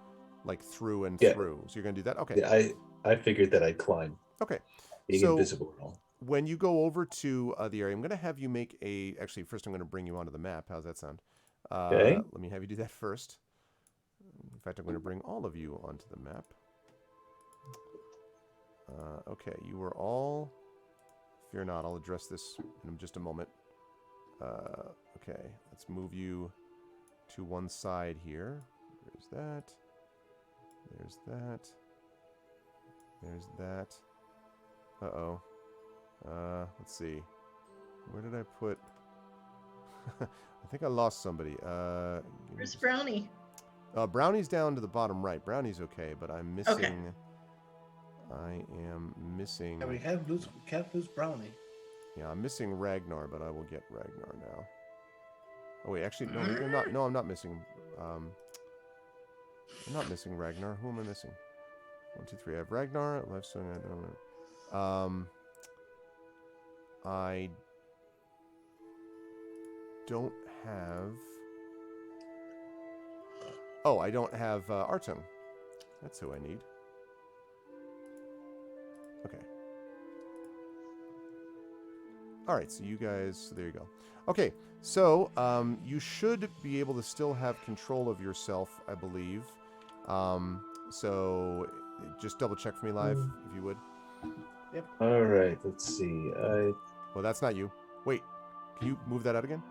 like through and through. So you're going to do that. Okay. Yeah, I figured that I'd climb. Okay. Being invisible and all. When you go over to the area, I'm going to have you make actually, first I'm going to bring you onto the map. How's that sound? Okay. Let me have you do that first. In fact, I'm going to bring all of you onto the map. Okay, you were all... Fear not, I'll address this in just a moment. Okay, let's move you to one side here. There's that. There's that. There's that. Uh-oh. Let's see. Where did I put... I think I lost somebody. Where's Brownie? Brownie's down to the bottom right. Brownie's okay, but I'm missing... Okay. I am missing... Yeah, we can't lose Brownie. Yeah, I'm missing Ragnar, but I will get Ragnar now. Oh, wait, actually, no, you're not. No, I'm not missing... I'm not missing Ragnar. Who am I missing? 1, 2, 3. I have Ragnar, Lifestone, I don't know. I don't have... Oh, I don't have Artem. That's who I need. Okay. Alright, so you guys... So there you go. Okay, so you should be able to still have control of yourself, I believe. So just double check for me live, if you would. Yep. All right, let's see. Well, that's not you. Wait, can you move that out again?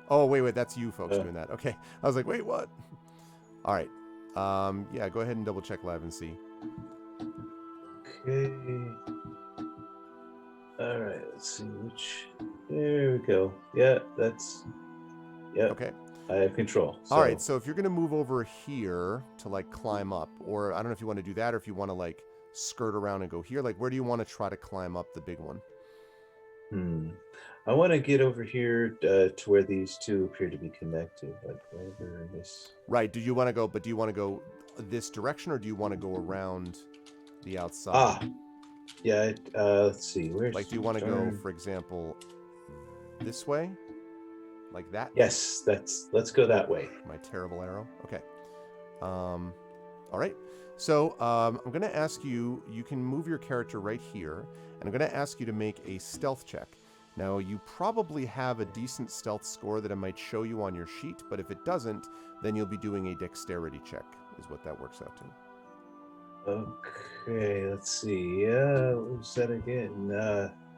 Oh, wait, that's you folks doing that. Okay, I was like, wait, what? All right. Yeah, go ahead and double check live and see. Okay. All right, let's see which. There we go. Yeah, that's. Yeah. Okay. I have control. All right, so if you're going to move over here to, like, climb up, or I don't know if you want to do that, or if you want to, like, skirt around and go here, like, where do you want to try to climb up the big one? I want to get over here to where these two appear to be connected, like wherever in this. Right, do you want to go, but do you want to go this direction, or do you want to go around the outside? Ah, yeah, let's see, where's... Like, do you want to go, for example, this way? Like that? Yes, let's go that way. My terrible arrow. Okay. All right. So I'm going to ask you, you can move your character right here, and I'm going to ask you to make a stealth check. Now, you probably have a decent stealth score that I might show you on your sheet, but if it doesn't, then you'll be doing a dexterity check, is what that works out to. Okay, let's see. What was that again?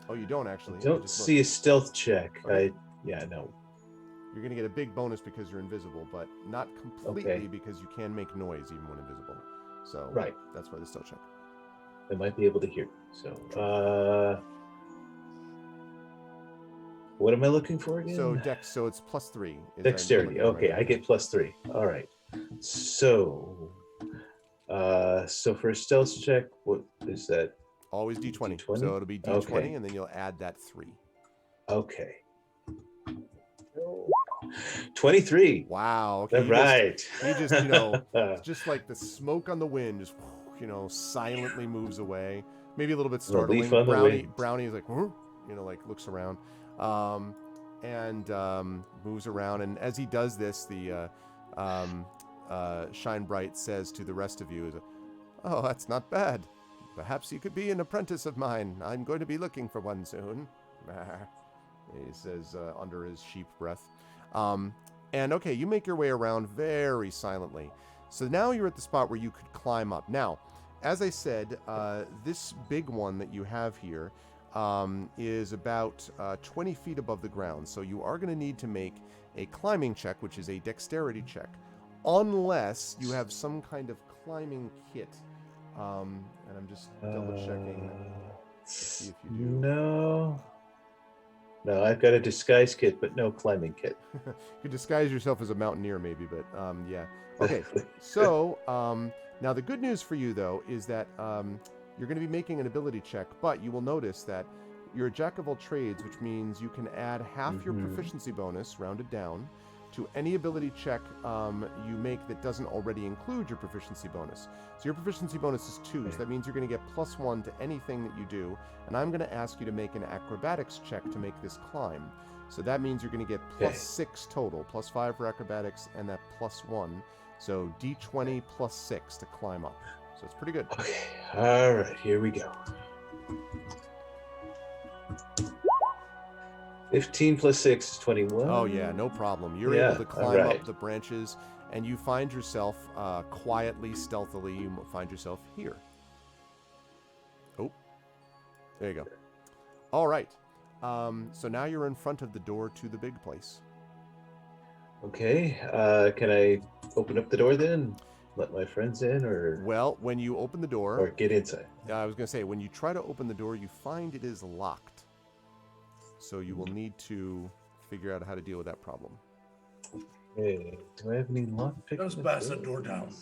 Oh, you don't actually. I don't see a stealth check. Okay. No. You're going to get a big bonus because you're invisible, but not completely because you can make noise even when invisible. So right. That's why the stealth check. I might be able to hear. So, what am I looking for again? So dex, so it's +3. Dexterity. Okay, I get +3. All right. So, for a stealth check, what is that? Always D20. D20? So it'll be D20, Okay. and then you'll add that 3. Okay. 23. Wow. Okay. All right. He just, just like the smoke on the wind, just, silently moves away. Maybe a little bit startling. leaf on the wind. Brownie is like, huh? Like looks around, and moves around. And as he does this, the Shine Bright says to the rest of you, "Oh, that's not bad. Perhaps you could be an apprentice of mine. I'm going to be looking for one soon." He says under his sheep breath. And okay, you make your way around very silently. So now you're at the spot where you could climb up. Now, as I said, this big one that you have here, is about 20 feet above the ground. So you are going to need to make a climbing check, which is a dexterity check, unless you have some kind of climbing kit. And I'm just double checking. See if you do. No, I've got a disguise kit, but no climbing kit. You could disguise yourself as a mountaineer, maybe, but yeah. Okay, so now the good news for you, though, is that you're going to be making an ability check, but you will notice that you're a jack of all trades, which means you can add half your proficiency bonus, rounded down, to any ability check you make that doesn't already include your proficiency bonus. So your proficiency bonus is 2, so that means you're going to get +1 to anything that you do, and I'm going to ask you to make an acrobatics check to make this climb. So that means you're going to get +6 total, +5 for acrobatics, and that +1. So d20 +6 to climb up. So it's pretty good. Okay, all right, here we go. 15 plus 6 is 21. Oh yeah, no problem. You're Yeah, able to climb alright. up the branches, and you find yourself quietly, stealthily, you find yourself here. Oh, there you go. All right. So now you're in front of the door to the big place. Okay, can I open up the door then? Let my friends in, or Well, when you open the door, get inside? I was going to say, when you try to open the door, you find it is locked. So you will need to figure out how to deal with that problem. Hey, do I have any lockpick? Just bash the door down.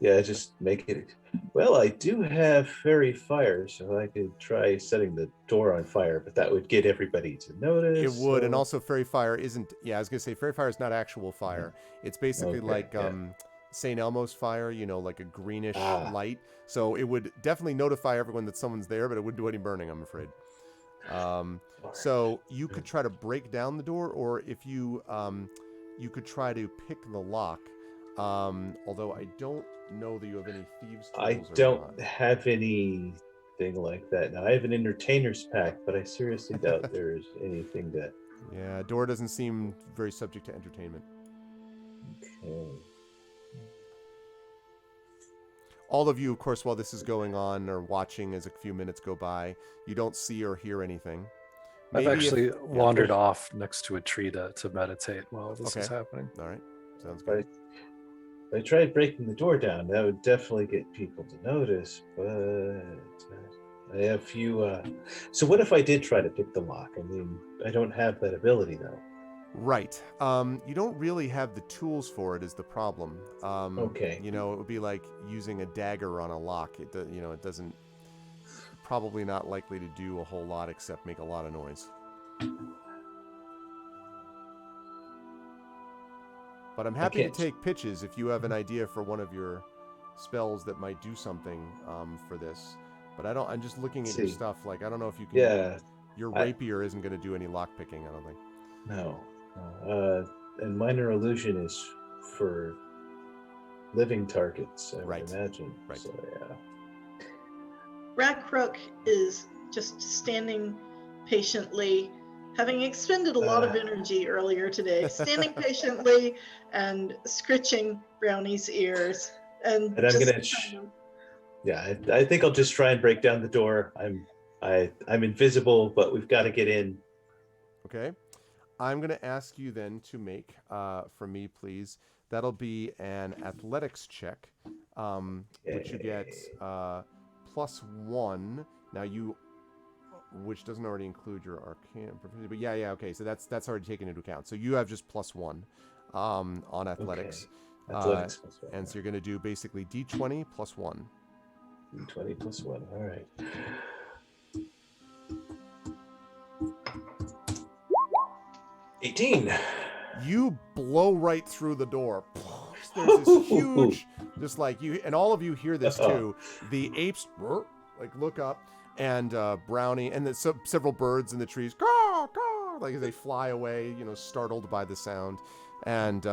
Yeah, just make it. Well, I do have fairy fire, so I could try setting the door on fire, but that would get everybody to notice. It would, and so- also fairy fire isn't. Yeah, I was gonna say fairy fire is not actual fire. It's basically Okay, like yeah. St. Elmo's fire, like a greenish Ah. light. So it would definitely notify everyone that someone's there, but it wouldn't do any burning, I'm afraid. So you could try to break down the door, or if you you could try to pick the lock. Although I don't know that you have any thieves' tools. I or don't not. have anything like that. Now I have an entertainer's pack, but I seriously doubt there's anything that. Yeah, door doesn't seem very subject to entertainment. Okay. All of you, of course, while this is going on, are watching as a few minutes go by. You don't see or hear anything. I've Maybe actually if- wandered off next to a tree to meditate while this is Okay. happening. All right, sounds good. If I tried breaking the door down, that would definitely get people to notice, but I have few. So what if I did try to pick the lock? I mean, I don't have that ability though. Right. You don't really have the tools for it is the problem. Okay. It would be like using a dagger on a lock. It doesn't. Probably not likely to do a whole lot except make a lot of noise. But I'm happy to can't- take pitches if you have an idea for one of your spells that might do something for this. But I don't. I'm just looking at your See. stuff. Like I don't know if you can. Yeah. Your I- rapier isn't going to do any lock picking. I don't think. No. And minor illusion is for living targets, I Right. would imagine. Right. So yeah. Rackrook is just standing patiently, having expended a lot of energy earlier today, standing patiently and scritching Brownie's ears. And And I'm just gonna kind of- Yeah, I think I'll just try and break down the door. I'm invisible, but we've got to get in. Okay. I'm going to ask you then to make, for me, please, that'll be an athletics check, which you get +1. Now which doesn't already include your arcane proficiency, but yeah, okay. So that's already taken into account. So you have just +1 on athletics. Athletics plus one. And so you're going to do basically D20 +1. 20 plus 1. All right. 18. You blow right through the door. There's this huge, just like you, and all of you hear this too. The apes like look up, and Brownie, and there's several birds in the trees, caw, caw, like as they fly away, startled by the sound, and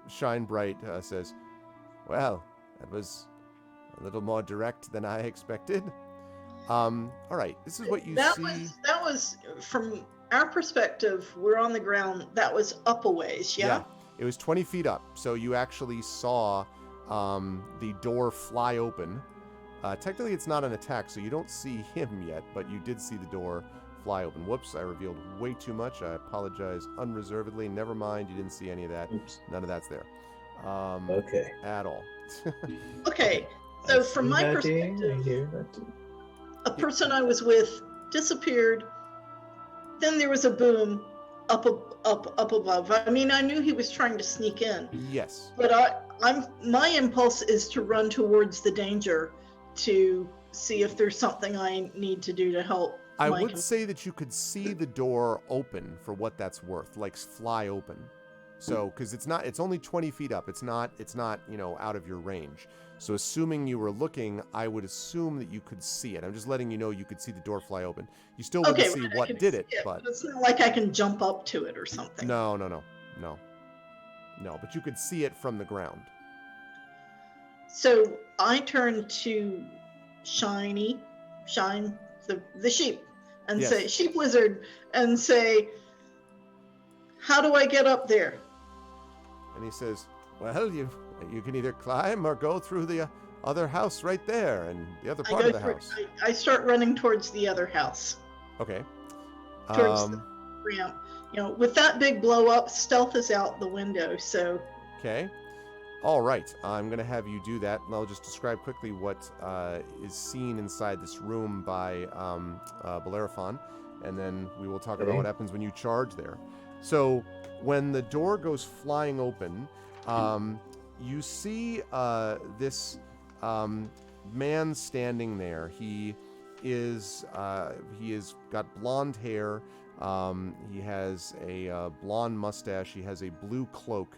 Shine Bright says, "Well, that was a little more direct than I expected." All right, this is what you that see. that was from our perspective. We're on the ground. That was up a ways, yeah. It was 20 feet up, so you actually saw the door fly open, Technically, it's not an attack, so you don't see him yet, but you did see the door fly open. Whoops, I revealed way too much. I apologize unreservedly. Never mind, you didn't see any of that. Oops. None of that's there. Okay. At all. Okay, I so see from my that ding, I perspective, hear that ding. a person I was with disappeared. Then there was a boom up above. I mean, I knew he was trying to sneak in, Yes. but my impulse is to run towards the danger to see if there's something I need to do to help. I my would say that you could see the door open for what that's worth, like fly open. So, because it's only 20 feet up. It's not, out of your range. So assuming you were looking, I would assume that you could see it. I'm just letting you know you could see the door fly open. You still wouldn't see right, I what can did see it, but it's not like I can jump up to it or something. no, but you could see it from the ground. So I turn to Shine the sheep, and Yes. say, Sheep Wizard, and say, how do I get up there? And he says, well, you can either climb or go through the other house right there and the other part of the house. I start running towards the other house, Okay. towards the ramp. With that big blow up, stealth is out the window, so Okay. All right. I'm going to have you do that, and I'll just describe quickly what is seen inside this room by Bellerophon, and then we will talk about what happens when you charge there. So when the door goes flying open, you see this man standing there. He is got blonde hair. He has a blonde mustache. He has a blue cloak.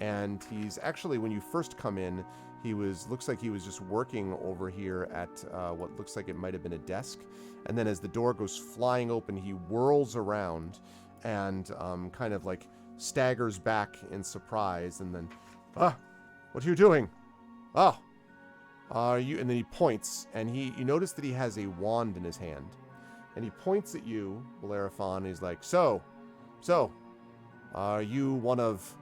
And he's actually, when you first come in, looks like he was just working over here at what looks like it might have been a desk. And then as the door goes flying open, he whirls around and kind of like staggers back in surprise. And then, what are you doing? Oh, are you? And then he points, and you notice that he has a wand in his hand. And he points at you, Bellerophon. He's like, so, are you one of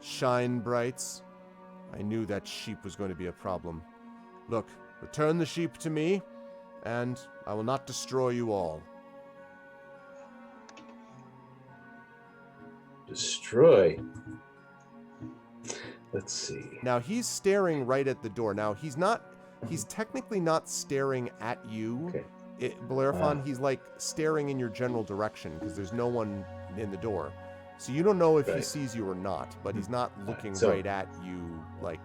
Shine Bright's? I knew that sheep was going to be a problem. Look, return the sheep to me, and I will not destroy you all. Destroy. Let's see. Now, he's staring right at the door. Now, he's technically not staring at you, Okay. Bellerophon. He's like staring in your general direction because there's no one in the door. So you don't know if he Right. sees you or not, but he's not looking So- right at you. Like,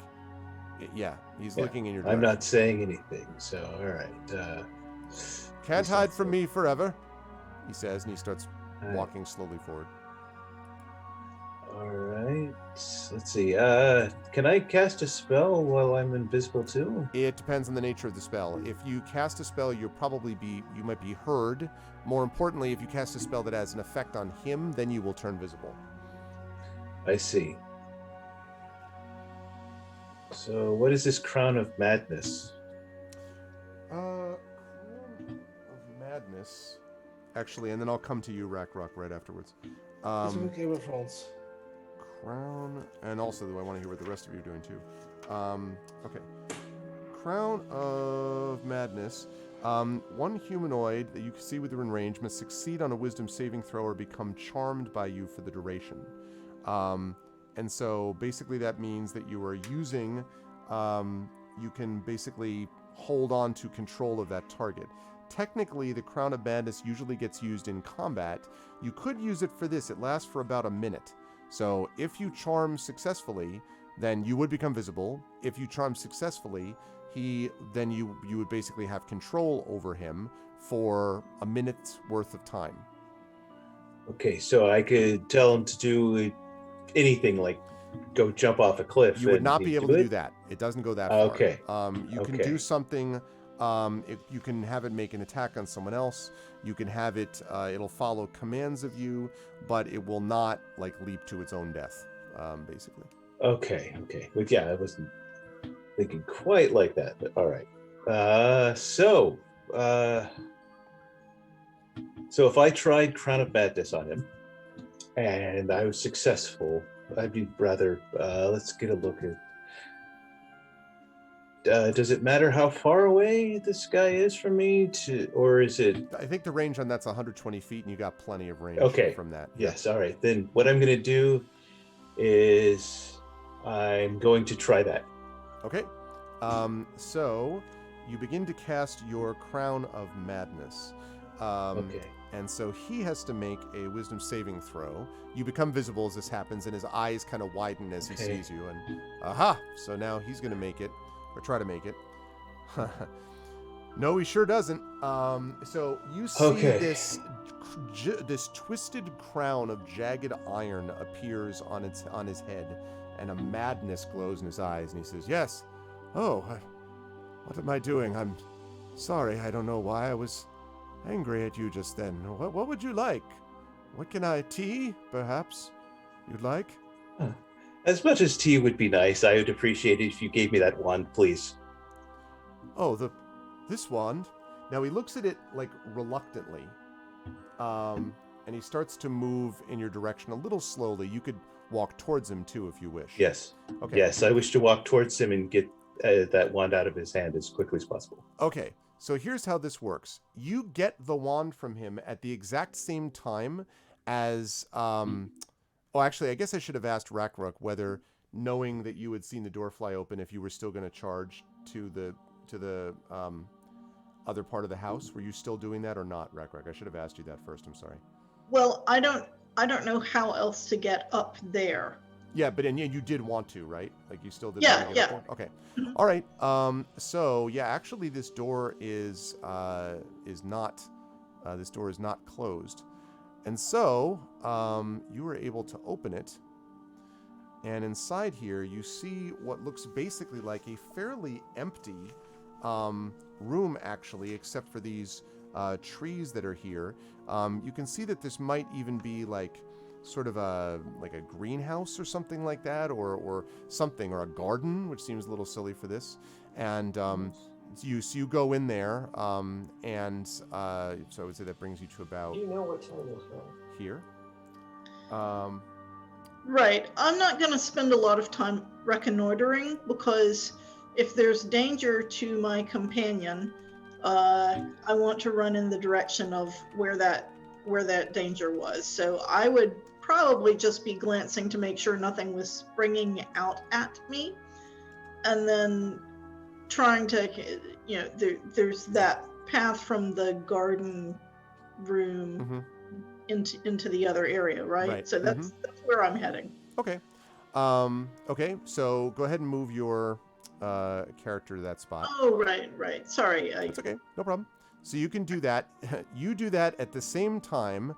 he's looking in your direction. I'm not saying anything, so all right. Can't He's hide not from so- me forever, he says, and he starts all right. walking slowly forward. All right. Let's see. Can I cast a spell while I'm invisible too? It depends on the nature of the spell. If you cast a spell, you might be heard. More importantly, if you cast a spell that has an effect on him, then you will turn visible. I see. So, what is this Crown of Madness? Crown of Madness. Actually, and then I'll come to you, Rackrock, right afterwards. It's from Game of Thrones. Crown, and also I want to hear what the rest of you are doing too. Okay. Crown of Madness. One humanoid that you can see within range must succeed on a wisdom saving throw or become charmed by you for the duration. And so basically that means that you are using, you can basically hold on to control of that target. Technically, the Crown of Madness usually gets used in combat. You could use it for this. It lasts for about a minute. So if you charm successfully, then you would become visible. If you charm successfully, then you would basically have control over him for a minute's worth of time. Okay, so I could tell him to do anything, like go jump off a cliff. You would and not be he'd able to it? do that. It doesn't go that far. Okay. You can Okay. do something. You can have it make an attack on someone else. You can have it. It'll follow commands of you, but it will not like leap to its own death. Basically. Okay. Well, yeah, I wasn't thinking quite like that, but all right. So if I tried Crown of Madness on him and I was successful, I'd be rather. Let's get a look at. Does it matter how far away this guy is from me, or is it? I think the range on that's 120 feet, and you got plenty of range Okay. from that. Yes. All right. Then what I'm going to do is I'm going to try that. Okay. So you begin to cast your Crown of Madness. Okay. And so he has to make a wisdom saving throw. You become visible as this happens, and his eyes kind of widen as he Okay. sees you. And aha! So now he's going to make it, or try to make it. No, he sure doesn't. So you see Okay. this twisted crown of jagged iron appears on his head, and a madness glows in his eyes. And he says, "Yes. Oh, what am I doing? I'm sorry. I don't know why I was angry at you just then. What would you like? What can I tea? Perhaps you'd like?" As much as tea would be nice, I would appreciate it if you gave me that wand, please. Oh, this wand. Now he looks at it like reluctantly, and he starts to move in your direction a little slowly. You could walk towards him too if you wish. Yes. Okay. Yes, I wish to walk towards him and get that wand out of his hand as quickly as possible. Okay. So here's how this works. You get the wand from him at the exact same time as oh, actually, I guess I should have asked Rakruk whether, knowing that you had seen the door fly open, if you were still going to charge to the other part of the house. Were you still doing that or not, Rakruk? I should have asked you that first. I'm sorry. Well, I don't know how else to get up there. Yeah, but you did want to, right? Like you still did. Yeah, want to get yeah. up there? Okay. All right. So yeah, actually, this door is not this door is not closed, and so you were able to open it. And inside here, you see what looks basically like a fairly empty room, actually, except for these trees that are here. You can see that this might even be like sort of a greenhouse or something like that, or something, or a garden, which seems a little silly for this. And you go in there, and so I would say that brings you to about Do you know what time it is now? here. Right. I'm not going to spend a lot of time reconnoitering because if there's danger to my companion, I want to run in the direction of where that danger was. So I would probably just be glancing to make sure nothing was springing out at me, and then trying to, there's that path from the garden room into the other area, right? So that's where I'm heading. Okay. Okay. So go ahead and move your character to that spot. Oh, right. Sorry. That's okay. No problem. So you can do that. You do that at the same time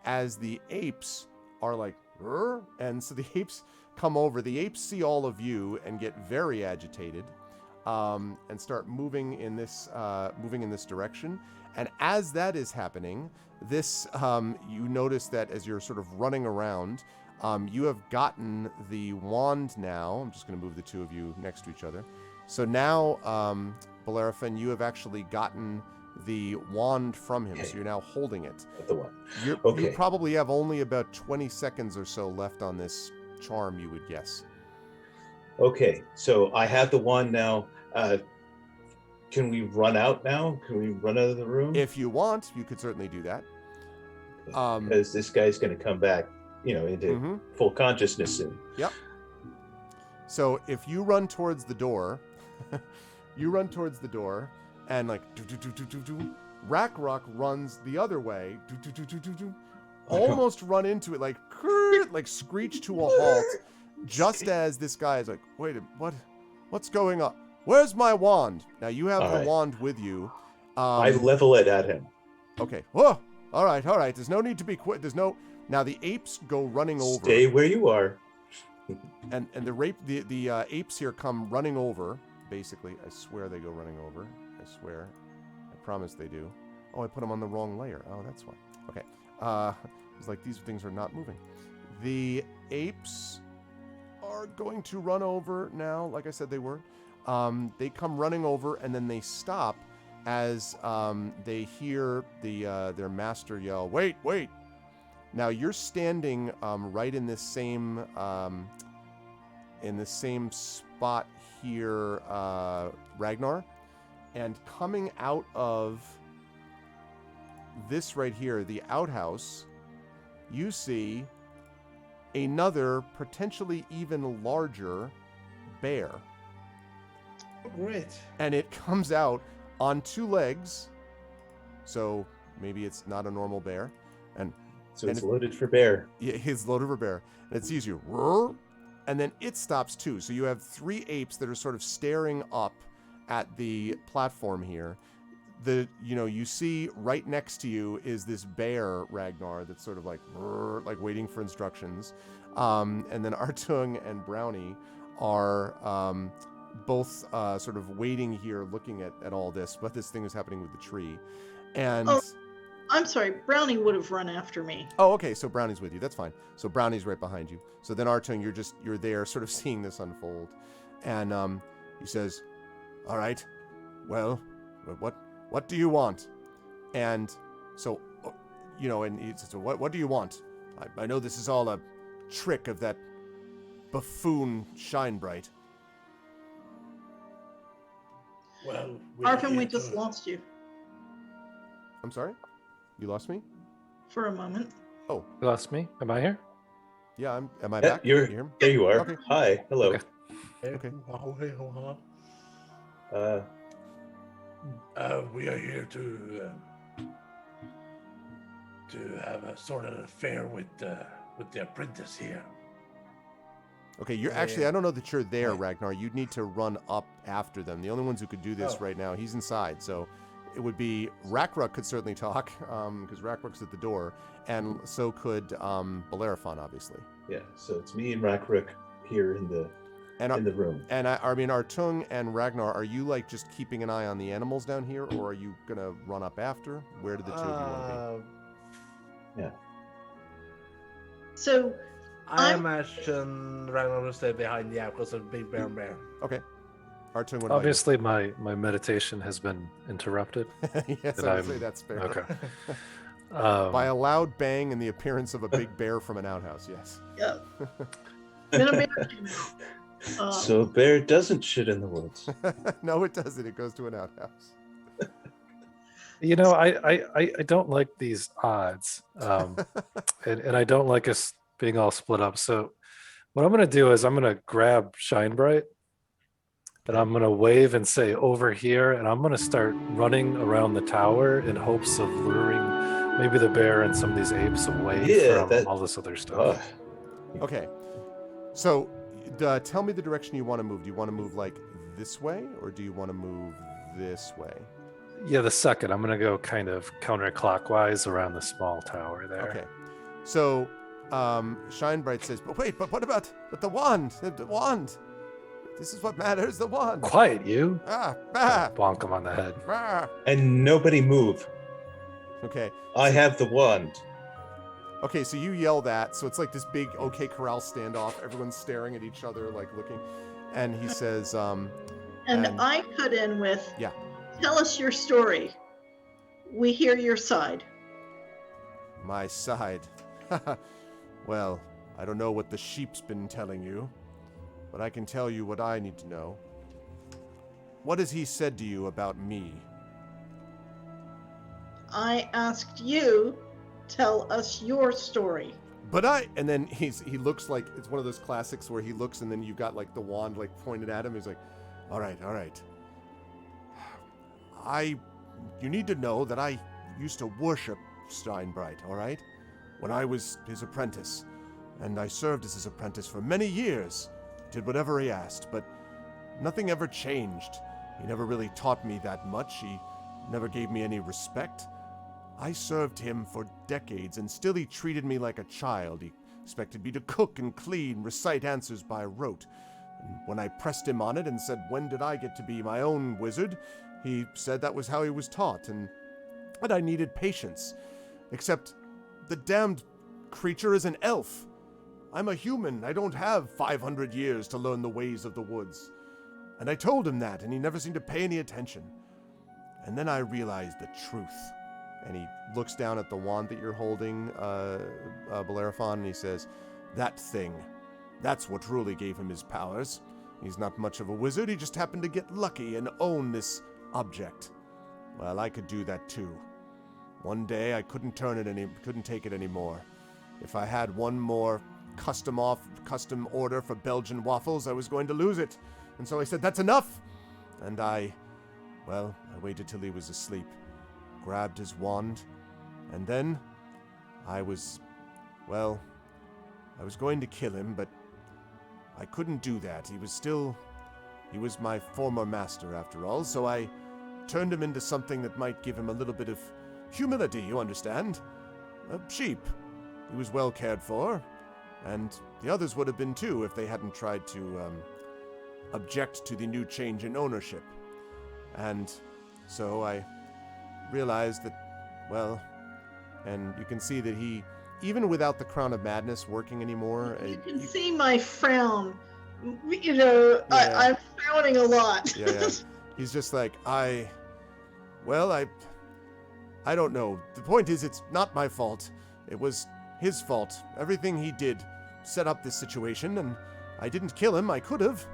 as the apes are like, "Rrr," and so the apes come over. The apes see all of you and get very agitated, and start moving in this direction. And as that is happening, this you notice that as you're sort of running around, you have gotten the wand now. I'm just going to move the two of you next to each other. So now, Bellerophon, you have actually gotten the wand from him. Okay. So you're now holding it. The one. You Okay. probably have only about 20 seconds or so left on this charm, you would guess. Okay, so I have the wand now. Can we run out now? Can we run out of the room? If you want, you could certainly do that. Because this guy's going to come back, into full consciousness soon. Yep. So if you run towards the door, and like Rakruk runs the other way, almost run into it, like screech to a halt, just as this guy is like, wait, what's going on? Where's my wand? Now you have All the right. wand with you. I level it at him. Okay. Whoa. All right. There's no need to be quick. Now the apes go running over. Stay where you are. And the apes here come running over. Basically, I swear they go running over. I swear. I promise they do. Oh, I put them on the wrong layer. Oh, that's why. Okay. It's like these things are not moving. The apes are going to run over now. Like I said, they were. They come running over and then they stop as they hear their master yell, "Wait, wait!" Now you're standing right in this same in the same spot here, Ragnar. And coming out of this right here, the outhouse, you see another potentially even larger bear. Great. And it comes out on 2 legs. So maybe it's not a normal bear. And So it's loaded for bear. yeah, it's loaded for bear. And it sees you. "Roar," and then it stops too. So you have 3 apes that are sort of staring up at the platform here. You see right next to you is this bear, Ragnar, that's sort of like waiting for instructions. And then Artung and Brownie are both sort of waiting here looking at all this, but this thing is happening with the tree. And Oh. I'm sorry, Brownie would have run after me. oh, okay, so Brownie's with you. That's fine. So Brownie's right behind you. So then Artung, you're there sort of seeing this unfold. And he says, "All right, well, what do you want?" And so, and he says, "So what do you want? I know this is all a trick of that buffoon Shinebright." Well, Arvin, we here just to- lost you I'm sorry? You lost me? for a moment. Oh, You lost me? Am I here? yeah, am I Yeah, back? you're- You hear me? There you are. Okay. Hi. Hello. Okay. Okay. Hey, hoo-ha. We are here to have a sort of affair with the apprentice here. Okay, you're actually, I don't know that you're there, Ragnar. You'd need to run up after them. The only ones who could do this Oh. right now, he's inside. So it would be, Rakruk could certainly talk, because Rakruk's at the door, and so could Bellerophon, obviously. Yeah. So it's me and Rakruk here in the room. And I mean, Artung and Ragnar, are you like just keeping an eye on the animals down here, or are you gonna run up after? Where do the two of you want to Yeah. So I I'm- imagine Ragnar will stay behind the because of Big Bear Bear. be? Okay. Artung, what about Obviously, my meditation has been interrupted. you? Yes, that I would say I'm- that's fair. Okay. By a loud bang and the appearance of a big bear from an outhouse, yes. yeah. Then a bear came out. So bear doesn't shit in the woods. No, it doesn't. It goes to an outhouse. I don't like these odds, and I don't like us being all split up. So what I'm going to do is I'm going to grab Shinebright, and I'm going to wave and say over here, and I'm going to start running around the tower in hopes of luring maybe the bear and some of these apes away Yeah, from that- all this other stuff. Ugh. Okay. So, tell me the direction you want to move. Do you want to move like this way, or do you want to move this way? Yeah, the second. I'm going to go kind of counterclockwise around the small tower there. Okay. So, Shinebright says, "But wait, but what about the wand? The wand. This is what matters. The wand. Quiet, you. Ah. Bonk him on the head. Ah. And nobody move. Okay. I have the wand. Okay, so you yell that, so it's like this big OK Corral standoff. Everyone's staring at each other, like looking. And he says, and and- I cut in with, Yeah. Tell us your story. We hear your side. My side. Well, I don't know what the sheep's been telling you, but I can tell you what I need to know. What has he said to you about me? I asked you, tell us your story. But and then he looks like, it's one of those classics where he looks and then you've got like the wand like pointed at him. He's like, all right. You need to know that I used to worship Steinbright, all right? When I was his apprentice. And I served as his apprentice for many years. Did whatever he asked, but nothing ever changed. He never really taught me that much. He never gave me any respect. I served him for decades, and still he treated me like a child. He expected me to cook and clean, recite answers by rote. And when I pressed him on it and said, when did I get to be my own wizard, he said that was how he was taught, and that I needed patience. Except the damned creature is an elf. I'm a human. I don't have 500 years to learn the ways of the woods. And I told him that, and he never seemed to pay any attention. And then I realized the truth. And he looks down at the wand that you're holding, Bellerophon, and he says, that thing, That's what truly gave him his powers. He's not much of a wizard, he just happened to get lucky and own this object. Well, I could do that too. One day I couldn't take it anymore. If I had one more custom order for Belgian waffles, I was going to lose it. And so I said, that's enough! And I waited till he was asleep, grabbed his wand, and then I was going to kill him, but I couldn't do that. He was my former master after all, so I turned him into something that might give him a little bit of humility, you understand? A sheep. He was well cared for, and the others would have been too if they hadn't tried to object to the new change in ownership. And so I realized that, and you can see that he, even without the Crown of Madness working anymore, You can see my frown. You know, Yeah. I'm frowning a lot. Yeah. He's just like, I don't know. The point is, it's not my fault. It was his fault. Everything he did set up this situation, and I didn't kill him. I could have.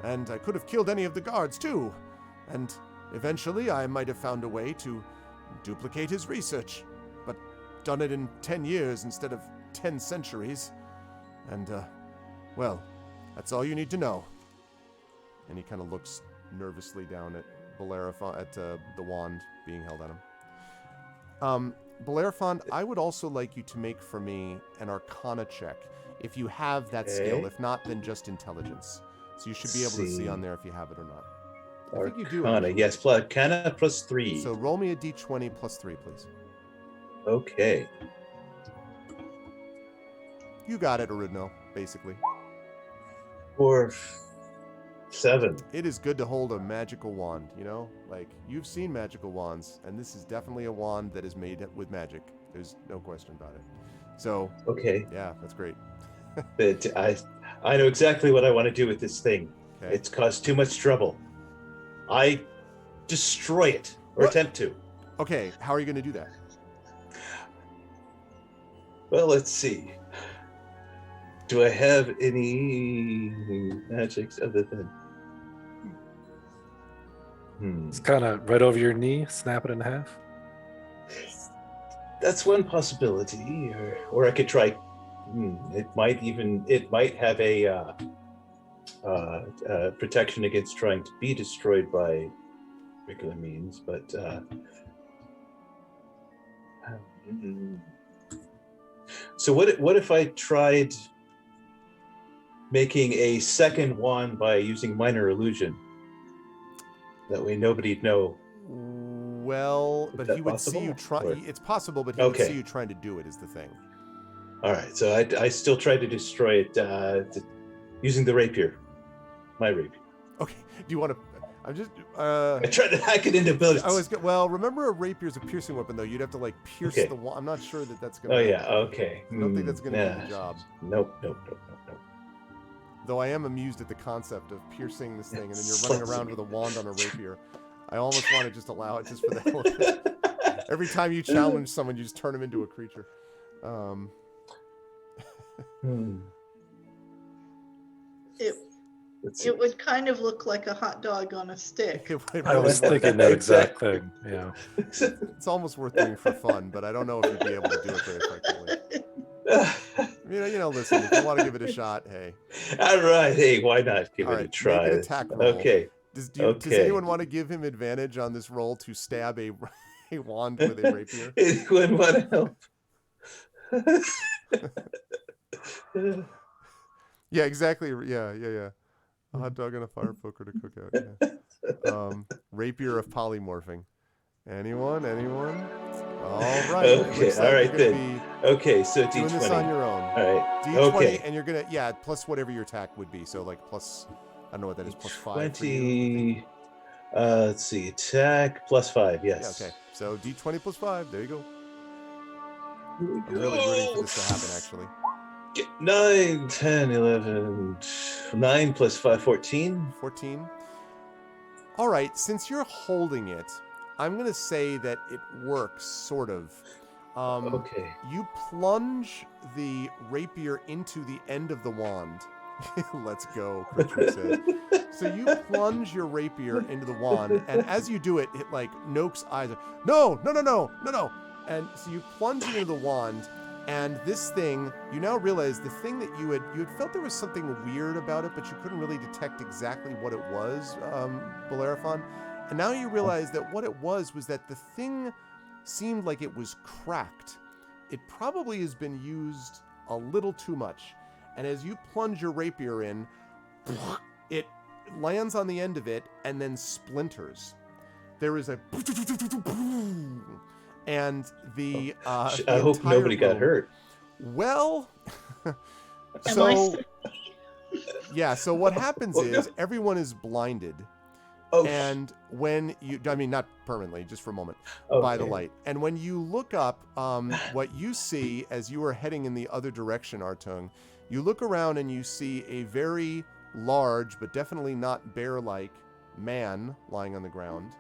And I could have killed any of the guards, too. And eventually, I might have found a way to duplicate his research. But done it in 10 years instead of 10 centuries. And, that's all you need to know. And he kind of looks nervously down at Bellerophon, at the wand being held at him. Bellerophon, I would also like you to make for me an Arcana check, if you have that skill. Okay. If not, then just Intelligence. So you should be able to see on there if you have it or not. I think you do. Arcana, yes, plus Arcana plus 3. So roll me a d20 plus 3, please. Okay. You got it, Arudno, basically. 4, 7. It is good to hold a magical wand, you know? Like, you've seen magical wands, and this is definitely a wand that is made with magic. There's no question about it. So, Okay. yeah, that's great. But I know exactly what I want to do with this thing. Okay. It's caused too much trouble. I destroy it, or What? attempt to. Okay, how are you going to do that? Well, let's see. Do I have any magics other than... It's kind of right over your knee, snap it in half. That's one possibility, or I could try. It might have a protection against trying to be destroyed by regular means, but so what if I tried making a second wand by using minor illusion? That way nobody'd know. Well, Is but that he would see you possible, try. or- It's possible, but he would Okay. see you trying to do it. Is the thing. All right, so I still try to destroy it using the rapier, my rapier. Okay. Do you want to? I'm just. I tried to hack it into bullets. Well, remember a rapier's a piercing weapon, though. You'd have to like pierce Okay. the wall. I'm not sure that that's gonna. Oh yeah, okay. I don't think that's gonna do Nah. the job. Nope. Though I am amused at the concept of piercing this thing and then you're running around with a wand on a rapier. I almost want to just allow it just for the hell of it. Every time you challenge someone, you just turn them into a creature. Let's see. It would kind of look like a hot dog on a stick. It I was really would. thinking that exact Exactly. thing. Yeah. It's almost worth doing for fun, but I don't know if you'd be able to do it very effectively. You know, listen, if you want to give it a shot, hey. All right, hey, why not give All it a right, try? make an attack roll. Okay. Does Okay. anyone want to give him advantage on this roll to stab a wand with a rapier? Anyone want to help? Yeah, exactly. Yeah. A hot dog and a fire poker to cook out. Yeah. Rapier of polymorphing. Anyone? All right. Okay, Looks like all right, you're gonna Okay, so be doing D20. this on your own. All right. D20, Okay. and you're gonna plus whatever your attack would be. So like plus, I don't know what that is. Plus 5. for you. 20. Let's see. Attack plus 5. Yeah. Yes. Okay. So D20 plus 5. There you go. Here we I'm really rooting for go. this to happen. Actually. 9, 10, 11, 9 plus 5, 14. 14. All right, since you're holding it, I'm going to say that it works, sort of. Okay. You plunge the rapier into the end of the wand, Let's go, Critchwick says. So you plunge your rapier into the wand, and as you do it, like Noak's eyes are, no. And so you plunge it into the wand, and this thing, you now realize the thing that you had felt there was something weird about it, but you couldn't really detect exactly what it was, Bellerophon. And now you realize that what it was that the thing seemed like it was cracked. It probably has been used a little too much. And as you plunge your rapier in, it lands on the end of it and then splinters. There is a and the I the hope entire nobody got room- hurt. Well, Am I so yeah, so what happens Well, is everyone is blinded, Oh, and when you, I mean, not permanently, just for a moment, by the okay. light. And when you look up, what you see as you are heading in the other direction, Artung, you look around and you see a very large, but definitely not bear-like man lying on the ground.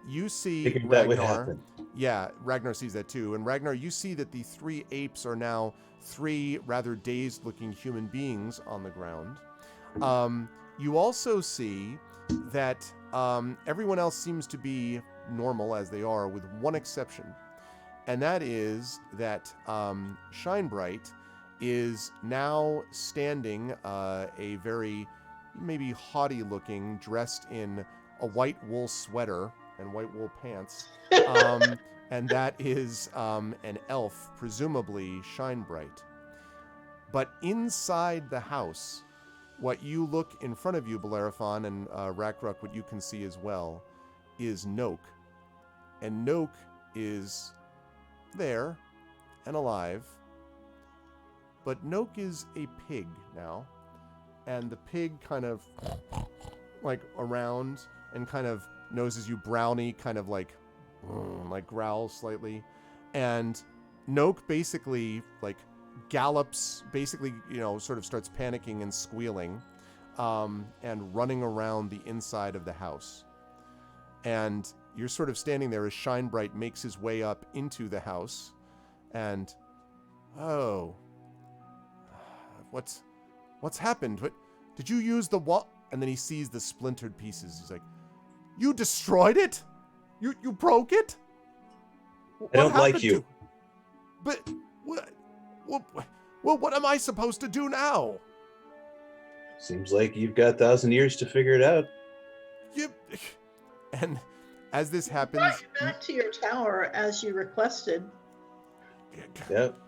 You see Figured that would Ragnar. happen. Yeah, Ragnar sees that too. And Ragnar, you see that the 3 apes are now 3 rather dazed-looking human beings on the ground. You also see that everyone else seems to be normal as they are, with one exception. And that is that Shinebright is now standing, a very maybe haughty looking, dressed in a white wool sweater and white wool pants. And that is an elf, presumably Shinebright. But inside the house, what you look in front of you, Bellerophon, and Rakruk, what you can see as well, is Noak. And Noak is there and alive. But Noak is a pig now. And the pig kind of like around and kind of noses you brownie, kind of like growls slightly. And Noak basically like gallops, basically, sort of starts panicking and squealing, and running around the inside of the house. And you're sort of standing there as Shinebright makes his way up into the house. And, oh, what's happened? What, did you use the what? And then he sees the splintered pieces. He's like, you destroyed it? You broke it? I don't like happened you. to- But what am I supposed to do now? Seems like you've got 1,000 years to figure it out. And as this happens, Back to your tower as you requested. Yep.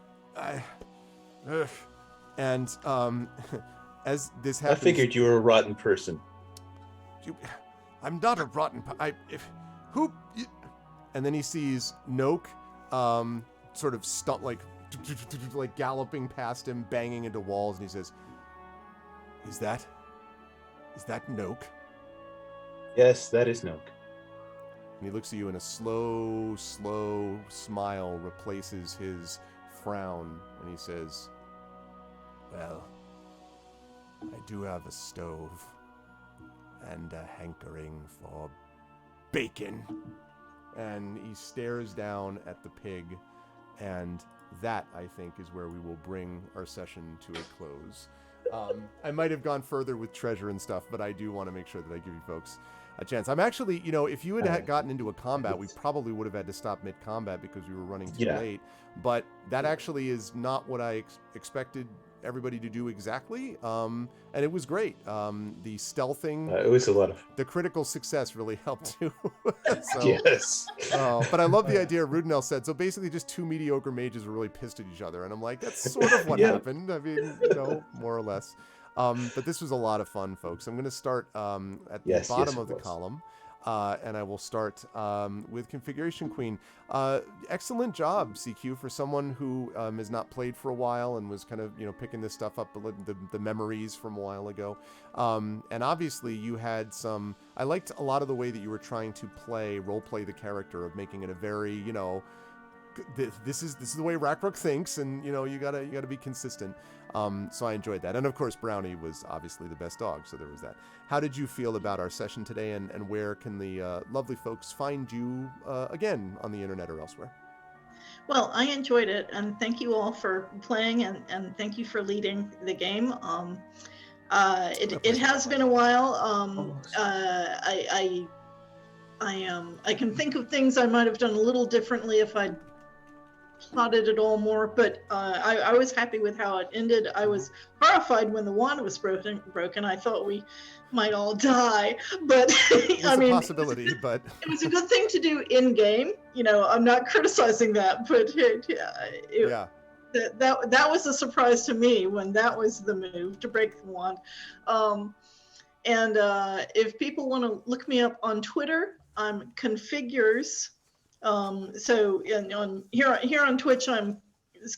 and as this I happens, figured you were a rotten person. I'm not a rotten. And then he sees Noak, sort of like galloping past him, banging into walls, and he says, "Is that Noak?" Yes, that is Noak. And he looks at you, and a slow smile replaces his frown, and he says, "Well, I do have a stove and a hankering for bacon." And he stares down at the pig, and that, I think, is where we will bring our session to a close. I might have gone further with treasure and stuff, but I do want to make sure that I give you folks a chance. I'm actually, if you had gotten into a combat, we probably would have had to stop mid-combat because we were running too late. But that actually is not what I expected everybody to do exactly. And it was great. The stealthing, It was a lot of. the critical success really helped too. So, Yes. but I love the idea Rudenel said. So basically just 2 mediocre mages were really pissed at each other. And I'm like, that's sort of what Yeah. happened. I mean, more or less. But this was a lot of fun, folks. I'm going to start at the Yes, bottom yes, of it the was. column. And I will start with Configuration Queen. Excellent job, CQ, for someone who has not played for a while and was kind of, picking this stuff up, the memories from a while ago. And obviously you had I liked a lot of the way that you were trying to role play the character, of making it a very, this is the way Rakruk thinks, and you gotta be consistent. So I enjoyed that, and of course Brownie was obviously the best dog, so there was that. How did you feel about our session today, and where can the lovely folks find you again on the internet or elsewhere? Well, I enjoyed it, and thank you all for playing, and thank you for leading the game. It pleasure. has been a while. Almost. I can think of things I might have done a little differently if I'd plotted it all more, but I was happy with how it ended. I was horrified when the wand was broken. I thought we might all die, but It's I a mean, possibility, but it was a good thing to do in game. You know, I'm not criticizing that, but yeah. that was a surprise to me when that was the move to break the wand. And if people want to look me up on Twitter, I'm Configures. So here on Twitch, I'm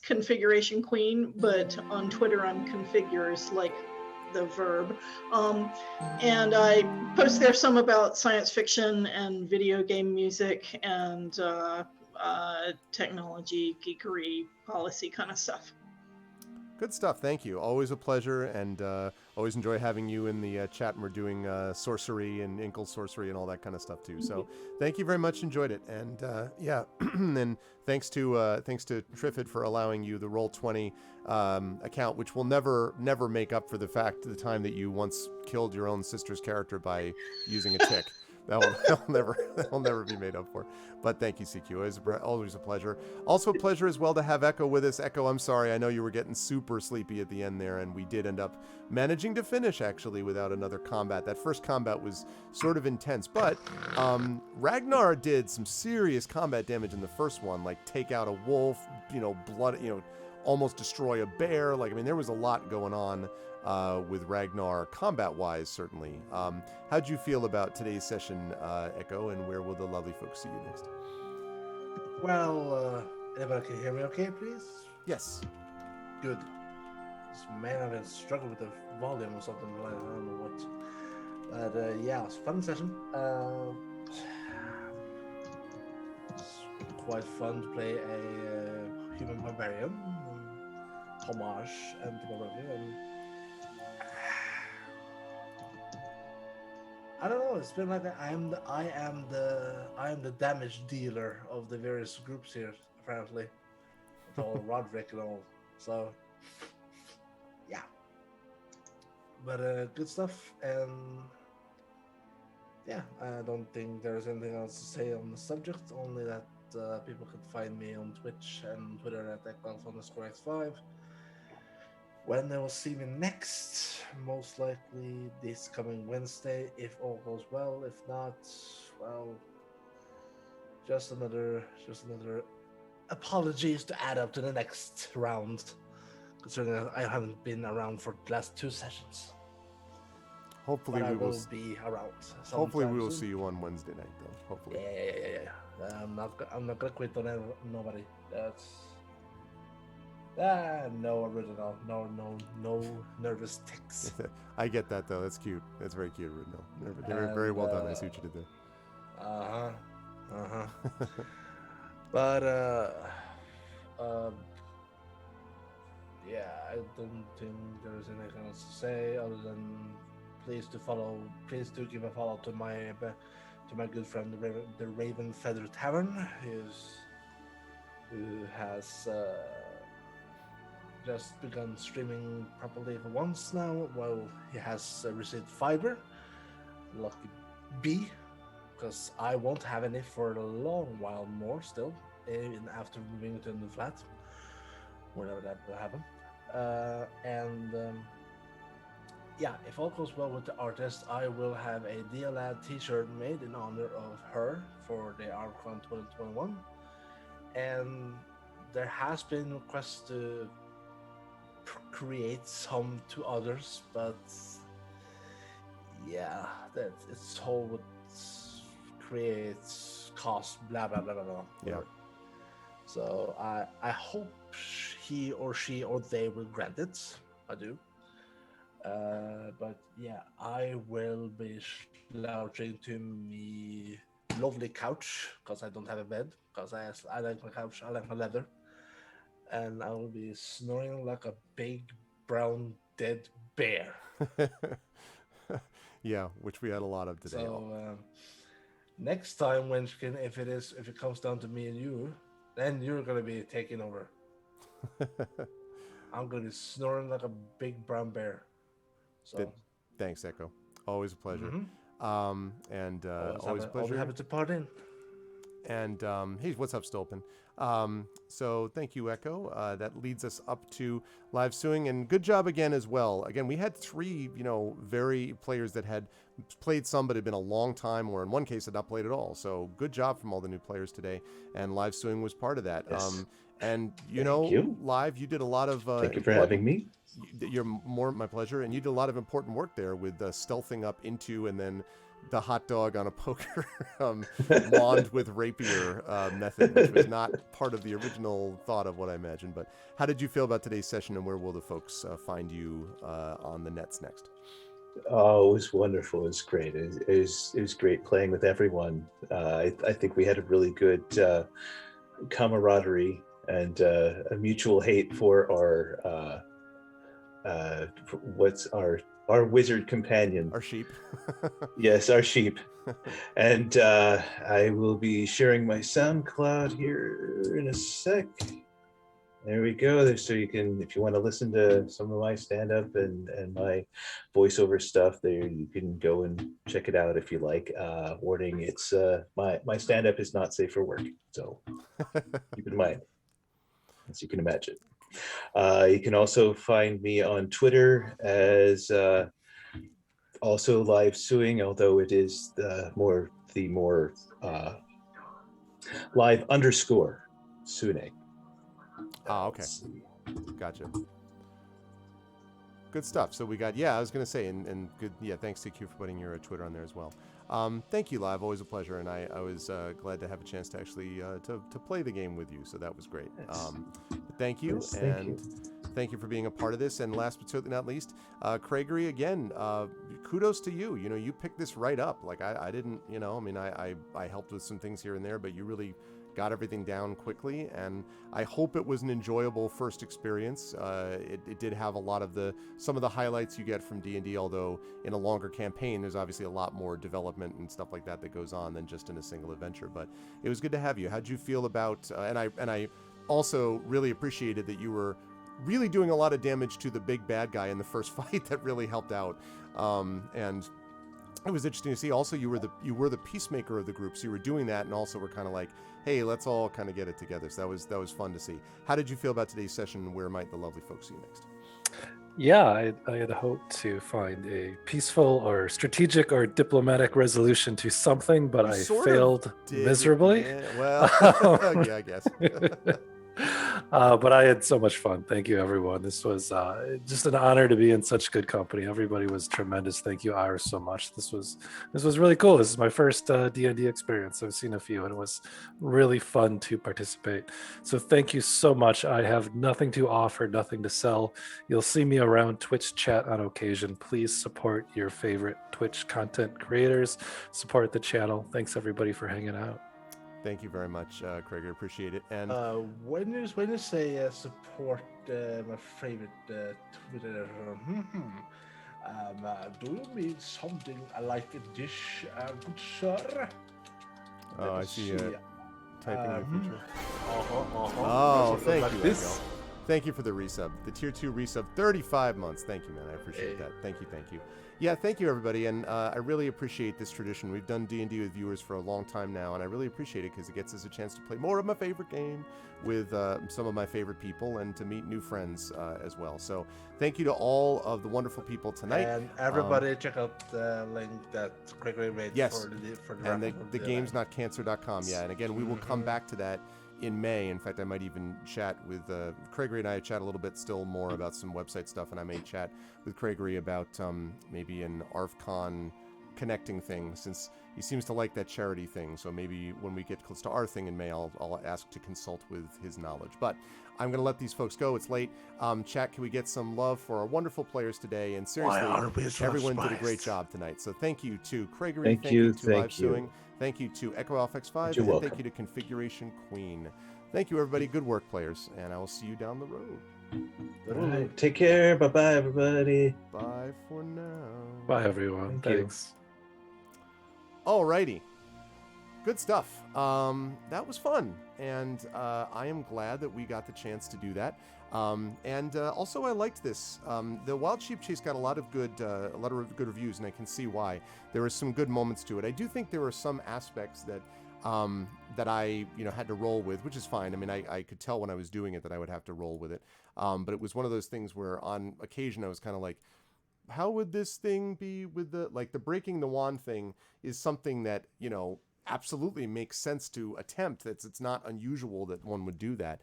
Configuration Queen, but on Twitter, I'm Configures, like the verb. And I post there some about science fiction and video game music and technology, geekery, policy kind of stuff. Good stuff. Thank you. Always a pleasure, and always enjoy having you in the chat. And we're doing sorcery and Inkle sorcery and all that kind of stuff too. So thank you very much. Enjoyed it, and yeah, and thanks to Triffid for allowing you the Roll20 account, which will never make up for the time that you once killed your own sister's character by using a tick. That will never be made up for. But thank you, CQ. It's always a pleasure. Also a pleasure as well to have Echo with us. Echo, I'm sorry. I know you were getting super sleepy at the end there, and we did end up managing to finish, actually, without another combat. That first combat was sort of intense, but Ragnar did some serious combat damage in the first one, like take out a wolf, blood, almost destroy a bear. Like, I mean, there was a lot going on with Ragnar combat-wise, certainly. How'd you feel about today's session, Echo, and where will the lovely folks see you next? Well, everybody can hear me okay, please? Yes. Good. This man, I've been struggling with the volume or something, I don't know what. But yeah, it was a fun session. It's quite fun to play a human barbarian, homage and and I don't know. It's been like that. I am the damage dealer of the various groups here, apparently. With all Roderick and all. So yeah. But good stuff, and yeah, I don't think there's anything else to say on the subject. Only that people can find me on Twitch and Twitter at @X5. When they will see me next, most likely this coming Wednesday, if all goes well. If not, well, just another apologies to add up to the next round, considering I haven't been around for the last 2 sessions. Hopefully But I we will. will be around. Hopefully we will sometime see you on Wednesday night, though. Hopefully. soon. Yeah. I'm not gonna quit on nobody. That's no original, no nervous ticks. I get that though. That's cute. That's very cute, Ridno. Very well done. I see what you did there. But yeah, I don't think there's anything else to say other than please do give a follow to my good friend the Raven Feather Tavern, who has just begun streaming properly for once now. Well, he has received fiber. Lucky B, because I won't have any for a long while more still, even after moving to a new flat, whenever that will happen. Yeah, if all goes well with the artist, I will have a DLAD t-shirt made in honor of her for the ArcCon 2021. And there has been requests to create some to others, but yeah, that it's all what creates cost, blah blah blah blah blah. Yeah. So I hope he or she or they will grant it. I do. But yeah, I will be slouching to me lovely couch because I don't have a bed, because I like my couch, I like my leather, and I will be snoring like a big brown dead bear. Yeah, which we had a lot of today. So next time, if it comes down to me and you, Then you're gonna be taking over. I'm gonna be snoring like a big brown bear. So Did- Thanks, Echo. Always a pleasure. mhm. And always a always pleasure. happy to part in. And hey, what's up, Stolpen? So thank you, Echo. That leads us up to live suing, and good job again as well. Again, we had 3, very players that had played some, but had been a long time, or in one case had not played at all. So good job from all the new players today, and live suing was part of that. Yes. And Thank you. live, you did a lot of. Thank you for having me. You're my pleasure, and you did a lot of important work there with stealthing up into and then the hot dog on a poker wand with rapier method, which was not part of the original thought of what I imagined. But how did you feel about today's session, and where will the folks find you on the nets next? Oh, it was wonderful. It was great. It was great playing with everyone. I think we had a really good camaraderie and a mutual hate for what's our wizard companion. Our sheep. Yes, our sheep. And I will be sharing my SoundCloud here in a sec. There we go. So you can, if you want to listen to some of my stand-up and my voiceover stuff, there you can go and check it out if you like. Warning: it's my stand-up is not safe for work, so keep in mind, as you can imagine. You can also find me on Twitter as also live suing, although it is the more live _Sune. Okay. Gotcha. Good stuff. So we got, I was going to say, and good, thanks to Q for putting your Twitter on there as well. Thank you, Live. Always a pleasure. And I was glad to have a chance to actually to play the game with you. So that was great. Thank you. Yes, Thank you for being a part of this. And last but certainly not least, Craigery, again, kudos to you. You picked this right up. Like I didn't, I helped with some things here and there, but you really got everything down quickly, and I hope it was an enjoyable first experience. It did have a lot of some of the highlights you get from D&D, although in a longer campaign there's obviously a lot more development and stuff like that goes on than just in a single adventure. But it was good to have you. How'd you feel about and I also really appreciated that you were really doing a lot of damage to the big bad guy in the first fight. That really helped out, and it was interesting to see. Also, you were the peacemaker of the group, so you were doing that, and also were kind of like, hey, let's all kind of get it together. So that was fun to see. How did you feel about today's session, and where might the lovely folks see you next? Yeah, I had hoped to find a peaceful or strategic or diplomatic resolution to something, but You I sort of failed did, miserably. yeah, well, yeah, I guess. But I had so much fun. Thank you, everyone. This was just an honor to be in such good company. Everybody was tremendous. Thank you, Iris, so much. This was really cool. This is my first D&D experience. I've seen a few, and it was really fun to participate. So thank you so much. I have nothing to offer, nothing to sell. You'll see me around Twitch chat on occasion. Please support your favorite Twitch content creators. Support the channel. Thanks, everybody, for hanging out. Thank you very much, Craig. I appreciate it. And When you say support my favorite Twitter, do you mean something like a dish, good sir? oh, I see you typing in the future. Oh, Thank like you, this. Echo. Thank you for the resub. The tier 2 resub, 35 months. Thank you, man. I appreciate that. Thank you. Yeah, thank you, everybody. And I really appreciate this tradition. We've done D&D with viewers for a long time now, and I really appreciate it because it gets us a chance to play more of my favorite game with some of my favorite people and to meet new friends as well. So thank you to all of the wonderful people tonight. And everybody check out the link that Gregory made Yes. for the And wrap-up of the event. gamesnotcancer.com. Yeah, and again, we will come back to that in May. In fact, I might even chat with Craigery, and I chat a little bit still more about some website stuff, and I may chat with Craigery about maybe an ARFCon connecting thing, since he seems to like that charity thing. So maybe when we get close to our thing in May, I'll ask to consult with his knowledge. But I'm going to let these folks go. It's late. Chat, can we get some love for our wonderful players today? And seriously, Why are we so everyone did a spiced? great job tonight. So thank you to Craigery. Thank you, to thank Live you. Suing. Thank you to Echo X5. You're And welcome. thank you to Configuration Queen. Thank you, everybody. Good work, players. And I will see you down the road. All right, take care. Bye-bye, everybody. Bye for now. Bye, everyone. Thank you. Thanks. Alrighty. Good stuff. That was fun, and I am glad that we got the chance to do that. And also, I liked this. The Wild Sheep Chase got a lot of good reviews, and I can see why. There were some good moments to it. I do think there were some aspects that I had to roll with, which is fine. I mean, I could tell when I was doing it that I would have to roll with it. But it was one of those things where on occasion I was kind of like, how would this thing be with the breaking the wand thing is something that, absolutely makes sense to attempt. It's not unusual that one would do that.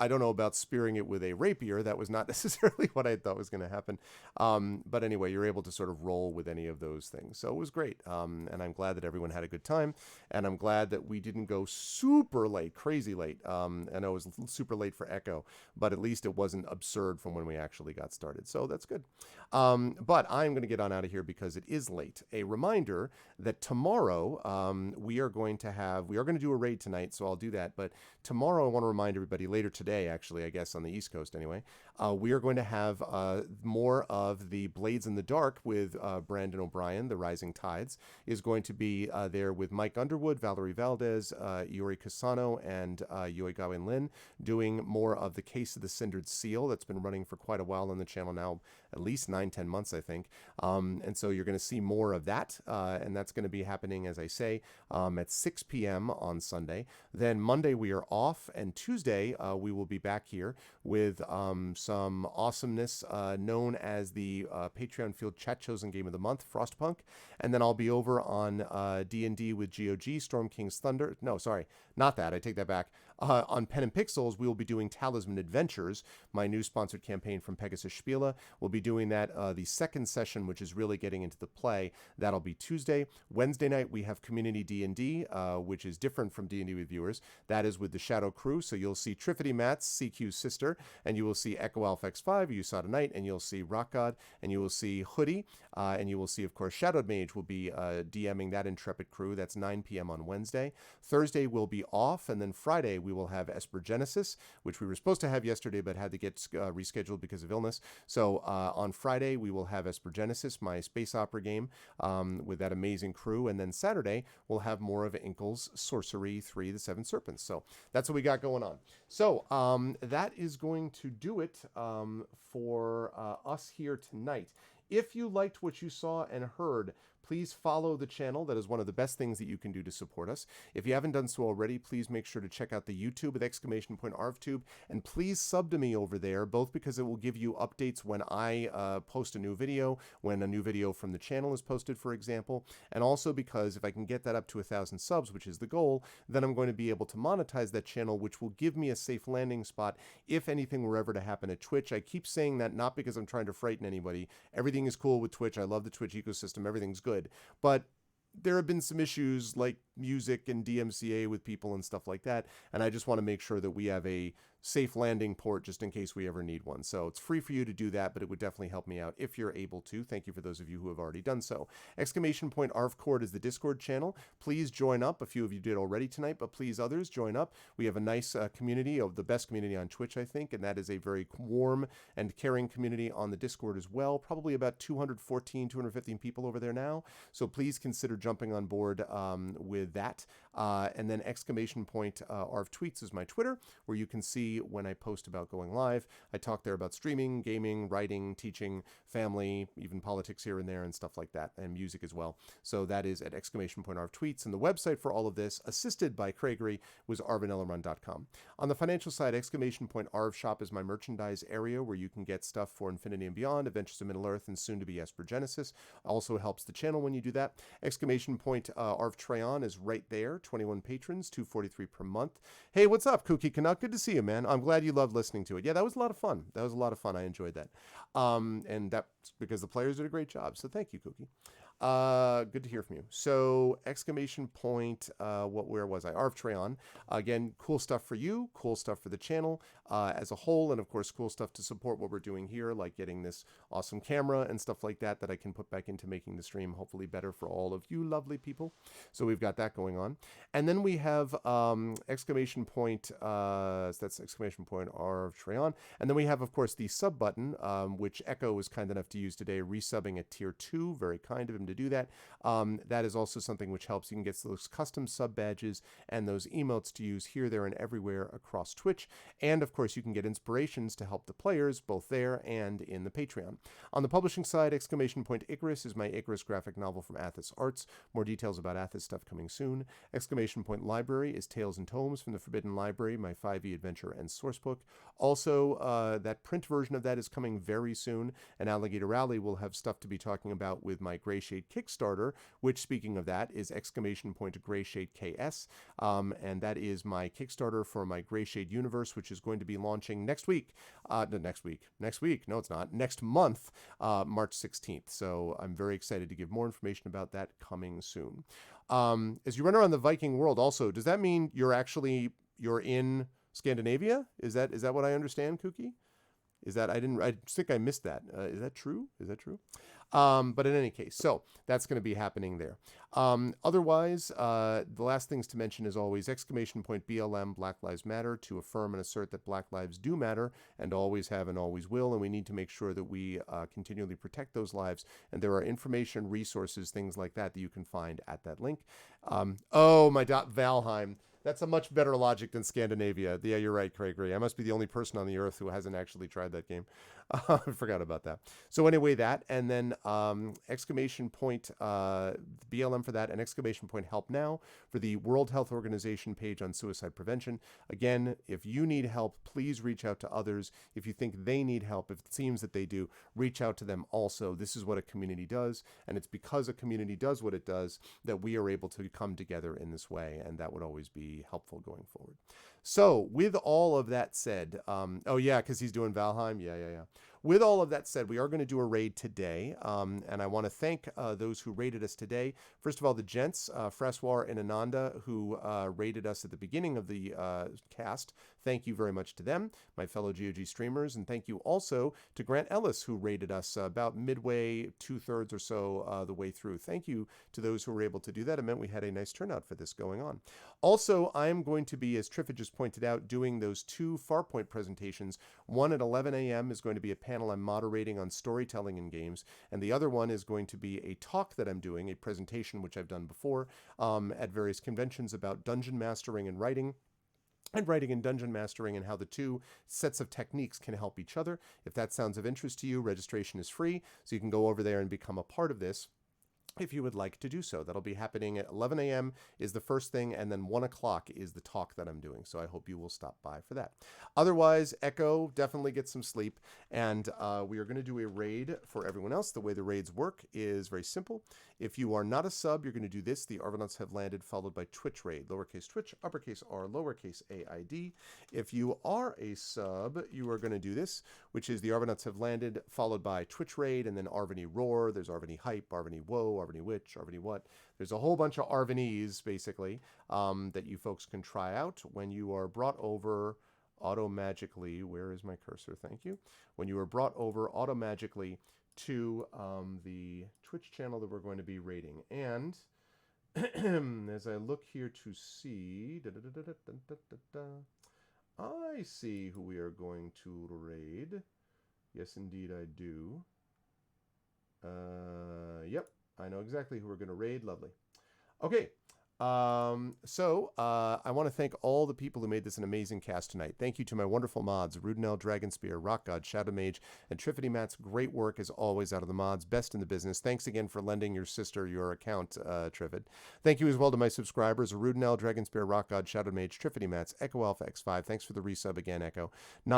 I don't know about spearing it with a rapier. That was not necessarily what I thought was going to happen. But anyway, you're able to sort of roll with any of those things. So it was great. And I'm glad that everyone had a good time. And I'm glad that we didn't go super late, crazy late. I know it was super late for Echo, but at least it wasn't absurd from when we actually got started. So that's good. But I'm going to get on out of here because it is late. A reminder that tomorrow we are going to do a raid tonight, so I'll do that. But tomorrow I want to remind everybody, later today, actually, I guess on the East Coast anyway, we are going to have more of the Blades in the Dark with Brandon O'Brien. The Rising Tides is going to be there with Mike Underwood, Valerie Valdez, Yuri Casano, and Yoi Gawain Lin, doing more of the Case of the Cindered Seal that's been running for quite a while on the channel now, at least 9-10 months, I think. And so you're going to see more of that, and that's going to be happening, as I say, at 6 p.m. on Sunday. Then Monday we are off, and Tuesday we will be back here with some awesomeness known as the Patreon Field Chat Chosen Game of the Month, Frostpunk. And then I'll be over on D&D with GOG, Storm King's Thunder. No, sorry, not that. I take that back. On Pen and Pixels, we will be doing Talisman Adventures, my new sponsored campaign from Pegasus Spiele. We'll be doing that the second session, which is really getting into the play. That'll be Tuesday. Wednesday night, we have Community D&D, which is different from D&D with viewers. That is with the Shadow Crew. So you'll see Triffity Mats, CQ's sister, and you will see Echo Alpha X5, you saw tonight, and you'll see Rock God, and you will see Hoodie, and you will see, of course, Shadowed Mage will be DMing that Intrepid crew. That's 9 p.m. on Wednesday. Thursday will be off, and then Friday we will have Esper Genesis, which we were supposed to have yesterday but had to get rescheduled because of illness. So on Friday we will have Esper Genesis, my space opera game, with that amazing crew, and then Saturday we'll have more of Inkle's Sorcery 3, The Seven Serpents. So that's what we got going on. So that is going to do it for us here tonight. If you liked what you saw and heard, please follow the channel. That is one of the best things that you can do to support us. If you haven't done so already, please make sure to check out the YouTube with !ArvTube, and please sub to me over there, both because it will give you updates when I post a new video, when a new video from the channel is posted, for example, and also because if I can get that up to 1,000 subs, which is the goal, then I'm going to be able to monetize that channel, which will give me a safe landing spot if anything were ever to happen at Twitch. I keep saying that not because I'm trying to frighten anybody. Everything is cool with Twitch. I love the Twitch ecosystem. Everything's good. But there have been some issues like music and DMCA with people and stuff like that, and I just want to make sure that we have a safe landing port just in case we ever need one. So it's free for you to do that, but it would definitely help me out if you're able to. Thank you for those of you who have already done so. !ArvCord is the Discord channel. Please join up. A few of you did already tonight, but please others join up. We have a nice community, of the best community on Twitch, I think, and that is a very warm and caring community on the Discord as well. Probably about 215 people over there now. So please consider jumping on board with that. And then !Arv Tweets is my Twitter, where you can see when I post about going live. I talk there about streaming, gaming, writing, teaching, family, even politics here and there and stuff like that, and music as well. So that is at !Arv Tweets. And the website for all of this, assisted by Craigery, was arvanellarun.com. On the financial side, !Arv Shop is my merchandise area where you can get stuff for Infinity and Beyond, Adventures of Middle-earth, and soon to be Esper Genesis. Also helps the channel when you do that. Arv Treon is right there. 21 patrons, $2.43 per month. Hey, what's up, Kooky Canuck? Good to see you, man. I'm glad you loved listening to it. Yeah, that was a lot of fun. I enjoyed that. And that's because the players did a great job. So thank you, Kooky. Good to hear from you. So, where was I? Arv Treon. Again, cool stuff for you, cool stuff for the channel as a whole, and of course, cool stuff to support what we're doing here, like getting this awesome camera and stuff like that I can put back into making the stream hopefully better for all of you lovely people. So we've got that going on. And then we have that's Arv Treon. And then we have, of course, the sub button, which Echo was kind enough to use today, resubbing at tier 2. Very kind of him to do that. That is also something which helps. You can get those custom sub badges and those emotes to use here, there, and everywhere across Twitch. And of course, you can get inspirations to help the players both there and in the Patreon. On the publishing side, Exclamation Point Icarus is my Icarus graphic novel from Athos Arts. More details about Athos stuff coming soon. Exclamation Point Library is Tales and Tomes from the Forbidden Library, my 5e adventure and sourcebook. Also, that print version of that is coming very soon, and Alligator Alley will have stuff to be talking about with my Greyshade Kickstarter, which, speaking of that, is Exclamation Point Greyshade KS, and that is my Kickstarter for my Greyshade universe, which is going to be launching next week. No, it's not. Next month, March 16th. So I'm very excited to give more information about that coming soon. As you run around the Viking world, also, does that mean you're in Scandinavia? Is that what I understand, Kooky? I think I missed that. Is that true? But in any case, so that's going to be happening there. Otherwise, the last things to mention is always Exclamation Point BLM Black Lives Matter, to affirm and assert that Black lives do matter and always have and always will, and we need to make sure that we continually protect those lives. And there are information, resources, things like that you can find at that link. Valheim. That's a much better logic than Scandinavia. Yeah, you're right, Gregory. I must be the only person on the earth who hasn't actually tried that game. I forgot about that. So anyway, that, and then Exclamation Point BLM for that, and Exclamation Point Help Now for the World Health Organization page on suicide prevention. Again, if you need help, please reach out to others. If you think they need help, if it seems that they do, reach out to them also. This is what a community does, and it's because a community does what it does that we are able to come together in this way, and that would always be helpful going forward. So with all of that said, because he's doing Valheim. Yeah. With all of that said, we are going to do a raid today, and I want to thank those who raided us today. First of all, the gents, Fraswar and Ananda, who raided us at the beginning of the cast. Thank you very much to them, my fellow GOG streamers, and thank you also to Grant Ellis, who raided us about midway, 2/3 or so the way through. Thank you to those who were able to do that. It meant we had a nice turnout for this going on. Also, I am going to be, as Triffitt just pointed out, doing those 2 Farpoint presentations. One at 11 a.m. is going to be a panel I'm moderating on storytelling in games, and the other one is going to be a talk that I'm doing, a presentation which I've done before at various conventions about dungeon mastering and writing and dungeon mastering, and how the two sets of techniques can help each other. If that sounds of interest to you, registration is free, so you can go over there and become a part of this if you would like to do so. That'll be happening at 11 a.m. is the first thing, and then 1 o'clock is the talk that I'm doing. So I hope you will stop by for that. Otherwise, Echo, definitely get some sleep. And we are going to do a raid for everyone else. The way the raids work is very simple. If you are not a sub, you're going to do this. The Argonauts have landed, followed by Twitch raid. Lowercase Twitch, uppercase R, lowercase AID. If you are a sub, you are going to do this, which is the Argonauts have landed, followed by Twitch raid, and then Arvany Roar. There's Arvany Hype, Arvany Woe, Arvany Witch, Arvany What. There's a whole bunch of Arvanys, basically, that you folks can try out when you are brought over automagically. Where is my cursor? Thank you. When you are brought over automagically to the Twitch channel that we're going to be raiding. And as I look here to see, I see who we are going to raid. Yes, indeed, I do. Yep, I know exactly who we're going to raid. Lovely. Okay. So I want to thank all the people who made this an amazing cast tonight. Thank you to my wonderful mods, Rudenel, Dragonspear, Rock God, Shadow Mage, and Triffity Matt's great work as always out of the mods. Best in the business. Thanks again for lending your sister your account, Triffid. Thank you as well to my subscribers, Rudenel, Dragonspear, Rock God, Shadow Mage, Triffity Matts, Echo Alpha X5. Thanks for the resub again, Echo. And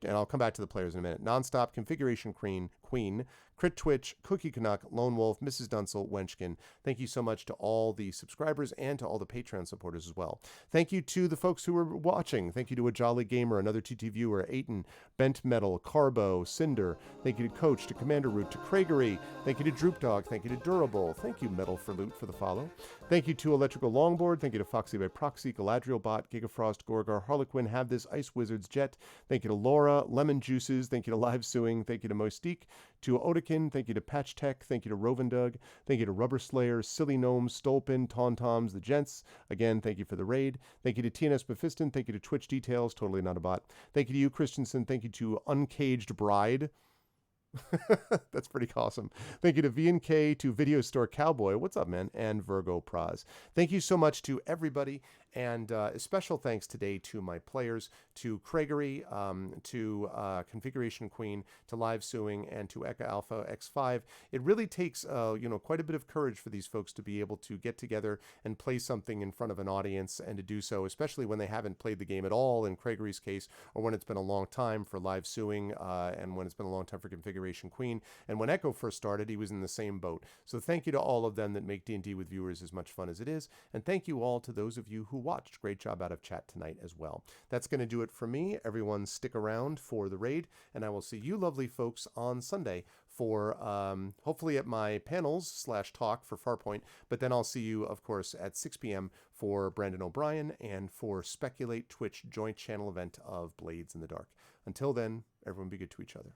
I'll come back to the players in a minute. Nonstop, Configuration Queen, Crit Twitch, Cookie Canuck, Lone Wolf, Mrs. Dunsel, Wenchkin. Thank you so much to all the subscribers and to all the Patreon supporters as well. Thank you to the folks who were watching. Thank you to A Jolly Gamer, another TT viewer, Aiton, Bent Metal, Carbo, Cinder. Thank you to Coach, to Commander Root, to Craigery. Thank you to Droop Dog. Thank you to Durable. Thank you, Metal for Loot, for the follow. Thank you to Electrical Longboard. Thank you to Foxy by Proxy, Galadriel Bot, Gigafrost, Gorgar, Harlequin, Have This, Ice Wizards, Jet. Thank you to Laura, Lemon Juices. Thank you to Live Suing. Thank you to Moistique, to Odekin. Thank you to Patch Tech. Thank you to Rovendug. Thank you to Rubber Slayer, Silly Gnomes, Stolpin, Tauntoms, the Gents. Again, thank you for the raid. Thank you to TNS Mephiston. Thank you to Twitch Details, totally not a bot. Thank you to you, Christensen. Thank you to Uncaged Bride. That's pretty awesome. Thank you to VNK, to Video Store Cowboy. What's up, man? And Virgo Praz. Thank you so much to everybody. And a special thanks today to my players, to Craigery, to Configuration Queen, to Live Suing, and to Eka Alpha X5. It really takes, quite a bit of courage for these folks to be able to get together and play something in front of an audience, and to do so, especially when they haven't played the game at all, in Craigery's case, or when it's been a long time for Live Suing, and when it's been a long time for Configuration Queen. And when Echo first started, he was in the same boat. So thank you to all of them that make D&D with viewers as much fun as it is. And thank you all to those of you who watched. Great job out of chat tonight as well. That's going to do it for me. Everyone stick around for the raid, and I will see you lovely folks on Sunday for hopefully at my panels / talk for Farpoint, but then I'll see you, of course, at 6 p.m. for Brandon O'Brien and for Speculate Twitch joint channel event of Blades in the Dark. Until then, everyone be good to each other.